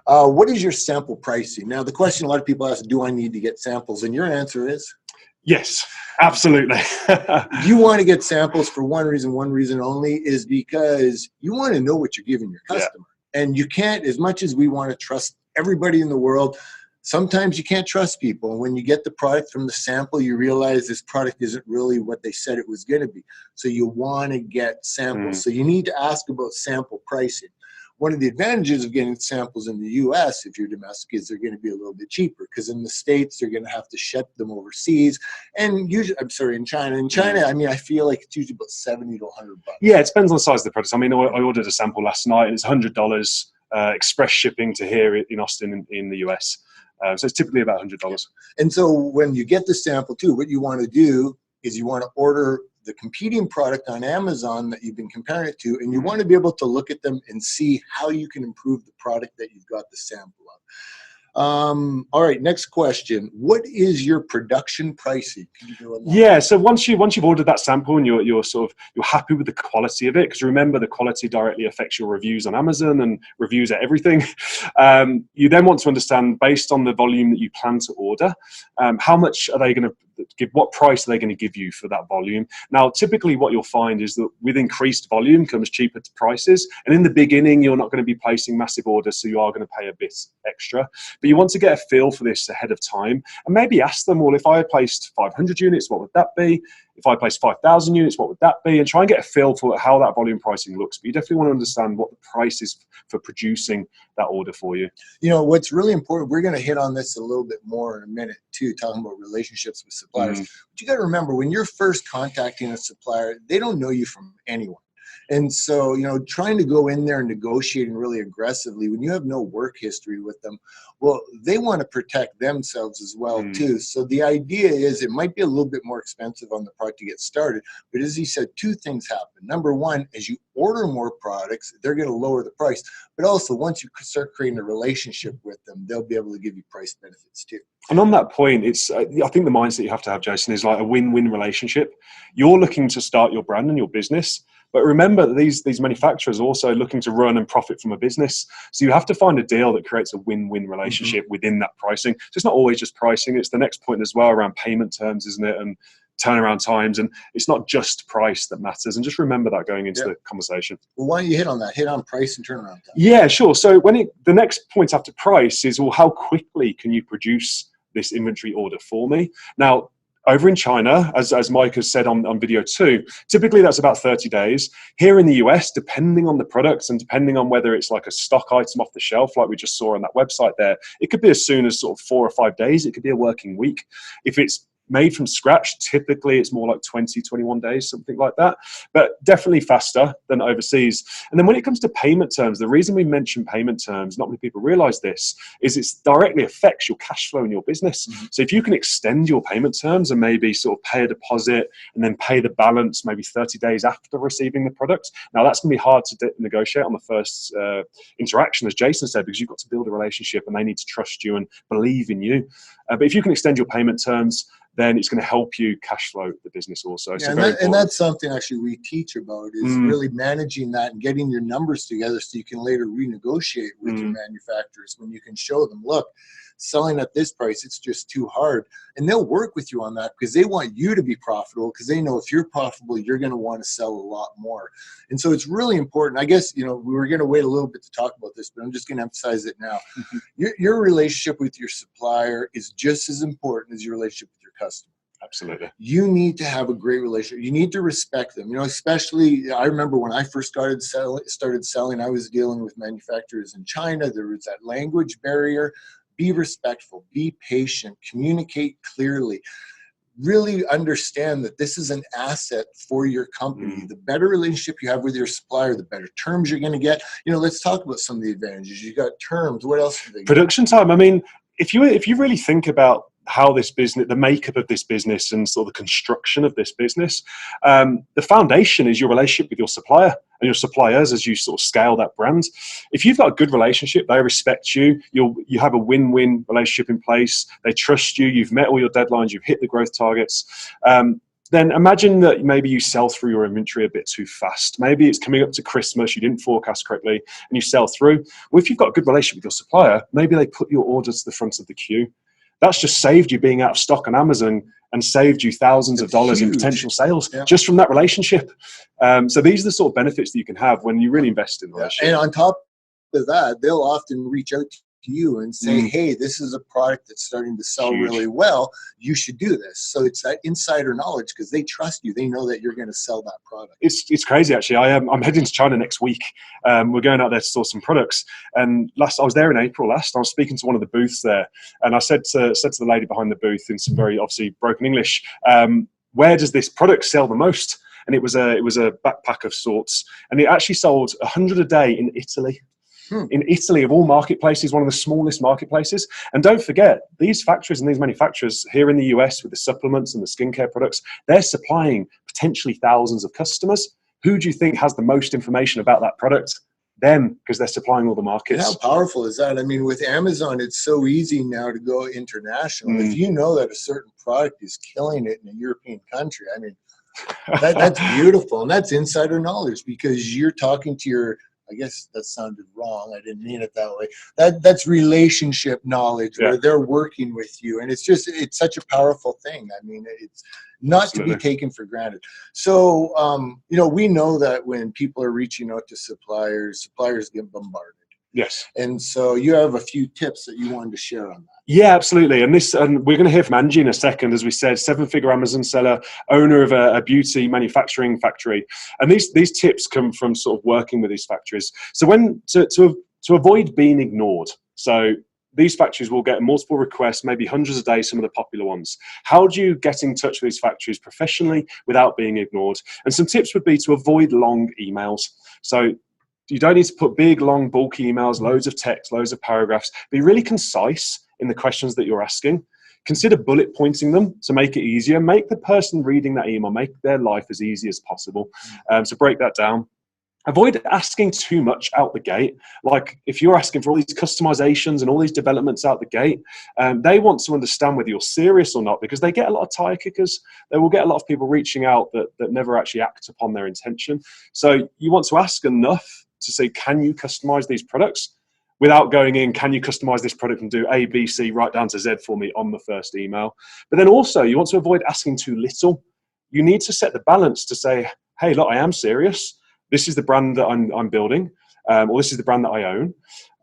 What is your sample pricing? Now, the question a lot of people ask, do I need to get samples? And your answer is? Yes, absolutely. You want to get samples for one reason only, is because you want to know what you're giving your customer. Yeah. And you can't, as much as we want to trust everybody in the world, sometimes you can't trust people. And when you get the product from the sample, you realize this product isn't really what they said it was going to be. So you want to get samples. So you need to ask about sample pricing. One of the advantages of getting samples in the US, if you're domestic, is they're going to be a little bit cheaper, because in the States, they're going to have to ship them overseas. And usually, I'm sorry, in China. In China, I mean, I feel like it's usually about 70 to 100 bucks. Yeah, it depends on the size of the product. I mean, I ordered a sample last night, and it's $100 express shipping to here in Austin in the US. So it's typically about $100. And so when you get the sample too, what you want to do is you want to order the competing product on Amazon that you've been comparing it to, and you want to be able to look at them and see how you can improve the product that you've got the sample of. All right, next question. What is your production pricing? Can you do a Yeah, so once you've ordered that sample and you're happy with the quality of it, because remember, the quality directly affects your reviews on Amazon and reviews at everything. You then want to understand, based on the volume that you plan to order, how much are they going to give, what price are they going to give you for that volume? Now, typically what you'll find is that with increased volume comes cheaper prices. And in the beginning, you're not going to be placing massive orders, so you are going to pay a bit extra. But you want to get a feel for this ahead of time and maybe ask them, well, if I placed 500 units, what would that be? If I placed 5,000 units, what would that be? And try and get a feel for how that volume pricing looks. But you definitely want to understand what the price is for producing that order for you. You know, what's really important, we're going to hit on this a little bit more in a minute too, talking about relationships with suppliers. But you got to remember, when you're first contacting a supplier, they don't know you from anyone. And so, you know, trying to go in there and negotiating really aggressively when you have no work history with them, well, they want to protect themselves as well too. So the idea is it might be a little bit more expensive on the product to get started, but as he said, two things happen. Number one, as you order more products, they're going to lower the price, but also once you start creating a relationship with them, they'll be able to give you price benefits too. And on that point, it's I think the mindset you have to have, Jason, is like a win-win relationship. You're looking to start your brand and your business, but remember that these manufacturers are also looking to run and profit from a business. So you have to find a deal that creates a win-win relationship within that pricing. So it's not always just pricing. It's the next point as well around payment terms, isn't it? And turnaround times. And it's not just price that matters. And just remember that going into the conversation. Well, why don't you hit on that? Hit on price and turnaround time. Yeah, sure. So the next point after price is, well, how quickly can you produce this inventory order for me? Now, over in China, as Mike has said on video 2, typically that's about 30 days. Here in the US, depending on the products and depending on whether it's like a stock item off the shelf, like we just saw on that website there, it could be as soon as sort of 4 or 5 days. It could be a working week. If it's made from scratch, typically it's more like 20, 21 days, something like that, but definitely faster than overseas. And then when it comes to payment terms, the reason we mention payment terms, not many people realize this, is it directly affects your cash flow in your business. So if you can extend your payment terms and maybe sort of pay a deposit and then pay the balance maybe 30 days after receiving the product, now that's going to be hard to negotiate on the first interaction, as Jason said, because you've got to build a relationship and they need to trust you and believe in you. But if you can extend your payment terms, then it's going to help you cash flow the business also. Yeah, so and that's something actually we teach about, is really managing that and getting your numbers together so you can later renegotiate with your manufacturers when you can show them, look, selling at this price, it's just too hard. And they'll work with you on that because they want you to be profitable, because they know if you're profitable, you're going to want to sell a lot more. And so it's really important. I guess, you know, we were going to wait a little bit to talk about this, but I'm just going to emphasize it now. Your relationship with your supplier is just as important as your relationship with your customer. Absolutely. You need to have a great relationship. You need to respect them. You know, especially, I remember when I first started selling, I was dealing with manufacturers in China. There was that language barrier. Be respectful, be patient, communicate clearly. Really understand that this is an asset for your company. The better relationship you have with your supplier, the better terms you're going to get. You know, let's talk about some of the advantages. You got terms. What else do they get? Production time. I mean, if you really think about how this business, the makeup of this business, and sort of the construction of this business. The foundation is your relationship with your supplier and your suppliers as you sort of scale that brand. If you've got a good relationship, they respect you, you have a win-win relationship in place, they trust you, you've met all your deadlines, you've hit the growth targets, then imagine that maybe you sell through your inventory a bit too fast. Maybe it's coming up to Christmas, you didn't forecast correctly, and you sell through. Well, if you've got a good relationship with your supplier, maybe they put your order to the front of the queue. That's just saved you being out of stock on Amazon and saved you thousands of dollars in potential sales just from that relationship. So these are the sort of benefits that you can have when you really invest in the relationship. And on top of that, they'll often reach out to you and say, hey, this is a product that's starting to sell really well. You should do this. So it's that insider knowledge because they trust you. They know that you're going to sell that product. It's crazy, actually. I'm heading to China next week. We're going out there to source some products. And I was there in April last. I was speaking to one of the booths there. And I said to the lady behind the booth in some very obviously broken English, where does this product sell the most? And it was a backpack of sorts. And it actually sold 100 a day in Italy. In Italy, of all marketplaces, one of the smallest marketplaces. And don't forget, these factories and these manufacturers here in the US with the supplements and the skincare products, they're supplying potentially thousands of customers. Who do you think has the most information about that product? Them, because they're supplying all the markets. How powerful is that? I mean, with Amazon, it's so easy now to go international. If you know that a certain product is killing it in a European country, I mean, that's beautiful. And that's insider knowledge because you're talking to your, I guess that sounded wrong. I didn't mean it that way. That's relationship knowledge where they're working with you. And it's such a powerful thing. I mean, it's not to be taken for granted. So, we know that when people are reaching out to suppliers get bombarded. Yes. And so you have a few tips that you wanted to share on that. Yeah, absolutely. And we're going to hear from Angie in a second, as we said, 7-figure Amazon seller, owner of a beauty manufacturing factory. And these tips come from sort of working with these factories. So to avoid being ignored. So these factories will get multiple requests, maybe hundreds a day, some of the popular ones. How do you get in touch with these factories professionally without being ignored? And some tips would be to avoid long emails. So you don't need to put big, long, bulky emails, loads of text, loads of paragraphs. Be really concise in the questions that you're asking. Consider bullet pointing them to make it easier. Make the person reading that email, make their life as easy as possible. So break that down. Avoid asking too much out the gate. Like if you're asking for all these customizations and all these developments out the gate, they want to understand whether you're serious or not because they get a lot of tire kickers. They will get a lot of people reaching out that never actually act upon their intention. So you want to ask enough to say, can you customize these products? Without going in, can you customize this product and do A, B, C, right down to Z for me on the first email? But then also, you want to avoid asking too little. You need to set the balance to say, hey, look, I am serious. This is the brand that I'm building, or this is the brand that I own.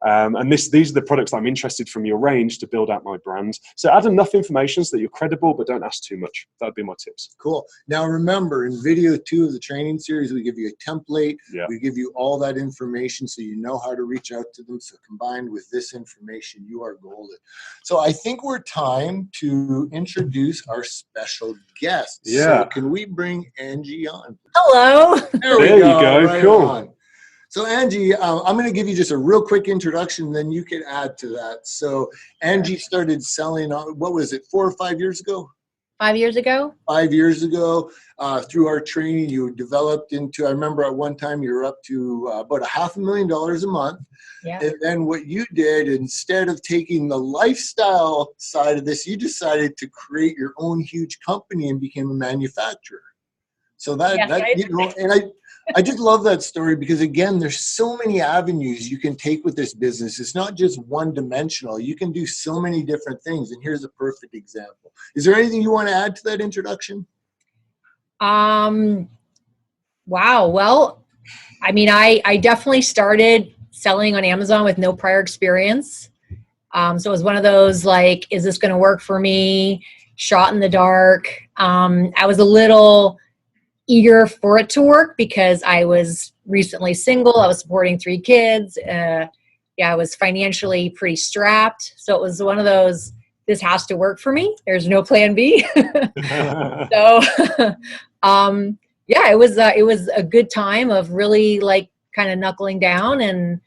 And these are the products that I'm interested from your range to build out my brand. So add enough information so that you're credible, but don't ask too much. That would be my tips. Cool. Now remember, in video 2 of the training series, we give you a template. We give you all that information so you know how to reach out to them. So combined with this information, you are golden. So I think we're time to introduce our special guest. So can we bring Angie on? Hello. There you go. Right cool. On. So Angie, I'm going to give you just a real quick introduction, then you can add to that. So Angie started selling, what was it, 4 or 5 years ago? 5 years ago. 5 years ago, through our training, you developed into, I remember at one time you were up to about $500,000 a month. Yeah. And then what you did, instead of taking the lifestyle side of this, you decided to create your own huge company and became a manufacturer. So I just love that story because, again, there's so many avenues you can take with this business. It's not just one-dimensional. You can do so many different things, and here's a perfect example. Is there anything you want to add to that introduction? Wow. Well, I mean, I definitely started selling on Amazon with no prior experience. So it was one of those, like, is this going to work for me? Shot in the dark. I was a little eager for it to work because I was recently single. I was supporting 3 kids. I was financially pretty strapped. So it was one of those, this has to work for me. There's no plan B. So, it was a good time of really like kind of knuckling down and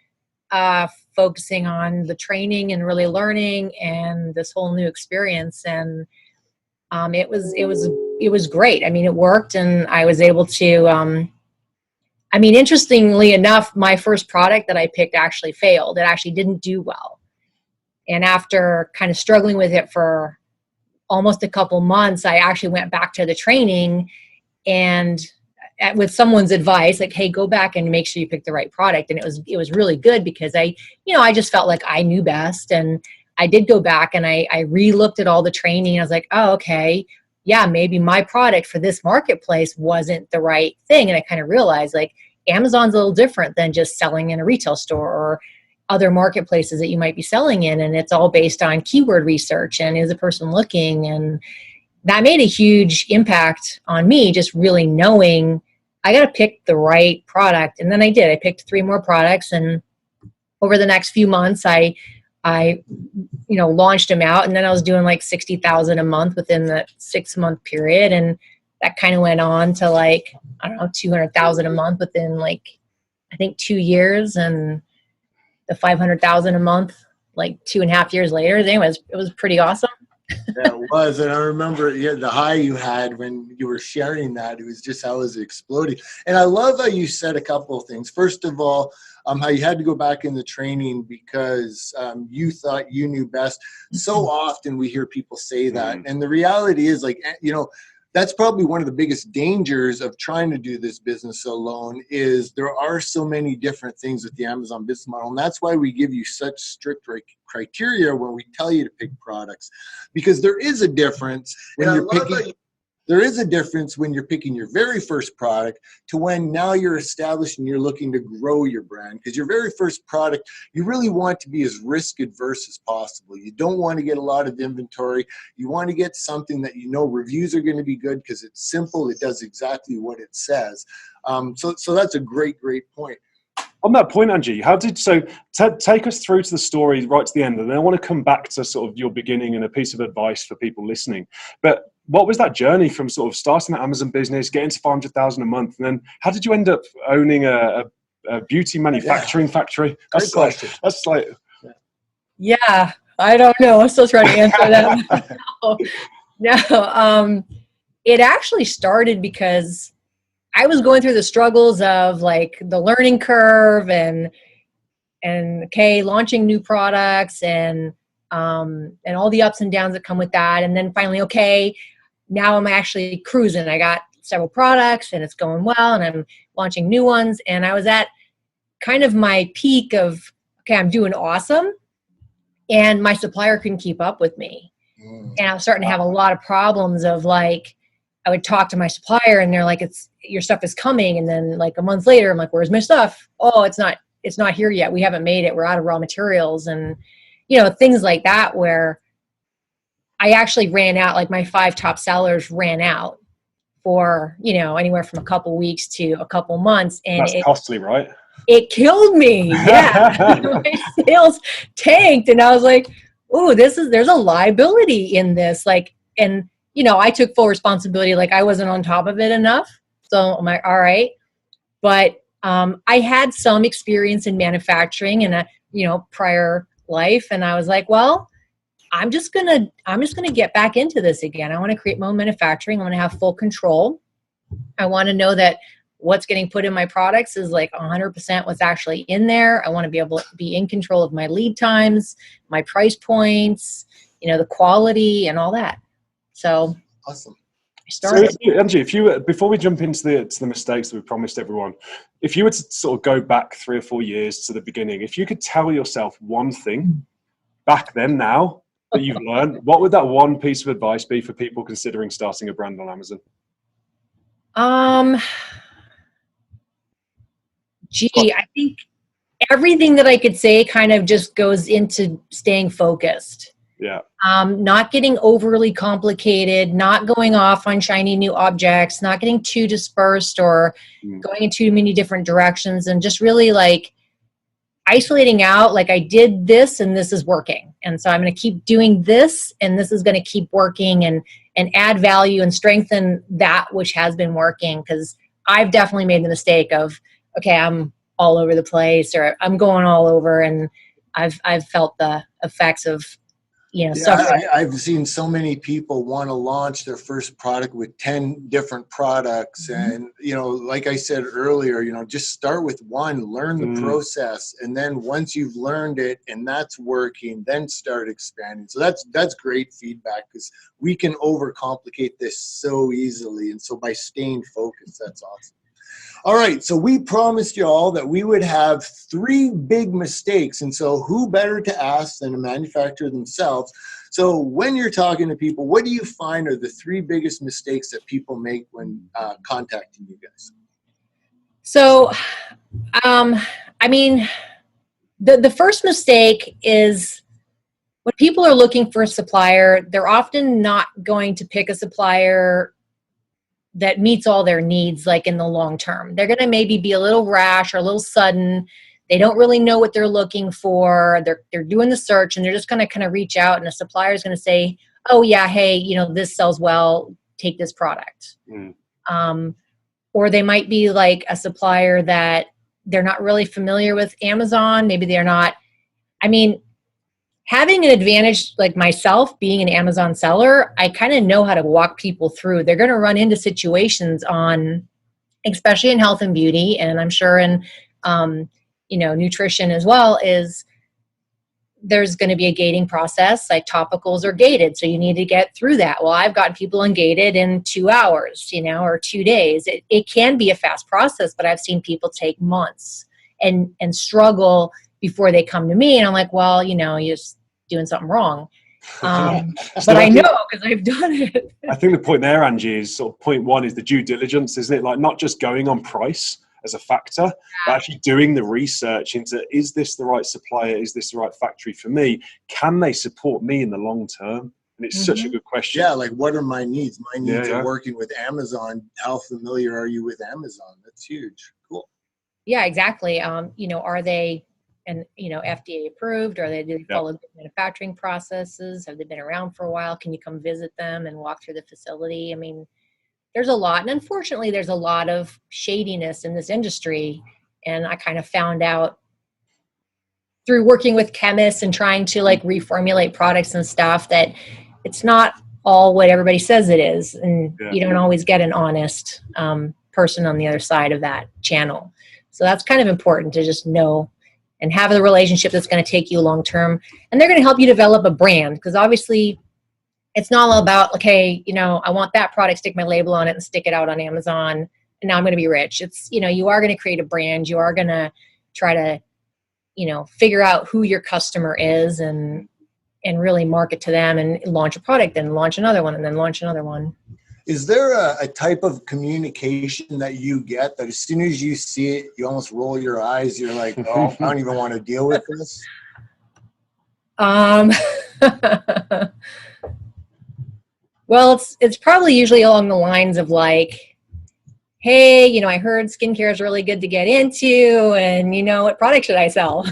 focusing on the training and really learning and this whole new experience. And it was great. I mean, it worked, and I was able to. I mean, interestingly enough, my first product that I picked actually failed. It actually didn't do well. And after kind of struggling with it for almost a couple months, I actually went back to the training and with someone's advice, like, hey, go back and make sure you pick the right product. And it was really good because I just felt like I knew best. And I did go back and I re-looked at all the training. I was like, oh, okay, yeah, maybe my product for this marketplace wasn't the right thing. And I kind of realized, like, Amazon's a little different than just selling in a retail store or other marketplaces that you might be selling in. And it's all based on keyword research and is a person looking. And that made a huge impact on me, just really knowing I got to pick the right product. And then I did. I picked 3 more products. And over the next few months, I launched them out. And then I was doing like 60,000 a month within the 6-month period. And that kind of went on to like, I don't know, 200,000 a month within like, I think 2 years, and the 500,000 a month, like 2.5 years later. Anyways, it was pretty awesome. Yeah, it was. And I remember the high you had when you were sharing that. It was just how it was exploding. And I love how you said a couple of things. First of all, how you had to go back in the training because you thought you knew best. So often we hear people say that. And the reality is, like, that's probably one of the biggest dangers of trying to do this business alone is there are so many different things with the Amazon business model. And that's why we give you such strict criteria when we tell you to pick products, because there is a difference when you're picking. There is a difference when you're picking your very first product to when now you're established and you're looking to grow your brand. Because your very first product, you really want to be as risk adverse as possible. You don't want to get a lot of inventory. You want to get something that reviews are going to be good because it's simple. It does exactly what it says. So that's a great point. On that point, Angie, take us through to the story right to the end, and then I want to come back to sort of your beginning and a piece of advice for people listening. But what was that journey from sort of starting that Amazon business, getting to 500,000 a month, and then how did you end up owning a beauty manufacturing factory? Great question. Yeah, I don't know. I'm still trying to answer that. No, it actually started because I was going through the struggles of like the learning curve and launching new products and all the ups and downs that come with that. And then finally, now I'm actually cruising. I got several products and it's going well and I'm launching new ones. And I was at kind of my peak of, I'm doing awesome. And my supplier couldn't keep up with me. And I was starting to have a lot of problems of like, I would talk to my supplier and they're like, your stuff is coming. And then like a month later, I'm like, where's my stuff? Oh, it's not here yet. We haven't made it. We're out of raw materials. And, things like that where I actually ran out, like my 5 top sellers ran out for, anywhere from a couple weeks to a couple months. And that's costly, right? It killed me. Yeah. My sales tanked. And I was like, oh, there's a liability in this. Like, and, I took full responsibility. Like I wasn't on top of it enough. So I'm like, all right. But I had some experience in manufacturing in a, prior life. And I was like, well, I'm just gonna get back into this again. I want to create my own manufacturing. I want to have full control. I want to know that what's getting put in my products is like 100% what's actually in there. I want to be able to be in control of my lead times, my price points, the quality and all that. So awesome. I started. So, Angie, before we jump into the mistakes that we promised everyone, if you were to sort of go back 3 or 4 years to the beginning, if you could tell yourself one thing back then now that you've learned, what would that one piece of advice be for people considering starting a brand on Amazon? I think everything that I could say kind of just goes into staying focused. Yeah. Not getting overly complicated, not going off on shiny new objects, not getting too dispersed or going in too many different directions, and just really like isolating out, like I did this and this is working. And so I'm going to keep doing this and this is going to keep working and add value and strengthen that which has been working. Because I've definitely made the mistake of, I'm all over the place, or I'm going all over, and I've felt the effects of, you know, suffering. I've seen so many people want to launch their first product with 10 different products. And, you know, like I said earlier, you know, just start with one, learn the process. And then once you've learned it and that's working, then start expanding. So that's great feedback, because we can overcomplicate this so easily. And so by staying focused, that's awesome. All right, so we promised you all that we would have 3 big mistakes. And so who better to ask than a manufacturer themselves? So when you're talking to people, what do you find are the 3 biggest mistakes that people make when contacting you guys? So, I mean, the first mistake is when people are looking for a supplier, they're often not going to pick a supplier that meets all their needs, like in the long term. They're going to maybe be a little rash or a little sudden. They don't really know what they're looking for. They're doing the search, and they're just going to kind of reach out, and a supplier is going to say, oh yeah, hey, you know, this sells well, take this product. Or they might be like a supplier that they're not really familiar with Amazon. Maybe they're not, I mean, having an advantage like myself being an Amazon seller, I kind of know how to walk people through. They're going to run into situations on, especially in health and beauty, and I'm sure in, you know, nutrition as well, is there's going to be a gating process. Like topicals are gated, so you need to get through that. Well, I've gotten people ungated in 2 hours, you know, or 2 days. It can be a fast process, but I've seen people take months and struggle before they come to me, and I'm like, well, you know, you're just doing something wrong. But I know, because I've done it. I think the point there, Angie, is sort of point 1 is the due diligence, isn't it? Like not just going on price as a factor, but actually doing the research into, is this the right supplier? Is this the right factory for me? Can they support me in the long term? And it's such a good question. Yeah, like what are my needs? My needs are working with Amazon. How familiar are you with Amazon? That's huge. Cool. Yeah, exactly. You know, are they, and you know, FDA approved? Do they follow good manufacturing processes? Have they been around for a while? Can you come visit them and walk through the facility? I mean, there's a lot, and unfortunately, there's a lot of shadiness in this industry. And I kind of found out through working with chemists and trying to like reformulate products and stuff that it's not all what everybody says it is, and you don't always get an honest person on the other side of that channel. So that's kind of important to just know and have a relationship that's going to take you long term, and they're going to help you develop a brand, because obviously it's not all about, okay, you know, I want that product, stick my label on it and stick it out on Amazon, and now I'm going to be rich. It's, you know, you are going to create a brand. You are going to try to, you know, figure out who your customer is and really market to them, and launch a product, then launch another one, and then launch another one. Is there a type of communication that you get that as soon as you see it, you almost roll your eyes? You're like, oh, I don't even want to deal with this? Well, it's probably usually along the lines of like, hey, you know, I heard skincare is really good to get into, and you know, what product should I sell?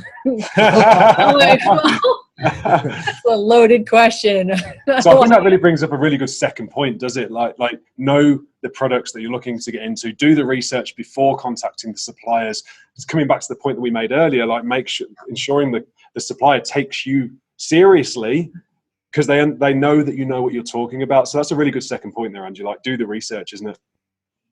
I'm like, well, that's a loaded question. So I think that really brings up a really good second point, does it? Like know the products that you're looking to get into, do the research before contacting the suppliers. It's coming back to the point that we made earlier, like ensuring that the supplier takes you seriously, because they know that you know what you're talking about. So that's a really good second point there, Angie. Like, do the research, isn't it?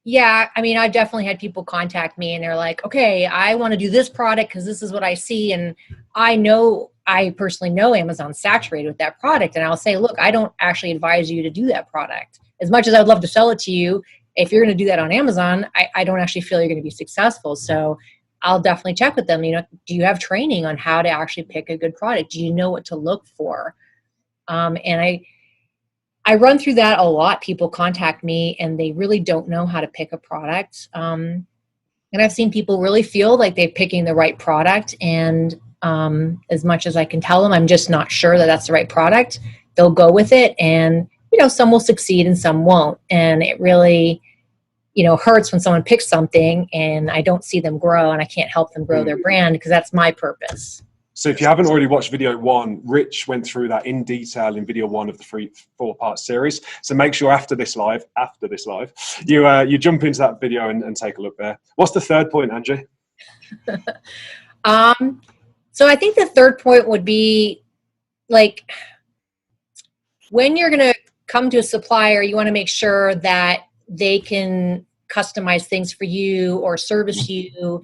Yeah, I mean, I've definitely had people contact me and they're like, okay, I want to do this product because this is what I see. And I personally know Amazon's saturated with that product. And I'll say, look, I don't actually advise you to do that product. As much as I would love to sell it to you, if you're going to do that on Amazon, I don't actually feel you're going to be successful. So I'll definitely check with them. You know, do you have training on how to actually pick a good product? Do you know what to look for? And I run through that a lot. People contact me and they really don't know how to pick a product. And I've seen people really feel like they're picking the right product. And as much as I can tell them, I'm just not sure that that's the right product. They'll go with it. And, you know, some will succeed and some won't. And it really, you know, hurts when someone picks something and I don't see them grow and I can't help them grow their brand, because that's my purpose. So if you haven't already watched video 1, Rich went through that in detail in video 1 of the 4-part series. So make sure after this live, you jump into that video and take a look there. What's the third point, Angie? So I think the third point would be like when you're going to come to a supplier, you want to make sure that they can customize things for you or service you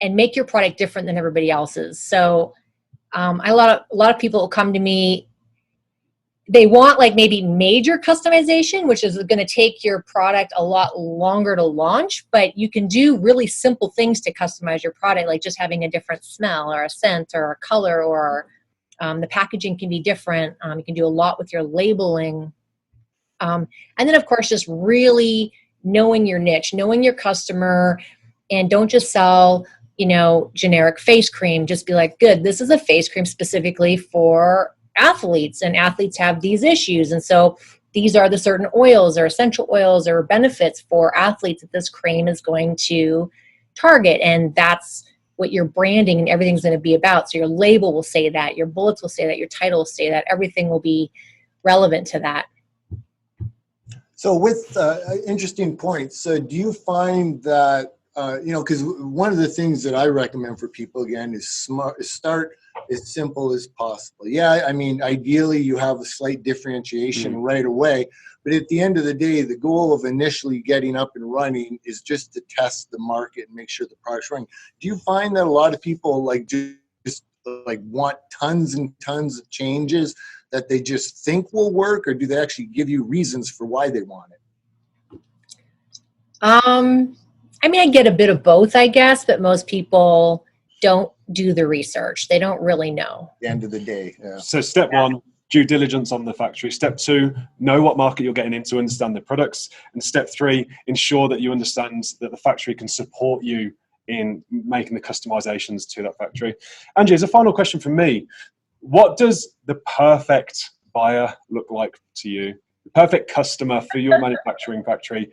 and make your product different than everybody else's. So a lot of people will come to me. They want like maybe major customization, which is going to take your product a lot longer to launch, but you can do really simple things to customize your product, like just having a different smell or a scent or a color, or the packaging can be different. You can do a lot with your labeling. And then of course, just really knowing your niche, knowing your customer, and don't just sell, generic face cream. Just be like, good, this is a face cream specifically for athletes, and athletes have these issues. And so these are the certain oils or essential oils or benefits for athletes that this cream is going to target. And that's what your branding and everything's going to be about. So your label will say that, your bullets will say that, your title will say that, everything will be relevant to that. So with interesting points, so do you find that, because one of the things that I recommend for people, again, is start as simple as possible. Yeah, I mean, ideally you have a slight differentiation right away, but at the end of the day, the goal of initially getting up and running is just to test the market and make sure the product's running. Do you find that a lot of people just want tons and tons of changes that they just think will work, or do they actually give you reasons for why they want it? I mean, I get a bit of both, I guess, but most people don't do the research. They don't really know. At the end of the day. Yeah. So step one, due diligence on the factory. Step two, know what market you're getting into, understand the products. And step three, ensure that you understand that the factory can support you in making the customizations to that factory. Angie, as a final question from me, what does the perfect buyer look like to you? The perfect customer for your manufacturing factory?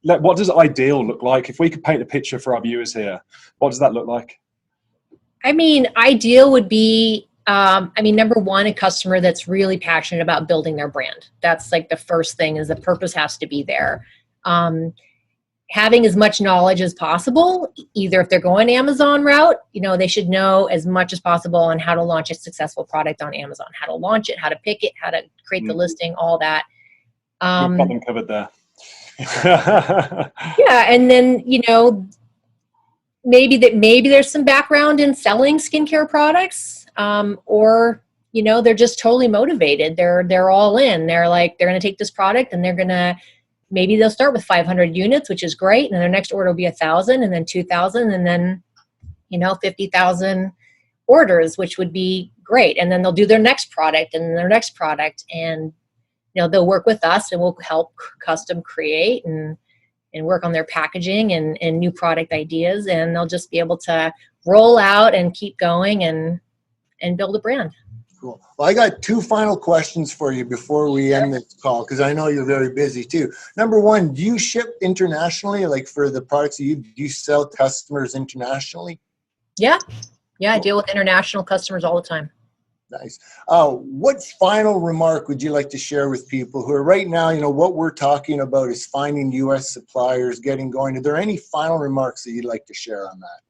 What does ideal look like? If we could paint a picture for our viewers here, what does that look like? I mean, ideal would be, number one, a customer that's really passionate about building their brand. That's like the first thing, is the purpose has to be there. Having as much knowledge as possible, either if they're going Amazon route, they should know as much as possible on how to launch a successful product on Amazon, how to launch it, how to pick it, how to create the listing, all that. We've got them covered there. Yeah, and then, maybe there's some background in selling skincare products, or they're just totally motivated. They're all in. They're like, they're going to take this product and maybe they'll start with 500 units, which is great, and then their next order will be 1,000, and then 2,000, and then 50,000 orders, which would be great. And then they'll do their next product and their next product, and they'll work with us, and we'll help custom create and work on their packaging and new product ideas, and they'll just be able to roll out and keep going and build a brand. Cool. Well, I got two final questions for you before we end this call, because I know you're very busy too. Number one, do you ship internationally? Like for the products do you sell to customers internationally? Yeah. I deal with international customers all the time. Nice. What final remark would you like to share with people who are right now, what we're talking about is finding U.S. suppliers, getting going. Are there any final remarks that you'd like to share on that?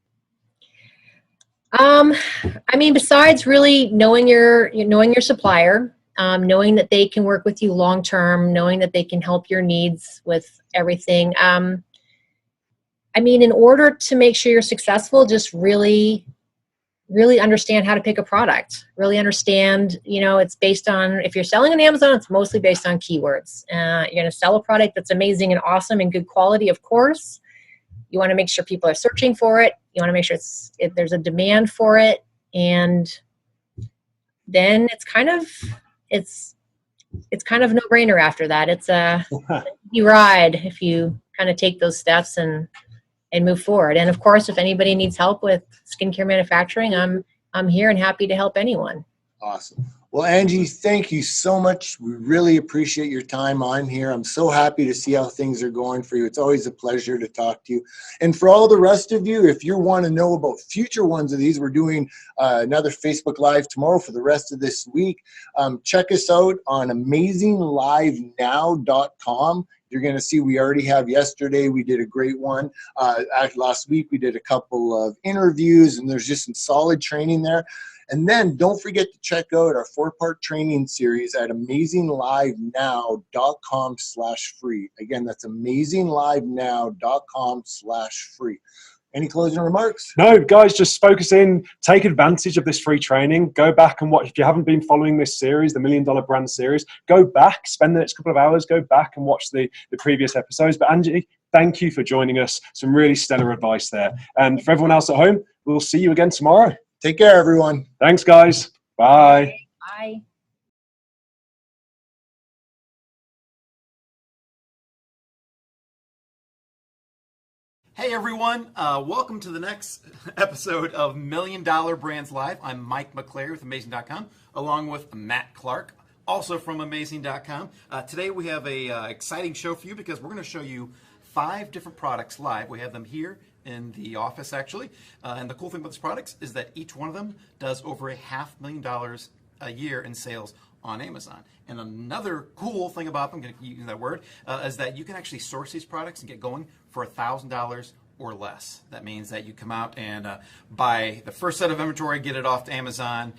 Besides really knowing your supplier, knowing that they can work with you long term, knowing that they can help your needs with everything. In order to make sure you're successful, just really understand how to pick a product. Really understand, it's based on, if you're selling on Amazon, it's mostly based on keywords. You're going to sell a product that's amazing and awesome and good quality, of course. You want to make sure people are searching for it. You want to make sure there's a demand for it. And then it's kind of a no-brainer after that. It's a easy ride if you kind of take those steps and move forward. And of course, if anybody needs help with skincare manufacturing, I'm here and happy to help anyone. Awesome. Well, Angie, thank you so much. We really appreciate your time on here. I'm so happy to see how things are going for you. It's always a pleasure to talk to you. And for all the rest of you, if you want to know about future ones of these, we're doing another Facebook Live tomorrow for the rest of this week. Check us out on amazinglivenow.com. You're going to see we already have yesterday. We did a great one. Last week, we did a couple of interviews, and there's just some solid training there. And then don't forget to check out our 4-part training series at amazinglivenow.com/free. Again, that's amazinglivenow.com/free. Any closing remarks? No, guys, just focus in, take advantage of this free training. Go back and watch. If you haven't been following this series, the $1 Million Brand series, go back, spend the next couple of hours, go back and watch the previous episodes. But Angie, thank you for joining us. Some really stellar advice there. And for everyone else at home, we'll see you again tomorrow. Take care, everyone. Thanks, guys. Bye. Bye. Hey everyone, welcome to the next episode of $1 Million Brands Live. I'm Mike McClary with Amazing.com, along with Matt Clark, also from Amazing.com. Today we have a exciting show for you because we're going to show you 5 different products live. We have them here in the office actually, and the cool thing about these products is that each one of them does over $500,000 a year in sales on Amazon. And another cool thing about them, I'm going to use that word, is that you can actually source these products and get going for $1,000 or less. That means that you come out and buy the first set of inventory, get it off to Amazon,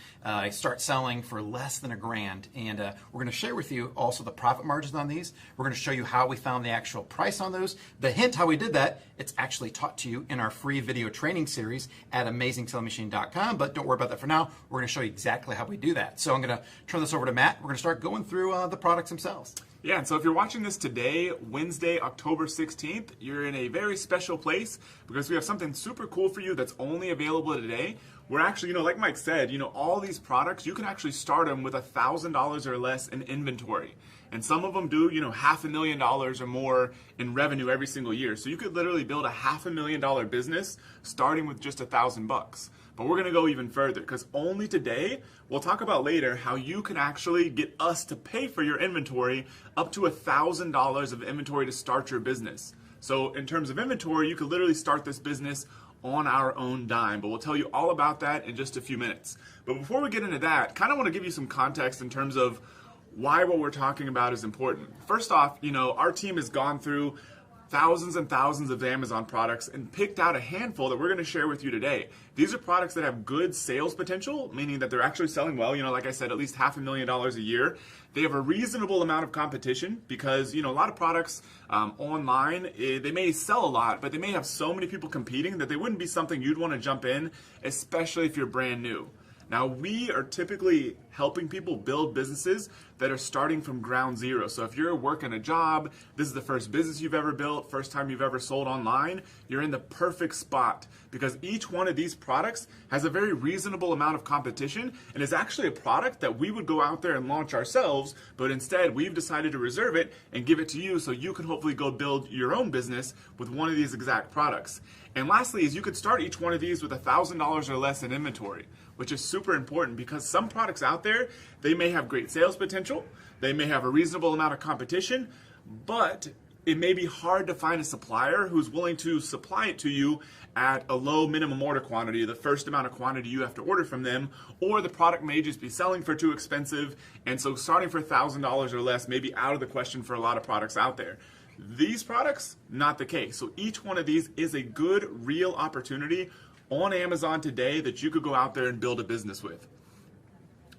start selling for less than $1,000. And we're going to share with you also the profit margins on these. We're going to show you how we found the actual price on those. The hint how we did that, it's actually taught to you in our free video training series at amazingsellinmachine.com. But don't worry about that for now. We're going to show you exactly how we do that. So I'm going to turn this over to Matt. We're going to start going through the products themselves. Yeah, and so if you're watching this today, Wednesday, October 16th, you're in a very special place because we have something super cool for you that's only available today. We're actually, like Mike said, all these products, you can actually start them with $1,000 or less in inventory. And some of them do, $500,000 or more in revenue every single year. So you could literally build a $500,000 business starting with just $1,000. But we're going to go even further because only today, we'll talk about later how you can actually get us to pay for your inventory up to $1,000 of inventory to start your business. So in terms of inventory, you could literally start this business on our own dime. But we'll tell you all about that in just a few minutes. But before we get into that, kind of want to give you some context in terms of why what we're talking about is important. First off, our team has gone through thousands and thousands of Amazon products and picked out a handful that we're going to share with you today. These are products that have good sales potential, meaning that they're actually selling well. Like I said, at least $500,000 a year. They have a reasonable amount of competition because, a lot of products online, they may sell a lot, but they may have so many people competing that they wouldn't be something you'd want to jump in, especially if you're brand new. Now, we are typically helping people build businesses that are starting from ground zero. So if you're working a job, this is the first business you've ever built, first time you've ever sold online, you're in the perfect spot because each one of these products has a very reasonable amount of competition and is actually a product that we would go out there and launch ourselves, but instead we've decided to reserve it and give it to you so you can hopefully go build your own business with one of these exact products. And lastly is you could start each one of these with $1,000 or less in inventory, which is super important because some products out there, they may have great sales potential, they may have a reasonable amount of competition, but it may be hard to find a supplier who's willing to supply it to you at a low minimum order quantity, the first amount of quantity you have to order from them, or the product may just be selling for too expensive, and so starting for $1,000 or less may be out of the question for a lot of products out there. These products, not the case. So each one of these is a good, real opportunity on Amazon today that you could go out there and build a business with.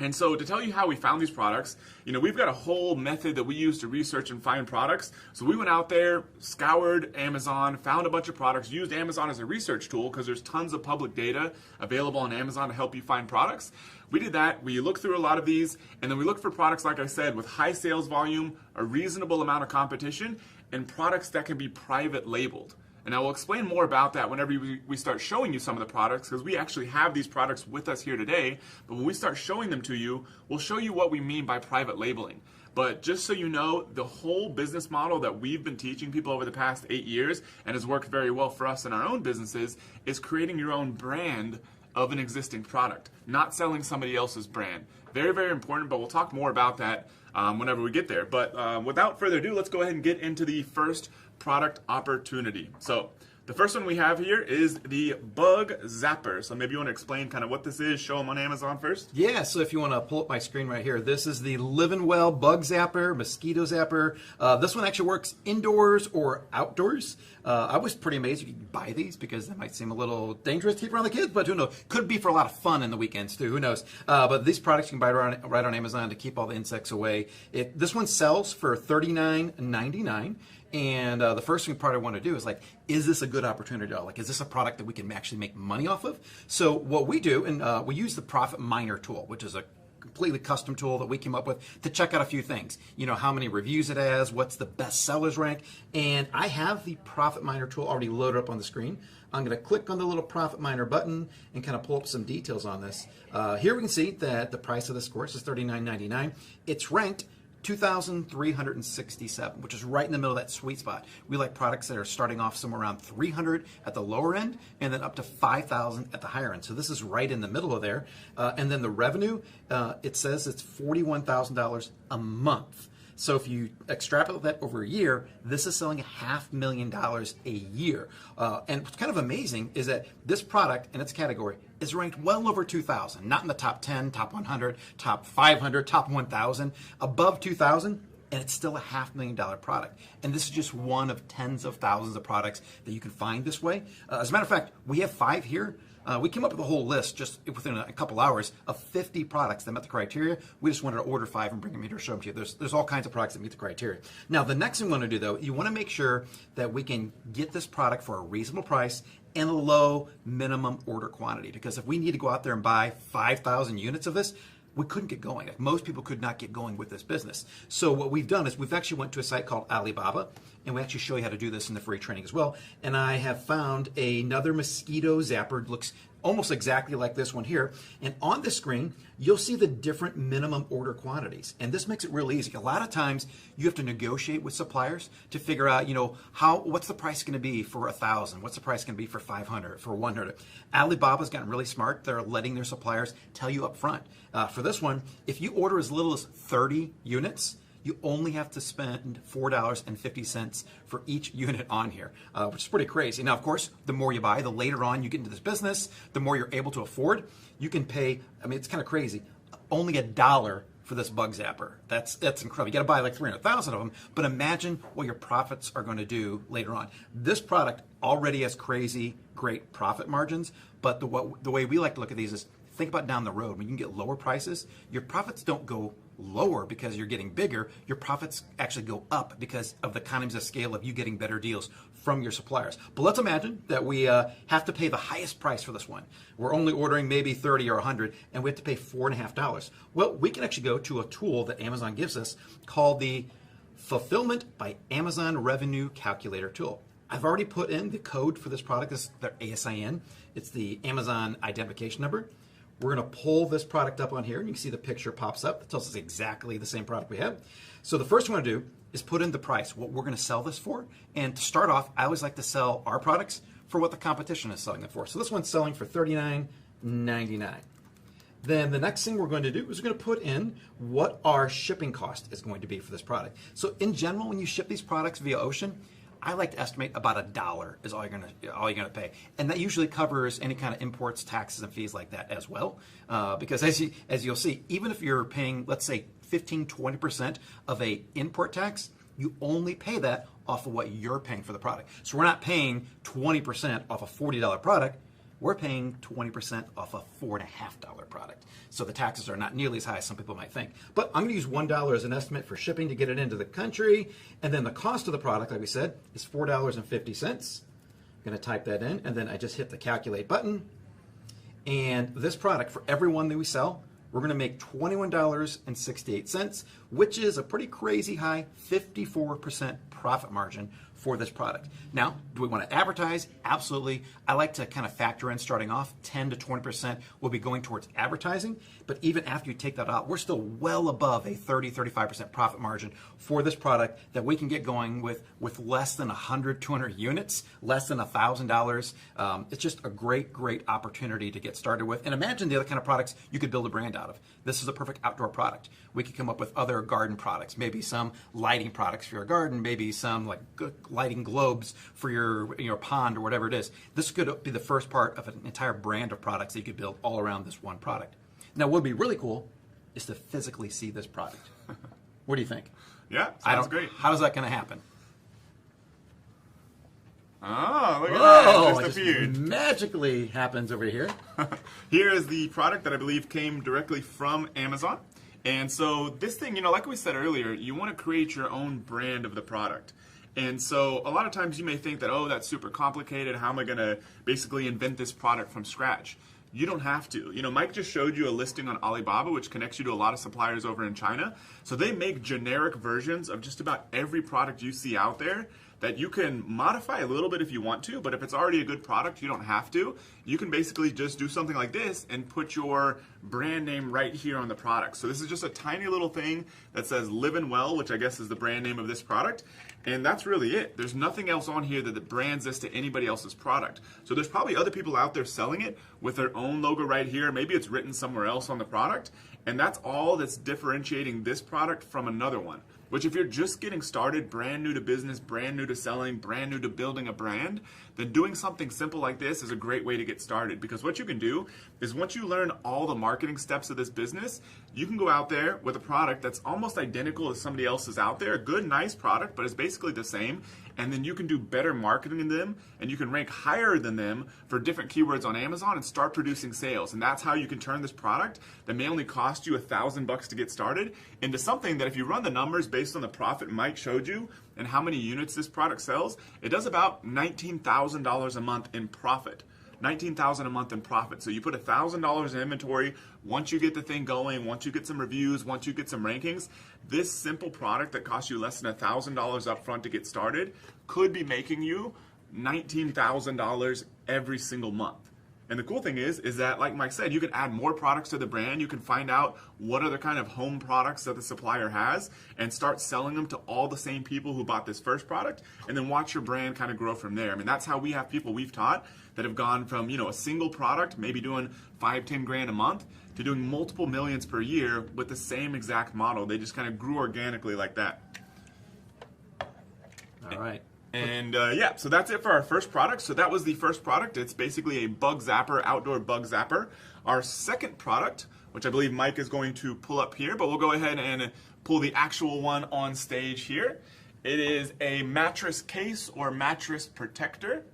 And so to tell you how we found these products, we've got a whole method that we use to research and find products. So we went out there, scoured Amazon, found a bunch of products, used Amazon as a research tool because there's tons of public data available on Amazon to help you find products. We did that. We looked through a lot of these, and then we looked for products, like I said, with high sales volume, a reasonable amount of competition, and products that can be private labeled. And I will explain more about that whenever we start showing you some of the products, because we actually have these products with us here today. But when we start showing them to you, we'll show you what we mean by private labeling. But just so you know, the whole business model that we've been teaching people over the past 8 years and has worked very well for us in our own businesses is creating your own brand of an existing product, not selling somebody else's brand. Very, very important, but we'll talk more about that whenever we get there. But without further ado, let's go ahead and get into the first product opportunity. So the first one we have here is the Bug Zapper. So maybe you want to explain kind of what this is, show them on Amazon first? Yeah, so if you want to pull up my screen right here, this is the Living Well Bug Zapper, Mosquito Zapper. This one actually works indoors or outdoors. I was pretty amazed you could buy these because they might seem a little dangerous to keep around the kids, but who knows? Could be for a lot of fun in the weekends too, who knows? But these products you can buy right on Amazon to keep all the insects away. This one sells for $39.99. And the first thing part I want to do is like, is this a good opportunity? Like, is this a product that we can actually make money off of? So what we do, and we use the Profit Miner tool, which is a completely custom tool that we came up with to check out a few things. You know, how many reviews it has, what's the best sellers rank. And I have the Profit Miner tool already loaded up on the screen. I'm going to click on the little Profit Miner button and kind of pull up some details on this. Here we can see that the price of this course is $39.99. It's ranked 2,367, which is right in the middle of that sweet spot. We like products that are starting off somewhere around 300 at the lower end and then up to 5,000 at the higher end. So this is right in the middle of there. And then the revenue, it says it's $41,000 a month. So if you extrapolate that over a year, this is selling $500,000 a year. And what's kind of amazing is that this product in its category is ranked well over 2,000, not in the top 10, top 100, top 500, top 1,000, above 2,000. And it's still a $500,000 product. And this is just one of tens of thousands of products that you can find this way. As a matter of fact, we have 5 here. We came up with a whole list just within a couple hours of 50 products that met the criteria. We just wanted to order 5 and bring them here to show them to you. There's all kinds of products that meet the criteria. Now, the next thing we want to do, though, you want to make sure that we can get this product for a reasonable price and a low minimum order quantity. Because if we need to go out there and buy 5,000 units of this, we couldn't get going. Like, most people could not get going with this business. So what we've done is we've actually went to a site called Alibaba, and we actually show you how to do this in the free training as well. And I have found another mosquito zapper. It looks almost exactly like this one here. And on the screen, you'll see the different minimum order quantities. And this makes it real easy. A lot of times you have to negotiate with suppliers to figure out, you know, what's the price going to be for 1,000? What's the price going to be for 500, for 100? Alibaba's gotten really smart. They're letting their suppliers tell you up front. For this one, if you order as little as 30 units, you only have to spend $4.50 for each unit on here, which is pretty crazy. Now, of course, the more you buy, the later on you get into this business, the more you're able to afford. You can pay, I mean, it's kind of crazy, only $1 for this Bug Zapper. That's incredible. You got to buy like 300,000 of them, but imagine what your profits are going to do later on. This product already has crazy, great profit margins, but the way we like to look at these is think about down the road. When you can get lower prices, your profits don't go lower because you're getting bigger. Your profits actually go up because of the economies of scale of you getting better deals from your suppliers. But let's imagine that we have to pay the highest price for this one. We're only ordering maybe 30 or 100, and we have to pay $4.50. Well, we can actually go to a tool that Amazon gives us called the Fulfillment by Amazon Revenue Calculator tool. I've already put in the code for this product. This is their ASIN. It's the Amazon identification number. We're going to pull this product up on here, and you can see the picture pops up. It tells us exactly the same product we have. So the first thing we're going to do is put in the price, what we're going to sell this for. And to start off, I always like to sell our products for what the competition is selling it for. So this one's selling for $39.99. Then the next thing we're going to do is we're going to put in what our shipping cost is going to be for this product. So in general, when you ship these products via ocean, I like to estimate about $1 is all you're gonna pay, and that usually covers any kind of imports, taxes, and fees like that as well. Because as you'll see, even if you're paying, let's say, 15-20% of a import tax, you only pay that off of what you're paying for the product. So we're not paying 20% off a $40 product. We're paying 20% off a $4.50 product. So the taxes are not nearly as high as some people might think. But I'm gonna use $1 as an estimate for shipping to get it into the country. And then the cost of the product, like we said, is $4.50. I'm gonna type that in, and then I just hit the calculate button. And this product, for every one that we sell, we're gonna make $21.68, which is a pretty crazy high 54% profit margin for this product. Now, do we want to advertise? Absolutely. I like to kind of factor in starting off 10 to 20% will be going towards advertising. But even after you take that out, we're still well above a 30-35% profit margin for this product that we can get going with less than 100, 200 units, less than $1,000. It's just a great, great opportunity to get started with. And imagine the other kind of products you could build a brand out of. This is a perfect outdoor product. We could come up with other garden products, maybe some lighting products for your garden, maybe some like lighting globes for your pond or whatever it is. This could be the first part of an entire brand of products that you could build all around this one product. Now, what would be really cool is to physically see this product. What do you think? Yeah, sounds great. How's that going to happen? Oh, look at that. Just it appeared. Magically happens over here. Here is the product that I believe came directly from Amazon. And so this thing, like we said earlier, you want to create your own brand of the product. And so a lot of times you may think that, oh, that's super complicated. How am I going to basically invent this product from scratch? You don't have to. Mike just showed you a listing on Alibaba, which connects you to a lot of suppliers over in China. So they make generic versions of just about every product you see out there that you can modify a little bit if you want to, but if it's already a good product, you don't have to. You can basically just do something like this and put your brand name right here on the product. So this is just a tiny little thing that says Livin' Well, which I guess is the brand name of this product. And that's really it. There's nothing else on here that brands this to anybody else's product. So there's probably other people out there selling it with their own logo right here. Maybe it's written somewhere else on the product. And that's all that's differentiating this product from another one. Which if you're just getting started, brand new to business, brand new to selling, brand new to building a brand, then doing something simple like this is a great way to get started. Because what you can do is once you learn all the marketing steps of this business, you can go out there with a product that's almost identical to somebody else's out there, a good, nice product, but it's basically the same. And then you can do better marketing in them, and you can rank higher than them for different keywords on Amazon and start producing sales. And that's how you can turn this product that may only cost you $1,000 to get started into something that if you run the numbers based on the profit Mike showed you and how many units this product sells, it does about $19,000 a month in profit. $19,000 a month in profit. So you put $1,000 in inventory. Once you get the thing going, once you get some reviews, once you get some rankings, this simple product that costs you less than $1,000 up front to get started could be making you $19,000 every single month. And the cool thing is that, like Mike said, you can add more products to the brand. You can find out what other kind of home products that the supplier has and start selling them to all the same people who bought this first product, and then watch your brand kind of grow from there. I mean, that's how we have people we've taught that have gone from, a single product, maybe doing 5-10 grand a month, to doing multiple millions per year with the same exact model. They just kind of grew organically like that. All right. And yeah, so that's it for our first product. So that was the first product. It's basically a bug zapper, outdoor bug zapper. Our second product, which I believe Mike is going to pull up here, but we'll go ahead and pull the actual one on stage here. It is a mattress case or mattress protector.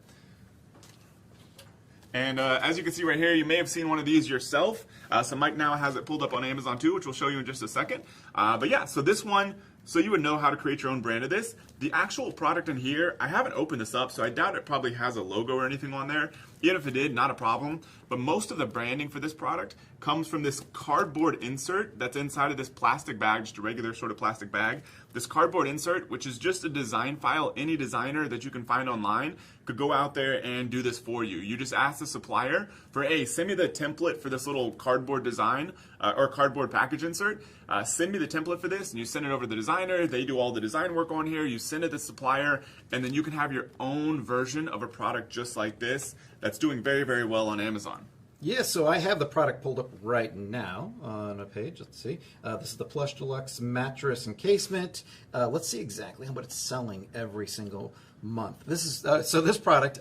And as you can see right here, you may have seen one of these yourself. So Mike now has it pulled up on Amazon too, which we'll show you in just a second. But yeah, so this one, so you would know how to create your own brand of this. The actual product in here, I haven't opened this up, so I doubt it probably has a logo or anything on there. Even if it did, not a problem. But most of the branding for this product comes from this cardboard insert that's inside of this plastic bag, just a regular sort of plastic bag. This cardboard insert, which is just a design file, any designer that you can find online could go out there and do this for you. You just ask the supplier for, hey, send me the template for this little cardboard design or cardboard package insert. Send me the template for this, and you send it over to the designer. They do all the design work on here. You send it to the supplier, and then you can have your own version of a product just like this that's doing very, very well on Amazon. Yeah, so I have the product pulled up right now on a page. Let's see. This is the Plush Deluxe mattress encasement. Let's see exactly what it's selling every single month. This is so this product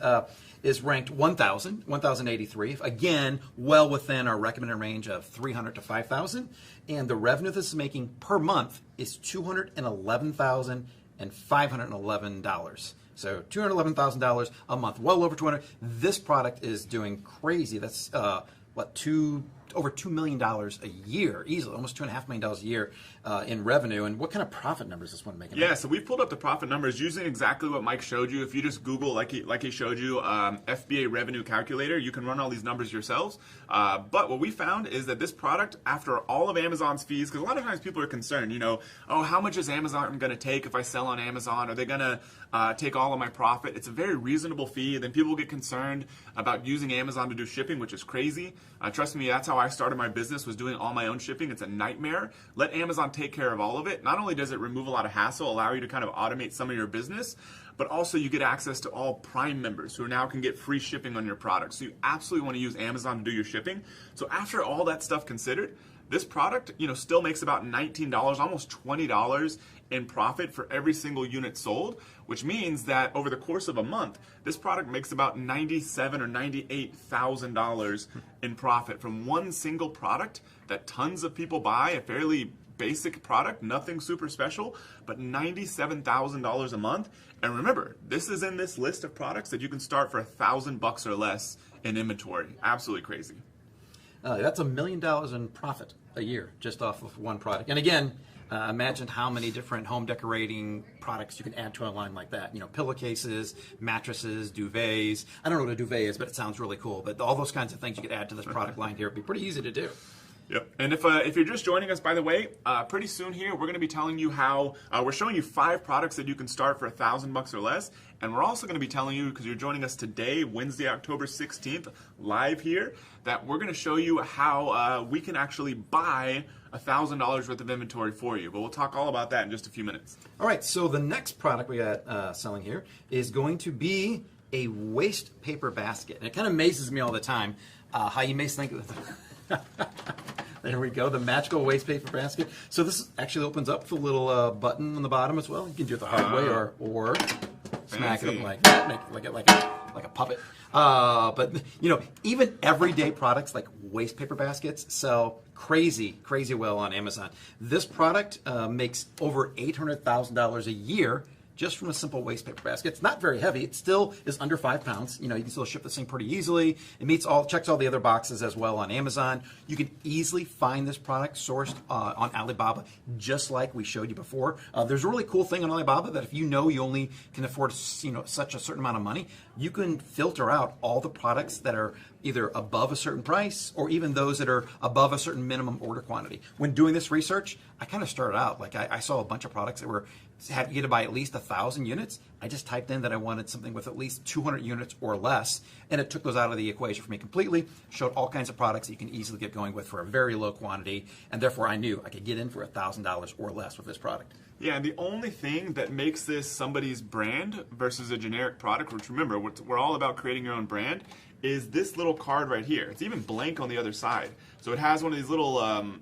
is ranked 1,083. Again, well within our recommended range of 300 to 5,000. And the revenue this is making per month is $211,511. So $211,000 a month, well over 200. This product is doing crazy. That's over $2 million a year, easily, almost $2.5 million a year in revenue. And what kind of profit numbers is this one making? Yeah, so we've pulled up the profit numbers using exactly what Mike showed you. If you just Google, like he showed you, FBA revenue calculator, you can run all these numbers yourselves. But what we found is that this product, after all of Amazon's fees, because a lot of times people are concerned, you know, oh, how much is Amazon going to take if I sell on Amazon? Are they going to take all of my profit? It's a very reasonable fee. Then people get concerned about using Amazon to do shipping, which is crazy. Trust me, that's how I started my business, was doing all my own shipping. It's a nightmare. Let Amazon take care of all of it. Not only does it remove a lot of hassle, allow you to kind of automate some of your business, but also you get access to all Prime members who now can get free shipping on your products. So you absolutely want to use Amazon to do your shipping. So after all that stuff considered, this product, you know, still makes about $19, almost $20 in profit for every single unit sold, which means that over the course of a month, this product makes about $97,000 or $98,000 in profit from one single product that tons of people buy, a fairly basic product, nothing super special, but $97,000 a month. And remember, this is in this list of products that you can start for $1,000 or less in inventory. Absolutely crazy. That's $1 million in profit a year just off of one product. And again, imagine how many different home decorating products you can add to a line like that. You know, pillowcases, mattresses, duvets. I don't know what a duvet is, but it sounds really cool. But all those kinds of things you could add to this product line here would be pretty easy to do. Yep. And if you're just joining us, by the way, pretty soon here, we're going to be telling you how, we're showing you 5 products that you can start for $1,000 or less. And we're also going to be telling you, because you're joining us today, Wednesday, October 16th, live here, that we're going to show you how we can actually buy $1,000 worth of inventory for you. But we'll talk all about that in just a few minutes. All right. So the next product we got selling here is going to be a waste paper basket. And it kind of amazes me all the time how you may think of there we go, the magical waste paper basket. So this actually opens up with a little button on the bottom as well. You can do it the hard way or smack it up like that, make it like a puppet. But you know, even everyday products like waste paper baskets sell crazy well on Amazon. This product makes over $800,000 a year just from a simple waste paper basket. It's not very heavy. It still is under 5 pounds. You know, you can still ship this thing pretty easily. It checks all the other boxes as well on Amazon. You can easily find this product sourced on Alibaba, just like we showed you before. There's a really cool thing on Alibaba that if you know you only can afford, you know, such a certain amount of money, you can filter out all the products that are either above a certain price or even those that are above a certain minimum order quantity. When doing this research, I kind of started out like I saw a bunch of products that had you to buy at least 1,000 units. I just typed in that I wanted something with at least 200 units or less, and it took those out of the equation for me completely, showed all kinds of products that you can easily get going with for a very low quantity, and therefore I knew I could get in for $1,000 or less with this product. Yeah, and the only thing that makes this somebody's brand versus a generic product, which remember, we're all about creating your own brand, is this little card right here. It's even blank on the other side. So it has one of these little,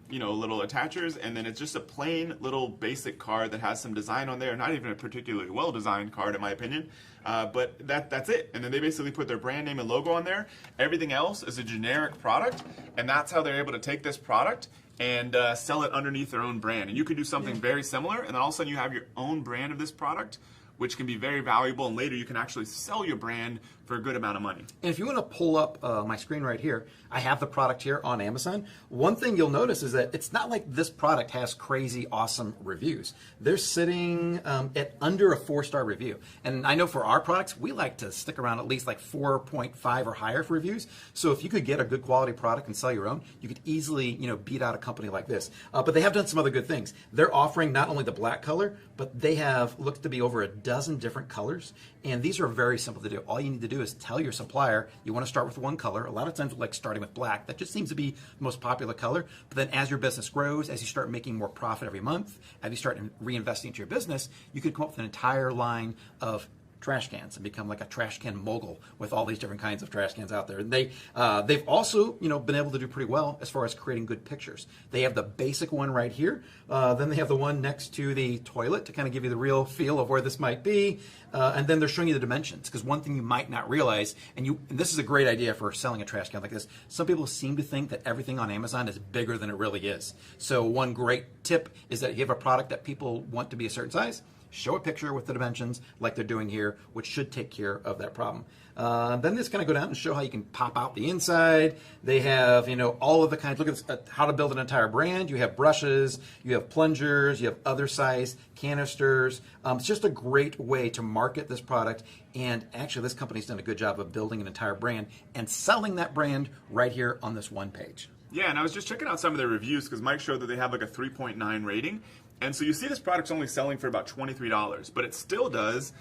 little attachers, and then it's just a plain little basic card that has some design on there. Not even a particularly well-designed card, in my opinion. But that's it. And then they basically put their brand name and logo on there. Everything else is a generic product, and that's how they're able to take this product and sell it underneath their own brand. And you could do something very similar, and then all of a sudden you have your own brand of this product, which can be very valuable, and later you can actually sell your brand for a good amount of money. And if you want to pull up my screen right here, I have the product here on Amazon. One thing you'll notice is that it's not like this product has crazy awesome reviews. They're sitting at under a 4-star review. And I know for our products, we like to stick around at least like 4.5 or higher for reviews. So if you could get a good quality product and sell your own, you could easily, you know, beat out a company like this. But they have done some other good things. They're offering not only the black color, but they have looked to be over a dozen different colors. And these are very simple to do. All you need to do is tell your supplier you want to start with one color. A lot of times we like starting with black. That just seems to be the most popular color. But then as your business grows, as you start making more profit every month, as you start reinvesting into your business, you could come up with an entire line of trash cans and become like a trash can mogul with all these different kinds of trash cans out there. And they've also, you know, been able to do pretty well as far as creating good pictures. They have the basic one right here. Then they have the one next to the toilet to kind of give you the real feel of where this might be. And then they're showing you the dimensions, because one thing you might not realize, and this is a great idea for selling a trash can like this, some people seem to think that everything on Amazon is bigger than it really is. So one great tip is that you have a product that people want to be a certain size, show a picture with the dimensions like they're doing here, which should take care of that problem. Then just kind of go down and show how you can pop out the inside. They have, all of the kinds. Look at this, how to build an entire brand. You have brushes, you have plungers, you have other size canisters. It's just a great way to market this product. And actually, this company's done a good job of building an entire brand and selling that brand right here on this one page. Yeah, and I was just checking out some of their reviews because Mike showed that they have like a 3.9 rating. And so you see this product's only selling for about $23, but it still does,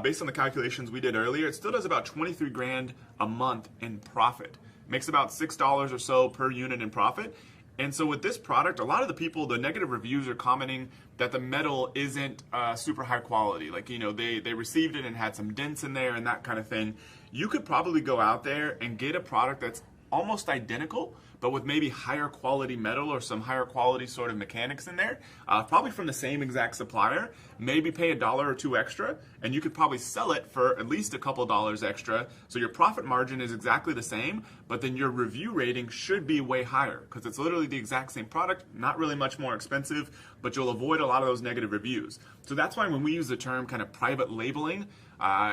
based on the calculations we did earlier, it still does about 23 grand a month in profit. Makes about $6 or so per unit in profit. And so with this product, a lot of the people, the negative reviews are commenting that the metal isn't super high quality. Like, they received it and had some dents in there and that kind of thing. You could probably go out there and get a product that's almost identical, but with maybe higher quality metal or some higher quality sort of mechanics in there, probably from the same exact supplier, maybe pay $1 or $2 extra, and you could probably sell it for at least a couple dollars extra. So your profit margin is exactly the same, but then your review rating should be way higher because it's literally the exact same product, not really much more expensive, but you'll avoid a lot of those negative reviews. So that's why when we use the term kind of private labeling,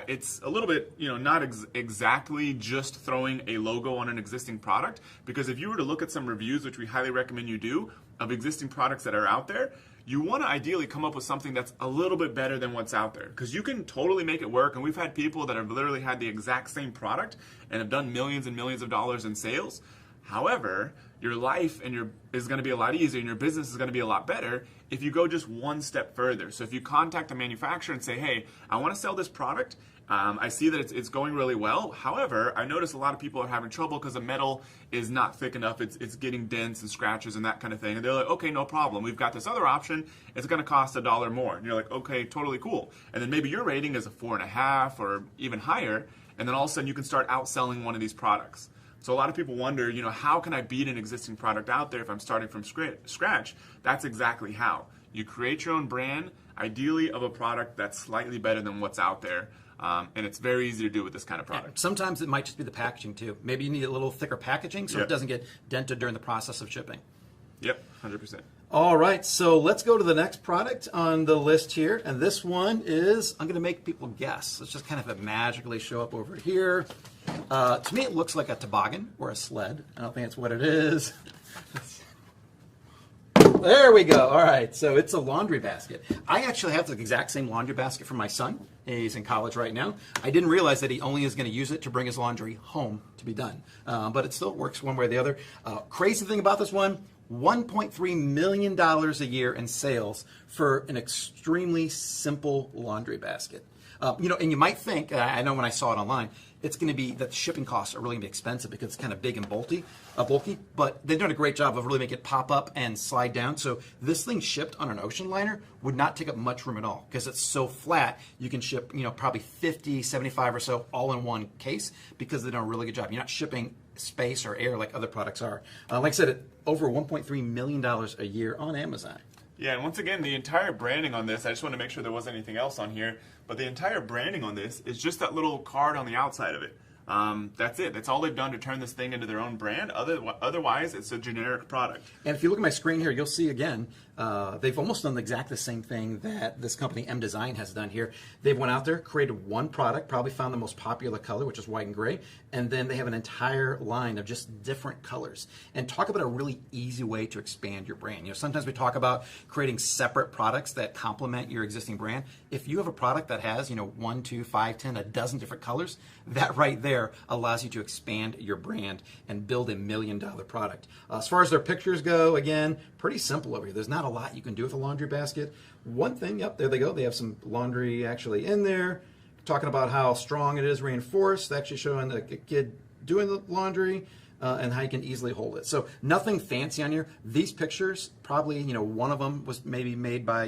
it's a little bit, not exactly just throwing a logo on an existing product, because if you were to look at some reviews, which we highly recommend you do, of existing products that are out there, you want to ideally come up with something that's a little bit better than what's out there, because you can totally make it work. And we've had people that have literally had the exact same product and have done millions and millions of dollars in sales. However, your life is going to be a lot easier and your business is going to be a lot better if you go just one step further. So if you contact the manufacturer and say, hey, I want to sell this product. I see that it's going really well. However, I notice a lot of people are having trouble because the metal is not thick enough. It's getting dents and scratches and that kind of thing. And they're like, okay, no problem. We've got this other option. It's going to cost $1 more. And you're like, okay, totally cool. And then maybe your rating is a 4.5 or even higher. And then all of a sudden you can start outselling one of these products. So a lot of people wonder, how can I beat an existing product out there if I'm starting from scratch? That's exactly how. You create your own brand, ideally of a product that's slightly better than what's out there. And it's very easy to do with this kind of product. Sometimes it might just be the packaging too. Maybe you need a little thicker packaging so it doesn't get dented during the process of shipping. Yep, 100%. All right, so let's go to the next product on the list here. And this one is, I'm going to make people guess. Let's just kind of magically show up over here. To me, it looks like a toboggan or a sled. I don't think that's what it is. There we go. All right, so it's a laundry basket. I actually have the exact same laundry basket for my son. He's in college right now. I didn't realize that he only is going to use it to bring his laundry home to be done. But it still works one way or the other. Crazy thing about this one, $1.3 million a year in sales for an extremely simple laundry basket. And you might think, I know when I saw it online, it's going to be that the shipping costs are really going to be expensive because it's kind of big and bulky, but they've done a great job of really making it pop up and slide down. So this thing shipped on an ocean liner would not take up much room at all because it's so flat. You can ship, probably 50, 75 or so all in one case because they've done a really good job. You're not shipping space or air like other products are. Like I said, over $1.3 million a year on Amazon. Yeah, and once again, the entire branding on this, I just want to make sure there wasn't anything else on here, but the entire branding on this is just that little card on the outside of it. That's it. That's all they've done to turn this thing into their own brand. Otherwise, it's a generic product. And if you look at my screen here, you'll see again, they've almost done exactly the same thing that this company M Design has done here. They've went out there, created one product, probably found the most popular color, which is white and gray, and then they have an entire line of just different colors. And talk about a really easy way to expand your brand. Sometimes we talk about creating separate products that complement your existing brand. If you have a product that has, 1, 2, 5, 10, a dozen different colors, that right there allows you to expand your brand and build $1 million product. As far as their pictures go, again, pretty simple over here. There's not a lot you can do with a laundry basket. One thing, yep, there they go. They have some laundry actually in there, talking about how strong it is, reinforced, actually showing the kid doing the laundry and how you can easily hold it. So nothing fancy on here. These pictures, probably, one of them was maybe made by,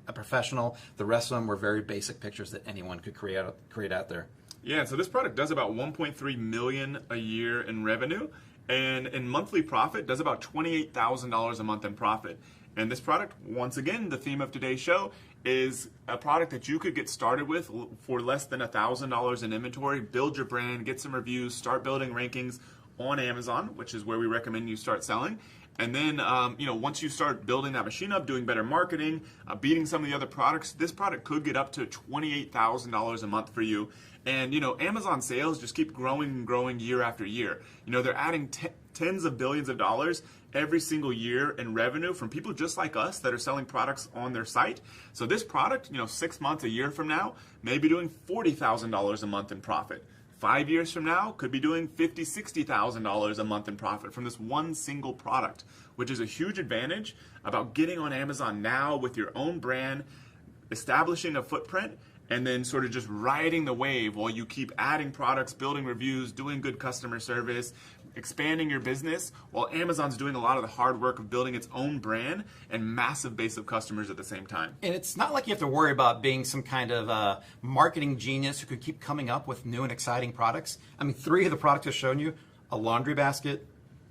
a professional. The rest of them were very basic pictures that anyone could create out there. Yeah, so this product does about $1.3 million a year in revenue, and in monthly profit does about $28,000 a month in profit. And this product, once again, the theme of today's show is a product that you could get started with for less than $1,000 in inventory, build your brand, get some reviews, start building rankings on Amazon, which is where we recommend you start selling. And then, once you start building that machine up, doing better marketing, beating some of the other products, this product could get up to $28,000 a month for you. And, Amazon sales just keep growing and growing year after year. They're adding tens of billions of dollars every single year in revenue from people just like us that are selling products on their site. So this product, 6 months, a year from now, may be doing $40,000 a month in profit. 5 years from now, could be doing $50,000, $60,000 a month in profit from this one single product, which is a huge advantage about getting on Amazon now with your own brand, establishing a footprint, and then sort of just riding the wave while you keep adding products, building reviews, doing good customer service, expanding your business, while Amazon's doing a lot of the hard work of building its own brand and massive base of customers at the same time. And it's not like you have to worry about being some kind of marketing genius who could keep coming up with new and exciting products. I mean, 3 of the products I've shown you, a laundry basket,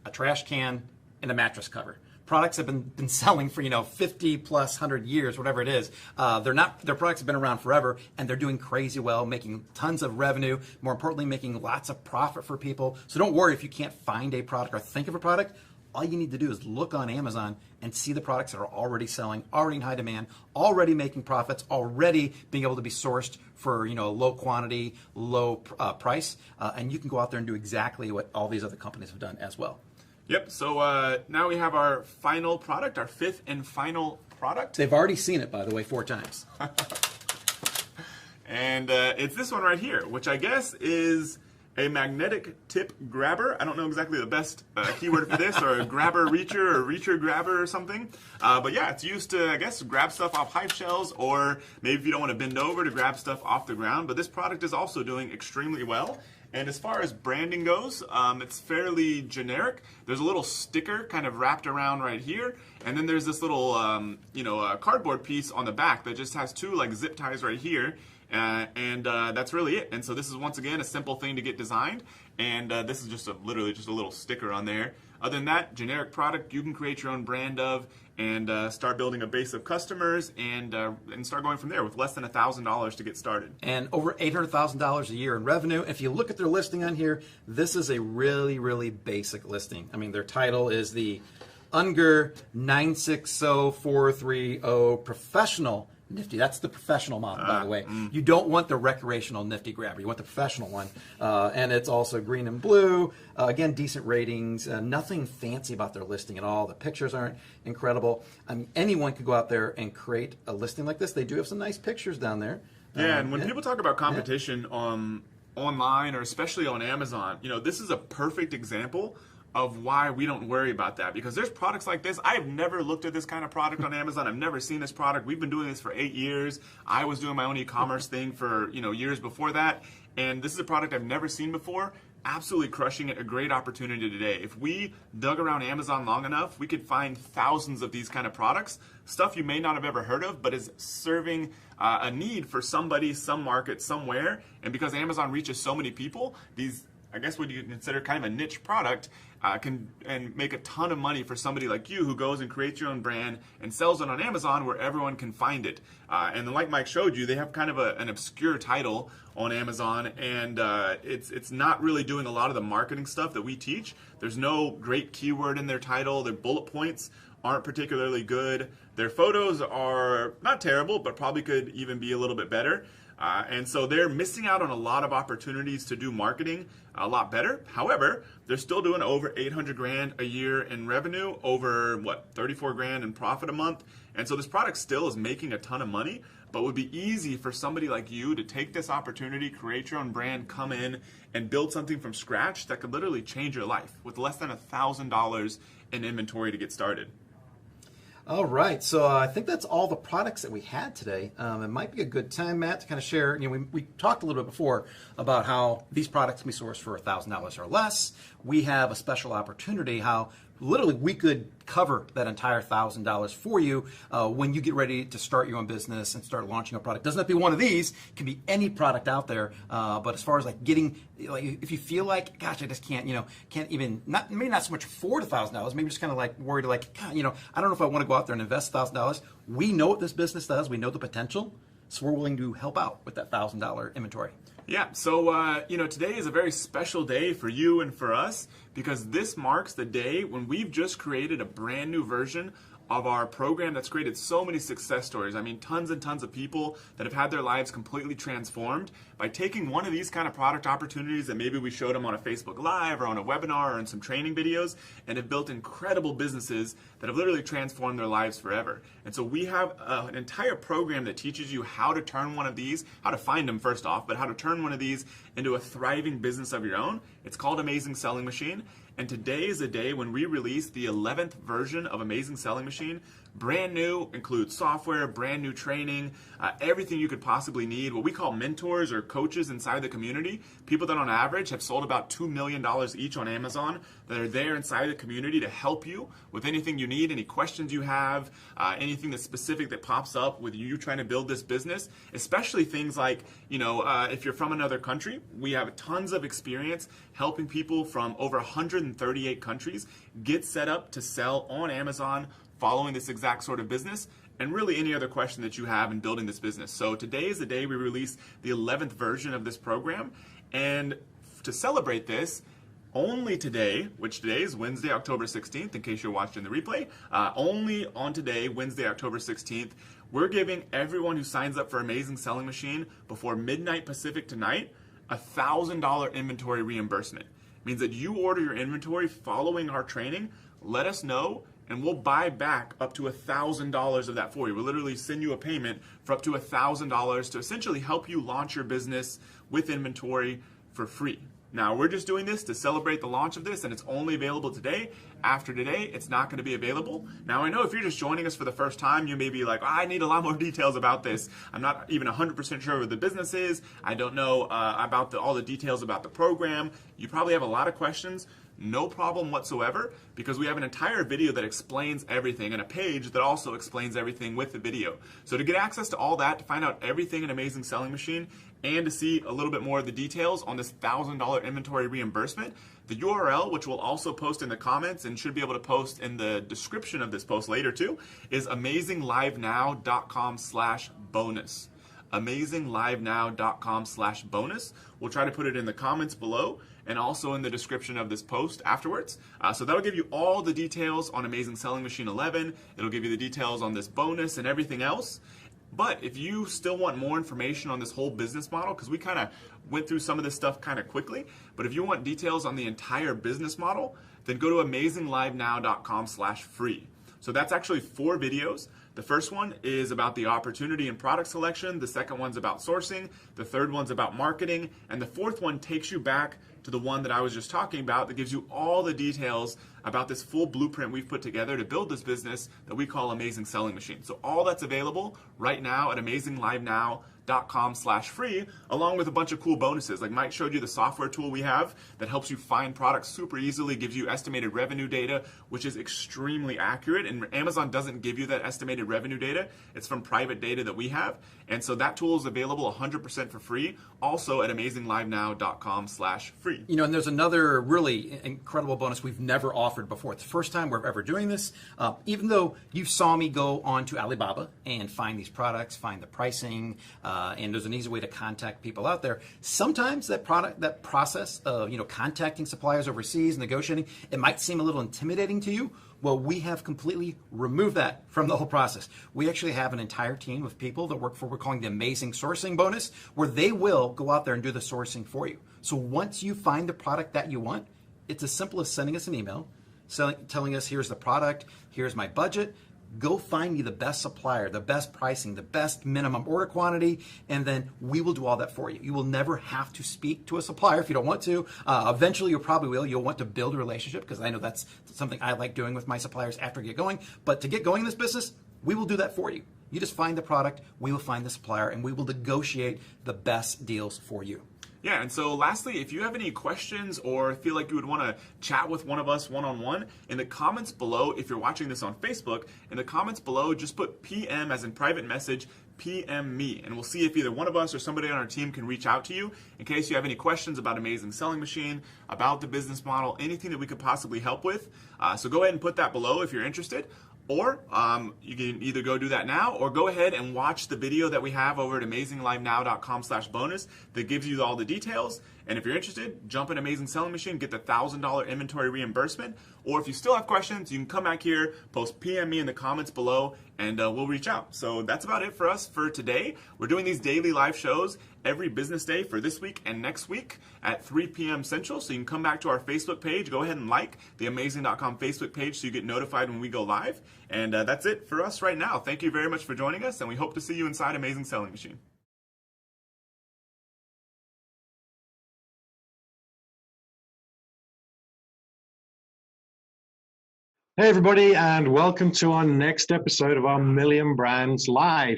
a trash can, and a mattress cover. Products have been selling for 50 plus 100 years, whatever it is. Their products have been around forever, and they're doing crazy well, making tons of revenue. More importantly, making lots of profit for people. So don't worry if you can't find a product or think of a product. All you need to do is look on Amazon and see the products that are already selling, already in high demand, already making profits, already being able to be sourced for low quantity, low price, and you can go out there and do exactly what all these other companies have done as well. Yep, so now we have our final product, our 5th and final product. They've already seen it, by the way, 4 times. And it's this one right here, which I guess is a magnetic tip grabber. I don't know exactly the best keyword for this, or a grabber reacher, or reacher grabber or something. But yeah, it's used to, I guess, grab stuff off hive shells, or maybe if you don't want to bend over, to grab stuff off the ground. But this product is also doing extremely well. And as far as branding goes, it's fairly generic. There's a little sticker kind of wrapped around right here, and then there's this little, cardboard piece on the back that just has 2 like zip ties right here, and that's really it. And so this is once again a simple thing to get designed, and this is just literally just a little sticker on there. Other than that, generic product you can create your own brand of, and start building a base of customers, and start going from there with less than $1,000 to get started. And over $800,000 a year in revenue. If you look at their listing on here, this is a really, really basic listing. I mean, their title is the Unger 960430 Professional Nifty. That's the professional model, by the way. You don't want the recreational Nifty grabber. You want the professional one. And it's also green and blue. Again, decent ratings. Nothing fancy about their listing at all. The pictures aren't incredible. I mean, anyone could go out there and create a listing like this. They do have some nice pictures down there. Yeah, and when people talk about competition online, or especially on Amazon, this is a perfect example of why we don't worry about that, because there's products like this. I've never looked at this kind of product on Amazon. I've never seen this product. We've been doing this for 8 years. I was doing my own e-commerce thing for years before that, and this is a product I've never seen before. Absolutely crushing it. A great opportunity today. If we dug around Amazon long enough, we could find thousands of these kind of products, stuff you may not have ever heard of, but is serving a need for somebody, some market, somewhere. And because Amazon reaches so many people, these, I guess what you consider kind of a niche product, can make a ton of money for somebody like you who goes and creates your own brand and sells it on Amazon where everyone can find it. And like Mike showed you, they have kind of an obscure title on Amazon, and it's not really doing a lot of the marketing stuff that we teach. There's no great keyword in their title. Their bullet points aren't particularly good. Their photos are not terrible, but probably could even be a little bit better. And so they're missing out on a lot of opportunities to do marketing a lot better. However, they're still doing over 800 grand a year in revenue, over 34 grand in profit a month. And so this product still is making a ton of money, but would be easy for somebody like you to take this opportunity, create your own brand, come in and build something from scratch that could literally change your life with less than $1,000 in inventory to get started. All right, so I think that's all the products that we had today. It might be a good time, Matt, to kind of share. We talked a little bit before about how these products can be sourced for $1,000 or less. We have a special opportunity how literally we could cover that entire $1,000 for you when you get ready to start your own business and start launching a product. Doesn't have to be one of these. It can be any product out there. But as far as getting, if you feel like, gosh, I just can't even, maybe not so much afford $1,000, maybe just kind of worried God, I don't know if I want to go out there and invest $1,000. We know what this business does. We know the potential. So we're willing to help out with that $1,000 inventory. Yeah, so today is a very special day for you and for us because this marks the day when we've just created a brand new version of our program that's created so many success stories. I mean, tons and tons of people that have had their lives completely transformed by taking one of these kind of product opportunities that maybe we showed them on a Facebook Live or on a webinar or in some training videos, and have built incredible businesses that have literally transformed their lives forever. And so we have an entire program that teaches you how to turn one of these, how to find them first off, but how to turn one of these into a thriving business of your own. It's called Amazing Selling Machine. And today is a day when we release the 11th version of Amazing Selling Machine. Brand new, includes software, brand new training, everything you could possibly need. What we call mentors or coaches inside the community, people that on average have sold about $2 million each on Amazon, that are there inside the community to help you with anything you need, any questions you have, anything that's specific that pops up with you trying to build this business, especially things like, if you're from another country, we have tons of experience helping people from over 138 countries get set up to sell on Amazon, following this exact sort of business, and really any other question that you have in building this business. So today is the day we release the 11th version of this program, and to celebrate this, only today, which today is Wednesday, October 16th, in case you're watching the replay, only on today, Wednesday, October 16th, we're giving everyone who signs up for Amazing Selling Machine before midnight Pacific tonight a $1,000 inventory reimbursement. It means that you order your inventory following our training, let us know, and we'll buy back up to $1,000 of that for you. We'll literally send you a payment for up to $1,000 to essentially help you launch your business with inventory for free. Now, we're just doing this to celebrate the launch of this, and it's only available today. After today, it's not going to be available. Now, I know if you're just joining us for the first time, you may be like, I need a lot more details about this. I'm not even 100% sure what the business is. I don't know about all the details about the program. You probably have a lot of questions. No problem whatsoever, because we have an entire video that explains everything and a page that also explains everything with the video. So to get access to all that, to find out everything in Amazing Selling Machine, and to see a little bit more of the details on this $1,000 inventory reimbursement, the URL, which we'll also post in the comments and should be able to post in the description of this post later too, is AmazingLiveNow.com/bonus. AmazingLiveNow.com/bonus. We'll try to put it in the comments below and also in the description of this post afterwards. So that'll give you all the details on Amazing Selling Machine 11. It'll give you the details on this bonus and everything else. But if you still want more information on this whole business model, because we kind of went through some of this stuff kind of quickly, but if you want details on the entire business model, then go to AmazingLiveNow.com/free. So that's actually 4 videos. The first one is about the opportunity and product selection. The second one's about sourcing. The third one's about marketing. And the fourth one takes you back to the one that I was just talking about that gives you all the details about this full blueprint we've put together to build this business that we call Amazing Selling Machine. So all that's available right now at AmazingLiveNow.com/free, along with a bunch of cool bonuses. Like Mike showed you the software tool we have that helps you find products super easily, gives you estimated revenue data, which is extremely accurate. And Amazon doesn't give you that estimated revenue data. It's from private data that we have. And so that tool is available 100% for free, also at AmazingLiveNow.com/free. And there's another really incredible bonus we've never offered before. It's the first time we're ever doing this. Even though you saw me go on to Alibaba and find these products, find the pricing, and there's an easy way to contact people out there. Sometimes that process of contacting suppliers overseas, negotiating, it might seem a little intimidating to you. Well, we have completely removed that from the whole process. We actually have an entire team of people that work for, we're calling the Amazing Sourcing Bonus, where they will go out there and do the sourcing for you. So once you find the product that you want, it's as simple as sending us an email, telling us, here's the product, here's my budget. Go find me the best supplier, the best pricing, the best minimum order quantity, and then we will do all that for you. You will never have to speak to a supplier if you don't want to. Eventually, you probably will. You'll want to build a relationship, because I know that's something I like doing with my suppliers after I get going. But to get going in this business, we will do that for you. You just find the product, we will find the supplier, and we will negotiate the best deals for you. Yeah, and so lastly, if you have any questions or feel like you would want to chat with one of us one-on-one, in the comments below, if you're watching this on Facebook, in the comments below, just put PM as in private message, PM me, and we'll see if either one of us or somebody on our team can reach out to you in case you have any questions about Amazing Selling Machine, about the business model, anything that we could possibly help with. So go ahead and put that below if you're interested. Or you can either go do that now or go ahead and watch the video that we have over at AmazingLiveNow.com/bonus that gives you all the details. And if you're interested, jump in Amazing Selling Machine, get the $1,000 inventory reimbursement. Or if you still have questions, you can come back here, post PM me in the comments below, and we'll reach out. So that's about it for us for today. We're doing these daily live shows every business day for this week and next week at 3 p.m. Central. So you can come back to our Facebook page. Go ahead and like the Amazing.com Facebook page so you get notified when we go live. And that's it for us right now. Thank you very much for joining us, and we hope to see you inside Amazing Selling Machine. Hey, everybody, and welcome to our next episode of our Million Brands Live.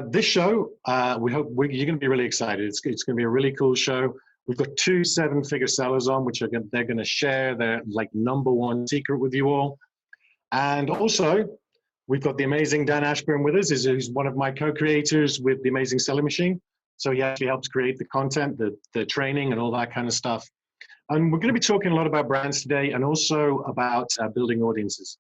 This show, we hope you're going to be really excited. It's going to be a really cool show. We've got 2 7-figure sellers on, which they're going to share their #1 secret with you all. And also, we've got the amazing Dan Ashburn with us, who's one of my co-creators with the Amazing Selling Machine. So he actually helps create the content, the training, and all that kind of stuff. And we're going to be talking a lot about brands today and also about building audiences.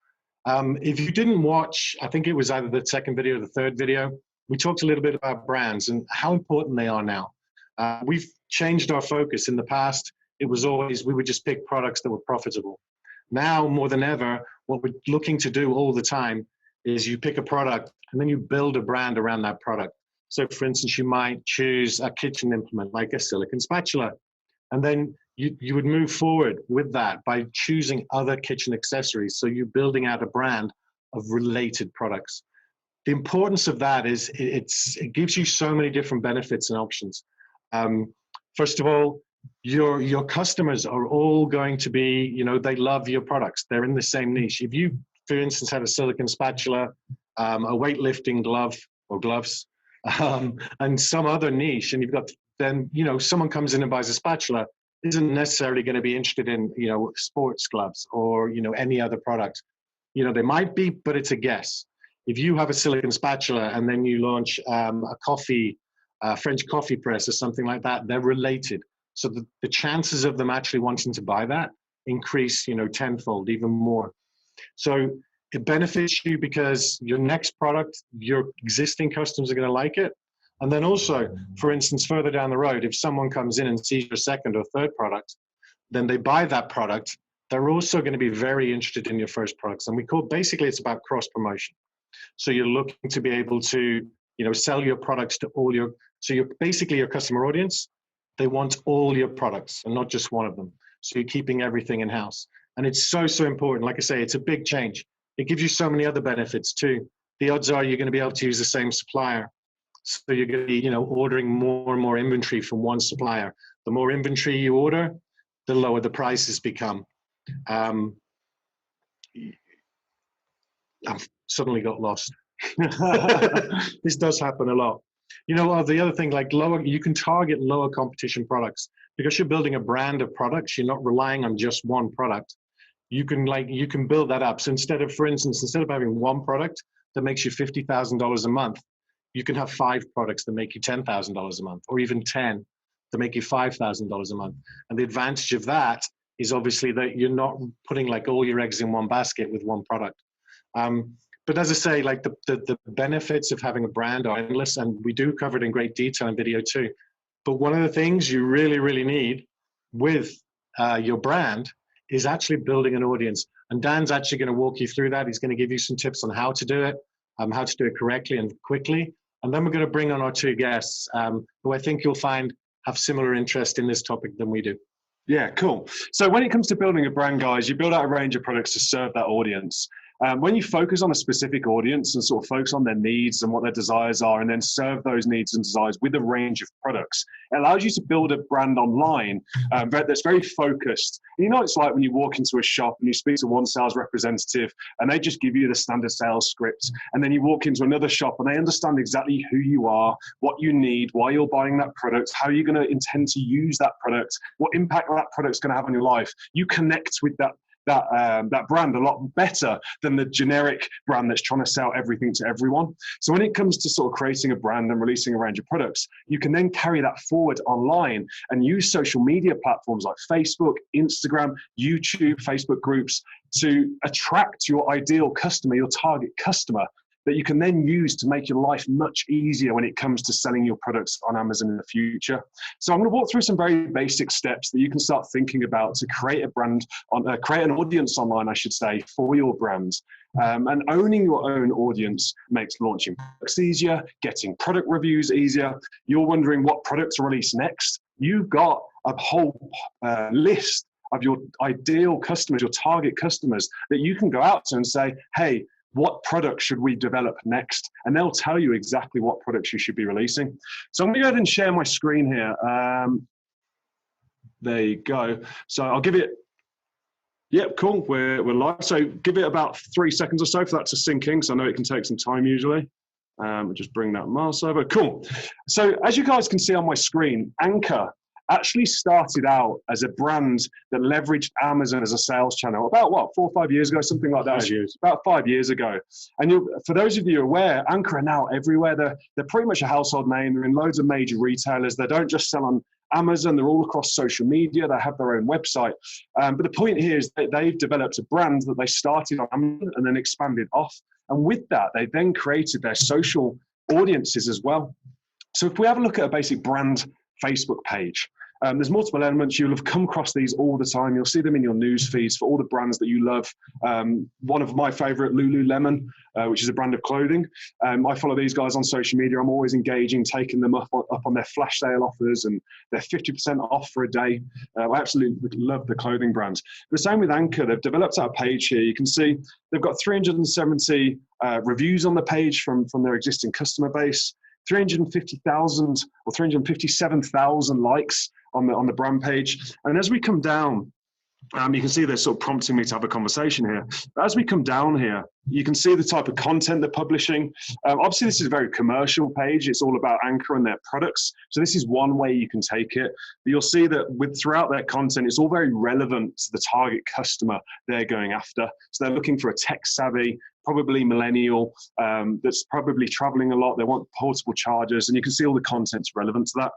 If you didn't watch, I think it was either the second video or the third video, we talked a little bit about brands and how important they are now. We've changed our focus. In the past, it was always, we would just pick products that were profitable. Now, more than ever, what we're looking to do all the time is you pick a product and then you build a brand around that product. So for instance, you might choose a kitchen implement like a silicone spatula. And then you would move forward with that by choosing other kitchen accessories. So you're building out a brand of related products. The importance of that is it gives you so many different benefits and options. First of all, your customers are all going to be, they love your products. They're in the same niche. If you, for instance, have a silicone spatula, a weightlifting glove or gloves, and some other niche, and then someone comes in and buys a spatula, isn't necessarily going to be interested in, sports gloves or, any other product. They might be, but it's a guess. If you have a silicone spatula and then you launch a French coffee press or something like that, they're related. So the chances of them actually wanting to buy that increase, tenfold, even more. So it benefits you because your next product, your existing customers are going to like it. And then also, for instance, further down the road, if someone comes in and sees your second or third product, then they buy that product. They're also going to be very interested in your first products. And basically it's about cross promotion. So you're looking to be able to, sell your products to so you're basically your customer audience. They want all your products and not just one of them. So you're keeping everything in house. And it's so, so important. Like I say, it's a big change. It gives you so many other benefits too. The odds are you're going to be able to use the same supplier. So you're going to be, ordering more and more inventory from one supplier. The more inventory you order, the lower the prices become. I've suddenly got lost. This does happen a lot. The other thing, you can target lower competition products because you're building a brand of products. You're not relying on just one product. You can build that up. So for instance, instead of having one product that makes you $50,000 a month, you can have 5 products that make you $10,000 a month, or even 10 that make you $5,000 a month. And the advantage of that is obviously that you're not putting all your eggs in one basket with one product. But as I say, the benefits of having a brand are endless, and we do cover it in great detail in video too. But one of the things you really, really need with your brand is actually building an audience. And Dan's actually going to walk you through that. He's going to give you some tips on how to do it correctly and quickly. And then we're going to bring on our 2 guests who I think you'll find have similar interest in this topic than we do. Yeah, cool. So when it comes to building a brand, guys, you build out a range of products to serve that audience. When you focus on a specific audience and sort of focus on their needs and what their desires are, and then serve those needs and desires with a range of products, it allows you to build a brand online that's very focused. And it's like when you walk into a shop and you speak to one sales representative and they just give you the standard sales script, and then you walk into another shop and they understand exactly who you are, what you need, why you're buying that product, how you're going to intend to use that product, what impact that product's going to have on your life. You connect with that brand a lot better than the generic brand that's trying to sell everything to everyone. So when it comes to sort of creating a brand and releasing a range of products, you can then carry that forward online and use social media platforms like Facebook, Instagram, YouTube, Facebook groups to attract your ideal customer, your target customer, that you can then use to make your life much easier when it comes to selling your products on Amazon in the future. So I'm going to walk through some very basic steps that you can start thinking about to create a brand, create an audience online, I should say, for your brand. And owning your own audience makes launching products easier, getting product reviews easier. You're wondering what product to release next. You've got a whole list of your ideal customers, your target customers, that you can go out to and say, hey, what product should we develop next? And they'll tell you exactly what products you should be releasing. So I'm going to go ahead and share my screen here. There you go. So I'll give it, yep, cool, we're live. So give it about 3 seconds or so for that to sink in, because I know it can take some time usually. We'll just bring that mouse over. Cool. So as you guys can see on my screen, Anchor actually started out as a brand that leveraged Amazon as a sales channel about, what, 4 or 5 years ago, something like that. 5 years. About 5 years ago. And for those of you aware, Anchor are now everywhere. They're pretty much a household name. They're in loads of major retailers. They don't just sell on Amazon, they're all across social media. They have their own website. But the point here is that they've developed a brand that they started on Amazon and then expanded off. And with that, they then created their social audiences as well. So if we have a look at a basic brand Facebook page, there's multiple elements. You'll have come across these all the time. You'll see them in your news feeds for all the brands that you love. One of my favorite, Lululemon, which is a brand of clothing. I follow these guys on social media. I'm always engaging, taking them up on their flash sale offers and their 50% off for a day. I absolutely love the clothing brands. The same with Anchor. They've developed our page here. You can see they've got 370 reviews on the page from their existing customer base. 350,000 or 357,000 likes on the brand page. And as we come down, you can see they're sort of prompting me to have a conversation here. But as we come down here, you can see the type of content they're publishing. Obviously, this is a very commercial page. It's all about Anchor and their products. So this is one way you can take it. But you'll see that throughout their content, it's all very relevant to the target customer they're going after. So they're looking for a tech-savvy, probably millennial, that's probably traveling a lot. They want portable chargers, and you can see all the content's relevant to that.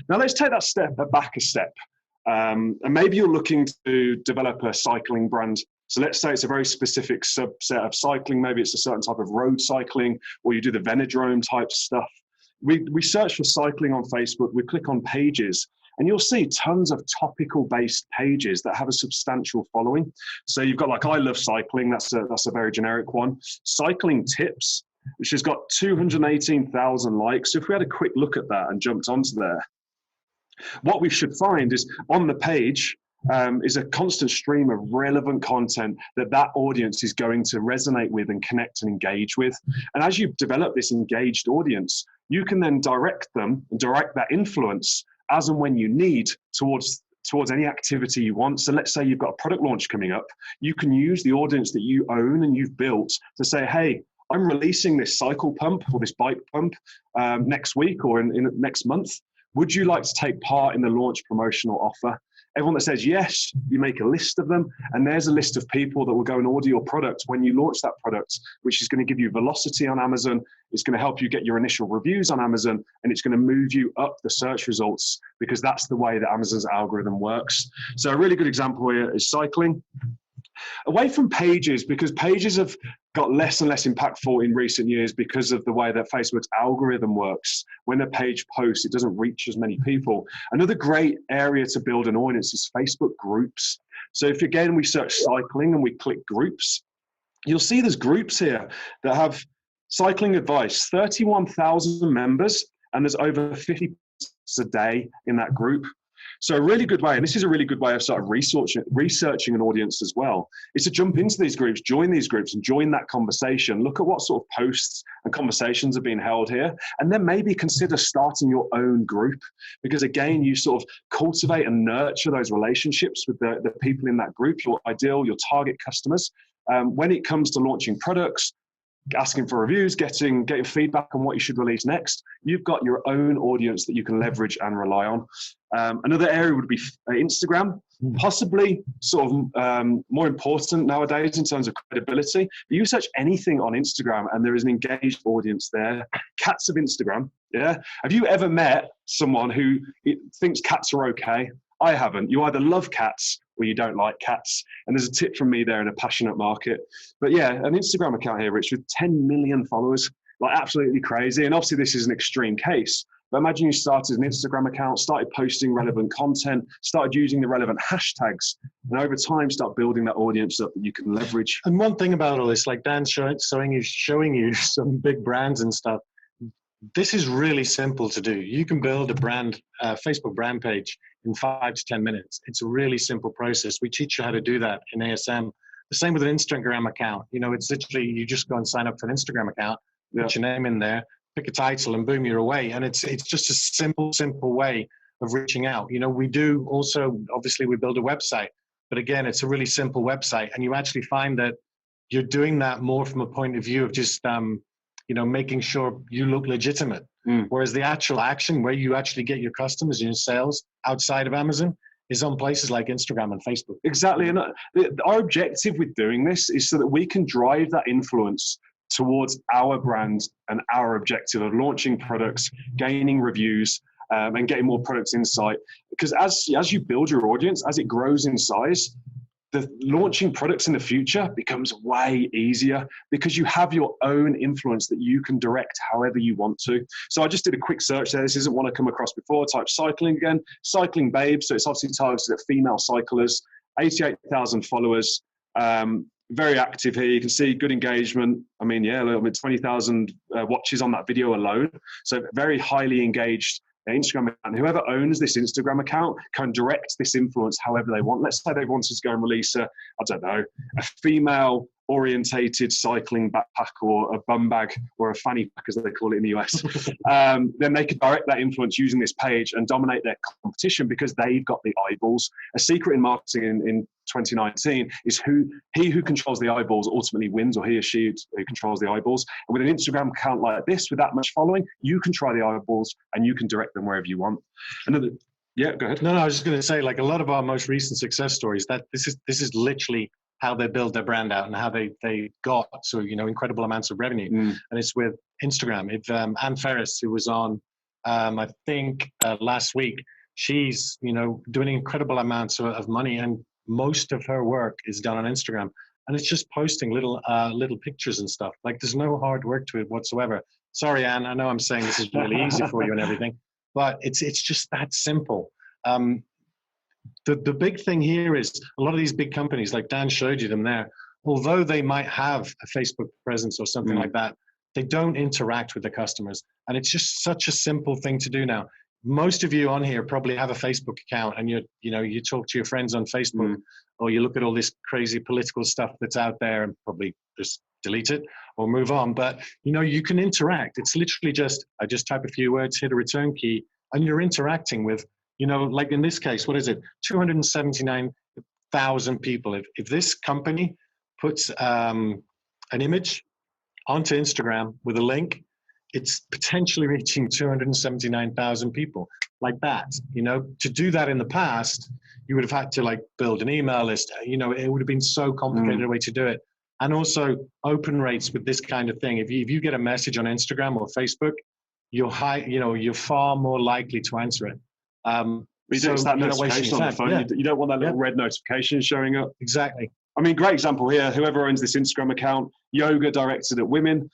Now let's take that back a step. And maybe you're looking to develop a cycling brand. So let's say it's a very specific subset of cycling. Maybe it's a certain type of road cycling, or you do the Venodrome type stuff. We search for cycling on Facebook. We click on pages, and you'll see tons of topical-based pages that have a substantial following. So you've got like I Love Cycling. That's a very generic one. Cycling Tips, which has got 218,000 likes. So if we had a quick look at that and jumped onto there, what we should find is on the page is a constant stream of relevant content that audience is going to resonate with and connect and engage with. And as you develop this engaged audience, you can then direct them and direct that influence as and when you need towards any activity you want. So let's say you've got a product launch coming up. You can use the audience that you own and you've built to say, hey, I'm releasing this cycle pump or this bike pump next week or in next month. Would you like to take part in the launch promotional offer? Everyone that says yes, you make a list of them, and there's a list of people that will go and order your product when you launch that product, which is going to give you velocity on Amazon. It's going to help you get your initial reviews on Amazon, and it's going to move you up the search results, because that's the way that Amazon's algorithm works. So a really good example here is cycling. Away from pages, because pages have got less and less impactful in recent years because of the way that Facebook's algorithm works. When a page posts, it doesn't reach as many people. Another great area to build an audience is Facebook groups. So if again we search cycling and we click groups, you'll see there's groups here that have cycling advice, 31,000 members, and there's over 50 a day in that group. So a really good way, and this is a really good way of sort of researching an audience as well, is to jump into these groups, join these groups and join that conversation. Look at what sort of posts and conversations are being held here, and then maybe consider starting your own group, because again, you sort of cultivate and nurture those relationships with the people in that group, your ideal, your target customers. When it comes to launching products, asking for reviews, getting feedback on what you should release next, you've got your own audience that you can leverage and rely on. Another area would be Instagram. possibly sort of more important nowadays in terms of credibility. But you search anything on Instagram and there is an engaged audience there. Cats of Instagram, yeah? Have you ever met someone who thinks cats are okay? I haven't. You either love cats or you don't like cats. And there's a tip from me there in a passionate market. But yeah, an Instagram account here, Rich, with 10 million followers, like absolutely crazy. And obviously this is an extreme case. But imagine you started an Instagram account, started posting relevant content, started using the relevant hashtags, and over time start building that audience up that you can leverage. And one thing about all this, like Dan's showing you some big brands and stuff, this is really simple to do. You can build a brand, Facebook brand page in 5 to 10 minutes. It's a really simple process. We teach you how to do that in ASM. The same with an Instagram account. You know, it's literally, you just go and sign up for an Instagram account, put your name in there, pick a title, and boom, you're away. And it's just a simple way of reaching out. You know, we do also, obviously we build a website, but again, it's a really simple website. And you actually find that you're doing that more from a point of view of just, you know, making sure you look legitimate. Whereas the actual action where you actually get your customers and your sales outside of Amazon is on places like Instagram and Facebook. Exactly. And our objective with doing this is so that we can drive that influence towards our brand and our objective of launching products, gaining reviews, and getting more product insight. Because as you build your audience, as it grows in size, the launching products in the future becomes way easier because you have your own influence that you can direct however you want to. So I just did a quick search there. This isn't one I come across before. Type cycling again, cycling babe. So it's obviously targeted at female cyclists, 88,000 followers. Very active here. You can see good engagement. I mean, yeah, 20,000 watches on that video alone. So very highly engaged Instagram account. Whoever owns this Instagram account can direct this influence however they want. Let's say they wanted to go and release a female orientated cycling backpack or a bum bag or a fanny pack as they call it in the US. Then they could direct that influence using this page and dominate their competition because they've got the eyeballs. A secret in marketing in 2019 is he who controls the eyeballs ultimately wins, or he or she who controls the eyeballs. And with an Instagram account like this, with that much following, you can try the eyeballs and you can direct them wherever you want. Yeah, go ahead. No, I was just going to say, like a lot of our most recent success stories, that this is literally how they build their brand out and how they got so incredible amounts of revenue. And it's with Instagram. If Ann Ferris, who was on I think last week, she's doing incredible amounts of money, and most of her work is done on Instagram, and it's just posting little pictures and stuff. Like there's no hard work to it whatsoever. Sorry, Ann, I know I'm saying this is really easy for you and everything, but it's just that simple. The big thing here is a lot of these big companies, like Dan showed you them there, although they might have a Facebook presence or something like that, they don't interact with the customers. And it's just such a simple thing to do now. Most of you on here probably have a Facebook account, and you talk to your friends on Facebook, or you look at all this crazy political stuff that's out there and probably just delete it or move on. But you can interact. It's literally I just type a few words, hit a return key, and you're interacting with, like in this case, what is it? 279,000 people. If this company puts an image onto Instagram with a link, it's potentially reaching 279,000 people like that. To do that in the past, you would have had to build an email list. It would have been so complicated a way to do it. And also open rates with this kind of thing. If you get a message on Instagram or Facebook, you're far more likely to answer it. It's that notification on the phone. You don't want that little red notification showing up. Exactly. I mean, great example here. Whoever owns this Instagram account, yoga directed at women.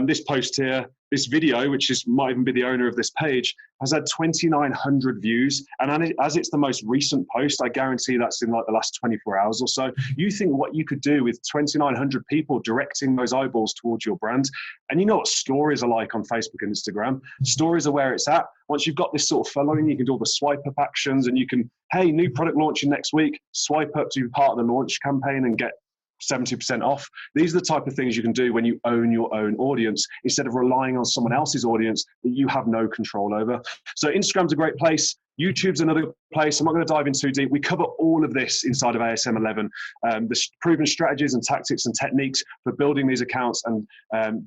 This post here, this video, which might even be the owner of this page, has had 2,900 views. And as it's the most recent post, I guarantee that's in the last 24 hours or so. You think what you could do with 2,900 people directing those eyeballs towards your brand. And you know what stories are like on Facebook and Instagram. Stories are where it's at. Once you've got this sort of following, you can do all the swipe up actions, and you can, hey, new product launching next week, swipe up to be part of the launch campaign and get 70% off. These are the type of things you can do when you own your own audience instead of relying on someone else's audience that you have no control over. So Instagram's a great place. YouTube's another place. I'm not going to dive in too deep. We cover all of this inside of ASM 11, the proven strategies and tactics and techniques for building these accounts and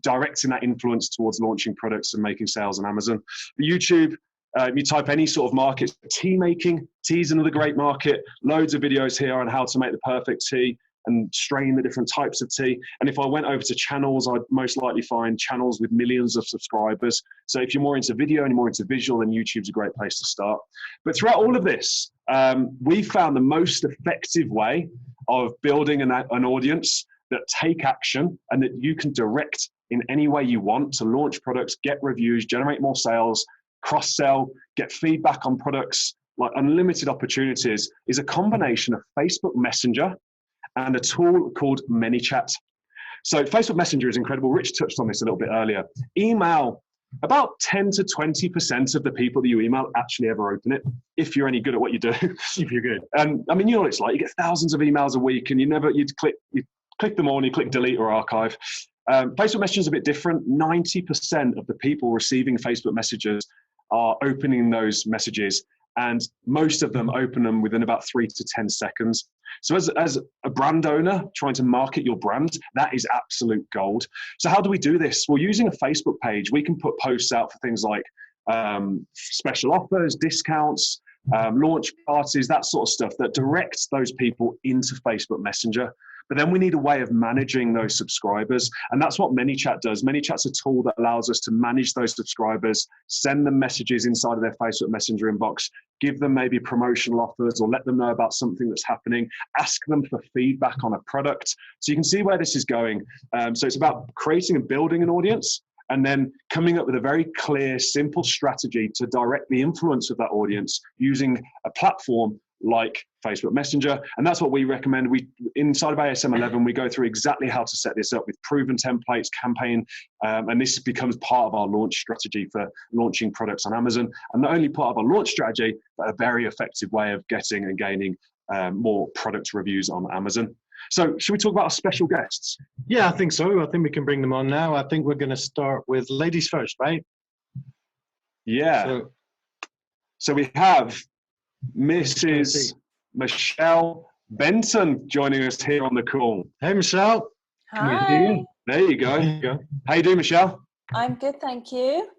directing that influence towards launching products and making sales on Amazon. The YouTube, You type any sort of market, tea making. Tea is another great market. Loads of videos here on how to make the perfect tea and strain the different types of tea. And if I went over to channels, I'd most likely find channels with millions of subscribers. So if you're more into video and you're more into visual, then YouTube's a great place to start. But throughout all of this, we found the most effective way of building an audience that take action and that you can direct in any way you want to launch products, get reviews, generate more sales, cross-sell, get feedback on products, like unlimited opportunities, is a combination of Facebook Messenger and a tool called ManyChat. So Facebook Messenger is incredible. Rich touched on this a little bit earlier. Email, about 10 to 20% of the people that you email actually ever open it, if you're any good at what you do. If you're good. And I mean, you know what it's like. You get thousands of emails a week and you click them all and you click delete or archive. Facebook Messenger is a bit different. 90% of the people receiving Facebook messages are opening those messages, and most of them open them within about 3 to 10 seconds. So as a brand owner trying to market your brand, that is absolute gold. So how do we do this? Well, using a Facebook page, we can put posts out for things like special offers, discounts, launch parties, that sort of stuff that directs those people into Facebook Messenger. But then we need a way of managing those subscribers. And that's what ManyChat does. ManyChat's a tool that allows us to manage those subscribers, send them messages inside of their Facebook Messenger inbox, give them maybe promotional offers or let them know about something that's happening, ask them for feedback on a product. So you can see where this is going. So it's about creating and building an audience and then coming up with a very clear, simple strategy to direct the influence of that audience using a platform like Facebook Messenger. And that's what we recommend. Inside of ASM 11, we go through exactly how to set this up with proven templates, campaign, and this becomes part of our launch strategy for launching products on Amazon. And not only part of our launch strategy, but a very effective way of getting and gaining more product reviews on Amazon. So should we talk about our special guests? Yeah, I think so. I think we can bring them on now. I think we're going to start with ladies first, right? Yeah. So we have Mrs. Michelle Benton joining us here on the call. Hey, Michelle. Hi. There you go. How you doing, Michelle? I'm good, thank you.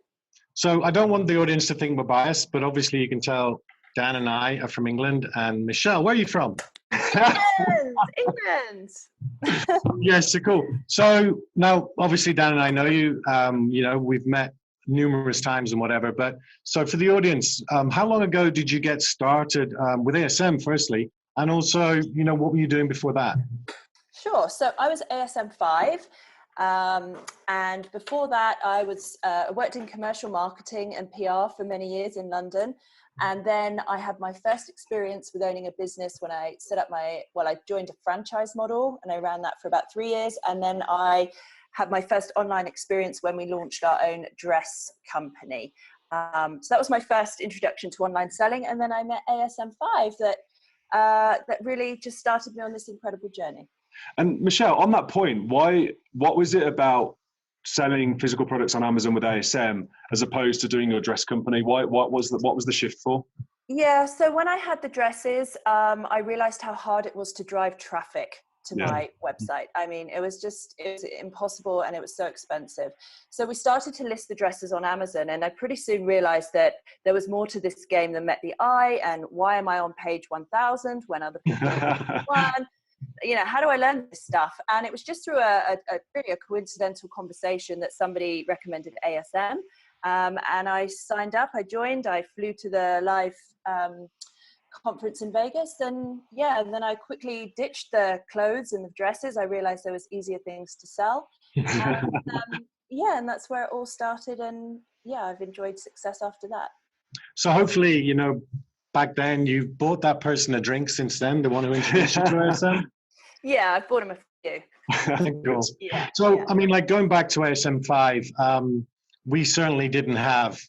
So I don't want the audience to think we're biased, but obviously you can tell Dan and I are from England. And Michelle, where are you from? England. Yes, so cool. So now, obviously, Dan and I know you. We've met numerous times and whatever. But so for the audience, how long ago did you get started with ASM, firstly? And also, what were you doing before that? Sure. So I was ASM 5. And before that, I worked in commercial marketing and PR for many years in London. And then I had my first experience with owning a business when I I joined a franchise model and I ran that for about 3 years. And then I had my first online experience when we launched our own dress company. So that was my first introduction to online selling. And then I met ASM 5 that really just started me on this incredible journey. And Michelle, on that point, what was it about selling physical products on Amazon with ASM as opposed to doing your dress company? What was the shift for? Yeah, so when I had the dresses, I realized how hard it was to drive traffic to my website. I mean, it was impossible and it was so expensive. So we started to list the dresses on Amazon, and I pretty soon realized that there was more to this game than met the eye. And why am I on page 1000 when other people are on page 1? How do I learn this stuff? And it was just through a really a coincidental conversation that somebody recommended ASM. And I signed up, I joined, I flew to the live conference in Vegas. And then I quickly ditched the clothes and the dresses. I realized there was easier things to sell. And that's where it all started. And I've enjoyed success after that. So hopefully, back then you bought that person a drink since then, the one who introduced you to ASM? Yeah, I've bought him a few. Cool. Yeah. So, I mean, like going back to ASM 5, we certainly didn't have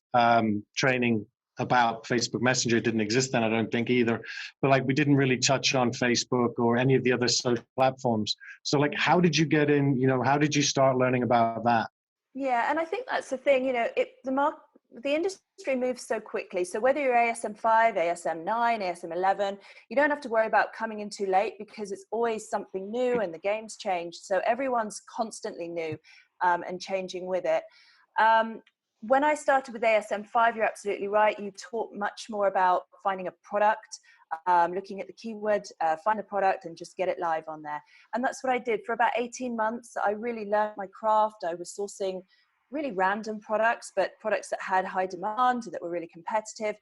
training about Facebook Messenger. It didn't exist then, I don't think either. But we didn't really touch on Facebook or any of the other social platforms. So how did you get in, how did you start learning about that? Yeah, and I think that's the thing, the industry moves so quickly. So whether you're ASM 5, ASM 9, ASM 11, you don't have to worry about coming in too late because it's always something new and the game's changed. So everyone's constantly new and changing with it. when I started with ASM5, you're absolutely right. You taught much more about finding a product, looking at the keyword, find a product and just get it live on there. And that's what I did for about 18 months. I really learned my craft. I was sourcing really random products, but products that had high demand, that were really competitive.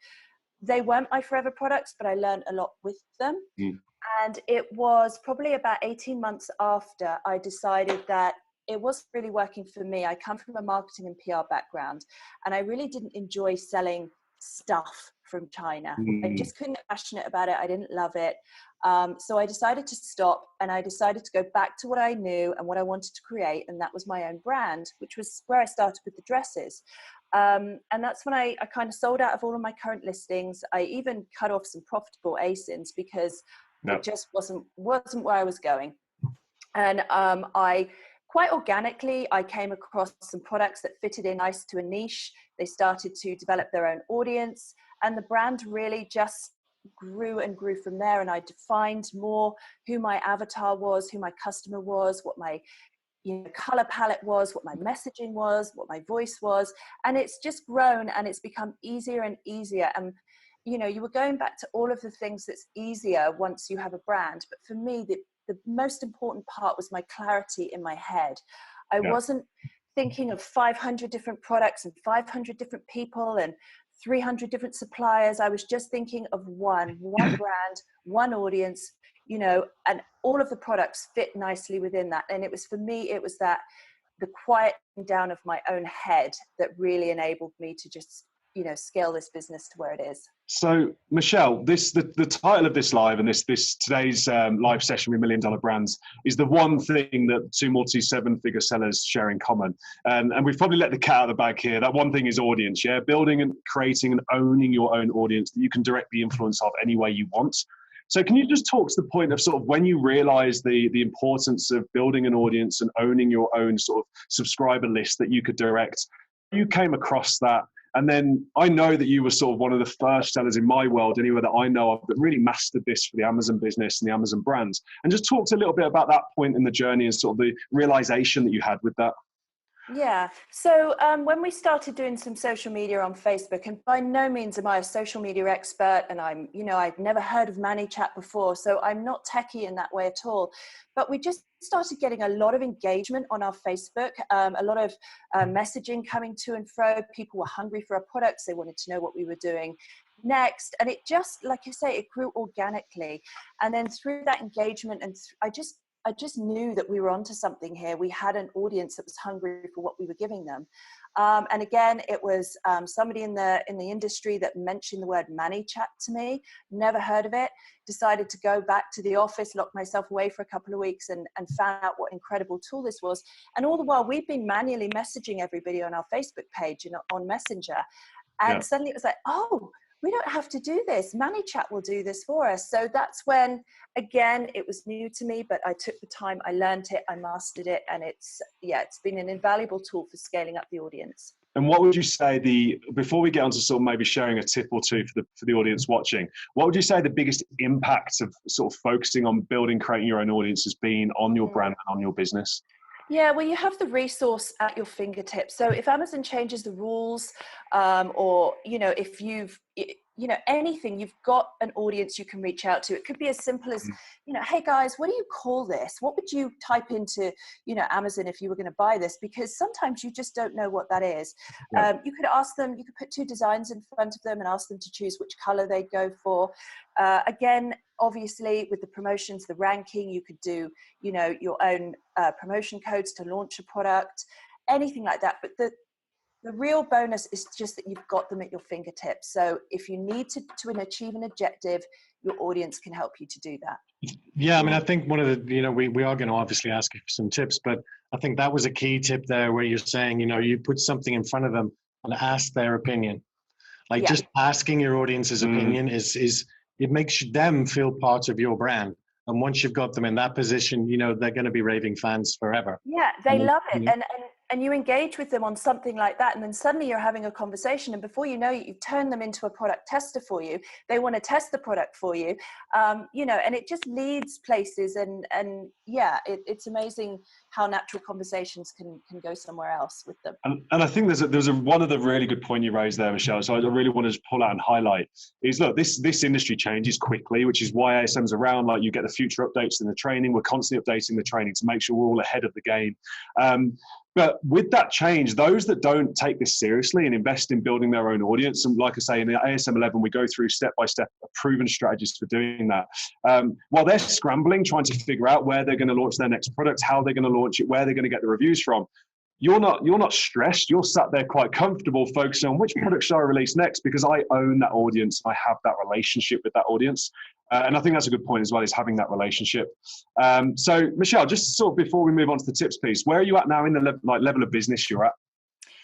They weren't my forever products, but I learned a lot with them. And it was probably about 18 months after I decided that it wasn't really working for me. I come from a marketing and PR background, and I really didn't enjoy selling stuff from China. I just couldn't get passionate about it. I didn't love it. So I decided to stop, and I decided to go back to what I knew and what I wanted to create. And that was my own brand, which was where I started with the dresses. And that's when I kind of sold out of all of my current listings. I even cut off some profitable ASINs because it just wasn't where I was going. And I quite organically, I came across some products that fitted in nice to a niche. They started to develop their own audience, and the brand really just grew and grew from there. And I defined more who my avatar was, who my customer was, what my color palette was, what my messaging was, what my voice was. And it's just grown, and it's become easier and easier. And you were going back to all of the things that's easier once you have a brand. But for me, the most important part was my clarity in my head. I wasn't thinking of 500 different products and 500 different people and 300 different suppliers. I was just thinking of one brand, one audience, and all of the products fit nicely within that. And it was, for me, it was that the quieting down of my own head that really enabled me to just, scale this business to where it is. So, Michelle, the title of this live and this today's live session with $1 Million Brands is the one thing that two multi-7-figure sellers share in common. And we've probably let the cat out of the bag here. That one thing is audience, building and creating and owning your own audience that you can directly influence of any way you want. So can you just talk to the point of sort of when you realized the importance of building an audience and owning your own sort of subscriber list that you could direct? You came across that. And then I know that you were sort of one of the first sellers in my world, anyway, that I know of, that really mastered this for the Amazon business and the Amazon brands. And just talk a little bit about that point in the journey and sort of the realization that you had with that. Yeah. So when we started doing some social media on Facebook, and by no means am I a social media expert, and I'd never heard of ManyChat before, so I'm not techie in that way at all. But we just started getting a lot of engagement on our Facebook, a lot of messaging coming to and fro. People were hungry for our products. They wanted to know what we were doing next. And it just, like you say, it grew organically. And then through that engagement, and I just knew that we were onto something here. We had an audience that was hungry for what we were giving them. And again, it was somebody in the industry that mentioned the word ManyChat to me. Never heard of it. Decided to go back to the office, locked myself away for a couple of weeks, and found out what incredible tool this was. And all the while, we've been manually messaging everybody on our Facebook page and on Messenger. And suddenly it was like, oh, we don't have to do this. ManyChat will do this for us. So that's when, again, it was new to me, but I took the time, I learned it, I mastered it, and it's been an invaluable tool for scaling up the audience. And what would you say before we get on to sort of maybe sharing a tip or two for the audience watching, what would you say the biggest impact of sort of focusing on building, creating your own audience has been on your brand and on your business? Yeah, well, you have the resource at your fingertips. So if Amazon changes the rules, or, if you've, anything, you've got an audience you can reach out to. It could be as simple as, hey guys, what do you call this? What would you type into, Amazon if you were going to buy this? Because sometimes you just don't know what that is. You could ask them, you could put two designs in front of them and ask them to choose which color they go for. Again, obviously with the promotions, the ranking, you could do, your own promotion codes to launch a product, anything like that. But the real bonus is just that you've got them at your fingertips. So if you need to achieve an objective, your audience can help you to do that. Yeah, I mean, I think one of the, we are going to obviously ask you for some tips, but I think that was a key tip there where you're saying, you put something in front of them and ask their opinion. Like just asking your audience's opinion is it makes them feel part of your brand. And once you've got them in that position, they're going to be raving fans forever. Yeah, they love it. And you engage with them on something like that, and then suddenly you're having a conversation, and before you know it, you turn them into a product tester for you. They want to test the product for you, and it just leads places. And it's amazing how natural conversations can go somewhere else with them. And I think there's one of the really good point you raised there, Michelle. So I really want to just pull out and highlight is, look, this industry changes quickly, which is why ASM's around. Like, you get the future updates in the training. We're constantly updating the training to make sure we're all ahead of the game. But with that change, those that don't take this seriously and invest in building their own audience, and like I say, in the ASM 11, we go through step-by-step proven strategies for doing that. While they're scrambling, trying to figure out where they're going to launch their next product, how they're going to launch it, where they're going to get the reviews from, you're not stressed. You're sat there quite comfortable, focusing on which product should I release next, because I own that audience. I have that relationship with that audience. And I think that's a good point as well, is having that relationship. So Michelle, just sort of before we move on to the tips piece, where are you at now in the level of business you're at?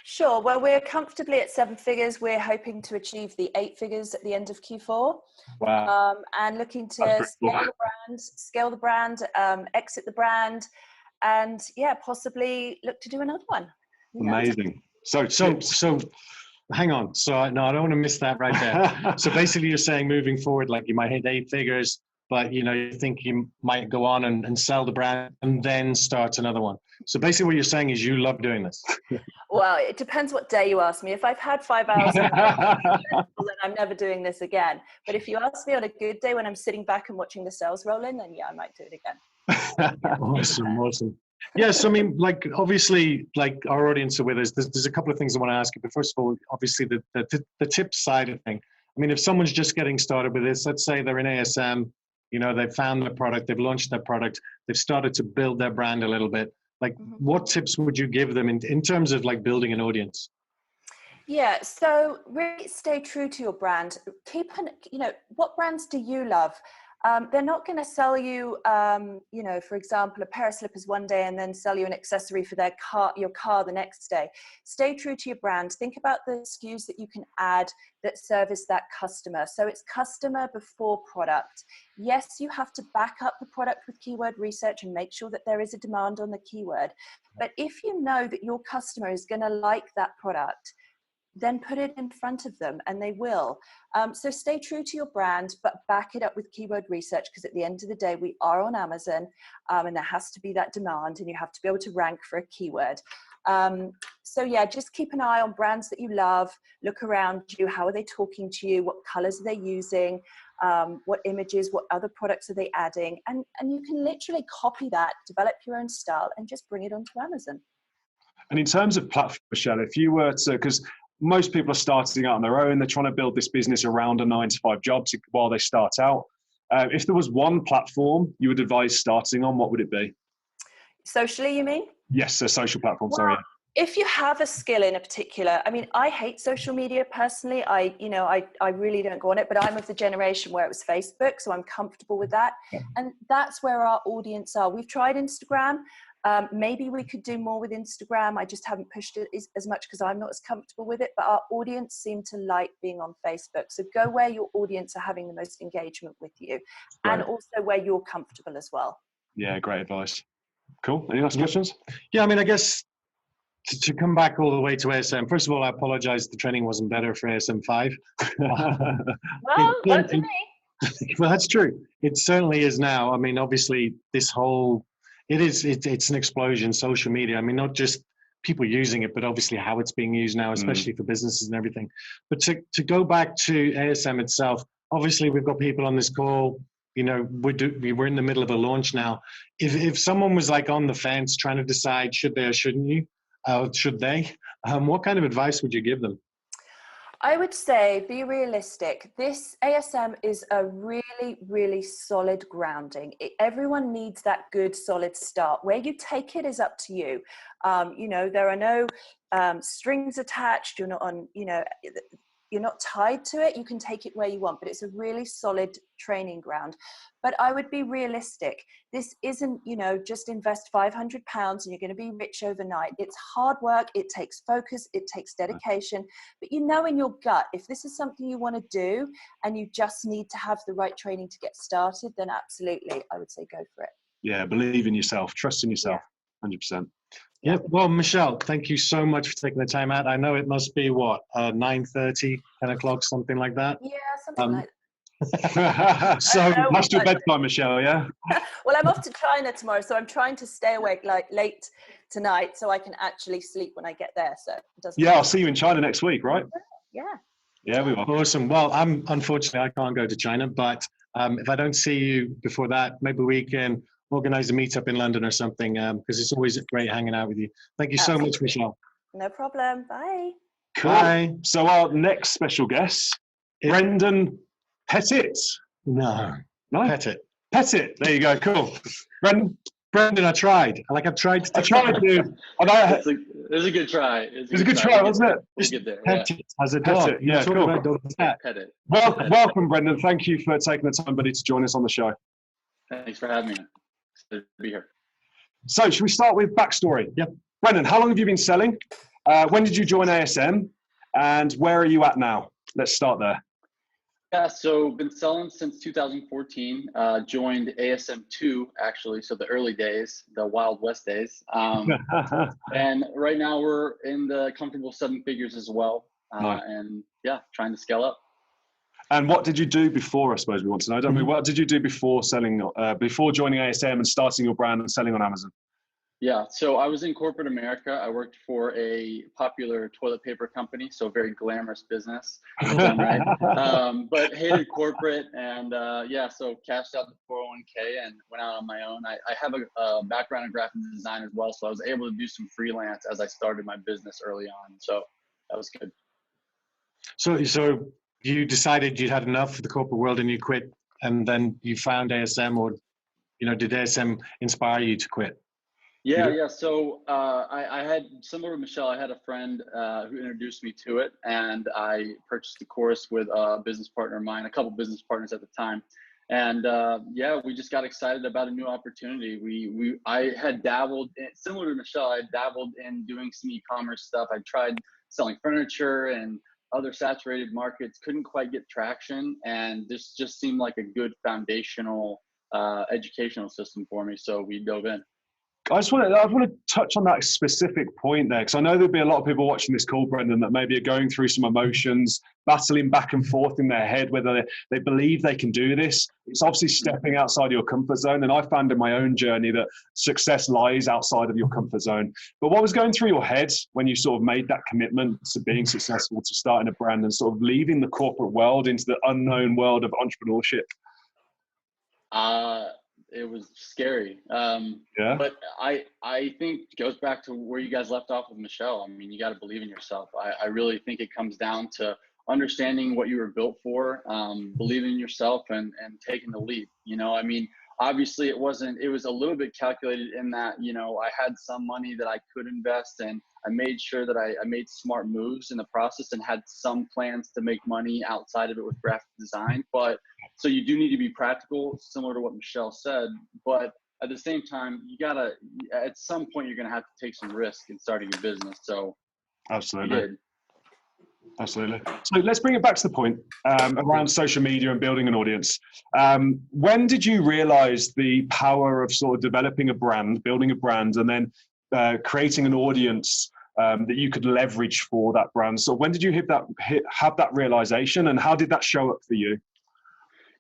Sure. Well, we're comfortably at 7 figures. We're hoping to achieve the 8 figures at the end of Q4. Wow. And looking to scale the brand, exit the brand, and possibly look to do another one. Amazing. So hang on. So no, I don't want to miss that right there. So basically you're saying moving forward, like you might hit 8 figures, but you think you might go on and sell the brand and then start another one. So basically what you're saying is you love doing this. Well, it depends what day you ask me. If I've had 5 hours, then I'm never doing this again. But if you ask me on a good day when I'm sitting back and watching the sales roll in, then I might do it again. Awesome. Yes, I mean, like, obviously, like, our audience are with us. There's a couple of things I want to ask you, but first of all, obviously the tip side of thing. I mean, if someone's just getting started with this, let's say they're in ASM, they've found the product, they've launched their product, they've started to build their brand a little bit. Like, what tips would you give them in terms of like building an audience? Yeah, so really stay true to your brand. What brands do you love? They're not going to sell you, for example, a pair of slippers one day and then sell you an accessory for your car the next day. Stay true to your brand. Think about the SKUs that you can add that service that customer. So it's customer before product. Yes, you have to back up the product with keyword research and make sure that there is a demand on the keyword. But if you know that your customer is going to like that product, then put it in front of them and they will. So stay true to your brand, but back it up with keyword research, because at the end of the day, we are on Amazon and there has to be that demand and you have to be able to rank for a keyword. Just keep an eye on brands that you love, look around you, how are they talking to you, what colors are they using, what images, what other products are they adding, and you can literally copy that, develop your own style and just bring it onto Amazon. And in terms of platform, Michelle, if you were to, because most people are starting out on their own, they're trying to build this business around a 9-to-5 job while they start out. If there was one platform you would advise starting on, what would it be? Socially, you mean? Yes, a social platform, sorry. If you have a skill in a particular, I mean, I hate social media personally. I really don't go on it, but I'm of the generation where it was Facebook, so I'm comfortable with that. Yeah. And that's where our audience are. We've tried Instagram. Maybe we could do more with Instagram. I just haven't pushed it as much because I'm not as comfortable with it, but our audience seem to like being on Facebook. So go where your audience are having the most engagement with you, and also where you're comfortable as well. Yeah, great advice. Cool. Any last questions? Yeah, I mean, I guess to come back all the way to ASM, first of all, I apologize the training wasn't better for ASM 5. Well, good to me. Well, that's true. It certainly is now. I mean, obviously, this whole it's an explosion, social media. I mean, not just people using it, but obviously how it's being used now, especially for businesses and everything. But to go back to ASM itself, obviously we've got people on this call, we're in the middle of a launch now. If someone was like on the fence trying to decide should they or shouldn't you, should they, what kind of advice would you give them? I would say be realistic. This ASM is a really, really solid grounding. Everyone needs that good, solid start. Where you take it is up to you. There are no strings attached. You're not on, you're not tied to it. You can take it where you want, but it's a really solid training ground. But I would be realistic. This isn't, just invest £500 and you're going to be rich overnight. It's hard work. It takes focus. It takes dedication. But in your gut, if this is something you want to do and you just need to have the right training to get started, then absolutely, I would say go for it. Yeah, believe in yourself. Trust in yourself. 100%. Yeah. Well, Michelle, thank you so much for taking the time out. I know it must be 9:30, 10 o'clock, something like that. Yeah, something like that. So That's your bedtime, Michelle, yeah? Well, I'm off to China tomorrow, so I'm trying to stay awake like late tonight so I can actually sleep when I get there. So it doesn't. Yeah, I'll see you in China next week, right? Yeah. Yeah, we will. Awesome. Well, unfortunately, I can't go to China, but if I don't see you before that, maybe we can organize a meetup in London or something, because it's always great hanging out with you. Thank you so much, Absolutely. Michelle. No problem. Bye. Cool. Bye. So our next special guest, Brendan Pettit. No, No? Pettit. Pettit. There you go. Cool. Brendan, I tried. I've tried to. I tried, dude. It was a good try. It was a good try, wasn't it? We'll get there. Yeah. Pettit as a dog. Pettit, yeah, Talk cool. about dog cat. Pet it. Welcome, Brendan. Thank you for taking the time, buddy, to join us on the show. Thanks for having me. Excited to be here. So, should we start with backstory? Yep. Brendan, how long have you been selling? When did you join ASM? And where are you at now? Let's start there. Yeah, so been selling since 2014. Joined ASM2 actually, so the early days, the Wild West days. And right now we're in the comfortable 7 figures as well. Nice. And yeah, trying to scale up. And what did you do before? I suppose we want to know, don't we? What did you do before selling, before joining ASM and starting your brand and selling on Amazon? Yeah, so I was in corporate America. I worked for a popular toilet paper company, so very glamorous business, right? But hated corporate, and yeah, so cashed out the 401k and went out on my own. I have a background in graphic design as well, so I was able to do some freelance as I started my business early on. So that was good. So you decided you'd had enough of the corporate world and you quit, and then you found ASM, or did ASM inspire you to quit? Yeah. So I had, similar to Michelle, I had a friend who introduced me to it, and I purchased the course with a business partner of mine, a couple business partners at the time. And yeah, we just got excited about a new opportunity. I had dabbled in, similar to Michelle, I had dabbled in doing some e-commerce stuff. I tried selling furniture and other saturated markets, couldn't quite get traction. And this just seemed like a good foundational educational system for me. So we dove in. I want to touch on that specific point there, because I know there'll be a lot of people watching this call, Brendan, that maybe are going through some emotions, battling back and forth in their head, whether they believe they can do this. It's obviously stepping outside your comfort zone. And I found in my own journey that success lies outside of your comfort zone. But what was going through your head when you sort of made that commitment to being successful, to starting a brand and sort of leaving the corporate world into the unknown world of entrepreneurship? It was scary. Yeah. But I think it goes back to where you guys left off with Michelle. I mean, you got to believe in yourself. I really think it comes down to understanding what you were built for, believing in yourself and taking the leap. I mean, obviously it was a little bit calculated in that, I had some money that I could invest, and I made sure that I made smart moves in the process and had some plans to make money outside of it with graphic design. But so you do need to be practical, similar to what Michelle said, but at the same time, at some point, you're going to have to take some risk in starting a business. So absolutely. Absolutely. So let's bring it back to the point around social media and building an audience. When did you realize the power of sort of developing a brand, building a brand, and then creating an audience that you could leverage for that brand? So when did you have that realization, and how did that show up for you?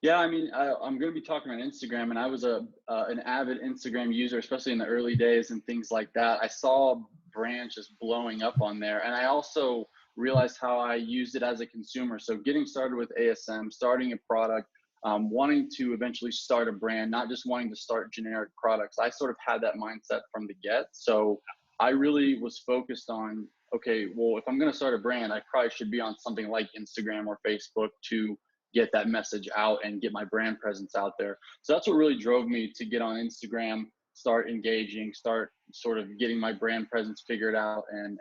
Yeah, I mean, I'm going to be talking on Instagram, and I was an avid Instagram user, especially in the early days and things like that. I saw brands just blowing up on there, and I also realized how I used it as a consumer. So getting started with ASM, starting a product, wanting to eventually start a brand, not just wanting to start generic products. I sort of had that mindset from the get. So I really was focused on, okay, well, if I'm going to start a brand, I probably should be on something like Instagram or Facebook to get that message out and get my brand presence out there. So that's what really drove me to get on Instagram, start engaging, start sort of getting my brand presence figured out, and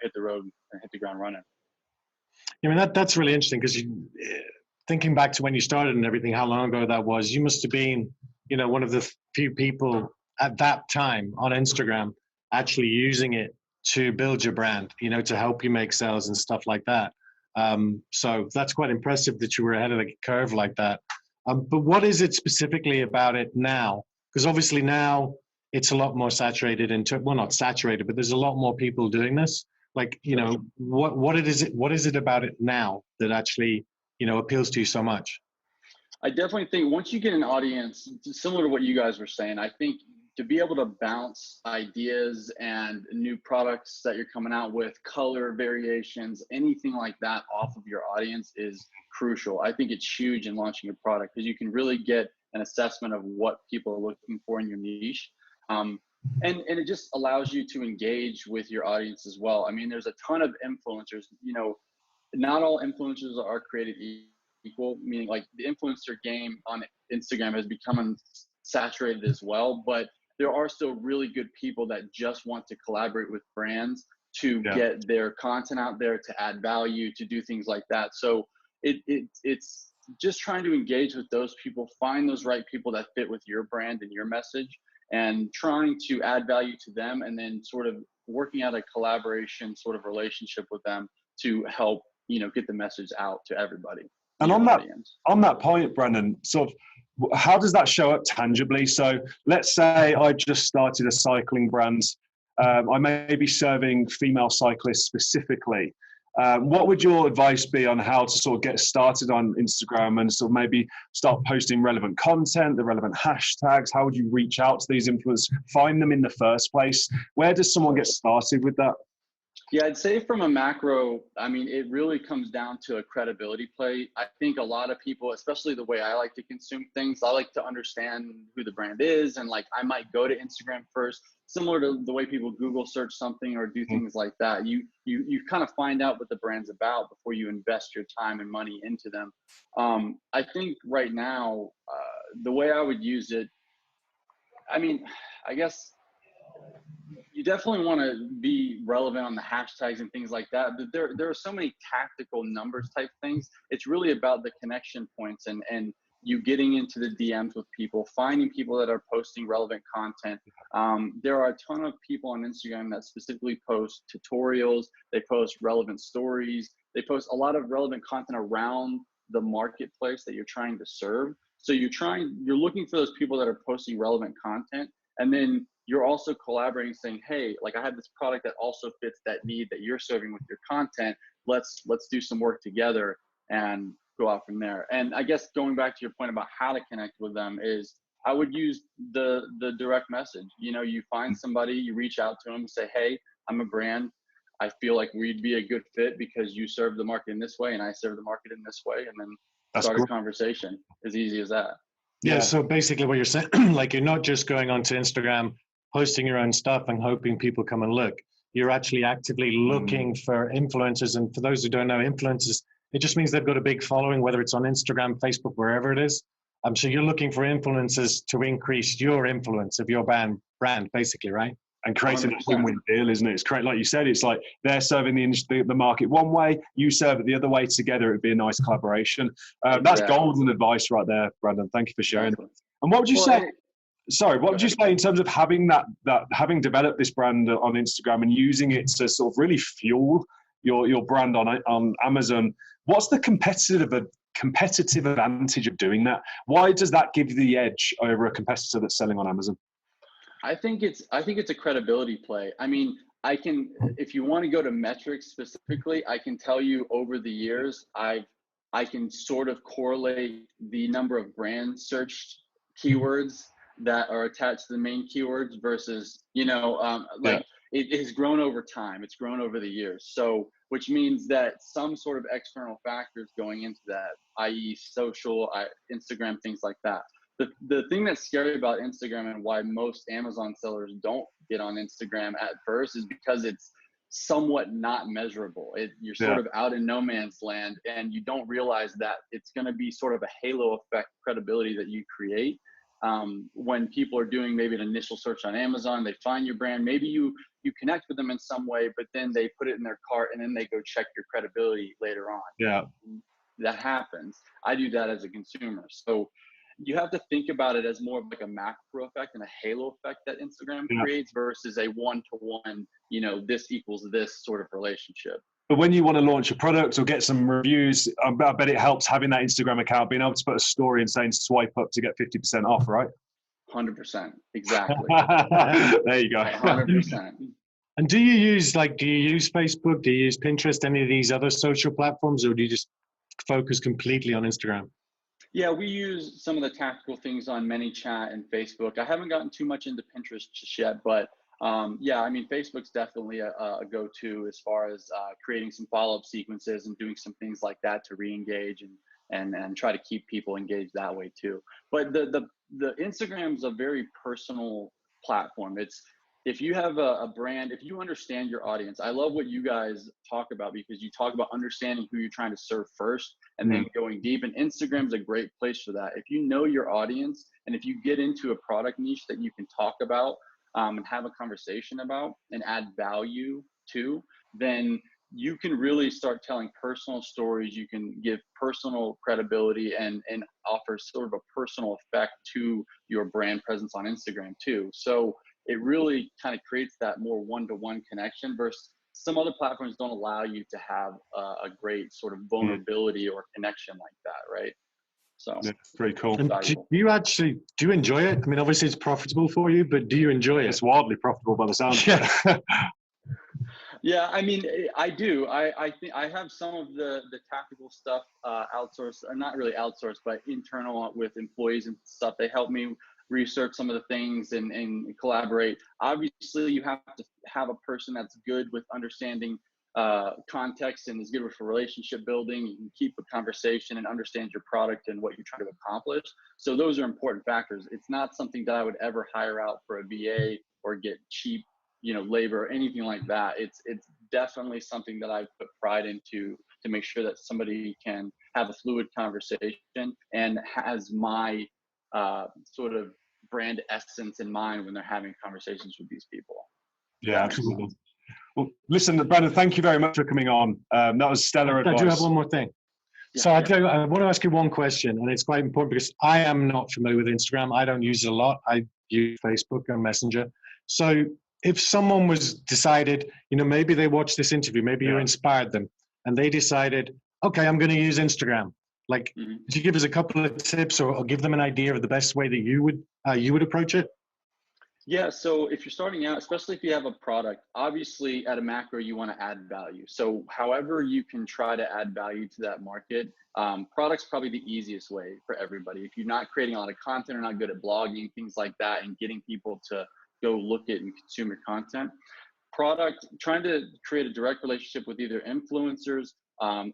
hit the road and hit the ground running. I mean, that's really interesting, because thinking back to when you started and everything, how long ago that was, you must have been, one of the few people at that time on Instagram actually using it to build your brand, to help you make sales and stuff like that. So that's quite impressive that you were ahead of the curve like that. But what is it specifically about it now? Because obviously now it's a lot more saturated well, not saturated, but there's a lot more people doing this. Like, what is it about it now that actually, appeals to you so much? I definitely think once you get an audience, similar to what you guys were saying, I think to be able to bounce ideas and new products that you're coming out with, color variations, anything like that off of your audience is crucial. I think it's huge in launching a product because you can really get an assessment of what people are looking for in your niche. And it just allows you to engage with your audience as well. I mean, there's a ton of influencers, you know, not all influencers are created equal, meaning like the influencer game on Instagram has become saturated as well, but there are still really good people that just want to collaborate with brands to get their content out there, to add value, to do things like that. So it's just trying to engage with those people, find those right people that fit with your brand and your message, and trying to add value to them, and then sort of working out a collaboration sort of relationship with them to help, you know, get the message out to everybody. And on that point, Brandon, sort of, how does that show up tangibly? So let's say I just started a cycling brand. I may be serving female cyclists specifically. What would your advice be on how to sort of get started on Instagram and sort of maybe start posting relevant content, the relevant hashtags? How would you reach out to these influencers, find them in the first place? Where does someone get started with that? Yeah, I'd say from a macro, I mean, it really comes down to a credibility play. I think a lot of people, especially the way I like to consume things, I like to understand who the brand is. And like, I might go to Instagram first, similar to the way people Google search something or do things like that. You kind of find out what the brand's about before you invest your time and money into them. I think right now, the way I would use it, I mean, I guess you definitely want to be relevant on the hashtags and things like that. But there are so many tactical numbers type things. It's really about the connection points and you getting into the DMs with people, finding people that are posting relevant content. There are a ton of people on Instagram that specifically post tutorials. They post relevant stories. They post a lot of relevant content around the marketplace that you're trying to serve. So you're looking for those people that are posting relevant content, and then you're also collaborating, saying, hey, like I have this product that also fits that need that you're serving with your content. Let's do some work together and go out from there. And I guess going back to your point about how to connect with them is I would use the direct message. You know, you find somebody, you reach out to them and say, hey, I'm a brand. I feel like we'd be a good fit because you serve the market in this way and I serve the market in this way. And then start a conversation, as easy as that. Yeah, so basically what you're saying, like you're not just going onto Instagram, posting your own stuff and hoping people come and look. You're actually actively looking for influencers. And for those who don't know, influencers, it just means they've got a big following, whether it's on Instagram, Facebook, wherever it is. So you're looking for influencers to increase your influence of your brand, basically, right? And creating a win-win deal, isn't it? It's correct, like you said. It's like they're serving the market one way, you serve it the other way. Together, it'd be a nice collaboration. That's golden advice right there, Brandon. Thank you for sharing. And what would you say? Sorry, what would you say in terms of having having developed this brand on Instagram and using it to sort of really fuel your brand on Amazon? What's the competitive advantage of doing that? Why does that give you the edge over a competitor that's selling on Amazon? I think it's a credibility play. I mean, if you want to go to metrics specifically, I can tell you over the years, I can sort of correlate the number of brand searched keywords that are attached to the main keywords versus, it has grown over time. It's grown over the years. So, which means that some sort of external factors going into that, i.e. social, Instagram, things like that. The thing that's scary about Instagram and why most Amazon sellers don't get on Instagram at first is because it's somewhat not measurable. You're sort of out in no man's land, and you don't realize that it's going to be sort of a halo effect credibility that you create. When people are doing maybe an initial search on Amazon, they find your brand, maybe you connect with them in some way, but then they put it in their cart and then they go check your credibility later on. Yeah, that happens. I do that as a consumer. So you have to think about it as more of like a macro effect and a halo effect that Instagram creates versus a one-to-one, this equals this sort of relationship. But when you want to launch a product or get some reviews, I bet it helps having that Instagram account, being able to put a story and saying swipe up to get 50% off, right? 100%. Exactly. There you go. 100%. And do you use Facebook? Do you use Pinterest, any of these other social platforms, or do you just focus completely on Instagram? Yeah, we use some of the tactical things on ManyChat and Facebook. I haven't gotten too much into Pinterest just yet, but yeah, I mean, Facebook's definitely a go-to as far as creating some follow-up sequences and doing some things like that to re-engage and try to keep people engaged that way too. But the Instagram's a very personal platform. It's, if you have a brand, if you understand your audience, I love what you guys talk about, because you talk about understanding who you're trying to serve first and then going deep. And Instagram's a great place for that. If you know your audience and if you get into a product niche that you can talk about and have a conversation about and add value to, then you can really start telling personal stories. You can give personal credibility and offer sort of a personal effect to your brand presence on Instagram too. So it really kind of creates that more one-to-one connection versus some other platforms don't allow you to have a great sort of vulnerability or connection like that, right? So yeah, very cool. And do you enjoy it? I mean, obviously it's profitable for you, but do you enjoy it? It's wildly profitable by the sound. Yeah. Yeah, I mean, I do. I think I have some of the tactical stuff outsourced, or not really outsourced, but internal with employees and stuff. They help me research some of the things and collaborate. Obviously, you have to have a person that's good with understanding context and is good with relationship building. You can keep a conversation and understand your product and what you're trying to accomplish. So those are important factors. It's not something that I would ever hire out for a VA or get cheap, labor or anything like that. It's definitely something that I put pride into to make sure that somebody can have a fluid conversation and has my sort of brand essence in mind when they're having conversations with these people. Yeah, absolutely. Well, listen, Brandon, thank you very much for coming on. That was stellar advice. I do have one more thing. Yeah, So I want to ask you one question, and it's quite important because I am not familiar with Instagram. I don't use it a lot. I use Facebook and Messenger. So if someone was decided, maybe they watched this interview, maybe you inspired them, and they decided, okay, I'm going to use Instagram. Like, could you give us a couple of tips or give them an idea of the best way that you would approach it? Yeah, so if you're starting out, especially if you have a product, obviously at a macro, you want to add value. So however you can try to add value to that market, product's probably the easiest way for everybody. If you're not creating a lot of content or not good at blogging, things like that, and getting people to go look at and consume your content, product, trying to create a direct relationship with either influencers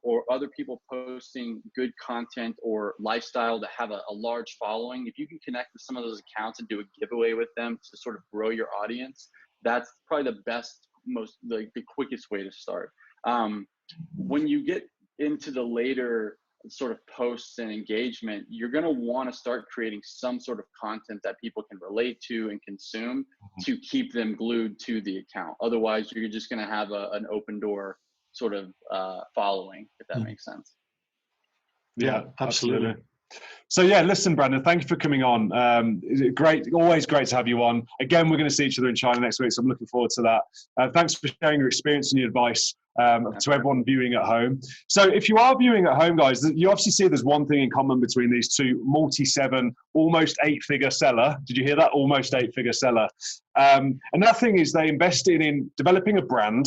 or other people posting good content or lifestyle that have a large following. If you can connect with some of those accounts and do a giveaway with them to sort of grow your audience, that's probably the best, the quickest way to start. When you get into the later sort of posts and engagement, you're going to want to start creating some sort of content that people can relate to and consume to keep them glued to the account. Otherwise, you're just going to have an open door sort of following, if that makes sense. Yeah, absolutely. So yeah, listen, Brandon, thank you for coming on. Great, always great to have you on. Again, we're going to see each other in China next week, so I'm looking forward to that. Thanks for sharing your experience and your advice to everyone viewing at home. So if you are viewing at home, guys, you obviously see there's one thing in common between these two: multi-7, almost 8-figure seller. Did you hear that? Almost 8-figure seller. And that thing is they invested in developing a brand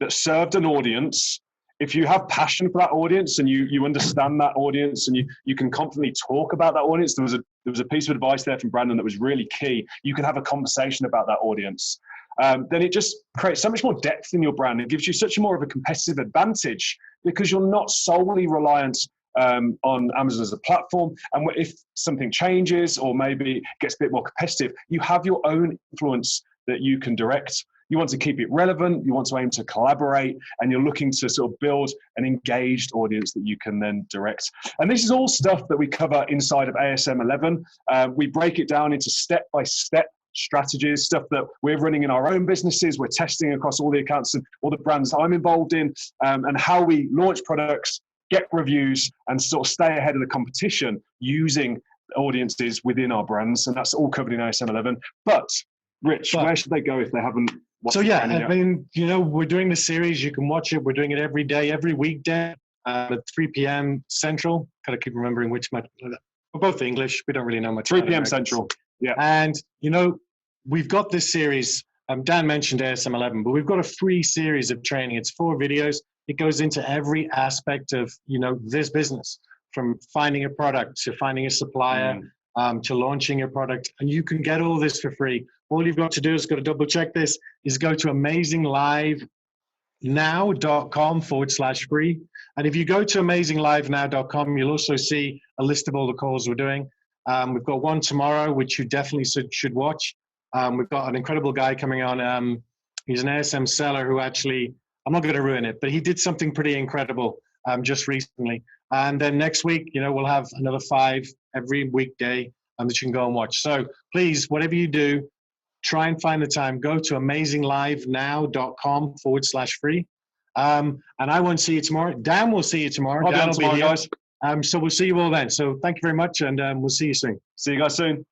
that served an audience. If you have passion for that audience and you understand that audience and you can confidently talk about that audience, there was a piece of advice there from Brandon that was really key. You can have a conversation about that audience. Then it just creates so much more depth in your brand. It gives you such more of a competitive advantage because you're not solely reliant on Amazon as a platform. And if something changes or maybe gets a bit more competitive, you have your own influence that you can direct. You want to keep it relevant, you want to aim to collaborate, and you're looking to sort of build an engaged audience that you can then direct. And this is all stuff that we cover inside of ASM 11. We break it down into step-by-step strategies, stuff that we're running in our own businesses, we're testing across all the accounts and all the brands I'm involved in, and how we launch products, get reviews, and sort of stay ahead of the competition using audiences within our brands. And that's all covered in ASM 11. But Rich, where should they go if they haven't watched it? I mean, we're doing this series. You can watch it. We're doing it every day, every weekday at 3 p.m. Central. Gotta keep remembering which much. We're both English. We don't really know much. 3 p.m. Central. Yeah. And, we've got this series. Dan mentioned ASM 11, but we've got a free series of training. It's 4 videos. It goes into every aspect of, this business, from finding a product to finding a supplier to launching your product. And you can get all this for free. All you've got to do is got to double check this is go to amazinglivenow.com/free. And if you go to amazinglivenow.com, you'll also see a list of all the calls we're doing. We've got one tomorrow, which you definitely should watch. We've got an incredible guy coming on. He's an ASM seller who actually, I'm not going to ruin it, but he did something pretty incredible just recently. And then next week, we'll have another 5 every weekday that you can go and watch. So please, whatever you do, try and find the time. Go to amazinglivenow.com/free. And I won't see you tomorrow. Dan will see you tomorrow. Dan will be here, guys. So we'll see you all then. So thank you very much, and we'll see you soon. See you guys soon.